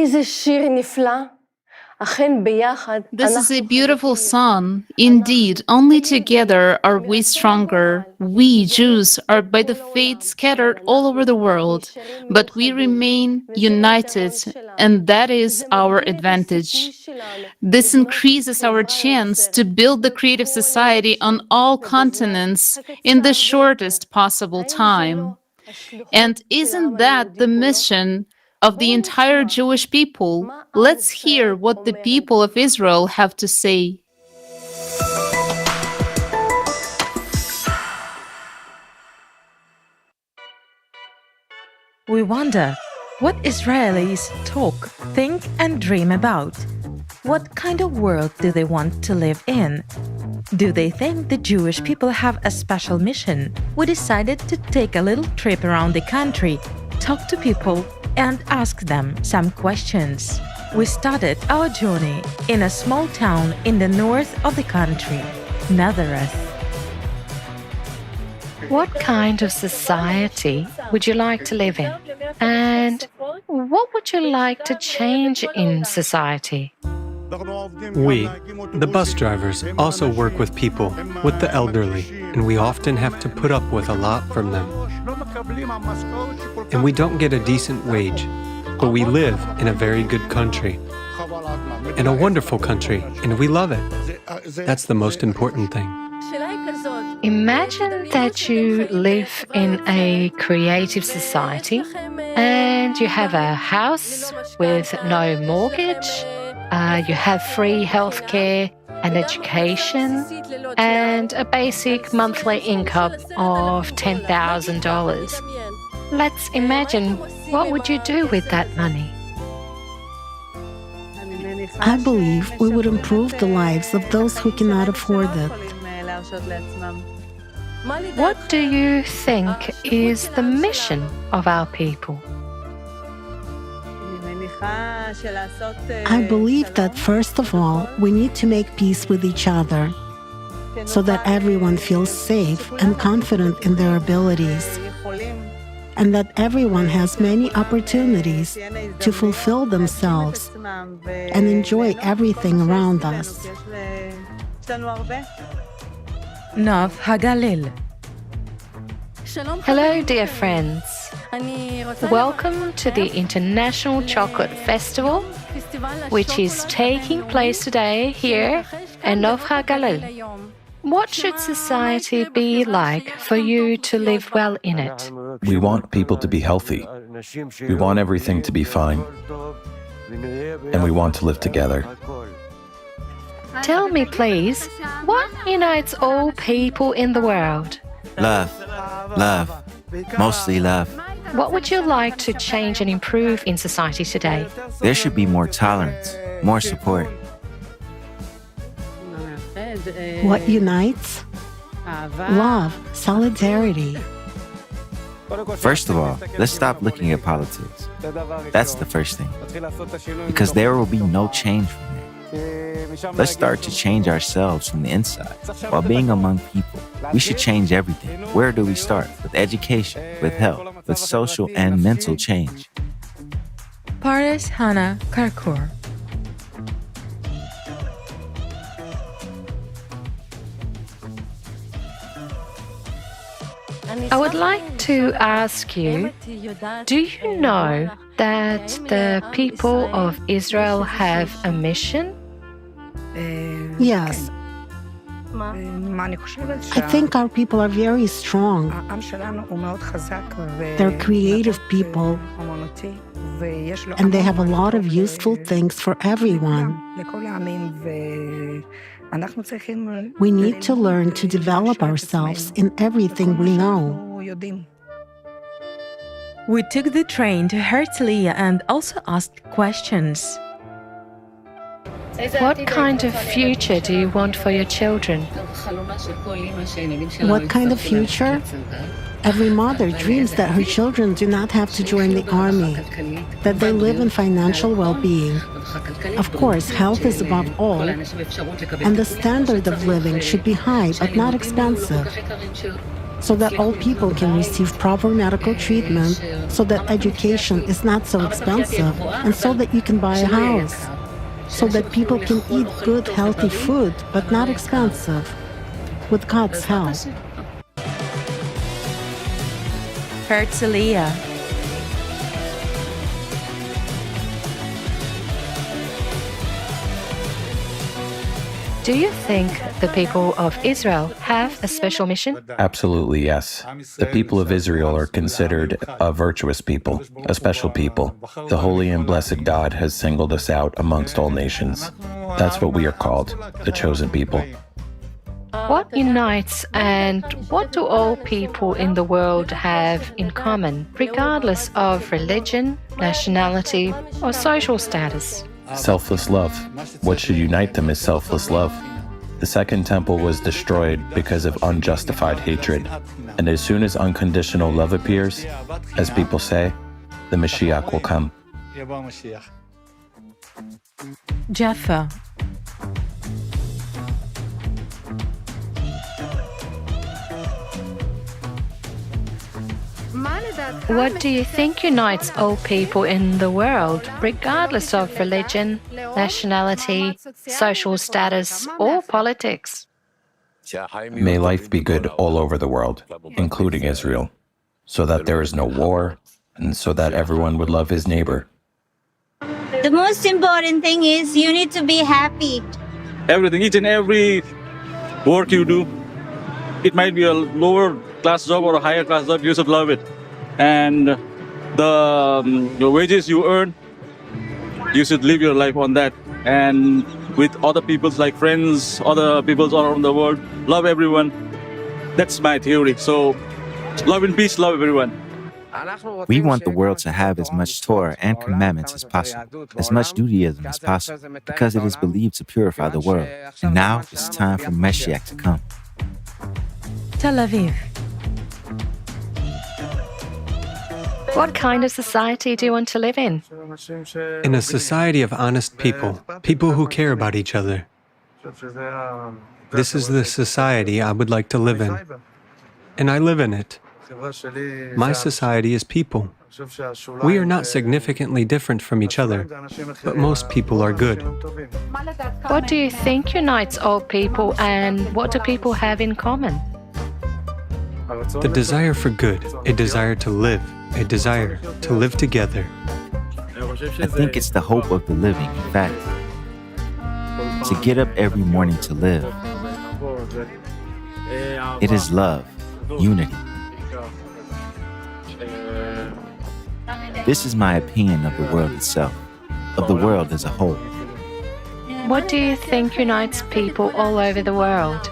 This is a beautiful song. Indeed, only together are we stronger. We, Jews, are by the faith scattered all over the world, but we remain united, and that is our advantage. This increases our chance to build the creative society on all continents in the shortest possible time. And isn't that the mission of the entire Jewish people? Let's hear what the people of Israel have to say. We wonder what Israelis talk, think, and dream about. What kind of world do they want to live in? Do they think the Jewish people have a special mission? We decided to take a little trip around the country, talk to people, and ask them some questions. We started our journey in a small town in the north of the country, Nazareth. What kind of society would you like to live in? And what would you like to change in society? We, the bus drivers, also work with people, with the elderly, and we often have to put up with a lot from them. And we don't get a decent wage, but we live in a very good country, in a wonderful country, and we love it. That's the most important thing. Imagine that you live in a creative society and you have a house with no mortgage, you have free healthcare and education, and a basic monthly income of $10,000. Let's imagine, what would you do with that money? I believe we would improve the lives of those who cannot afford it. What do you think is the mission of our people? I believe that first of all, we need to make peace with each other so that everyone feels safe and confident in their abilities, and that everyone has many opportunities to fulfill themselves and enjoy everything around us. Nov Hagalil. Hello, dear friends. Welcome to the International Chocolate Festival, which is taking place today here in Nov Hagalil. What should society be like for you to live well in it? We want people to be healthy. We want everything to be fine. And we want to live together. Tell me, please, what unites all people in the world? Love. Love. Mostly love. What would you like to change and improve in society today? There should be more tolerance, more support. What unites? Love, solidarity. First of all, let's stop looking at politics. That's the first thing. Because there will be no change from there. Let's start to change ourselves from the inside. While being among people, we should change everything. Where do we start? With education, with health, with social and mental change. Paris Hannah Karkur. I would like to ask you, do you know that the people of Israel have a mission? Yes. I think our people are very strong. They're creative people, and they have a lot of useful things for everyone. We need to learn to develop ourselves in everything we know. We took the train to Herzliya and also asked questions. What kind of future do you want for your children? What kind of future? Every mother dreams that her children do not have to join the army, that they live in financial well-being. Of course, health is above all, and the standard of living should be high but not expensive, so that all people can receive proper medical treatment, so that education is not so expensive, and so that you can buy a house, so that people can eat good, healthy food, but not expensive, with God's help. Herzliya. Do you think the people of Israel have a special mission? Absolutely, yes. The people of Israel are considered a virtuous people, a special people. The holy and blessed God has singled us out amongst all nations. That's what we are called, the chosen people. What unites and what do all people in the world have in common, regardless of religion, nationality, or social status? Selfless love. What should unite them is selfless love. The second temple was destroyed because of unjustified hatred. And as soon as unconditional love appears, as people say, the Mashiach will come. Jaffa. What do you think unites all people in the world, regardless of religion, nationality, social status, or politics? May life be good all over the world, including Israel, so that there is no war, and so that everyone would love his neighbor. The most important thing is you need to be happy. Everything, each and every work you do, it might be a lower class job or a higher class job, you should love it. And the wages you earn, you should live your life on that. And with other people's like friends, other peoples all around the world, love everyone. That's my theory. So love and peace, love everyone. We want the world to have as much Torah and commandments as possible, as much Judaism as possible, because it is believed to purify the world. And now it's time for Mashiach to come. Tel Aviv. What kind of society do you want to live in? In a society of honest people, people who care about each other. This is the society I would like to live in, and I live in it. My society is people. We are not significantly different from each other, but most people are good. What do you think unites all people, and what do people have in common? The desire for good, a desire to live, a desire to live together. I think it's the hope of the living, in fact. To get up every morning to live. It is love, unity. This is my opinion of the world itself, of the world as a whole. What do you think unites people all over the world?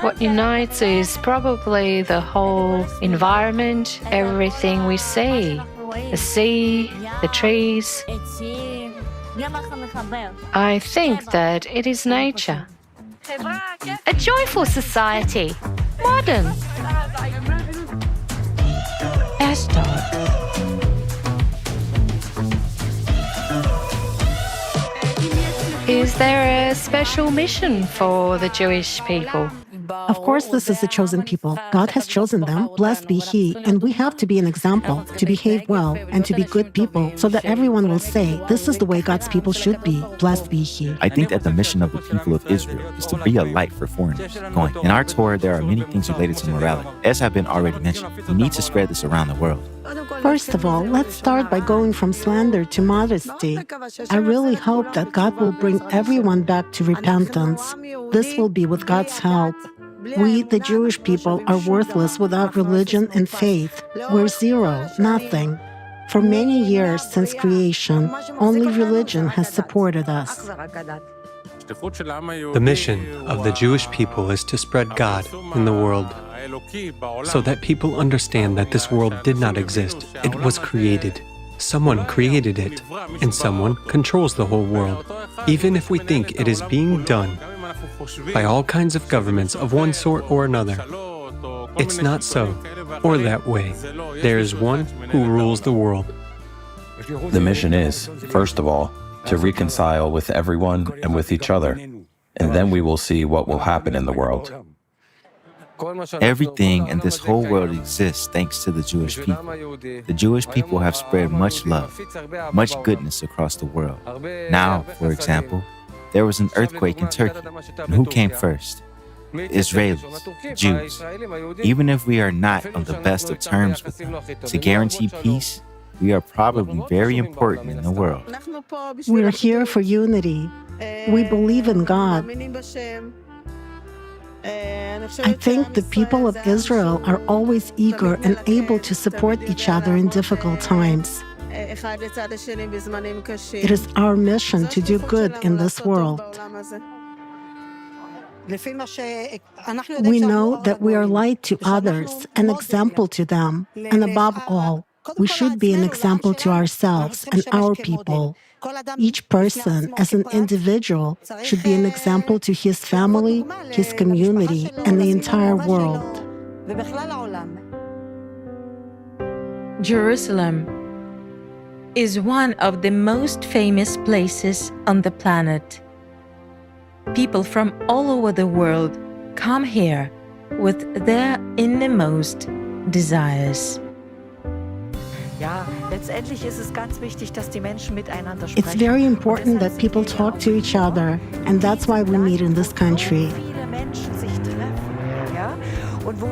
What unites is probably the whole environment, everything we see, the sea, the trees. I think that it is nature. A joyful society, modern. Ashdod. Is there a special mission for the Jewish people? Of course, this is the chosen people. God has chosen them, blessed be He, and we have to be an example, to behave well, and to be good people, so that everyone will say, this is the way God's people should be, blessed be He. I think that the mission of the people of Israel is to be a light for foreigners. Going. In our Torah, there are many things related to morality. As have been already mentioned, we need to spread this around the world. First of all, let's start by going from slander to modesty. I really hope that God will bring everyone back to repentance. This will be with God's help. We, the Jewish people, are worthless without religion and faith. We're zero, nothing. For many years since creation, only religion has supported us. The mission of the Jewish people is to spread God in the world, so that people understand that this world did not exist. It was created. Someone created it, and someone controls the whole world. Even if we think it is being done by all kinds of governments of one sort or another, it's not so, or that way. There is one who rules the world. The mission is, first of all, to reconcile with everyone and with each other, and then we will see what will happen in the world. Everything in this whole world exists thanks to the Jewish people. The Jewish people have spread much love, much goodness across the world. Now, for example, there was an earthquake in Turkey. And who came first? The Israelis, Jews. Even if we are not on the best of terms with them, to guarantee peace, we are probably very important in the world. We're here for unity. We believe in God. I think the people of Israel are always eager and able to support each other in difficult times. It is our mission to do good in this world. We know that we are light to others, an example to them, and above all, we should be an example to ourselves and our people. Each person, as an individual, should be an example to his family, his community, and the entire world. Jerusalem is one of the most famous places on the planet. People from all over the world come here with their innermost desires. It's very important that people talk to each other, and that's why we meet in this country.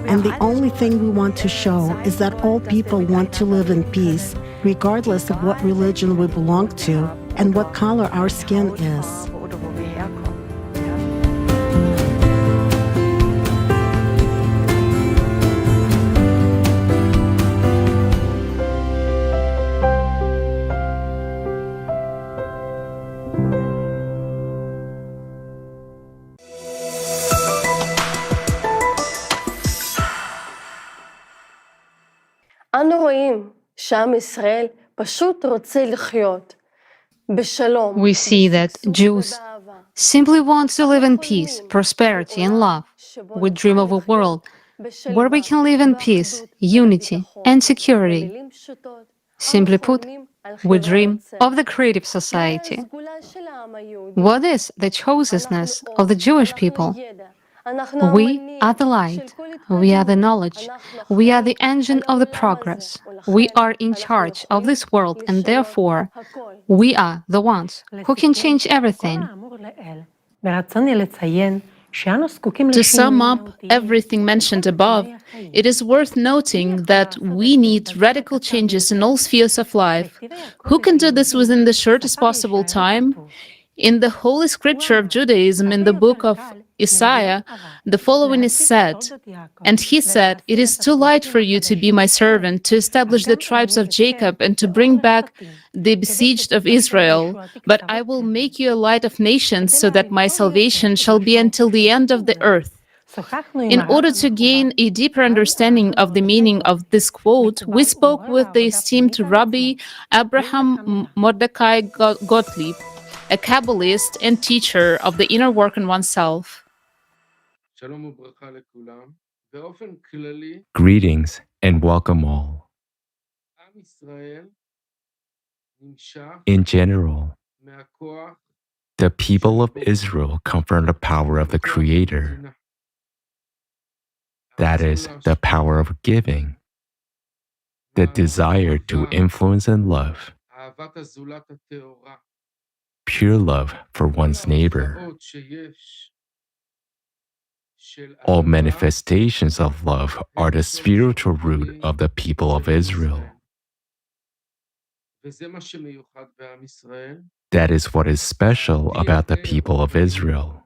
And the only thing we want to show is that all people want to live in peace, regardless of what religion we belong to and what color our skin is. We see that Jews simply want to live in peace, prosperity, and love. We dream of a world where we can live in peace, unity, and security. Simply put, we dream of the creative society. What is the chosenness of the Jewish people? We are the light, we are the knowledge, we are the engine of the progress. We are in charge of this world, and therefore, we are the ones who can change everything. To sum up everything mentioned above, it is worth noting that we need radical changes in all spheres of life. Who can do this within the shortest possible time? In the Holy Scripture of Judaism, in the book of Isaiah, the following is said, "And he said, it is too light for you to be my servant, to establish the tribes of Jacob, and to bring back the besieged of Israel. But I will make you a light of nations, so that my salvation shall be until the end of the earth." In order to gain a deeper understanding of the meaning of this quote, we spoke with the esteemed Rabbi Abraham Mordecai Gottlieb, a Kabbalist and teacher of the inner work in oneself. Greetings and welcome all. In general, the people of Israel come from the power of the Creator. That is, the power of giving, the desire to influence and love, pure love for one's neighbor. All manifestations of love are the spiritual root of the people of Israel. That is what is special about the people of Israel.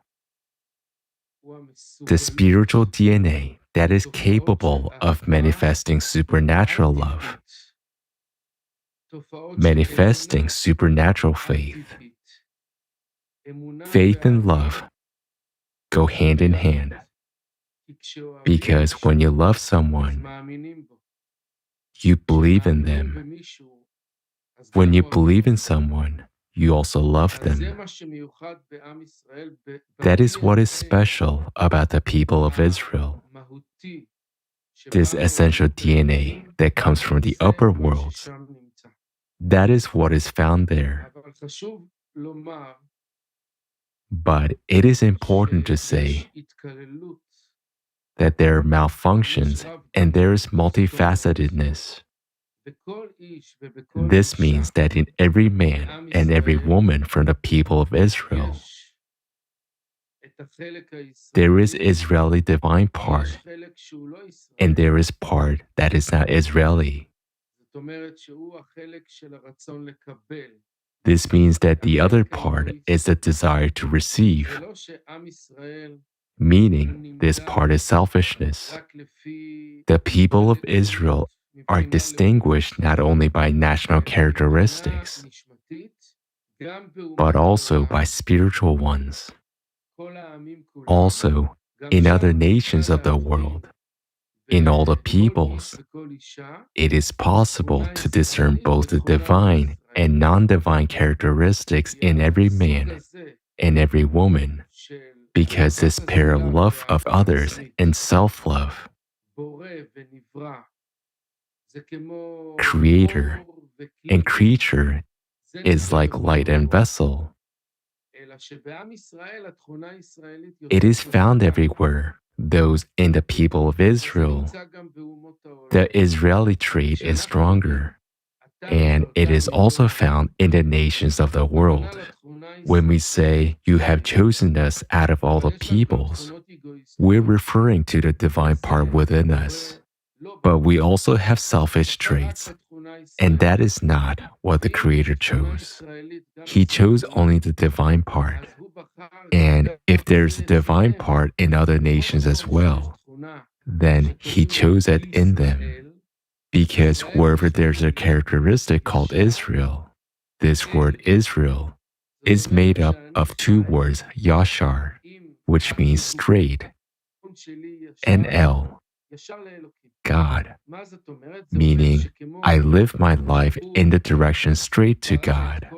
The spiritual DNA that is capable of manifesting supernatural love, manifesting supernatural faith. Faith and love go hand in hand, because when you love someone, you believe in them. When you believe in someone, you also love them. That is what is special about the people of Israel. This essential DNA that comes from the upper worlds, that is what is found there. But it is important to say that there are malfunctions and there is multifacetedness. This means that in every man and every woman from the people of Israel, there is Israeli divine part, and there is part that is not Israeli. This means that the other part is the desire to receive, meaning this part is selfishness. The people of Israel are distinguished not only by national characteristics, but also by spiritual ones. Also, in other nations of the world, in all the peoples, it is possible to discern both the divine and non-divine characteristics in every man and every woman, because this pair of love of others and self-love, creator and creature, is like light and vessel. It is found everywhere, those in the people of Israel. The Israeli trait is stronger, and it is also found in the nations of the world. When we say, "You have chosen us out of all the peoples," we're referring to the divine part within us. But we also have selfish traits, and that is not what the Creator chose. He chose only the divine part. And if there's a divine part in other nations as well, then He chose it in them. Because wherever there's a characteristic called Israel, this word Israel is made up of two words, yashar, which means straight, and El, God, meaning I live my life in the direction straight to God.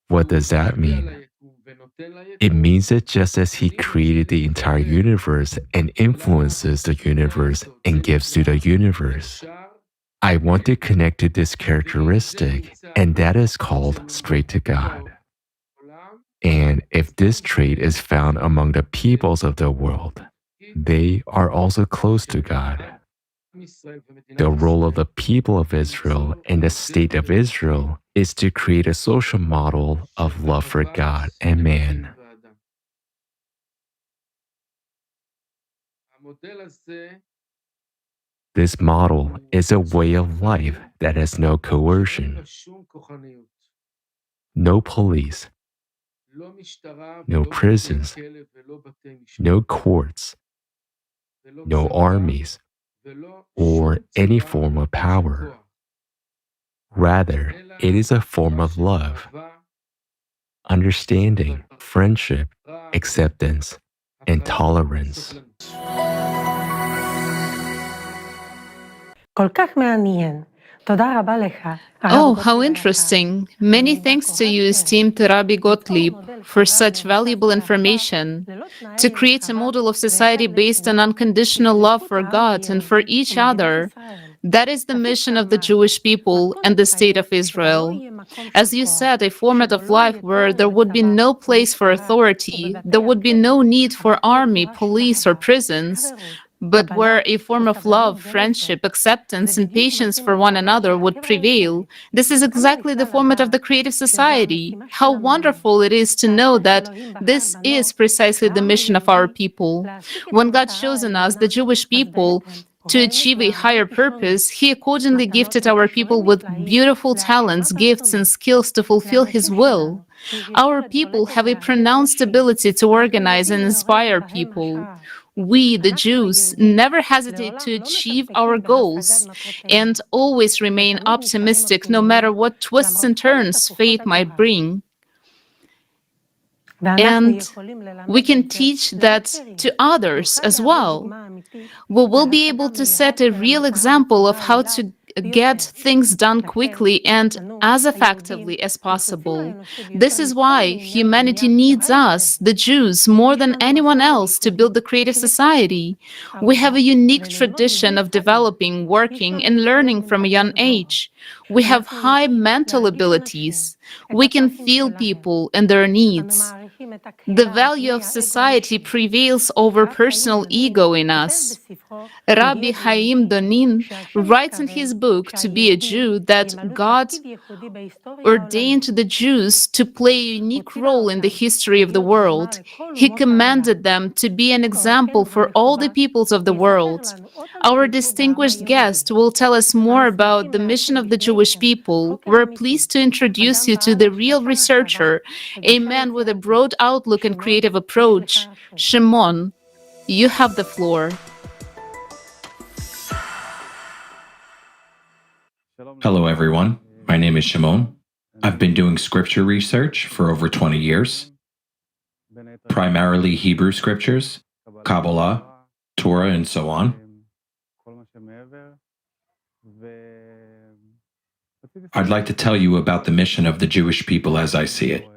What does that mean? It means that just as He created the entire universe and influences the universe and gives to the universe, I want to connect to this characteristic, and that is called straight to God. And if this trait is found among the peoples of the world, they are also close to God. The role of the people of Israel and the state of Israel is to create a social model of love for God and man. This model is a way of life that has no coercion, no police, no prisons, no courts, no armies, or any form of power. Rather, it is a form of love, understanding, friendship, acceptance, and tolerance. כל כך מעניין. תודה רבה לך. Oh, how interesting. Many thanks to you, esteemed Rabbi Gottlieb, for such valuable information. To create a model of society based on unconditional love for God and for each other, that is the mission of the Jewish people and the state of Israel. As you said, a format of life where there would be no place for authority, there would be no need for army, police, or prisons, but where a form of love, friendship, acceptance, and patience for one another would prevail. This is exactly the format of the creative society. How wonderful it is to know that this is precisely the mission of our people. When God chosen us, the Jewish people, to achieve a higher purpose, He accordingly gifted our people with beautiful talents, gifts, and skills to fulfill His will. Our people have a pronounced ability to organize and inspire people. We, the Jews, never hesitate to achieve our goals and always remain optimistic no matter what twists and turns fate might bring. And we can teach that to others as well. We will be able to set a real example of how to get things done quickly and as effectively as possible. This is why humanity needs us, the Jews, more than anyone else to build the creative society. We have a unique tradition of developing, working, and learning from a young age. We have high mental abilities. We can feel people and their needs. The value of society prevails over personal ego in us. Rabbi Chaim Donin writes in his book To Be a Jew that God ordained the Jews to play a unique role in the history of the world. He commanded them to be an example for all the peoples of the world. Our distinguished guest will tell us more about the mission of the Jewish people. We're pleased to introduce you to the real researcher, a man with a broad outlook and creative approach. Shimon, you have the floor. Hello, everyone. My name is Shimon. I've been doing scripture research for over 20 years, primarily Hebrew scriptures, Kabbalah, Torah, and so on. I'd like to tell you about the mission of the Jewish people as I see it.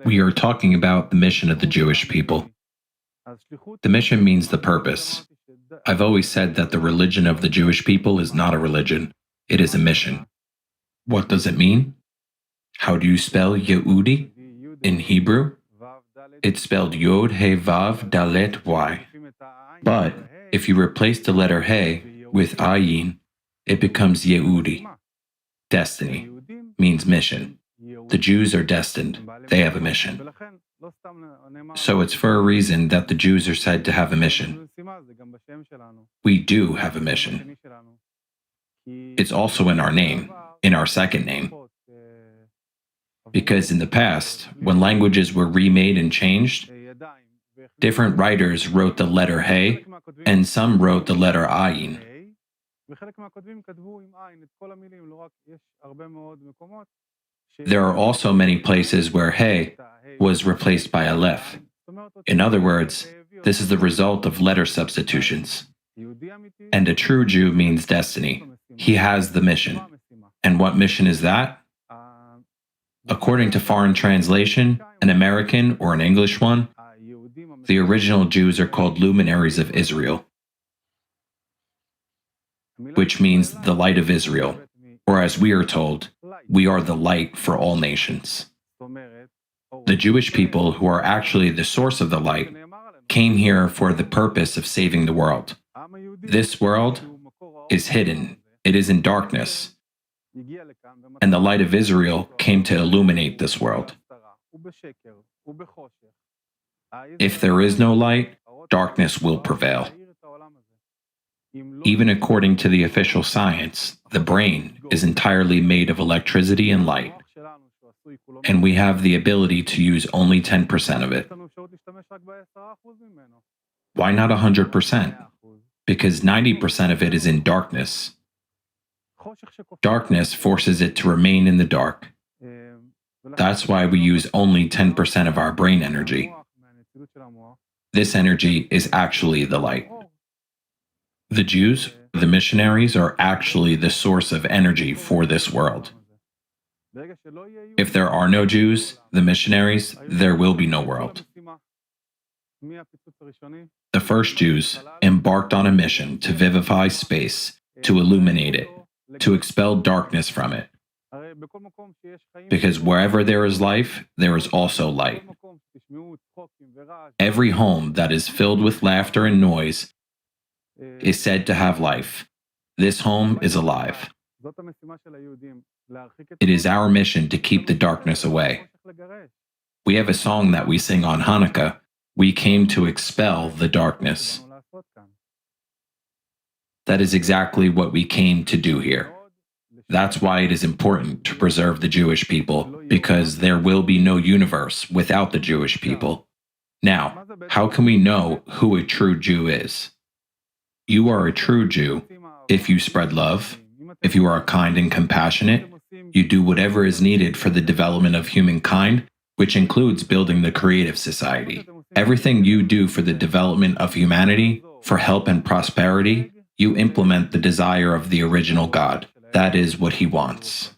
We are talking about the mission of the Jewish people. The mission means the purpose. I've always said that the religion of the Jewish people is not a religion, it is a mission. What does it mean? How do you spell Yehudi in Hebrew? It's spelled Yod He Vav Dalet Y. But if you replace the letter He with Ayin, it becomes Yehudi. Destiny means mission. The Jews are destined. They have a mission. So it's for a reason that the Jews are said to have a mission. We do have a mission. It's also in our name, in our second name. Because in the past, when languages were remade and changed, different writers wrote the letter He, and some wrote the letter Ayin. There are also many places where He was replaced by Aleph. In other words, this is the result of letter substitutions. And a true Jew means destiny. He has the mission. And what mission is that? According to foreign translation, an American or an English one, the original Jews are called luminaries of Israel, which means the light of Israel, or as we are told, we are the light for all nations. The Jewish people, who are actually the source of the light, came here for the purpose of saving the world. This world is hidden, it is in darkness, and the light of Israel came to illuminate this world. If there is no light, darkness will prevail. Even according to the official science, the brain is entirely made of electricity and light, and we have the ability to use only 10% of it. Why not 100%? Because 90% of it is in darkness. Darkness forces it to remain in the dark. That's why we use only 10% of our brain energy. This energy is actually the light. The Jews, the missionaries, are actually the source of energy for this world. If there are no Jews, the missionaries, there will be no world. The first Jews embarked on a mission to vivify space, to illuminate it, to expel darkness from it. Because wherever there is life, there is also light. Every home that is filled with laughter and noise is said to have life. This home is alive. It is our mission to keep the darkness away. We have a song that we sing on Hanukkah. We came to expel the darkness. That is exactly what we came to do here. That's why it is important to preserve the Jewish people, because there will be no universe without the Jewish people. Now, how can we know who a true Jew is? You are a true Jew if you spread love, if you are kind and compassionate, you do whatever is needed for the development of humankind, which includes building the creative society. Everything you do for the development of humanity, for help and prosperity, you implement the desire of the original God. That is what he wants.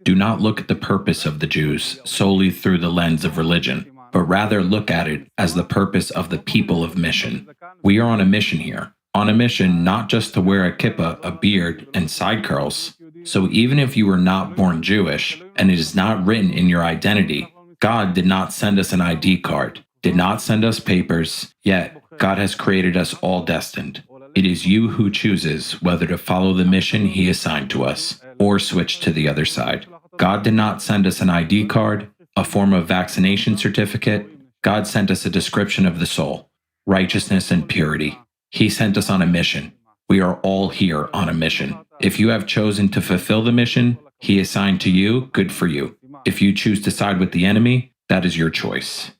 Do not look at the purpose of the Jews solely through the lens of religion, but rather look at it as the purpose of the people of mission. We are on a mission here. On a mission not just to wear a kippah, a beard, and side curls, So even if you were not born Jewish, and it is not written in your identity, God did not send us an ID card, did not send us papers, yet God has created us all destined. It is you who chooses whether to follow the mission He assigned to us, or switch to the other side. God did not send us an ID card, a form of vaccination certificate. God sent us a description of the soul, righteousness and purity. He sent us on a mission. We are all here on a mission. If you have chosen to fulfill the mission He assigned to you, good for you. If you choose to side with the enemy, that is your choice.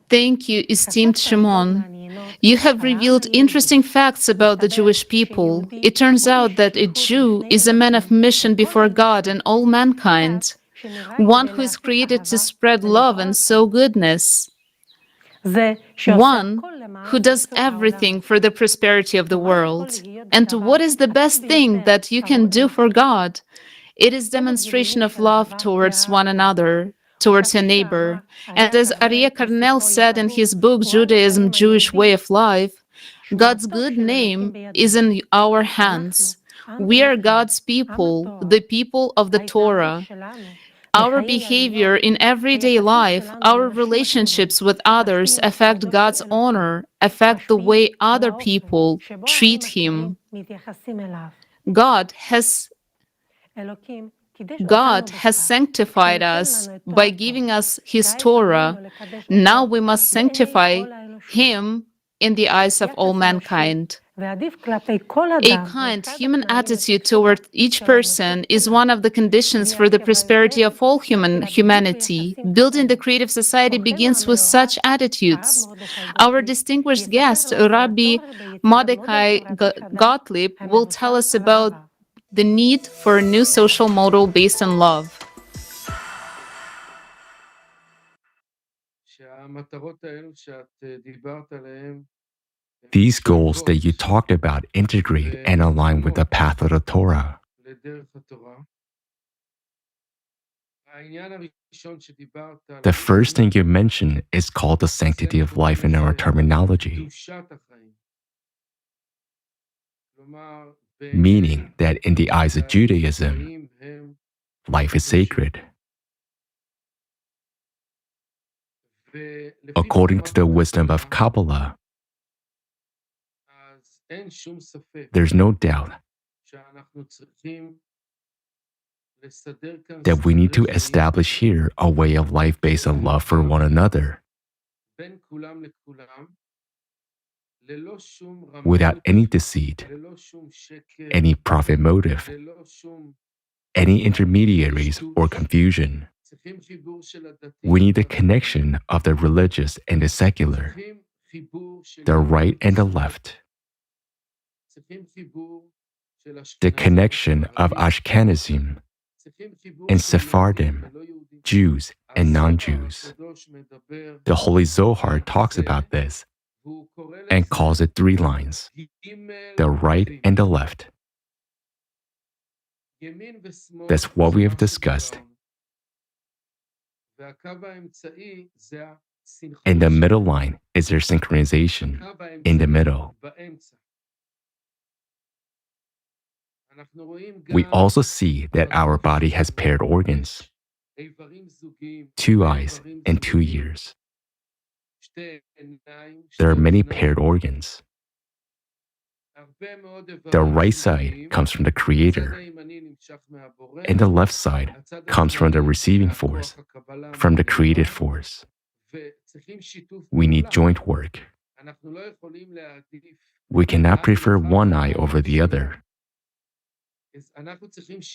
Thank you, esteemed Shimon. You have revealed interesting facts about the Jewish people. It turns out that a Jew is a man of mission before God and all mankind, one who is created to spread love and sow goodness, one who does everything for the prosperity of the world. And what is the best thing that you can do for God? It is demonstration of love towards one another, towards your neighbor. And as Aryeh Carnel said in his book, Judaism, Jewish Way of Life, God's good name is in our hands. We are God's people, the people of the Torah. Our behavior in everyday life, our relationships with others affect God's honor, affect the way other people treat Him. God has sanctified us by giving us His Torah. Now we must sanctify Him in the eyes of all mankind. A kind human attitude toward each person is one of the conditions for the prosperity of all humanity. Building the creative society begins with such attitudes. Our distinguished guest, Rabbi Mordecai Gottlieb, will tell us about the need for a new social model based on love. These goals that you talked about integrate and align with the path of the Torah. The first thing you mentioned is called the sanctity of life in our terminology, meaning that in the eyes of Judaism, life is sacred. According to the wisdom of Kabbalah, there's no doubt that we need to establish here a way of life based on love for one another, without any deceit, any profit motive, any intermediaries or confusion. We need a connection of the religious and the secular, the right and the left, the connection of Ashkenazim and Sephardim, Jews and non-Jews. The Holy Zohar talks about this and calls it 3 lines, the right and the left. That's what we have discussed. And the middle line is their synchronization in the middle. We also see that our body has paired organs, 2 eyes and 2 ears. There are many paired organs. The right side comes from the Creator, and the left side comes from the receiving force, from the created force. We need joint work. We cannot prefer one eye over the other.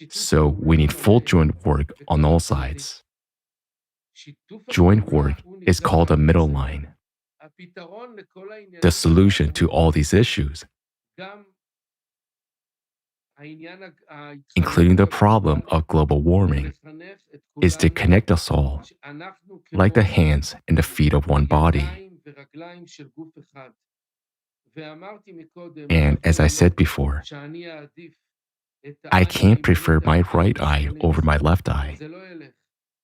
So we need full joint work on all sides. Joint work is called a middle line. The solution to all these issues, including the problem of global warming, is to connect us all, like the hands and the feet of one body. And as I said before, I can't prefer my right eye over my left eye.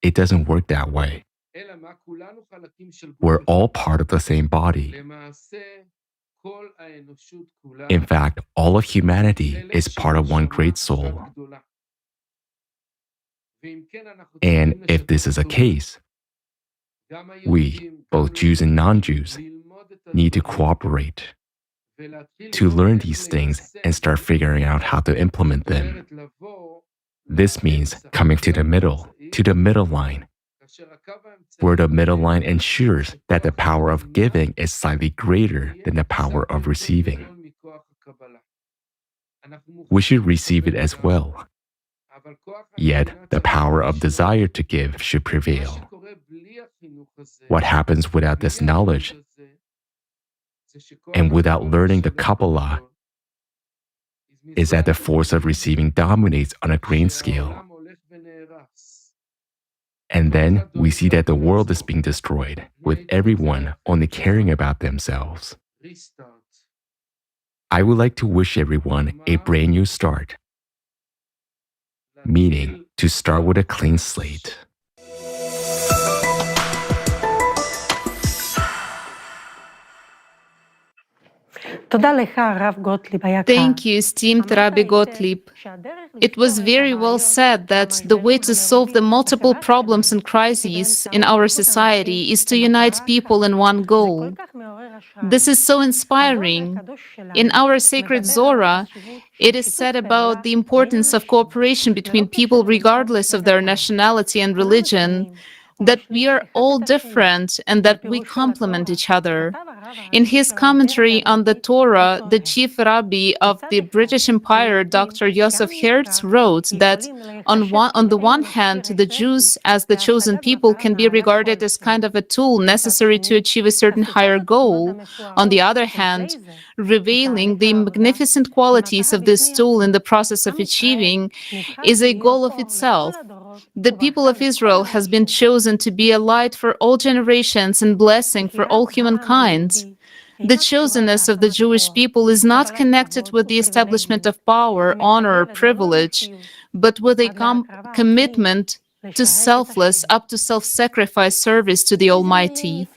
It doesn't work that way. We're all part of the same body. In fact, all of humanity is part of one great soul. And if this is the case, we, both Jews and non-Jews, need to cooperate to learn these things and start figuring out how to implement them. This means coming to the middle line, where the middle line ensures that the power of giving is slightly greater than the power of receiving. We should receive it as well. Yet, the power of desire to give should prevail. What happens without this knowledge and without learning the Kabbalah is that the force of receiving dominates on a grain scale. And then we see that the world is being destroyed, with everyone only caring about themselves. I would like to wish everyone a brand new start, meaning to start with a clean slate. Thank you, esteemed Rabbi Gottlieb. It was very well said that the way to solve the multiple problems and crises in our society is to unite people in one goal. This is so inspiring. In our sacred Zorah, it is said about the importance of cooperation between people regardless of their nationality and religion, that we are all different and that we complement each other. In his commentary on the Torah, the chief rabbi of the British Empire, Dr. Yosef Hertz, wrote that on the one hand, the Jews as the chosen people can be regarded as kind of a tool necessary to achieve a certain higher goal. On the other hand, revealing the magnificent qualities of this tool in the process of achieving is a goal of itself. The people of Israel has been chosen to be a light for all generations and blessing for all humankind. The chosenness of the Jewish people is not connected with the establishment of power, honor, or privilege, but with a commitment to selfless, up to self-sacrifice service to the Almighty.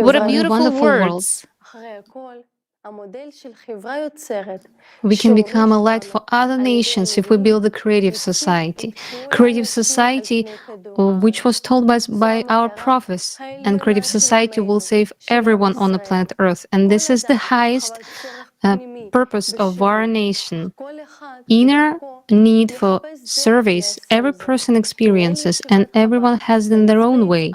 What a beautiful words! We can become a light for other nations if we build a creative society. Creative society, which was told by our prophets, and creative society will save everyone on the planet Earth. And this is the highest purpose of our nation. Inner need for service, every person experiences, and everyone has it in their own way.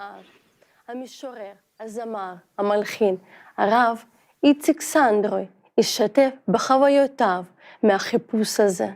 הרב איציק סנדרוי ישתף בחוויותיו מהחיפוש הזה.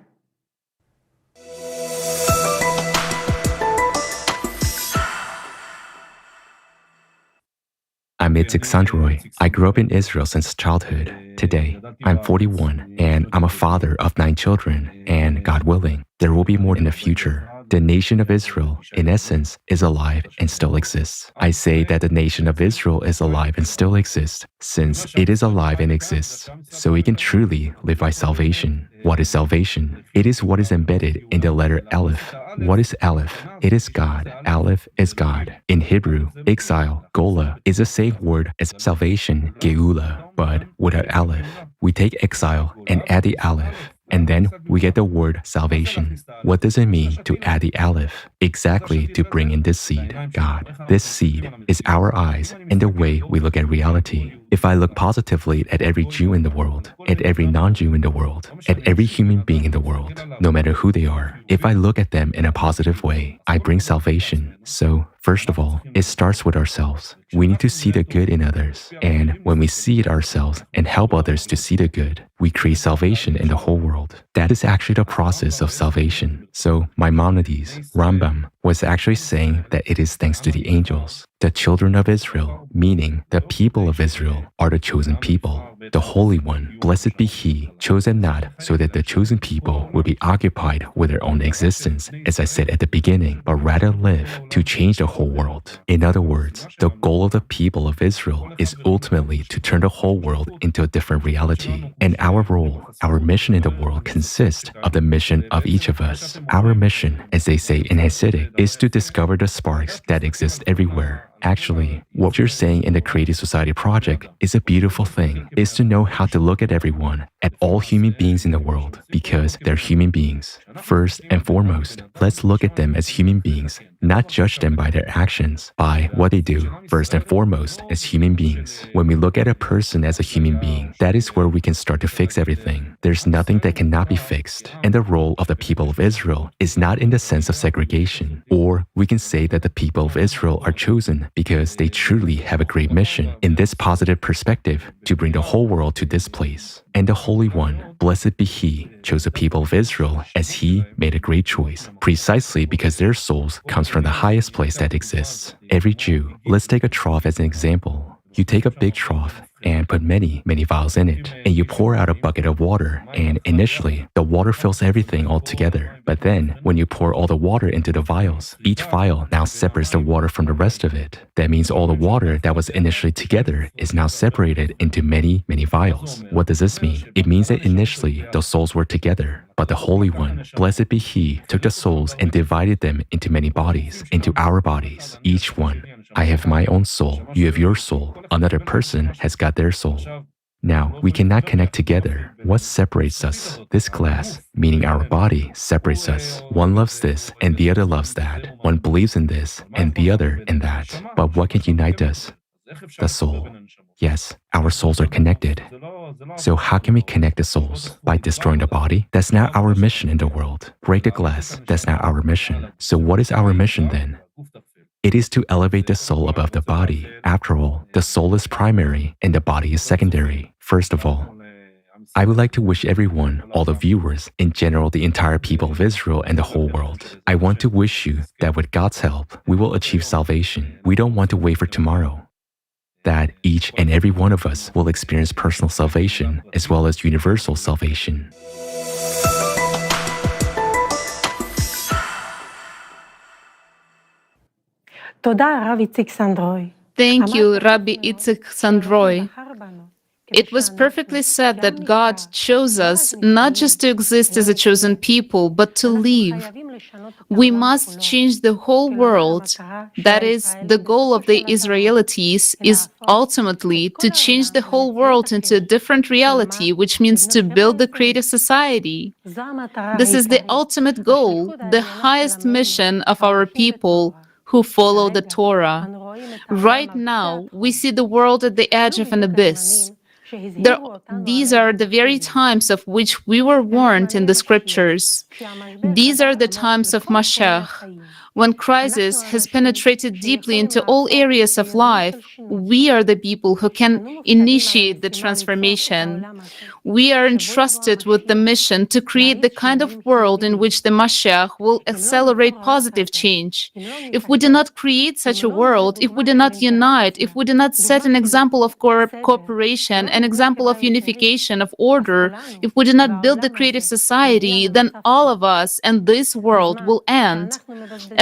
I'm Itzik Sandroy. I grew up in Israel since childhood. Today, I'm 41, and I'm a father of 9 children, and God willing, there will be more in the future. The nation of Israel, in essence, is alive and still exists. I say that the nation of Israel is alive and still exists, since it is alive and exists, so we can truly live by salvation. What is salvation? It is what is embedded in the letter Aleph. What is Aleph? It is God. Aleph is God. In Hebrew, exile, gola, is the same word as salvation, geula, but without Aleph. We take exile and add the Aleph, and then we get the word salvation. What does it mean to add the Aleph? Exactly to bring in this seed, God. This seed is our eyes and the way we look at reality. If I look positively at every Jew in the world, at every non-Jew in the world, at every human being in the world, no matter who they are, if I look at them in a positive way, I bring salvation. So, first of all, it starts with ourselves. We need to see the good in others. And when we see it ourselves and help others to see the good, we create salvation in the whole world. That is actually the process of salvation. So, Maimonides, Rambam, was actually saying that it is thanks to the angels. The children of Israel, meaning the people of Israel, are the chosen people. The Holy One, blessed be He, chose them not so that the chosen people would be occupied with their own existence, as I said at the beginning, but rather live to change the whole world. In other words, the goal of the people of Israel is ultimately to turn the whole world into a different reality. And our role, our mission in the world consists of the mission of each of us. Our mission, as they say in Hasidic, is to discover the sparks that exist everywhere. Actually, what you're saying in the Creative Society project is a beautiful thing, is to know how to look at everyone, at all human beings in the world, because they're human beings. First and foremost, let's look at them as human beings, not judge them by their actions, by what they do, first and foremost, as human beings. When we look at a person as a human being, that is where we can start to fix everything. There's nothing that cannot be fixed. And the role of the people of Israel is not in the sense of segregation. Or we can say that the people of Israel are chosen because they truly have a great mission in this positive perspective to bring the whole world to this place. And the Holy One, blessed be He, chose the people of Israel as He made a great choice, precisely because their souls comes from the highest place that exists. Every Jew, let's take a trough as an example. You take a big trough and put many vials in it, and you pour out a bucket of water, and initially, the water fills everything all together. But then, when you pour all the water into the vials, each vial now separates the water from the rest of it. That means all the water that was initially together is now separated into many vials. What does this mean? It means that initially, the souls were together, but the Holy One, blessed be He, took the souls and divided them into many bodies, into our bodies, each one. I have my own soul, you have your soul, another person has got their soul. Now, we cannot connect together. What separates us? This glass, meaning our body, separates us. One loves this and the other loves that. One believes in this and the other in that. But what can unite us? The soul. Yes, our souls are connected. So how can we connect the souls? By destroying the body? That's not our mission in the world. Break the glass? That's not our mission. So what is our mission then? It is to elevate the soul above the body. After all, the soul is primary and the body is secondary. First of all, I would like to wish everyone, all the viewers, in general the entire people of Israel and the whole world, I want to wish you that with God's help, we will achieve salvation. We don't want to wait for tomorrow. That each and every one of us will experience personal salvation as well as universal salvation. Thank you, Rabbi Itzik Sandroy. It was perfectly said that God chose us not just to exist as a chosen people, but to live. We must change the whole world. That is, the goal of the Israelites is ultimately to change the whole world into a different reality, which means to build the creative society. This is the ultimate goal, the highest mission of our people who follow the Torah. Right now, we see the world at the edge of an abyss. These are the very times of which we were warned in the scriptures. These are the times of Mashiach. When crisis has penetrated deeply into all areas of life, we are the people who can initiate the transformation. We are entrusted with the mission to create the kind of world in which the Mashiach will accelerate positive change. If we do not create such a world, if we do not unite, if we do not set an example of cooperation, an example of unification, of order, if we do not build the creative society, then all of us and this world will end.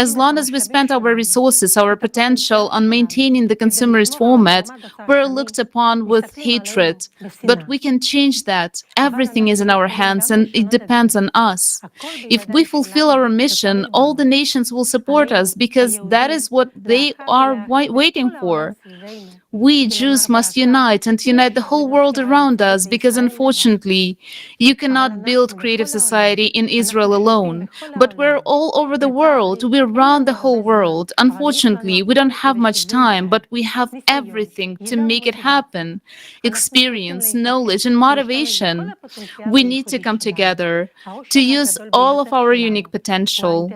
As long as we spend our resources, our potential on maintaining the consumerist format, we're looked upon with hatred. But we can change that. Everything is in our hands and it depends on us. If we fulfill our mission, all the nations will support us because that is what they are waiting for. We Jews must unite and unite the whole world around us because unfortunately, you cannot build creative society in Israel alone. But we're all over the world. We run the whole world. Unfortunately, we don't have much time, but we have everything to make it happen. Experience, knowledge, and motivation. We need to come together to use all of our unique potential.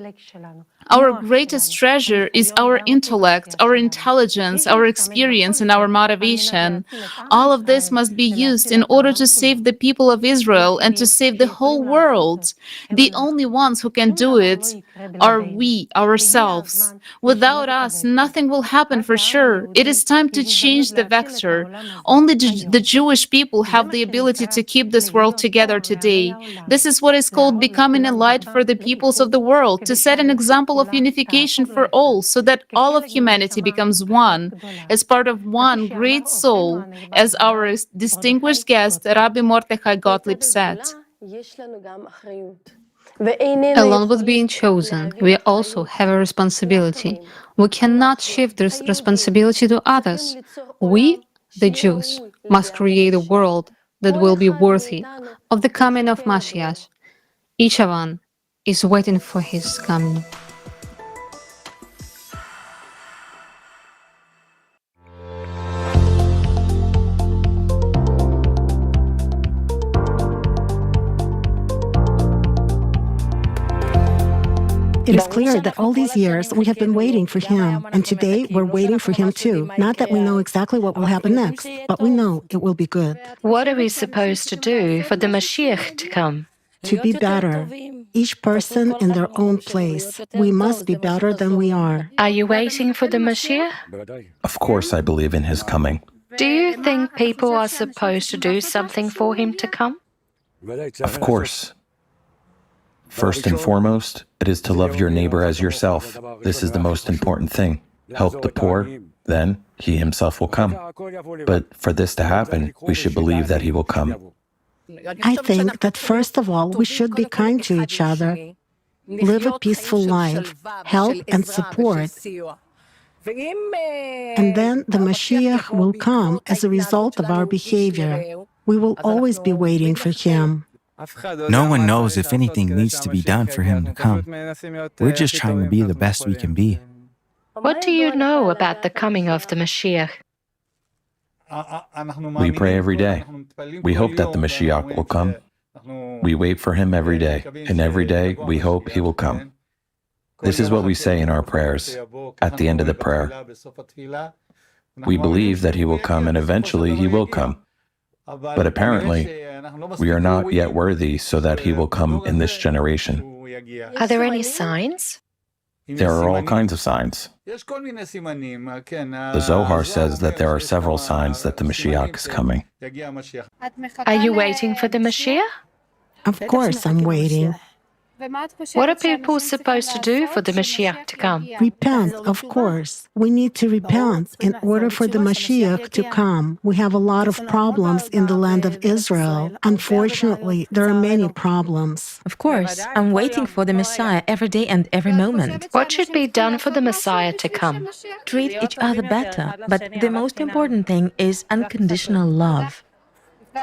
Our greatest treasure is our intellect, our intelligence, our experience, and our motivation. All of this must be used in order to save the people of Israel and to save the whole world. The only ones who can do it are we, ourselves. Without us, nothing will happen for sure. It is time to change the vector. Only the Jewish people have the ability to keep this world together today. This is what is called becoming a light for the peoples of the world, to set an example of unification for all, so that all of humanity becomes one, as part of one great soul, as our distinguished guest, Rabbi Mordechai Gottlieb said. Along with being chosen, we also have a responsibility. We cannot shift this responsibility to others. We, the Jews, must create a world that will be worthy of the coming of Mashiach. Each one is waiting for his coming. It is clear that all these years we have been waiting for him, and today we're waiting for him too. Not that we know exactly what will happen next, but we know it will be good. What are we supposed to do for the Mashiach to come? To be better, each person in their own place. We must be better than we are. Are you waiting for the Mashiach? Of course, I believe in his coming. Do you think people are supposed to do something for him to come? Of course. First and foremost, it is to love your neighbor as yourself. This is the most important thing. Help the poor, then he himself will come. But for this to happen, we should believe that he will come. I think that first of all, we should be kind to each other, live a peaceful life, help and support. And then the Mashiach will come as a result of our behavior. We will always be waiting for him. No one knows if anything needs to be done for him to come. We're just trying to be the best we can be. What do you know about the coming of the Mashiach? We pray every day. We hope that the Mashiach will come. We wait for him every day, and every day we hope he will come. This is what we say in our prayers at the end of the prayer. We believe that he will come, and eventually he will come. But apparently, we are not yet worthy so that he will come in this generation. Are there any signs? There are all kinds of signs. The Zohar says that there are several signs that the Mashiach is coming. Are you waiting for the Mashiach? Of course I'm waiting. What are people supposed to do for the Mashiach to come? Repent, of course. We need to repent in order for the Mashiach to come. We have a lot of problems in the land of Israel. Unfortunately, there are many problems. Of course, I'm waiting for the Messiah every day and every moment. What should be done for the Messiah to come? Treat each other better, but the most important thing is unconditional love.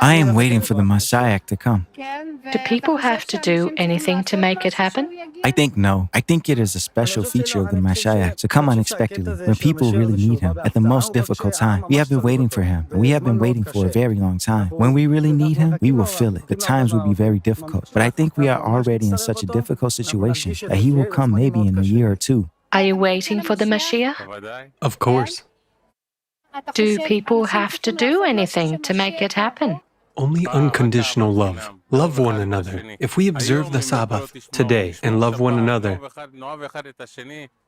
I am waiting for the Messiah to come. Do people have to do anything to make it happen? I think no. I think it is a special feature of the Mashiach to come unexpectedly when people really need him at the most difficult time. We have been waiting for him, and we have been waiting for a very long time. When we really need him, we will feel it. The times will be very difficult, but I think we are already in such a difficult situation that he will come maybe in a year or two. Are you waiting for the Mashiach? Of course. Do people have to do anything to make it happen? Only unconditional love. Love one another. If we observe the Sabbath today and love one another,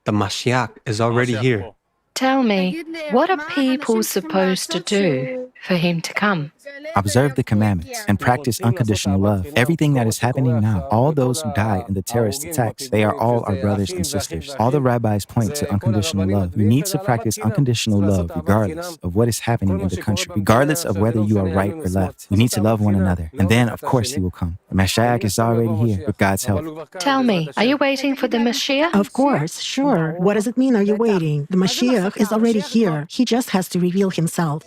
the Mashiach is already here. Tell me, what are people supposed to do for him to come? Observe the commandments and practice unconditional love. Everything that is happening now, all those who died in the terrorist attacks, they are all our brothers and sisters. All the rabbis point to unconditional love. You need to practice unconditional love regardless of what is happening in the country, regardless of whether you are right or left. You need to love one another. And then, of course, he will come. The Mashiach is already here with God's help. Tell me, are you waiting for the Mashiach? Of course, sure. What does it mean, are you waiting? The Mashiach is already here. He just has to reveal himself.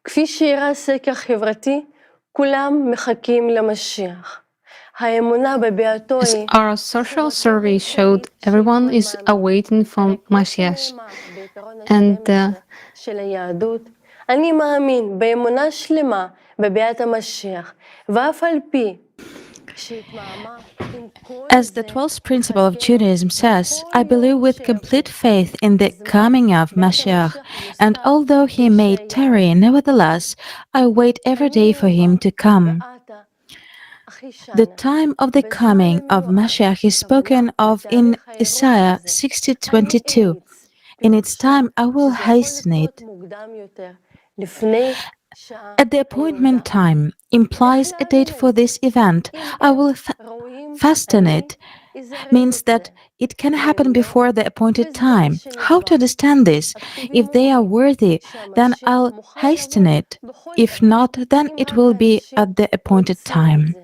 כפי שהראה סקר חברתי, כולם מחכים למשיח. האמונה בביאתו As היא... our social survey showed, everyone is awaiting for Mashiach. And של היהדות. אני מאמין באמונה שלמה בביאת המשיח, ואף על פי As the 12th principle of Judaism says, I believe with complete faith in the coming of Mashiach, and although he may tarry, nevertheless, I wait every day for him to come. The time of the coming of Mashiach is spoken of in Isaiah 60:22. In its time I will hasten it. At the appointment time implies a date for this event. I will fasten it means that it can happen before the appointed time. How to understand this? If they are worthy, then I'll hasten it. If not, then it will be at the appointed time.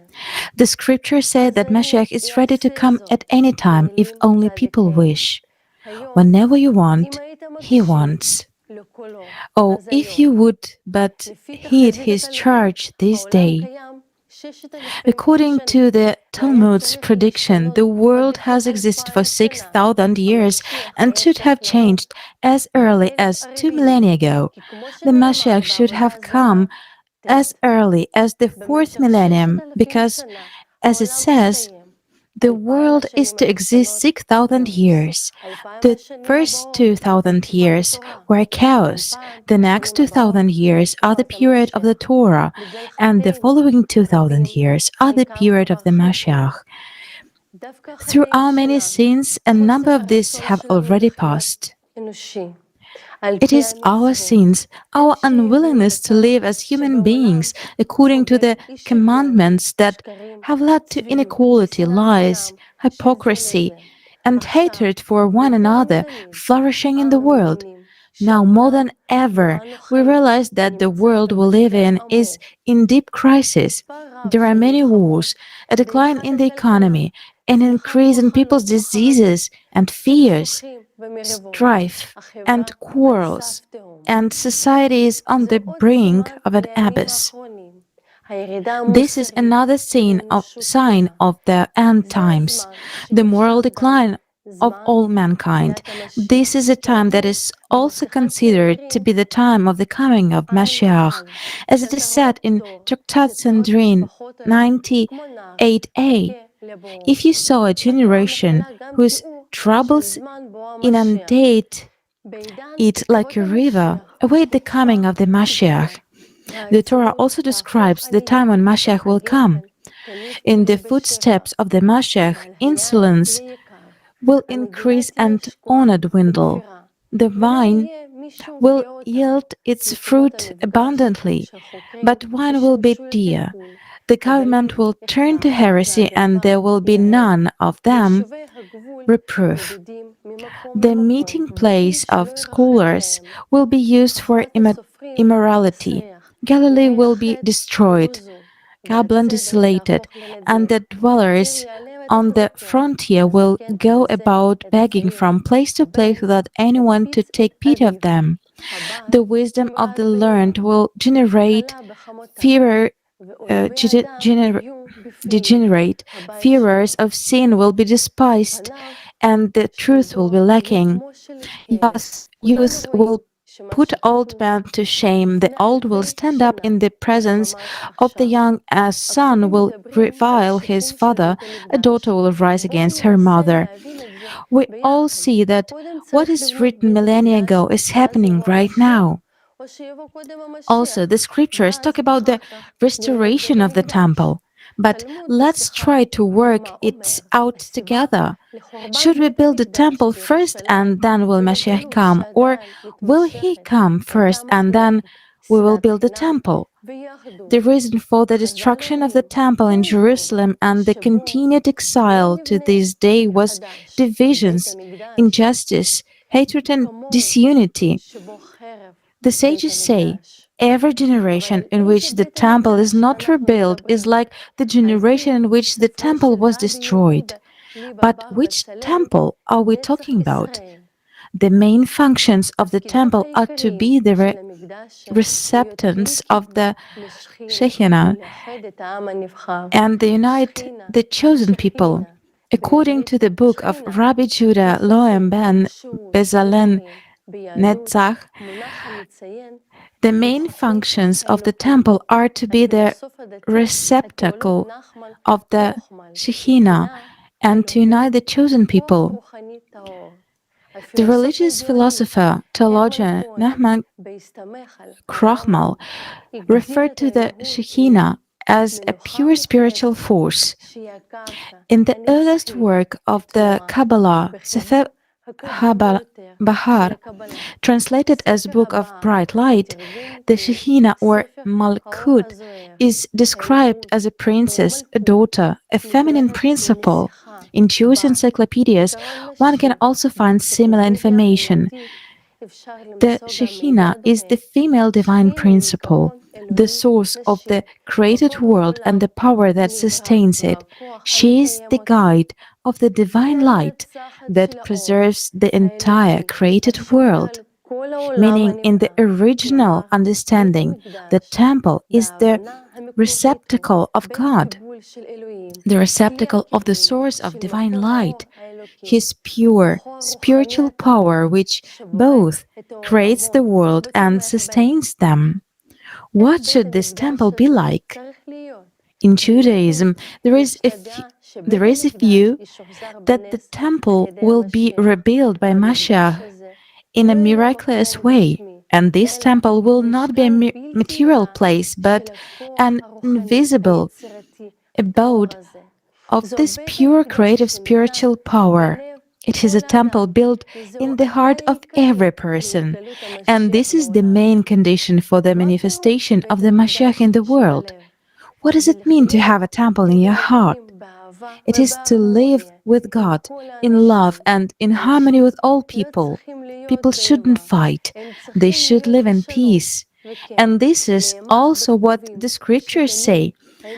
The scriptures say that Mashiach is ready to come at any time if only people wish. Whenever you want, he wants. Oh, if you would but heed his charge this day. According to the Talmud's prediction, the world has existed for 6,000 years and should have changed as early as 2 millennia ago. The Mashiach should have come as early as the 4th millennium because, as it says, the world is to exist 6,000 years. The first 2,000 years were chaos. The next 2,000 years are the period of the Torah, and the following 2,000 years are the period of the Mashiach. Through our many sins, a number of these have already passed. It is our sins, our unwillingness to live as human beings according to the commandments that have led to inequality, lies, hypocrisy, and hatred for one another flourishing in the world. Now more than ever, we realize that the world we live in is in deep crisis. There are many wars, a decline in the economy, an increase in people's diseases and fears, strife and quarrels, and society is on the brink of an abyss. This is another sign of the end times, the moral decline of all mankind. This is a time that is also considered to be the time of the coming of Mashiach, as it is said in Tractat Sanhedrin 98a. If you saw a generation whose troubles inundate it like a river, await the coming of the Mashiach. The Torah also describes the time when Mashiach will come. In the footsteps of the Mashiach, insolence will increase and honor dwindle. The vine will yield its fruit abundantly, but wine will be dear. The government will turn to heresy, and there will be none of them reproof. The meeting place of scholars will be used for immorality. Galilee will be destroyed, Kablan desolated, and the dwellers on the frontier will go about begging from place to place without anyone to take pity of them. The wisdom of the learned will generate fear. Degenerate, fearers of sin will be despised, and the truth will be lacking. Yes, youth will put old men to shame. The old will stand up in the presence of the young. A son will revile his father. A daughter will rise against her mother. We all see that what is written millennia ago is happening right now. Also, the scriptures talk about the restoration of the temple. But let's try to work it out together. Should we build the temple first and then will Mashiach come? Or will he come first and then we will build the temple? The reason for the destruction of the temple in Jerusalem and the continued exile to this day was divisions, injustice, hatred, and disunity. The sages say, every generation in which the temple is not rebuilt is like the generation in which the temple was destroyed. But which temple are we talking about? The main functions of the temple are to be the receptacles of the Shekinah and they unite the chosen people. According to the book of Rabbi Judah Loem ben Bezalel Netzach, the main functions of the temple are to be the receptacle of the Shekhinah and to unite the chosen people. The religious philosopher, theologian Nahman Krochmal referred to the Shekhinah as a pure spiritual force. In the earliest work of the Kabbalah, Sefer Bahar, translated as Book of Bright Light, the Shekhinah or Malkut is described as a princess, a daughter, a feminine principle. In Jewish encyclopedias, one can also find similar information. The Shekhinah is the female divine principle, the source of the created world and the power that sustains it. She is the guide of the divine light that preserves the entire created world. Meaning, in the original understanding, the temple is the receptacle of God, the receptacle of the source of divine light, His pure spiritual power, which both creates the world and sustains them. What should this temple be like? In Judaism, there is a view that the temple will be rebuilt by Mashiach in a miraculous way, and this temple will not be a material place, but an invisible abode of this pure creative spiritual power. It is a temple built in the heart of every person, and this is the main condition for the manifestation of the Mashiach in the world. What does it mean to have a temple in your heart? It is to live with God in love and in harmony with all people. People shouldn't fight. They should live in peace. And this is also what the scriptures say,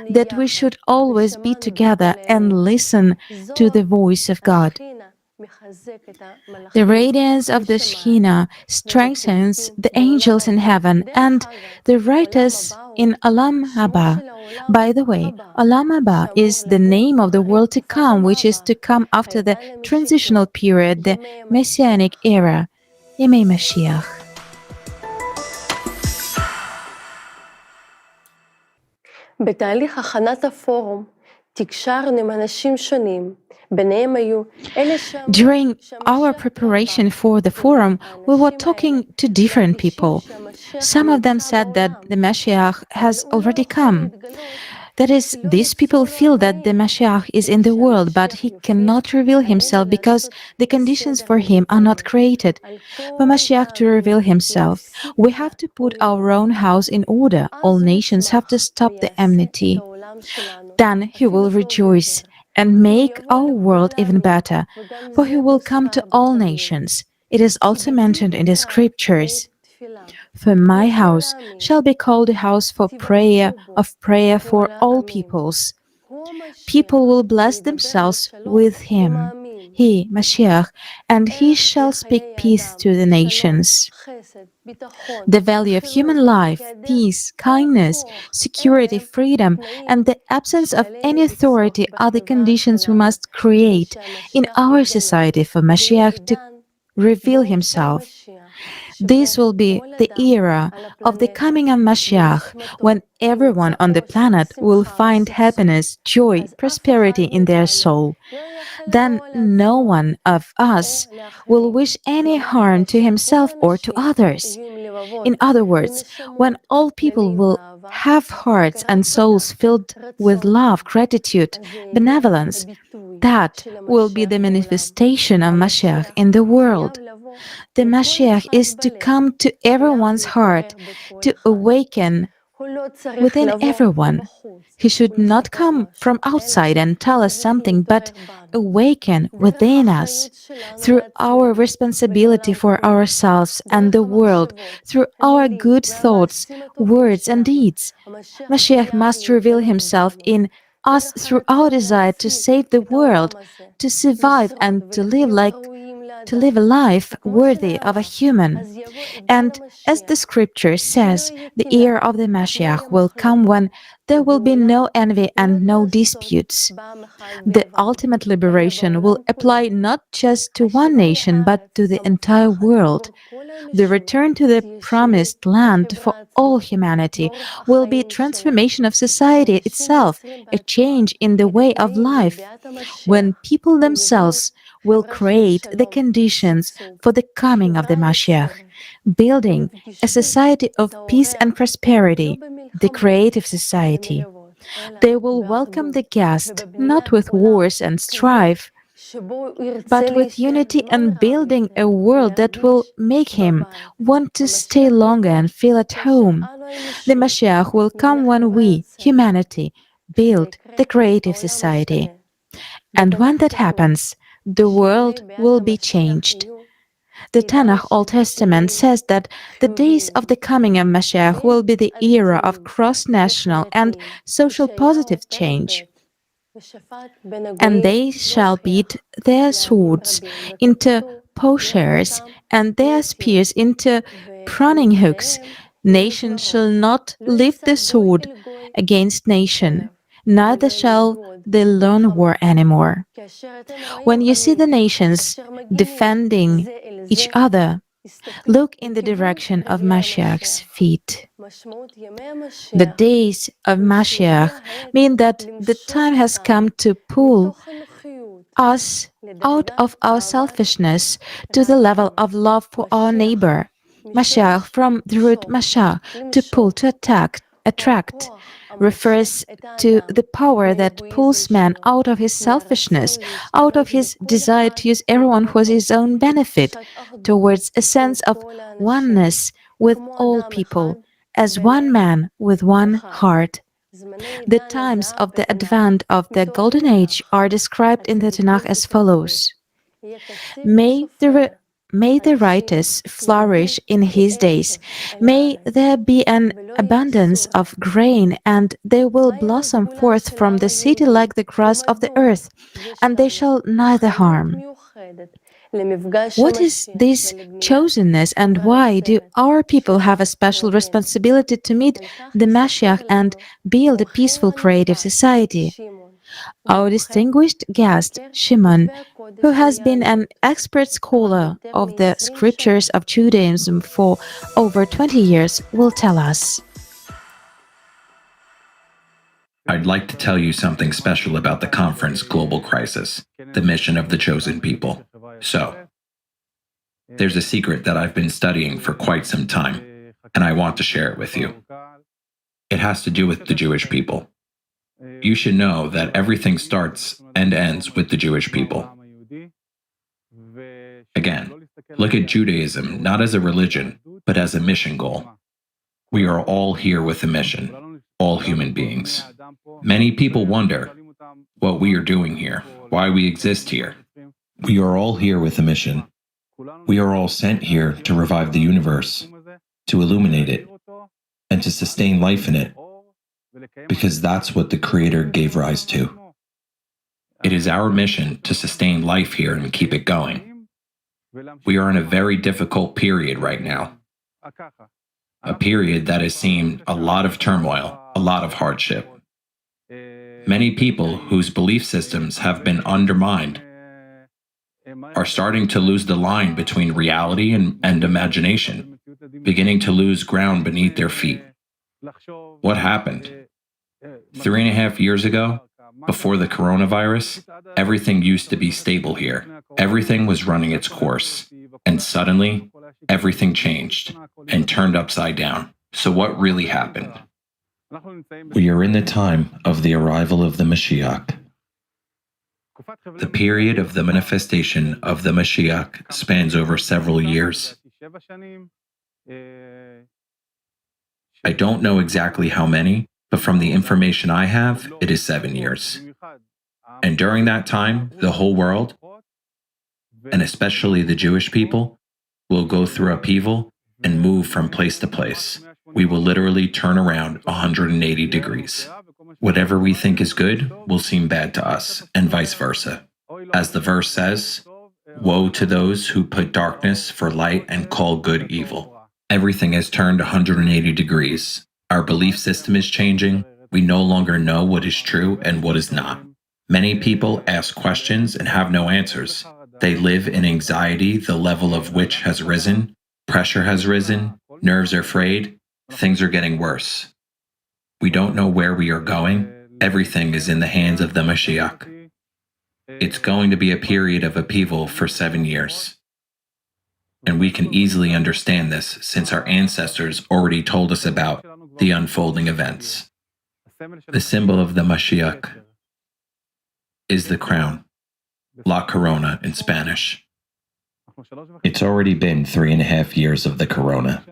that we should always be together and listen to the voice of God. The radiance of the Shekhinah strengthens the angels in heaven and the writers in Olam Haba. By the way, Olam Haba is the name of the world to come, which is to come after the transitional period, the Messianic era, Yemei Mashiach. בתהליך הכנת הפורום תקשרנו עם אנשים שונים. During our preparation for the forum, we were talking to different people. Some of them said that the Mashiach has already come. That is, these people feel that the Mashiach is in the world, but he cannot reveal himself because the conditions for him are not created. For Mashiach to reveal himself, we have to put our own house in order. All nations have to stop the enmity. Then he will rejoice and make our world even better, for he will come to all nations. It is also mentioned in the scriptures. For my house shall be called a house of prayer for all peoples. People will bless themselves with him, he, Mashiach, and he shall speak peace to the nations. The value of human life, peace, kindness, security, freedom, and the absence of any authority are the conditions we must create in our society for Mashiach to reveal himself. This will be the era of the coming of Mashiach, when everyone on the planet will find happiness, joy, prosperity in their soul. Then no one of us will wish any harm to himself or to others. In other words, when all people will have hearts and souls filled with love, gratitude, benevolence, that will be the manifestation of Mashiach in the world. The Mashiach is to come to everyone's heart, to awaken within everyone. He should not come from outside and tell us something, but awaken within us through our responsibility for ourselves and the world, through our good thoughts, words, and deeds. Mashiach must reveal himself in us through our desire to save the world, to survive and to live like to live a life worthy of a human. And as the scripture says, the year of the Mashiach will come when there will be no envy and no disputes. The ultimate liberation will apply not just to one nation, but to the entire world. The return to the promised land for all humanity will be transformation of society itself, a change in the way of life, when people themselves will create the conditions for the coming of the Mashiach, building a society of peace and prosperity, the creative society. They will welcome the guest not with wars and strife, but with unity and building a world that will make him want to stay longer and feel at home. The Mashiach will come when we, humanity, build the creative society. And when that happens, the world will be changed. The Tanakh Old Testament says that the days of the coming of Mashiach will be the era of cross-national and social positive change. And they shall beat their swords into plowshares and their spears into pruning hooks. Nation shall not lift the sword against nation, neither shall they learn war anymore. When you see the nations defending each other, look in the direction of Mashiach's feet. The days of Mashiach mean that the time has come to pull us out of our selfishness to the level of love for our neighbor. Mashiach, from the root masha, to pull, to attract, refers to the power that pulls man out of his selfishness, out of his desire to use everyone for his own benefit, towards a sense of oneness with all people, as one man with one heart. The times of the advent of the Golden Age are described in the Tanakh as follows. May the righteous flourish in his days. May there be an abundance of grain, and they will blossom forth from the city like the grass of the earth, and they shall neither harm. What is this chosenness, and why do our people have a special responsibility to meet the Mashiach and build a peaceful creative society? Our distinguished guest, Shimon, who has been an expert scholar of the scriptures of Judaism for over 20 years, will tell us. I'd like to tell you something special about the conference Global Crisis, the mission of the chosen people. So, there's a secret that I've been studying for quite some time, and I want to share it with you. It has to do with the Jewish people. You should know that everything starts and ends with the Jewish people. Again, look at Judaism not as a religion, but as a mission goal. We are all here with a mission, all human beings. Many people wonder what we are doing here, why we exist here. We are all here with a mission. We are all sent here to revive the universe, to illuminate it, and to sustain life in it, because that's what the Creator gave rise to. It is our mission to sustain life here and keep it going. We are in a very difficult period right now, a period that has seen a lot of turmoil, a lot of hardship. Many people whose belief systems have been undermined are starting to lose the line between reality and imagination, beginning to lose ground beneath their feet. What happened? 3.5 years ago, before the coronavirus, everything used to be stable here. Everything was running its course. And suddenly, everything changed and turned upside down. So what really happened? We are in the time of the arrival of the Mashiach. The period of the manifestation of the Mashiach spans over several years. I don't know exactly how many, but from the information I have, it is 7 years. And during that time, the whole world, and especially the Jewish people, will go through upheaval and move from place to place. We will literally turn around 180 degrees. Whatever we think is good will seem bad to us, and vice versa. As the verse says, Woe to those who put darkness for light and call good evil. Everything has turned 180 degrees. Our belief system is changing. We no longer know what is true and what is not. Many people ask questions and have no answers. They live in anxiety, the level of which has risen. Pressure has risen. Nerves are frayed. Things are getting worse. We don't know where we are going. Everything is in the hands of the Mashiach. It's going to be a period of upheaval for 7 years. And we can easily understand this since our ancestors already told us about the unfolding events. The symbol of the Mashiach is the crown, La Corona in Spanish. It's already been 3.5 years of the Corona,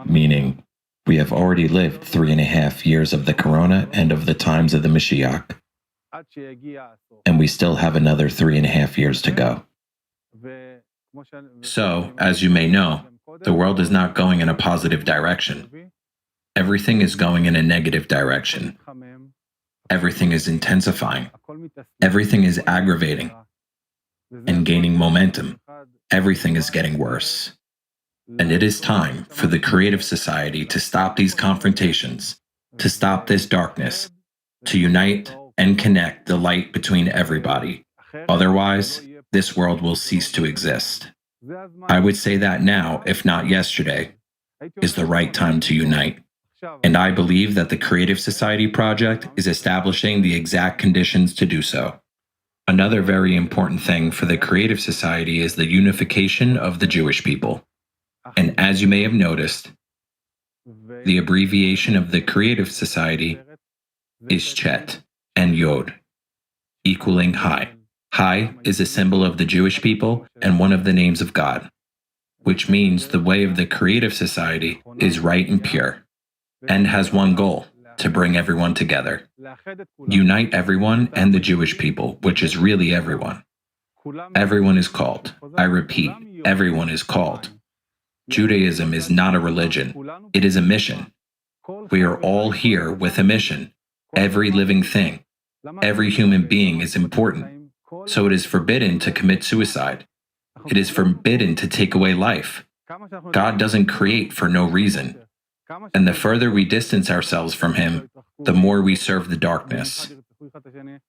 meaning we have already lived 3.5 years of the Corona and of the times of the Mashiach, and we still have another 3.5 years to go. So, as you may know, the world is not going in a positive direction. Everything is going in a negative direction. Everything is intensifying. Everything is aggravating and gaining momentum. Everything is getting worse. And it is time for the creative society to stop these confrontations, to stop this darkness, to unite and connect the light between everybody. Otherwise, this world will cease to exist. I would say that now, if not yesterday, is the right time to unite. And I believe that the Creative Society Project is establishing the exact conditions to do so. Another very important thing for the Creative Society is the unification of the Jewish people. And as you may have noticed, the abbreviation of the Creative Society is Chet and Yod, equaling High. High is a symbol of the Jewish people and one of the names of God, which means the way of the Creative Society is right and pure, and has one goal, to bring everyone together. Unite everyone and the Jewish people, which is really everyone. Everyone is called. I repeat, everyone is called. Judaism is not a religion. It is a mission. We are all here with a mission. Every living thing, every human being is important. So it is forbidden to commit suicide. It is forbidden to take away life. God doesn't create for no reason. And the further we distance ourselves from Him, the more we serve the darkness.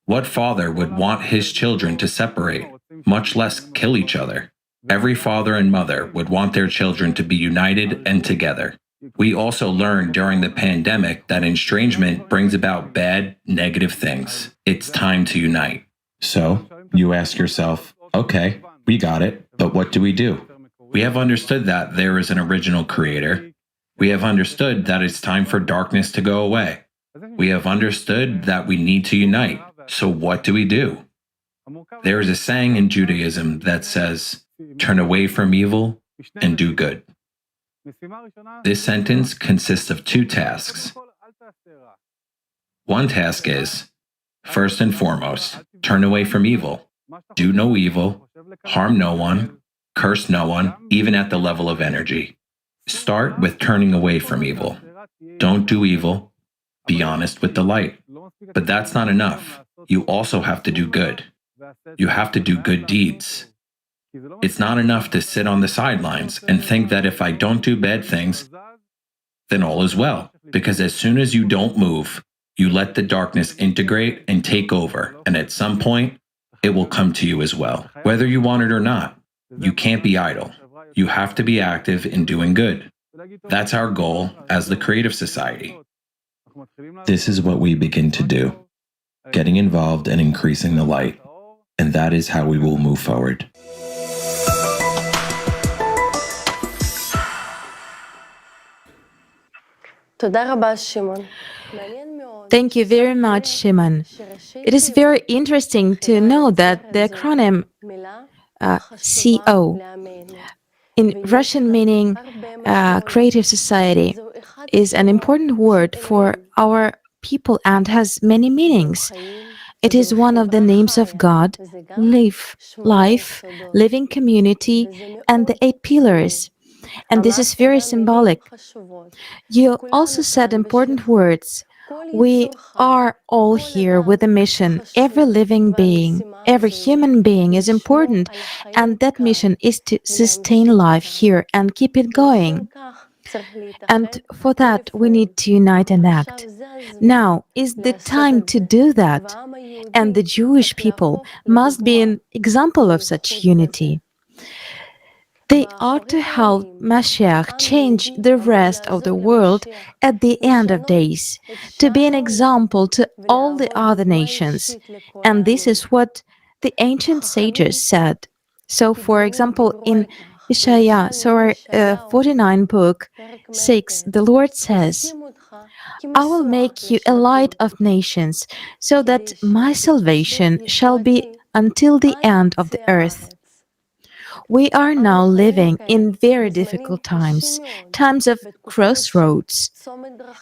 What father would want his children to separate, much less kill each other? Every father and mother would want their children to be united and together. We also learned during the pandemic that estrangement brings about bad, negative things. It's time to unite. So, you ask yourself, okay, we got it, but what do? We have understood that there is an original creator. We have understood that it's time for darkness to go away. We have understood that we need to unite. So what do? There is a saying in Judaism that says, turn away from evil and do good. This sentence consists of 2 tasks. One task is, first and foremost, turn away from evil. Do no evil, harm no one, curse no one, even at the level of energy. Start with turning away from evil. Don't do evil. Be honest with the light. But that's not enough. You also have to do good. You have to do good deeds. It's not enough to sit on the sidelines and think that if I don't do bad things, then all is well. Because as soon as you don't move, you let the darkness integrate and take over. And at some point, it will come to you as well. Whether you want it or not, you can't be idle. You have to be active in doing good. That's our goal as the Creative Society. This is what we begin to do, getting involved and increasing the light, and that is how we will move forward. Thank you very much, Shimon. It is very interesting to know that the acronym CO, in Russian meaning Creative Society, is an important word for our people and has many meanings. It is one of the names of God, life, living community, and the 8 pillars. And this is very symbolic. You also said important words, We are all here with a mission. Every living being, every human being is important, and that mission is to sustain life here and keep it going. And for that, we need to unite and act. Now is the time to do that, and the Jewish people must be an example of such unity. They are to help Mashiach change the rest of the world at the end of days, to be an example to all the other nations. And this is what the ancient sages said. So, for example, in Isaiah 49 book 6, the Lord says, I will make you a light of nations, so that my salvation shall be until the end of the earth. We are now living in very difficult times, times of crossroads.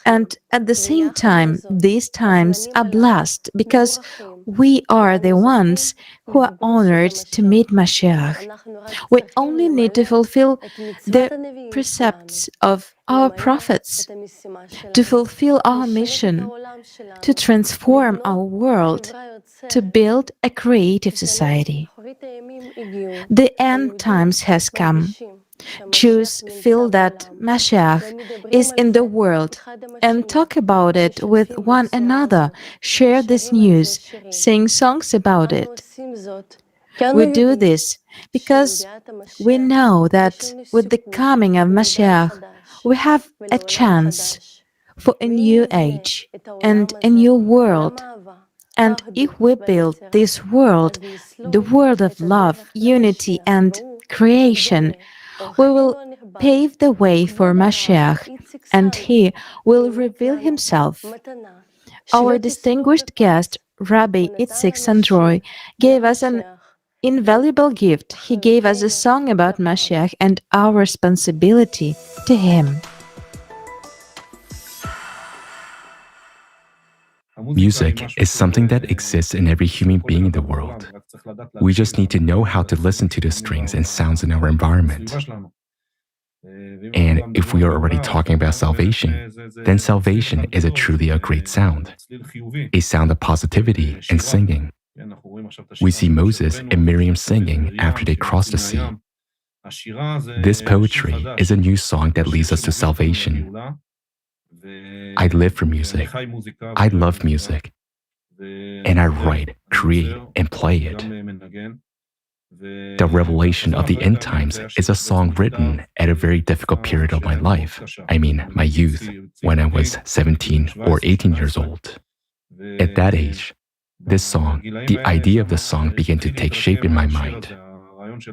And at the same time, these times are blessed because we are the ones who are honored to meet Mashiach. We only need to fulfill the precepts of our prophets, to fulfill our mission, to transform our world, to build a creative society. The end times has come. Jews feel that Mashiach is in the world and talk about it with one another, share this news, sing songs about it. We do this because we know that with the coming of Mashiach, we have a chance for a new age and a new world. And if we build this world, the world of love, unity, and creation, we will pave the way for Mashiach, and he will reveal himself. Our distinguished guest, Rabbi Itzik Sandroy, gave us an invaluable gift. He gave us a song about Mashiach and our responsibility to him. Music is something that exists in every human being in the world. We just need to know how to listen to the strings and sounds in our environment. And if we are already talking about salvation, then salvation is truly a great sound, a sound of positivity and singing. We see Moses and Miriam singing after they crossed the sea. This poetry is a new song that leads us to salvation. I live for music. I love music. And I write, create, and play it. The Revelation of the End Times is a song written at a very difficult period of my life. I mean, my youth, when I was 17 or 18 years old. At that age, this song, the idea of the song began to take shape in my mind.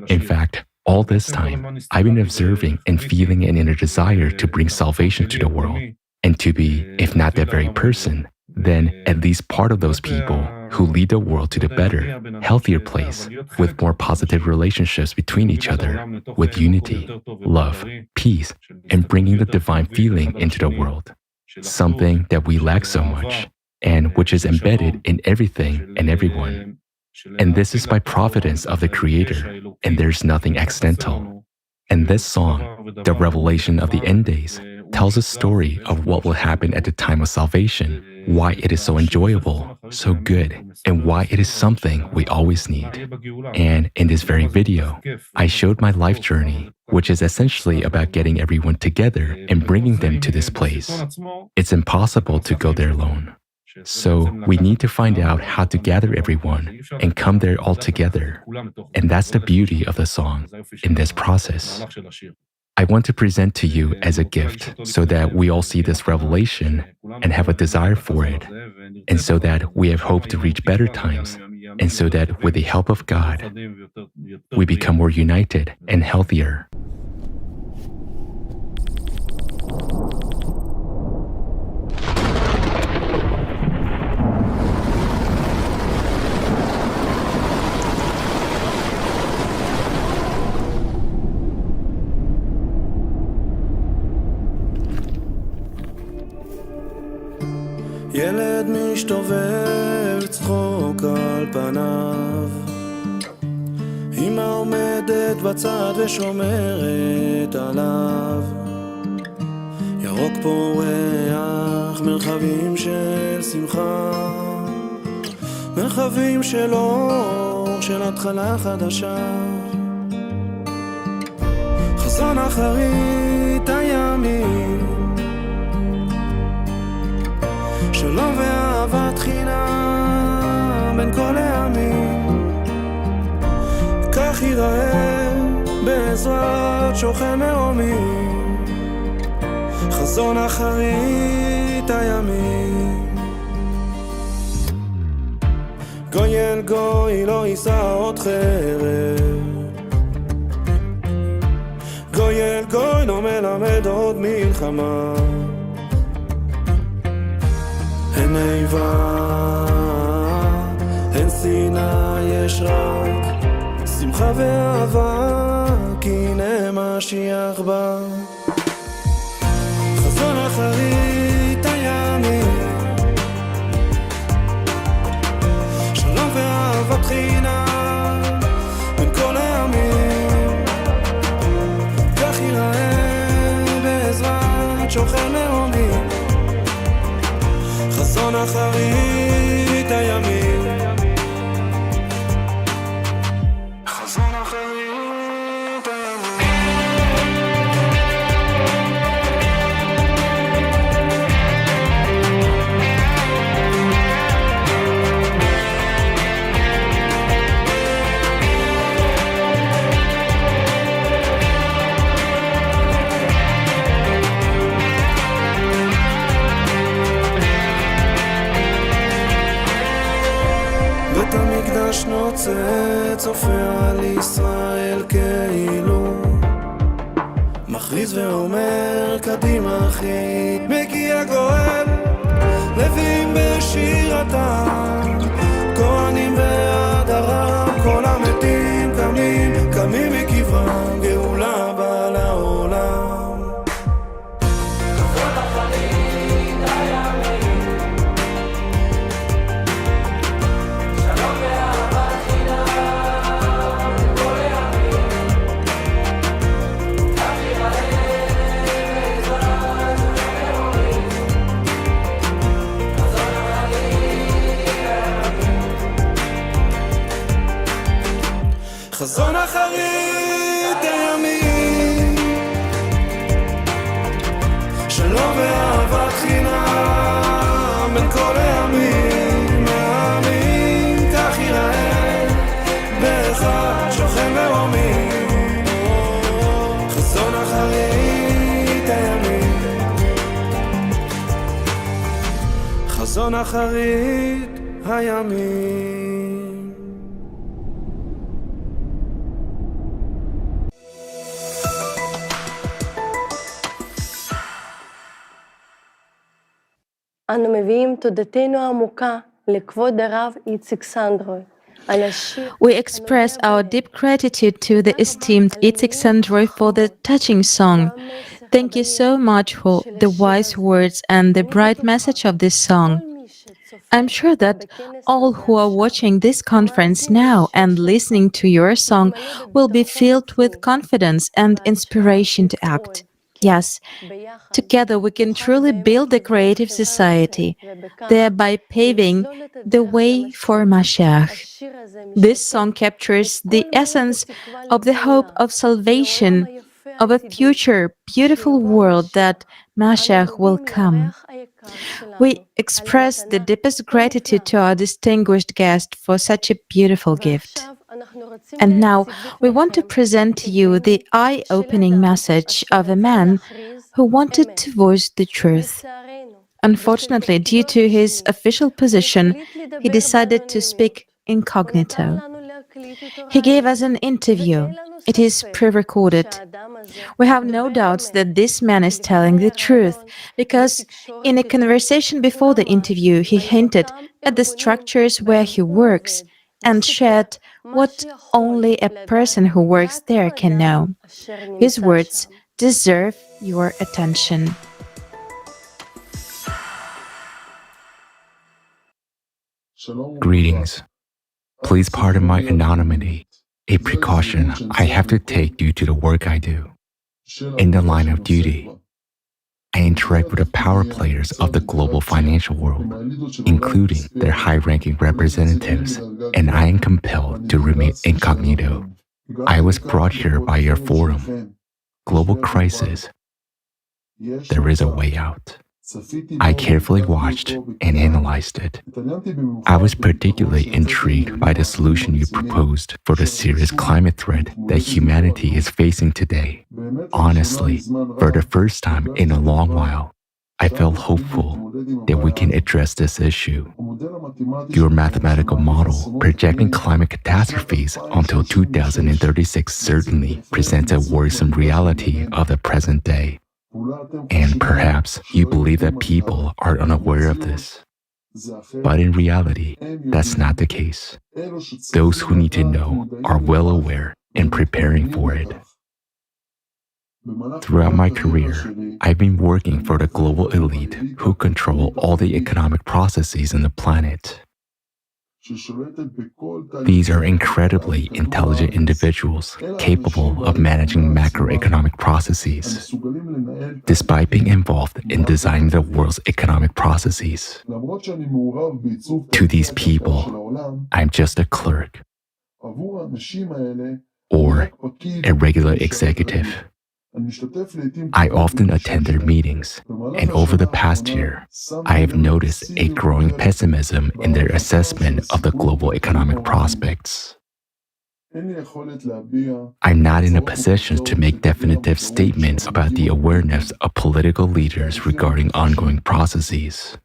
In fact, all this time, I've been observing and feeling an inner desire to bring salvation to the world, and to be, if not that very person, then at least part of those people who lead the world to the better, healthier place, with more positive relationships between each other, with unity, love, peace, and bringing the divine feeling into the world, something that we lack so much, and which is embedded in everything and everyone. And this is by providence of the Creator, and there's nothing accidental. And this song, the Revelation of the End Days, tells a story of what will happen at the time of salvation, why it is so enjoyable, so good, and why it is something we always need. And in this very video, I showed my life journey, which is essentially about getting everyone together and bringing them to this place. It's impossible to go there alone. So we need to find out how to gather everyone and come there all together. And that's the beauty of the song in this process. I want to present to you as a gift so that we all see this revelation and have a desire for it, and so that we have hope to reach better times, and so that with the help of God, we become more united and healthier. ילד משתובב צחוק על פניו, אמא עומדת בצד ושומרת עליו, ירוק פורח לפתוח מרחבים של שמחה, מרחבים של אור, של התחלה חדשה. חזון אחרית הימים, שלום ואהבת חינם בין כל העמים. כך ייראה בעזרת שוכן מרומים, חזון אחרית הימים. גוי אל גוי לא יישא עוד חרב, גוי אל גוי לא מלמד עוד מלחמה. אין איבה, אין שנאה, יש רק שמחה ואהבה, כי הנה משיח בא. חזון אחרית הימים, שלום ואהבת חינם בין כל העמים. כך ייראה בעזרת שוכן מרומים, חזון אחרית הימים. חזון אחרית הימים. בית המקדש נוצץ, צופה על ישראל כאילו, מכריז ואומר קדימה אחי. מגיע גואל, לווים בשירתם, כהנים בהדרם, כל המתים קמים, קמים מקברם, גאולה באה לעולם. חזון אחרית הימים, שלום ואהבת חינם בין כל העמים. העמים כך ייראה באחד שוכן מרומים, חזון אחרית הימים. חזון אחרית הימים. אנו מביאים תודתנו העמוקה לכבוד הרב איציק סנדרוי. We express our deep gratitude to the esteemed Itzik Sandroy for the touching song. Thank you so much for the wise words and the bright message of this song. I'm sure that all who are watching this conference now and listening to your song will be filled with confidence and inspiration to act. Yes, together we can truly build a creative society, thereby paving the way for Mashiach. This song captures the essence of the hope of salvation, of a future beautiful world that Mashiach will come. We express the deepest gratitude to our distinguished guest for such a beautiful gift. And now we want to present to you the eye-opening message of a man who wanted to voice the truth. Unfortunately, due to his official position, he decided to speak incognito. He gave us an interview. It is pre-recorded. We have no doubts that this man is telling the truth, because in a conversation before the interview, he hinted at the structures where he works and shared what only a person who works there can know. His words deserve your attention. Greetings. Please pardon my anonymity, a precaution I have to take due to the work I do in the line of duty. I interact with the power players of the global financial world, including their high-ranking representatives, and I am compelled to remain incognito. I was brought here by your forum, Global Crisis. There is a way out. I carefully watched and analyzed it. I was particularly intrigued by the solution you proposed for the serious climate threat that humanity is facing today. Honestly, for the first time in a long while, I felt hopeful that we can address this issue. Your mathematical model projecting climate catastrophes until 2036 certainly presents a worrisome reality of the present day. And perhaps you believe that people are unaware of this. But in reality, that's not the case. Those who need to know are well aware and preparing for it. Throughout my career, I've been working for the global elite who control all the economic processes on the planet. These are incredibly intelligent individuals capable of managing macroeconomic processes. Despite being involved in designing the world's economic processes, to these people, I'm just a clerk or a regular executive. I often attend their meetings, and over the past year, I have noticed a growing pessimism in their assessment of the global economic prospects. I'm not in a position to make definitive statements about the awareness of political leaders regarding ongoing processes.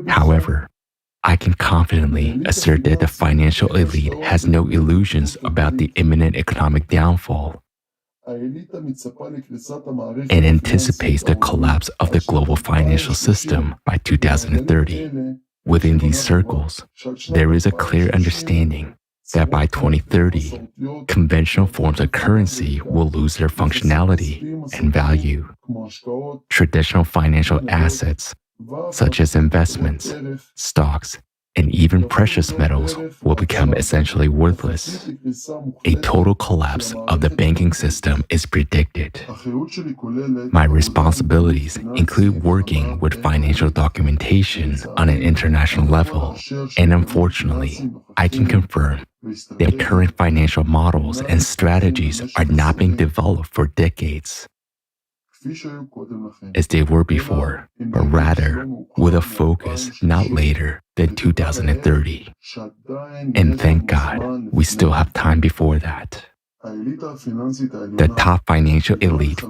However, I can confidently assert that the financial elite has no illusions about the imminent economic downfall and anticipates the collapse of the global financial system by 2030. Within these circles, there is a clear understanding that by 2030, conventional forms of currency will lose their functionality and value. Traditional financial assets, such as investments, stocks, and even precious metals will become essentially worthless. A total collapse of the banking system is predicted. My responsibilities include working with financial documentation on an international level, and unfortunately, I can confirm that current financial models and strategies are not being developed for decades as they were before, but rather with a focus not later than 2030. And thank God, we still have time before that. The top financial elite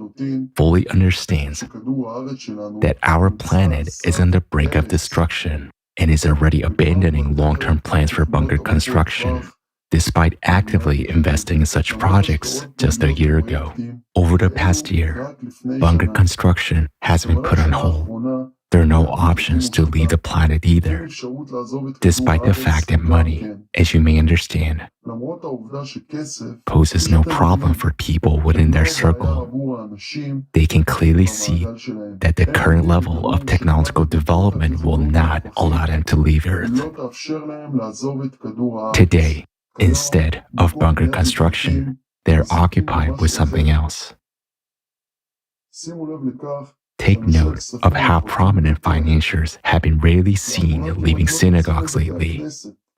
fully understands that our planet is on the brink of destruction and is already abandoning long-term plans for bunker construction, despite actively investing in such projects just a year ago. Over the past year, bunker construction has been put on hold. There are no options to leave the planet either, despite the fact that money, as you may understand, poses no problem for people within their circle. They can clearly see that the current level of technological development will not allow them to leave Earth. Today, instead of bunker construction, they're occupied with something else. Take note of how prominent financiers have been rarely seen leaving synagogues lately.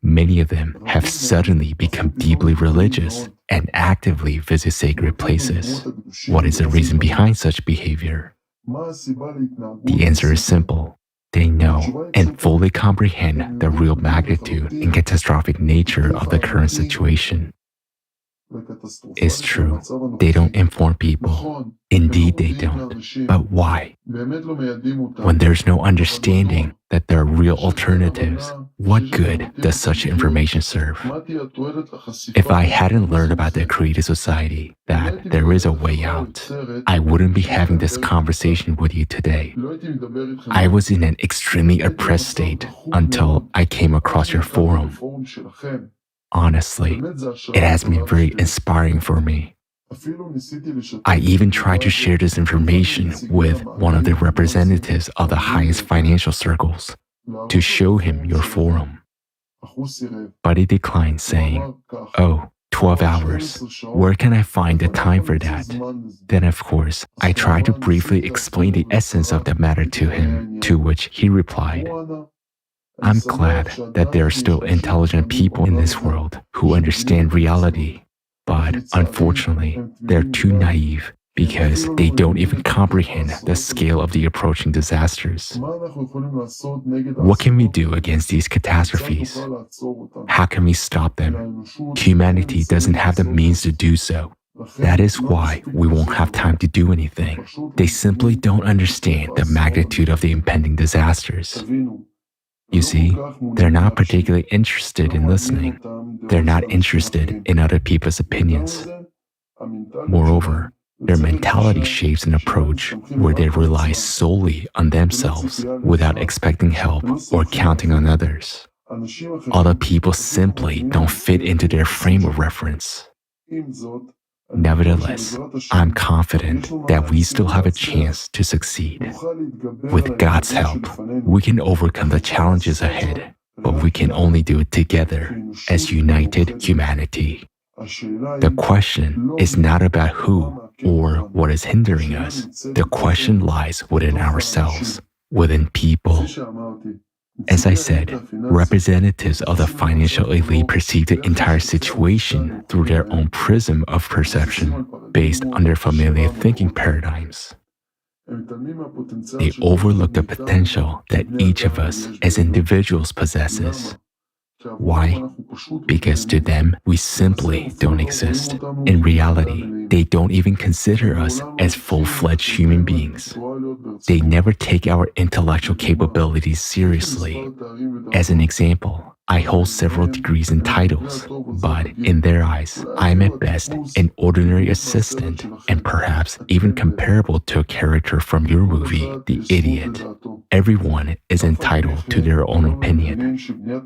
Many of them have suddenly become deeply religious and actively visit sacred places. What is the reason behind such behavior? The answer is simple. They know and fully comprehend the real magnitude and catastrophic nature of the current situation. It's true, they don't inform people. Indeed, they don't. But why? When there's no understanding that there are real alternatives, what good does such information serve? If I hadn't learned about the creative society, that there is a way out, I wouldn't be having this conversation with you today. I was in an extremely oppressed state until I came across your forum. Honestly, it has been very inspiring for me. I even tried to share this information with one of the representatives of the highest financial circles to show him your forum. But he declined, saying, "Oh, 12 hours. Where can I find the time for that? Then, of course, I tried to briefly explain the essence of the matter to him, to which he replied, I'm glad that there are still intelligent people in this world who understand reality, but unfortunately, they're too naive because they don't even comprehend the scale of the approaching disasters. What can we do against these catastrophes? How can we stop them? Humanity doesn't have the means to do so. That is why we won't have time to do anything. They simply don't understand the magnitude of the impending disasters. You see, they're not particularly interested in listening. They're not interested in other people's opinions. Moreover, their mentality shapes an approach where they rely solely on themselves without expecting help or counting on others. Other people simply don't fit into their frame of reference. Nevertheless, I'm confident that we still have a chance to succeed. With God's help, we can overcome the challenges ahead, but we can only do it together as united humanity. The question is not about who or what is hindering us. The question lies within ourselves, within people. As I said, representatives of the financial elite perceive the entire situation through their own prism of perception, based on their familiar thinking paradigms. They overlook the potential that each of us as individuals possesses. Why? Because to them, we simply don't exist. In reality, they don't even consider us as full-fledged human beings. They never take our intellectual capabilities seriously. As an example, I hold several degrees and titles, but in their eyes, I am at best an ordinary assistant and perhaps even comparable to a character from your movie, The Idiot. Everyone is entitled to their own opinion.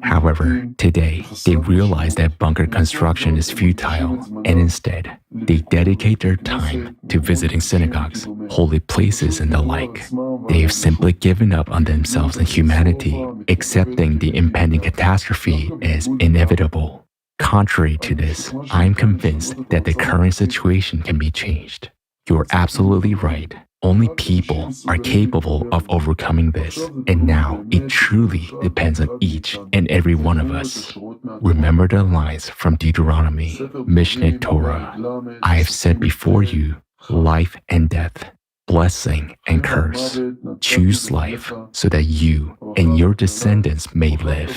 However, today, they realize that bunker construction is futile, and instead, they dedicate their time to visiting synagogues, holy places, and the like. They have simply given up on themselves and humanity, accepting the impending catastrophe as inevitable. Contrary to this, I am convinced that the current situation can be changed. You are absolutely right. Only people are capable of overcoming this, and now it truly depends on each and every one of us. Remember the lines from Deuteronomy, Mishneh Torah. I have set before you life and death, blessing and curse. Choose life so that you and your descendants may live.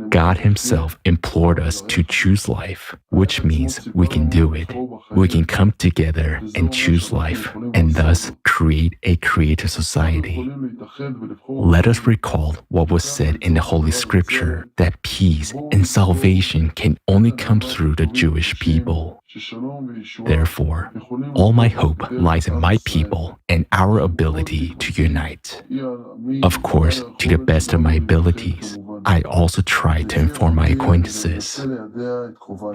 God Himself implored us to choose life, which means we can do it. We can come together and choose life, and thus create a creative society. Let us recall what was said in the Holy Scripture, that peace and salvation can only come through the Jewish people. Therefore, all my hope lies in my people and our ability to unite. Of course, to the best of my abilities, I also try to inform my acquaintances.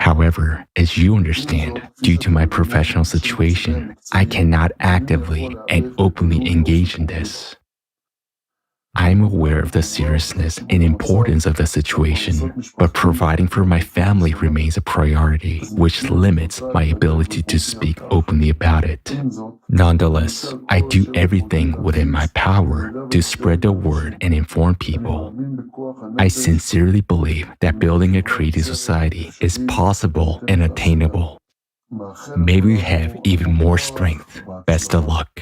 However, as you understand, due to my professional situation, I cannot actively and openly engage in this. I am aware of the seriousness and importance of the situation, but providing for my family remains a priority, which limits my ability to speak openly about it. Nonetheless, I do everything within my power to spread the word and inform people. I sincerely believe that building a creative society is possible and attainable. May we have even more strength. Best of luck.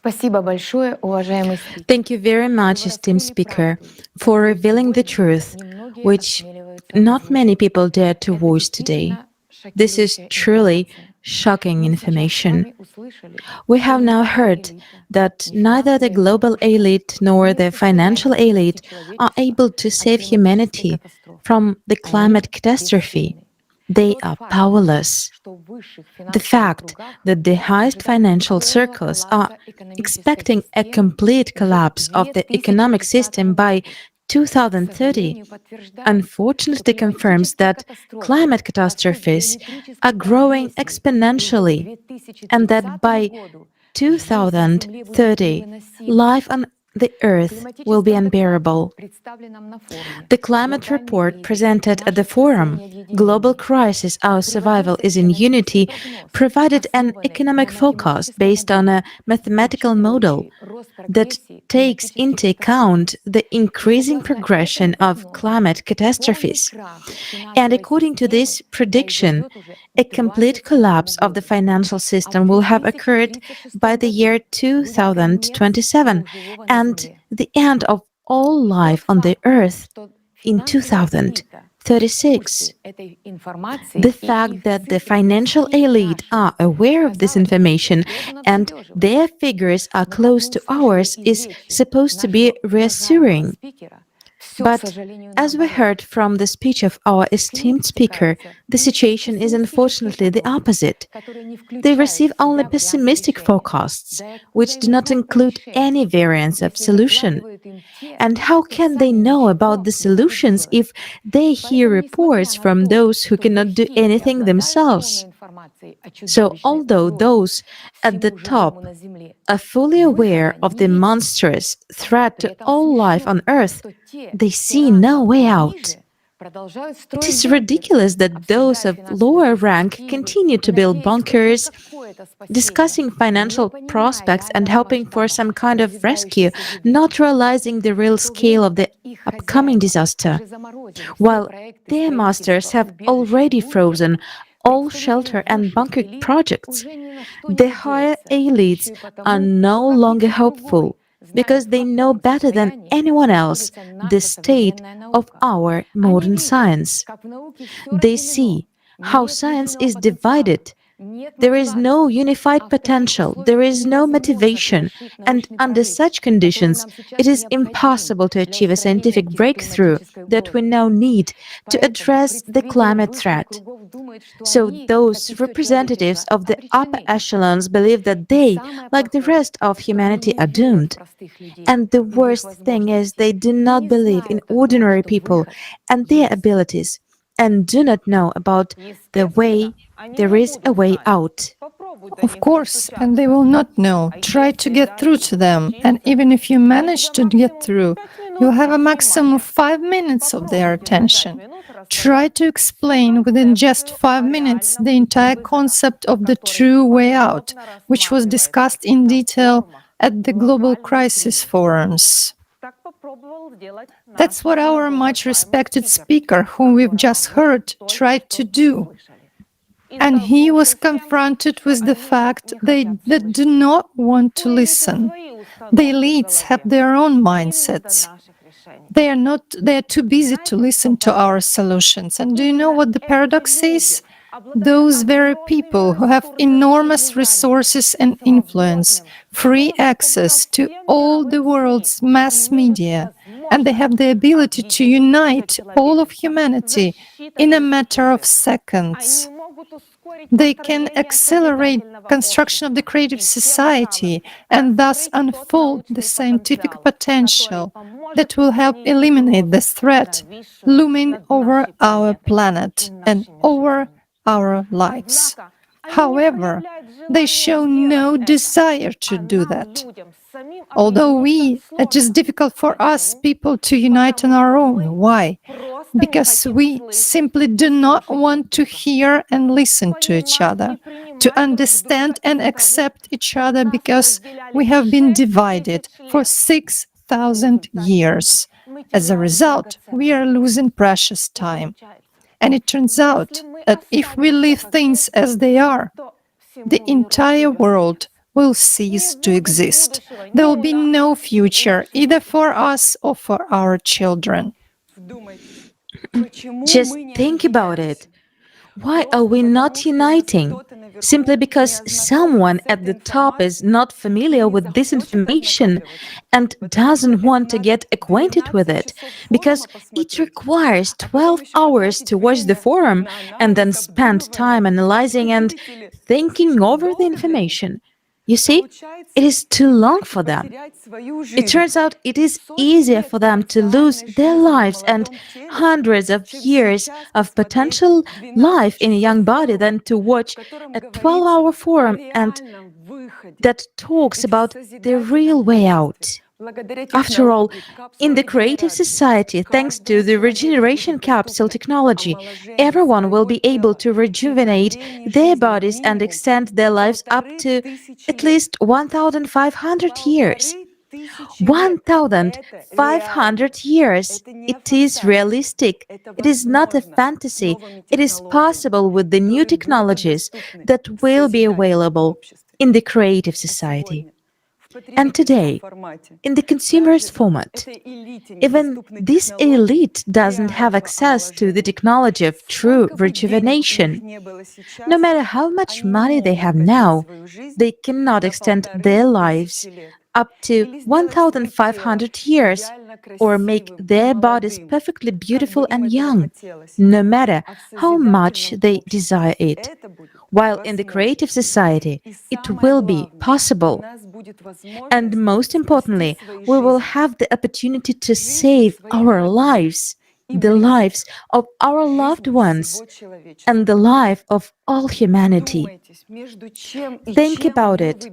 Thank you very much, esteemed speaker, for revealing the truth, which not many people dare to voice today. This is truly shocking information. We have now heard that neither the global elite nor the financial elite are able to save humanity from the climate catastrophe. They are powerless. The fact that the highest financial circles are expecting a complete collapse of the economic system by 2030 unfortunately confirms that climate catastrophes are growing exponentially and that by 2030, life on the Earth will be unbearable. The climate report presented at the forum, Global Crisis, Our Survival is in Unity, provided an economic forecast based on a mathematical model that takes into account the increasing progression of climate catastrophes. And according to this prediction, a complete collapse of the financial system will have occurred by the year 2027 and the end of all life on the earth in 2036. The fact that the financial elite are aware of this information and their figures are close to ours is supposed to be reassuring. But as we heard from the speech of our esteemed speaker, the situation is unfortunately the opposite. They receive only pessimistic forecasts, which do not include any variance of solution. And how can they know about the solutions if they hear reports from those who cannot do anything themselves? So, although those at the top are fully aware of the monstrous threat to all life on Earth, they see no way out. It is ridiculous that those of lower rank continue to build bunkers, discussing financial prospects and hoping for some kind of rescue, not realizing the real scale of the upcoming disaster, while their masters have already frozen all shelter and bunker projects. The higher elites are no longer hopeful because they know better than anyone else the state of our modern science. They see how science is divided. There is no unified potential, there is no motivation, and under such conditions, it is impossible to achieve a scientific breakthrough that we now need to address the climate threat. So those representatives of the upper echelons believe that they, like the rest of humanity, are doomed. And the worst thing is they do not believe in ordinary people and their abilities, and do not know about the way there is a way out. Of course, and they will not know. Try to get through to them, and even if you manage to get through, you have a maximum of 5 minutes of their attention. Try to explain within just 5 minutes the entire concept of the true way out, which was discussed in detail at the Global Crisis Forums. That's what our much respected speaker, whom we've just heard, tried to do. And he was confronted with the fact they do not want to listen. The elites have their own mindsets. They are too busy to listen to our solutions. And do you know what the paradox is? Those very people who have enormous resources and influence, free access to all the world's mass media, and they have the ability to unite all of humanity in a matter of seconds. They can accelerate construction of the creative society and thus unfold the scientific potential that will help eliminate this threat looming over our planet and over our lives. However, they show no desire to do that. Although it is difficult for us people to unite on our own. Why? Because we simply do not want to hear and listen to each other, to understand and accept each other, because we have been divided for 6,000 years. As a result, we are losing precious time. And it turns out that if we leave things as they are, the entire world will cease to exist. There will be no future, either for us or for our children. Just think about it. Why are we not uniting? Simply because someone at the top is not familiar with this information and doesn't want to get acquainted with it, because it requires 12 hours to watch the forum and then spend time analyzing and thinking over the information. You see, it is too long for them. It turns out it is easier for them to lose their lives and hundreds of years of potential life in a young body than to watch a 12-hour forum and that talks about the real way out. After all, in the creative society, thanks to the regeneration capsule technology, everyone will be able to rejuvenate their bodies and extend their lives up to at least 1,500 years. 1,500 years. It is realistic. It is not a fantasy. It is possible with the new technologies that will be available in the creative society. And today, in the consumer's format, even this elite doesn't have access to the technology of true rejuvenation. No matter how much money they have now, they cannot extend their lives up to 1,500 years or make their bodies perfectly beautiful and young, no matter how much they desire it. While in the creative society, it will be possible. And most importantly, we will have the opportunity to save our lives, the lives of our loved ones, and the life of all humanity. Think about it.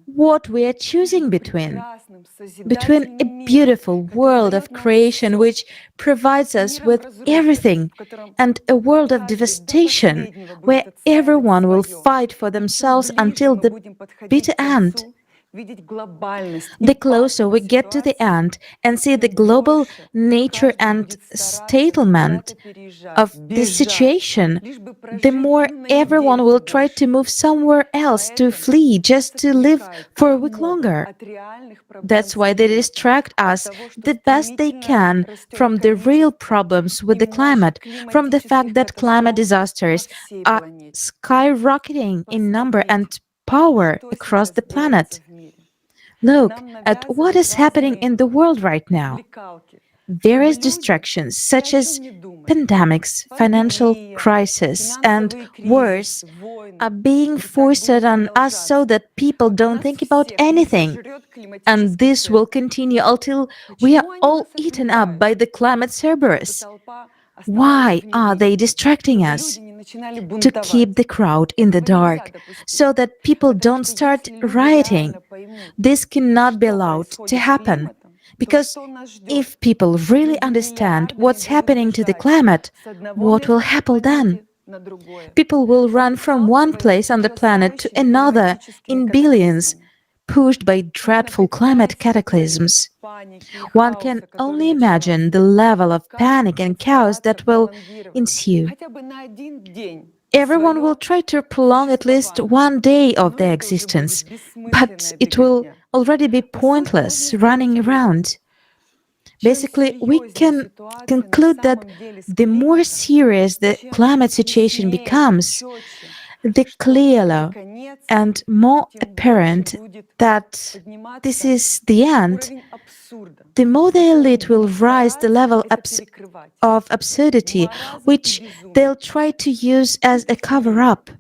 What we are choosing between a beautiful world of creation which provides us with everything and a world of devastation where everyone will fight for themselves until the bitter end. The closer we get to the end and see the global nature and settlement of this situation, the more everyone will try to move somewhere else to flee just to live for a week longer. That's why they distract us the best they can from the real problems with the climate, from the fact that climate disasters are skyrocketing in number and power across the planet. Look at what is happening in the world right now. Various distractions such as pandemics, financial crisis, and wars are being forced on us so that people don't think about anything. And this will continue until we are all eaten up by the climate Cerberus. Why are they distracting us? To keep the crowd in the dark, so that people don't start rioting. This cannot be allowed to happen, because if people really understand what's happening to the climate, what will happen then? People will run from one place on the planet to another in billions, pushed by dreadful climate cataclysms. One can only imagine the level of panic and chaos that will ensue. Everyone will try to prolong at least one day of their existence, but it will already be pointless running around. Basically, we can conclude that the more serious the climate situation becomes, the clearer and more apparent that this is the end, the more the elite will rise the level of absurdity, which they'll try to use as a cover-up.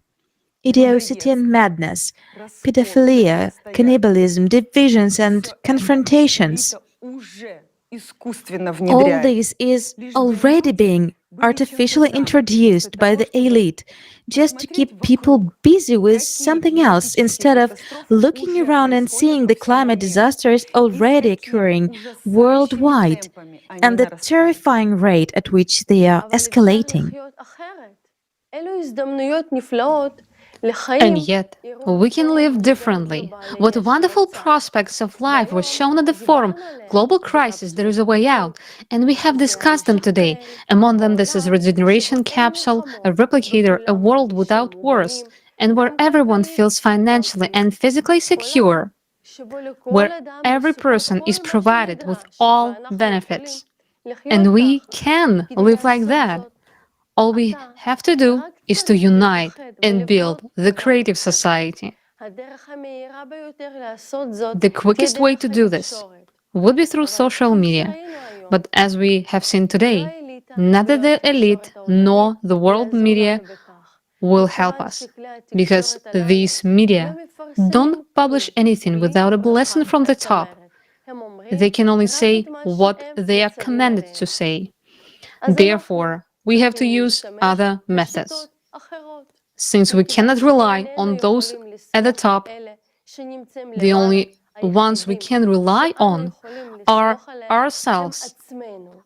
Idiocy and madness, pedophilia, cannibalism, divisions and confrontations. All this is already being artificially introduced by the elite just to keep people busy with something else instead of looking around and seeing the climate disasters already occurring worldwide and the terrifying rate at which they are escalating. And yet, we can live differently. What wonderful prospects of life were shown at the forum, Global Crisis, There is a Way Out, and we have discussed them today. Among them, this is Regeneration Capsule, a replicator, a world without wars, and where everyone feels financially and physically secure, where every person is provided with all benefits. And we can live like that. All we have to do is to unite and build the creative society. The quickest way to do this would be through social media. But as we have seen today, neither the elite nor the world media will help us, because these media don't publish anything without a blessing from the top. They can only say what they are commanded to say. Therefore, we have to use other methods. Since we cannot rely on those at the top, the only ones we can rely on, are ourselves,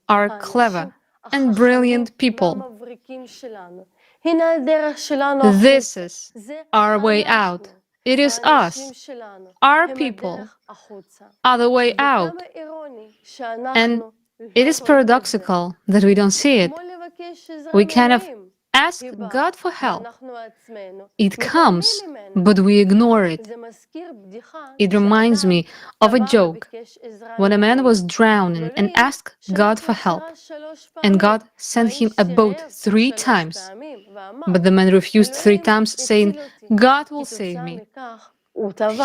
are clever and brilliant people. This is our way out. It is us. Our people are the way out. And it is paradoxical that we don't see it. We kind of ask God for help. It comes, but we ignore it. It reminds me of a joke when a man was drowning and asked God for help, and God sent him a boat 3 times. But the man refused 3 times, saying, God will save me.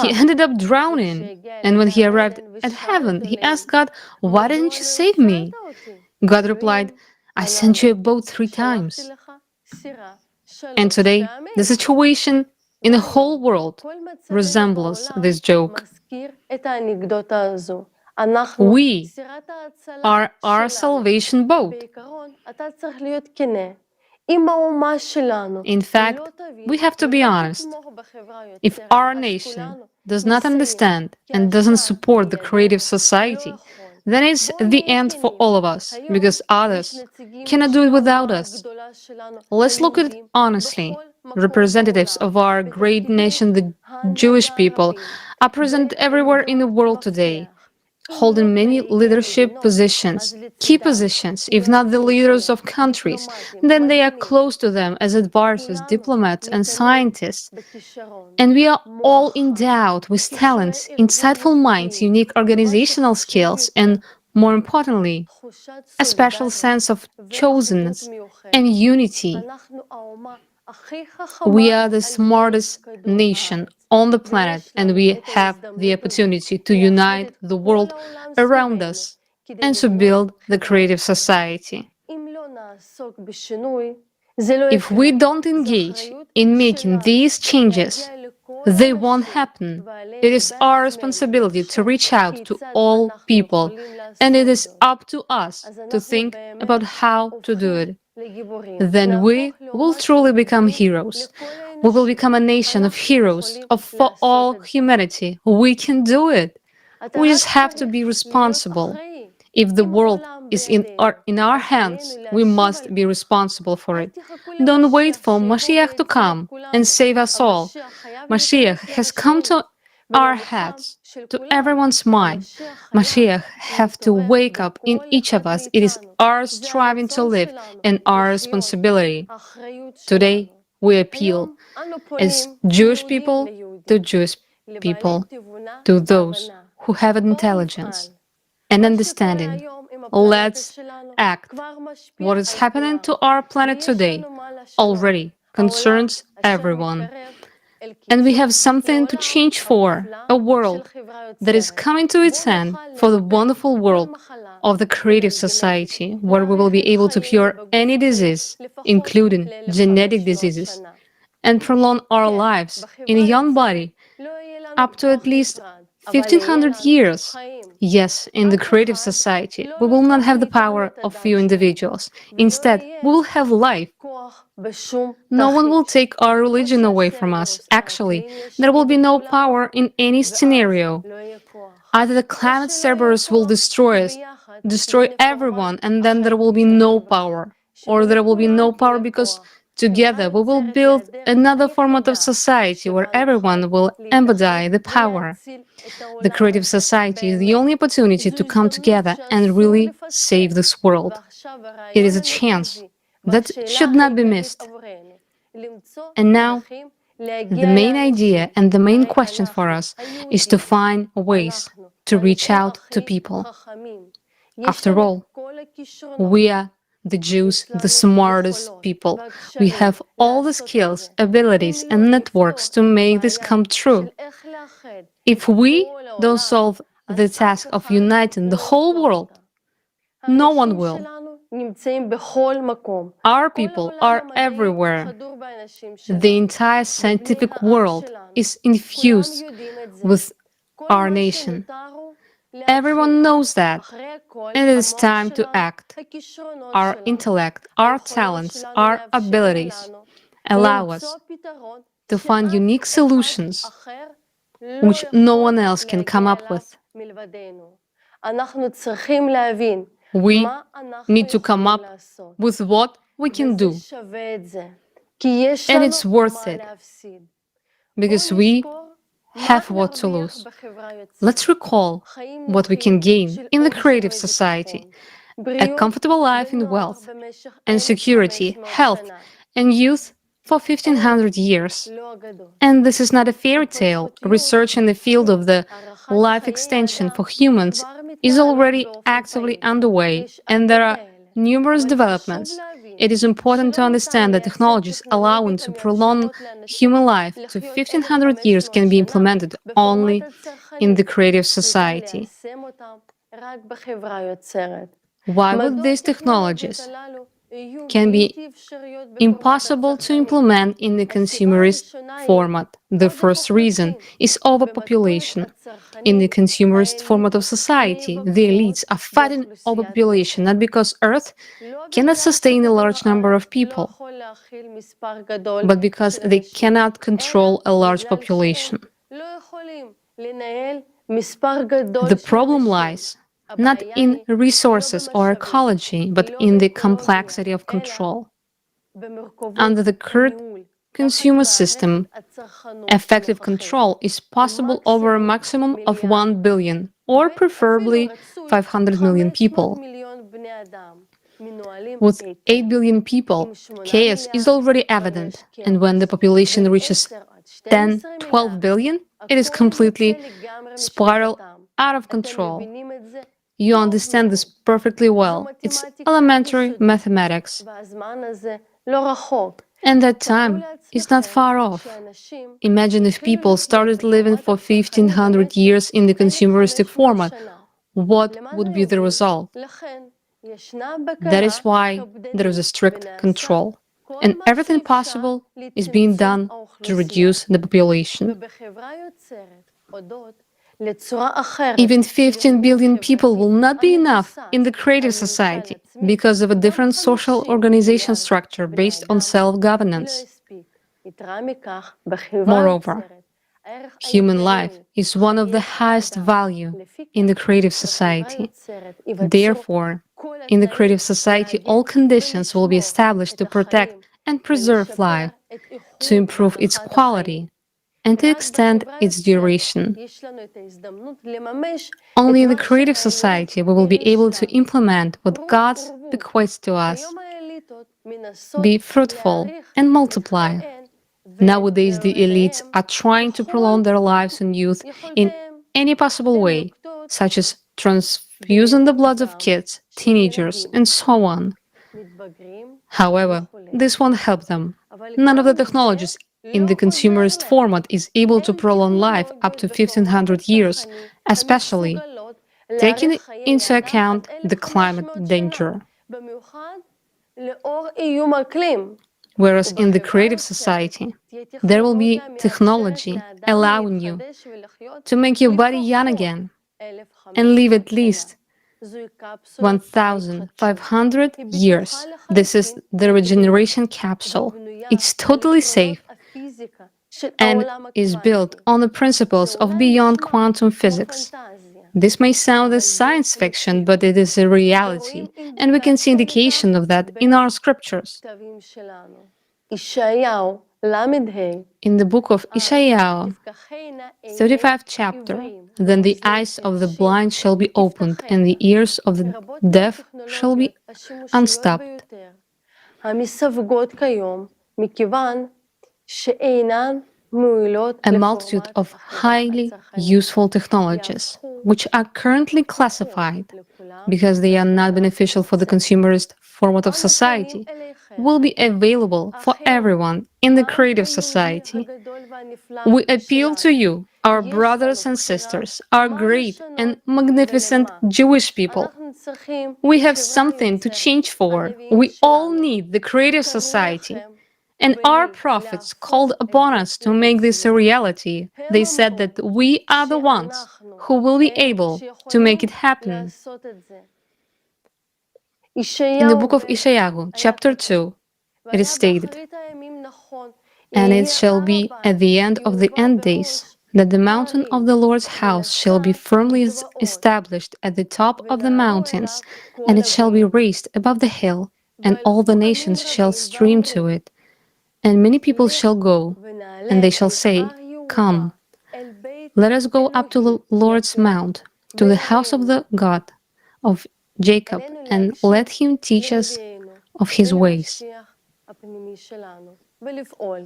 He ended up drowning, and when he arrived at heaven, he asked God, why didn't you save me? God replied, I sent you a boat 3 times. And today, the situation in the whole world resembles this joke. We are our salvation boat. In fact, we have to be honest. If our nation does not understand and doesn't support the creative society, then it's the end for all of us, because others cannot do it without us. Let's look at it honestly. Representatives of our great nation, the Jewish people, are present everywhere in the world today, holding many leadership positions, key positions, if not the leaders of countries. Then they are close to them as advisors, diplomats, and scientists. And we are all endowed with talents, insightful minds, unique organizational skills, and more importantly, a special sense of chosenness and unity. We are the smartest nation on the planet, and we have the opportunity to unite the world around us and to build the creative society. If we don't engage in making these changes, they won't happen. It is our responsibility to reach out to all people, and it is up to us to think about how to do it. Then we will truly become heroes. We will become a nation of heroes for all humanity. We can do it. We just have to be responsible. If the world is in our hands, we must be responsible for it. Don't wait for Mashiach to come and save us all. Mashiach has come to our heads, to everyone's mind. Mashiach have to wake up in each of us. It is our striving to live and our responsibility. Today, we appeal as Jewish people to Jewish people, to those who have intelligence and understanding. Let's act. What is happening to our planet today already concerns everyone. And we have something to change for, a world that is coming to its end, for the wonderful world of the creative society, where we will be able to cure any disease, including genetic diseases, and prolong our lives in a young body up to at least 1500 years. Yes, in the creative society, we will not have the power of few individuals. Instead, we will have life. No one will take our religion away from us. Actually, there will be no power in any scenario. Either the climate Cerberus will destroy us, destroy everyone, and then there will be no power. Or there will be no power because together we will build another format of society where everyone will embody the power. The creative society is the only opportunity to come together and really save this world. It is a chance that should not be missed. And now, the main idea and the main question for us is to find ways to reach out to people. After all, we are the Jews, the smartest people. We have all the skills, abilities, and networks to make this come true. If we don't solve the task of uniting the whole world, no one will. Our people are everywhere. The entire scientific world is infused with our nation. Everyone knows that, and it is time to act. Our intellect, our talents, our abilities allow us to find unique solutions which no one else can come up with. We need to come up with what we can do. And it's worth it, because we have what to lose. Let's recall what we can gain in the creative society: a comfortable life in wealth and security, health and youth for 1500 years. And this is not a fairy tale. Research in the field of the life extension for humans is already actively underway, and there are numerous developments. It is important to understand that technologies allowing to prolong human life to 1500 years can be implemented only in the creative society. Why would these technologies can be impossible to implement in the consumerist format? The first reason is overpopulation. In the consumerist format of society, the elites are fighting overpopulation not because Earth cannot sustain a large number of people, but because they cannot control a large population. The problem lies not in resources or ecology, but in the complexity of control. Under the current consumer system, effective control is possible over a maximum of 1 billion, or preferably 500 million people. With 8 billion people, chaos is already evident, and when the population reaches 10, 12 billion, it is completely spiral out of control. You understand this perfectly well. It's elementary mathematics. And that time is not far off. Imagine if people started living for 1500 years in the consumeristic format. What would be the result? That is why there is a strict control, and everything possible is being done to reduce the population. Even 15 billion people will not be enough in the creative society because of a different social organization structure based on self-governance. Moreover, human life is one of the highest value in the creative society. Therefore, in the creative society, all conditions will be established to protect and preserve life, to improve its quality, and to extend its duration. Only in the creative society we will be able to implement what God bequeaths to us. Be fruitful and multiply. Nowadays, the elites are trying to prolong their lives and youth in any possible way, such as transfusing the blood of kids, teenagers, and so on. However, this won't help them. None of the technologies in the consumerist format is able to prolong life up to 1500 years, especially taking into account the climate danger. Whereas in the creative society, there will be technology allowing you to make your body young again and live at least 1,500 years. This is the regeneration capsule. It's totally safe and is built on the principles of beyond quantum physics. This may sound as science fiction, but it is a reality, and we can see indication of that in our scriptures. In the book of Isaiah, 35th chapter, then the eyes of the blind shall be opened, and the ears of the deaf shall be unstopped. A multitude of highly useful technologies, which are currently classified because they are not beneficial for the consumerist format of society, will be available for everyone in the creative society. We appeal to you, our brothers and sisters, our great and magnificent Jewish people. We have something to change for. We all need the creative society. And our prophets called upon us to make this a reality. They said that we are the ones who will be able to make it happen. In the book of Isaiah, chapter 2, it is stated, "And it shall be at the end of the end days that the mountain of the Lord's house shall be firmly established at the top of the mountains, and it shall be raised above the hill, and all the nations shall stream to it. And many people shall go, and they shall say, Come, let us go up to the Lord's mount, to the house of the God of Jacob, and let him teach us of his ways.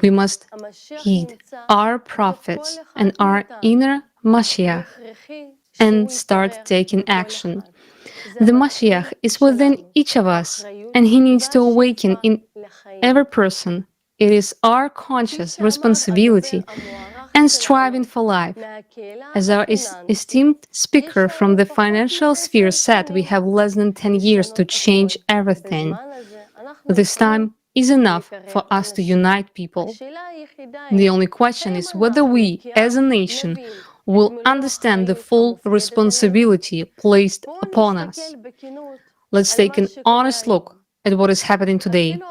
We must heed our prophets and our inner Mashiach and start taking action. The Mashiach is within each of us, and he needs to awaken in every person. It is our conscious responsibility and striving for life. As our esteemed speaker from the financial sphere said, we have less than 10 years to change everything. This time is enough for us to unite people. The only question is whether we, as a nation, will understand the full responsibility placed upon us. Let's take an honest look at what is happening today.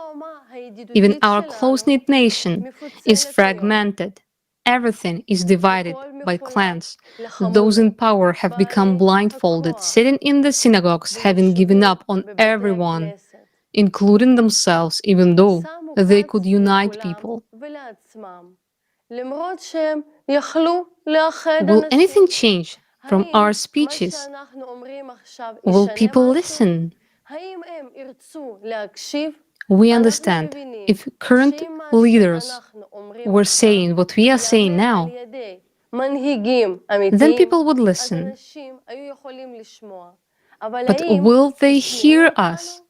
Even our close-knit nation is fragmented. Everything is divided by clans. Those in power have become blindfolded, sitting in the synagogues, having given up on everyone, including themselves, even though they could unite people. Will anything change from our speeches? Will people listen? We understand if current leaders were saying what we are saying now, then people would listen. But will they hear us?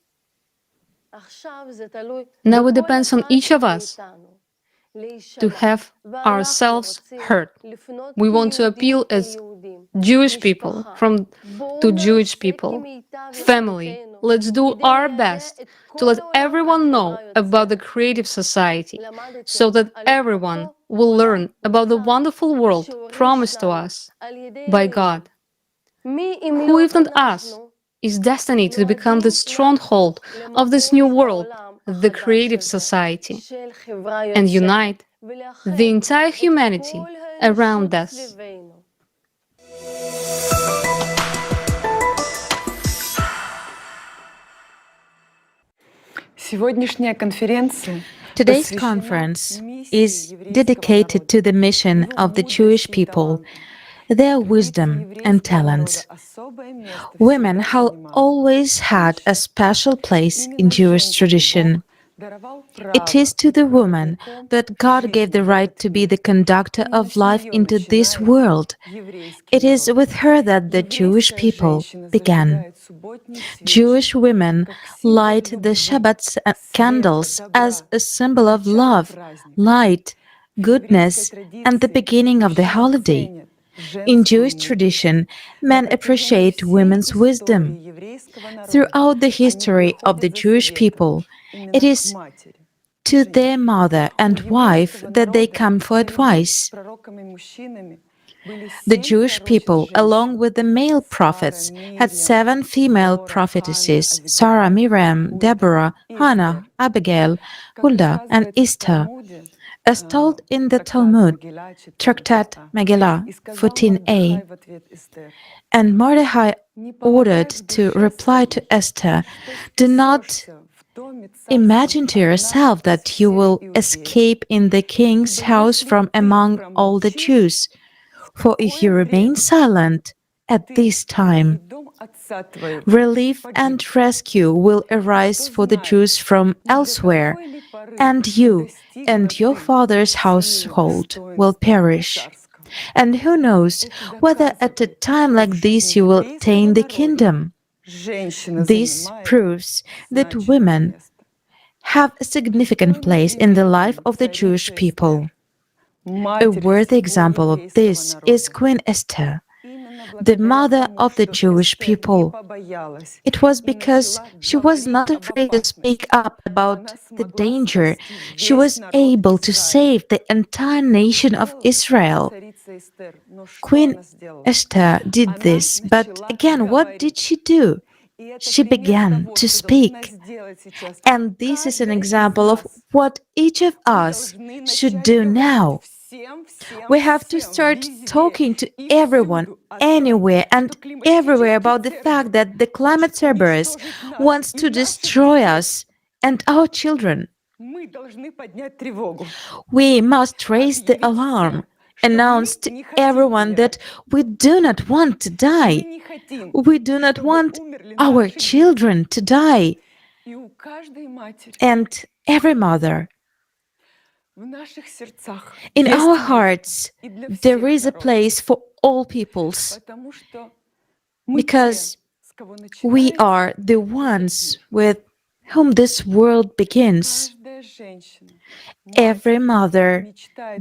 Now it depends on each of us to have ourselves heard. We want to appeal as Jewish people to Jewish people. Family, let's do our best to let everyone know about the creative society so that everyone will learn about the wonderful world promised to us by God. Who, if not us, is destined to become the stronghold of this new world, the creative society, and unite the entire humanity around us. Today's conference is dedicated to the mission of the Jewish people, their wisdom and talents. Women have always had a special place in Jewish tradition. It is to the woman that God gave the right to be the conductor of life into this world. It is with her that the Jewish people began. Jewish women light the Shabbat candles as a symbol of love, light, goodness, and the beginning of the holiday. In Jewish tradition, men appreciate women's wisdom. Throughout the history of the Jewish people, it is to their mother and wife that they come for advice. The Jewish people, along with the male prophets, had 7 female prophetesses: Sarah, Miriam, Deborah, Hannah, Abigail, Huldah, and Esther. As told in the Talmud, Tractate Megillah 14a, and Mordecai ordered to reply to Esther, "Do not imagine to yourself that you will escape in the king's house from among all the Jews. For if you remain silent at this time, relief and rescue will arise for the Jews from elsewhere, and you and your father's household will perish. And who knows whether at a time like this you will attain the kingdom." This proves that women have a significant place in the life of the Jewish people. A worthy example of this is Queen Esther, the mother of the Jewish people. It was because she was not afraid to speak up about the danger. She was able to save the entire nation of Israel. Queen Esther did this, but again, what did she do? She began to speak. And this is an example of what each of us should do now. We have to start talking to everyone, anywhere and everywhere about the fact that the climate Cerberus wants to destroy us and our children. We must raise the alarm, announce to everyone that we do not want to die. We do not want our children to die. And every mother, in our hearts, there is a place for all peoples, because we are the ones with whom this world begins. Every mother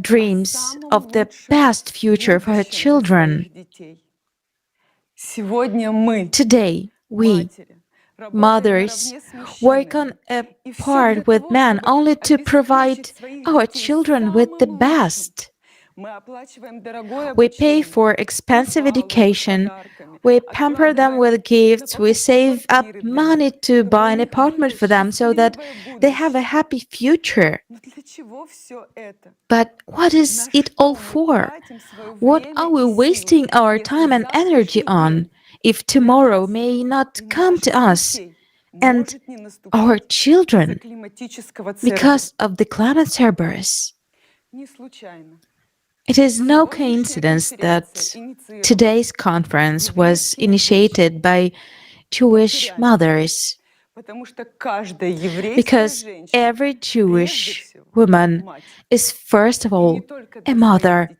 dreams of the best future for her children. Today, we, mothers, work on a part with men only to provide our children with the best. We pay for expensive education, we pamper them with gifts, we save up money to buy an apartment for them so that they have a happy future. But what is it all for? What are we wasting our time and energy on if tomorrow may not come to us and our children because of the climate Cerberus? It is no coincidence that today's conference was initiated by Jewish mothers, because every Jewish woman is first of all a mother,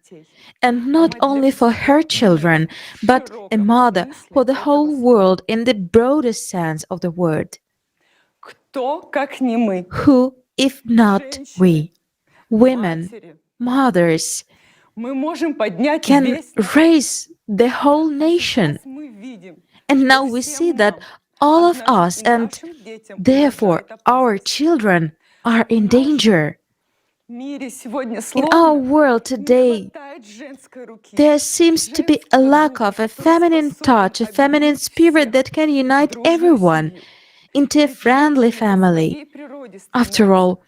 and not only for her children, but a mother for the whole world in the broadest sense of the word. Who, if not we, women, mothers, can raise the whole nation? And now we see that all of us, and therefore our children, are in danger. In our world today, there seems to be a lack of a feminine touch, a feminine spirit that can unite everyone into a friendly family. After all,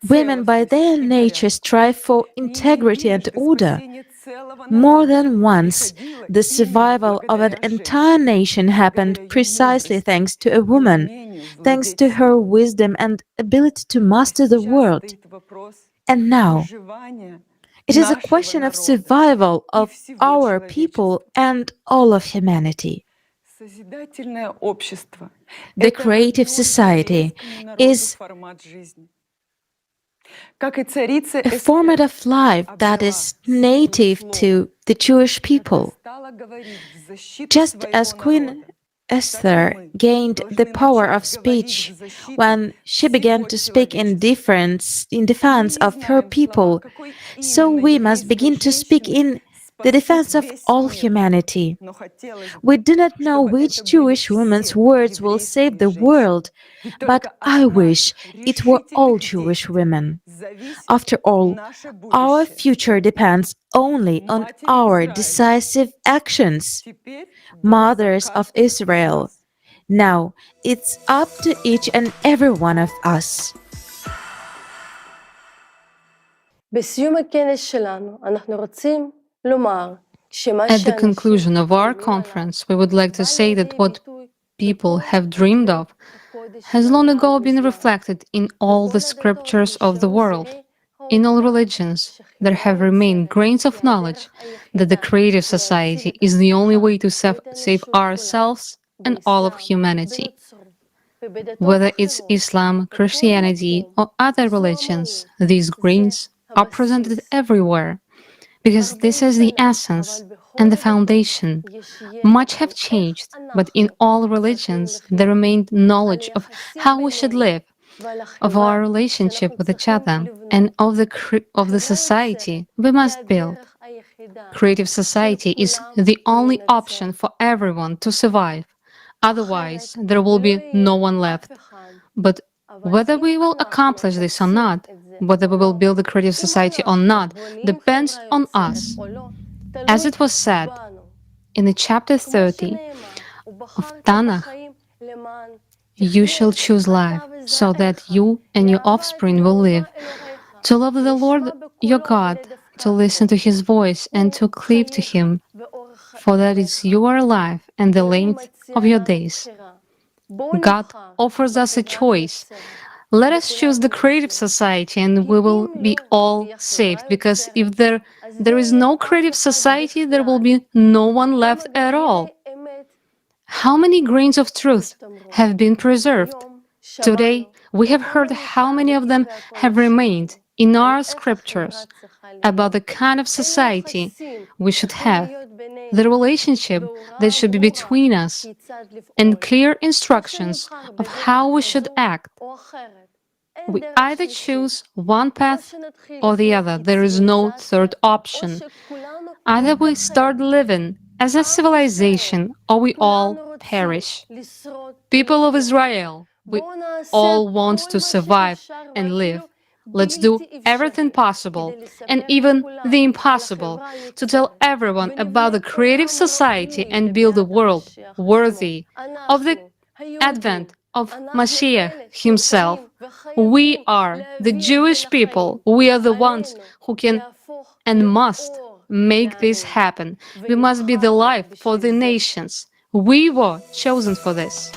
women by their nature strive for integrity and order. More than once, the survival of an entire nation happened precisely thanks to a woman, thanks to her wisdom and ability to master the world. And now, it is a question of survival of our people and all of humanity. The creative society is a format of life that is native to the Jewish people. Just as Queen Esther gained the power of speech when she began to speak in defense of her people, so we must begin to speak in the defense of all humanity. We do not know which Jewish woman's words will save the world, but I wish it were all Jewish women. After all, our future depends only on our decisive actions. Mothers of Israel, now it's up to each and every one of us. At the conclusion of our conference, we would like to say that what people have dreamed of has long ago been reflected in all the scriptures of the world. In all religions, there have remained grains of knowledge that the creative society is the only way to save ourselves and all of humanity. Whether it's Islam, Christianity, or other religions, these grains are presented everywhere, because this is the essence and the foundation. Much have changed, but in all religions there remained knowledge of how we should live, of our relationship with each other, and of the society we must build. Creative society is the only option for everyone to survive. Otherwise, there will be no one left. But whether we will accomplish this or not, whether we will build a creative society or not, depends on us. As it was said in the chapter 30 of Tanakh, you shall choose life, so that you and your offspring will live, to love the Lord your God, to listen to his voice and to cleave to him, for that is your life and the length of your days. God offers us a choice. Let us choose the creative society and we will be all saved, because if there is no creative society, there will be no one left at all. How many grains of truth have been preserved? Today, we have heard how many of them have remained in our scriptures about the kind of society we should have, the relationship that should be between us, and clear instructions of how we should act. We either choose one path or the other. There is no third option. Either we start living as a civilization or we all perish. People of Israel, we all want to survive and live. Let's do everything possible and even the impossible to tell everyone about the creative society and build a world worthy of the advent of Mashiach himself. We are the Jewish people. We are the ones who can and must make this happen. We must be the light for the nations. We were chosen for this.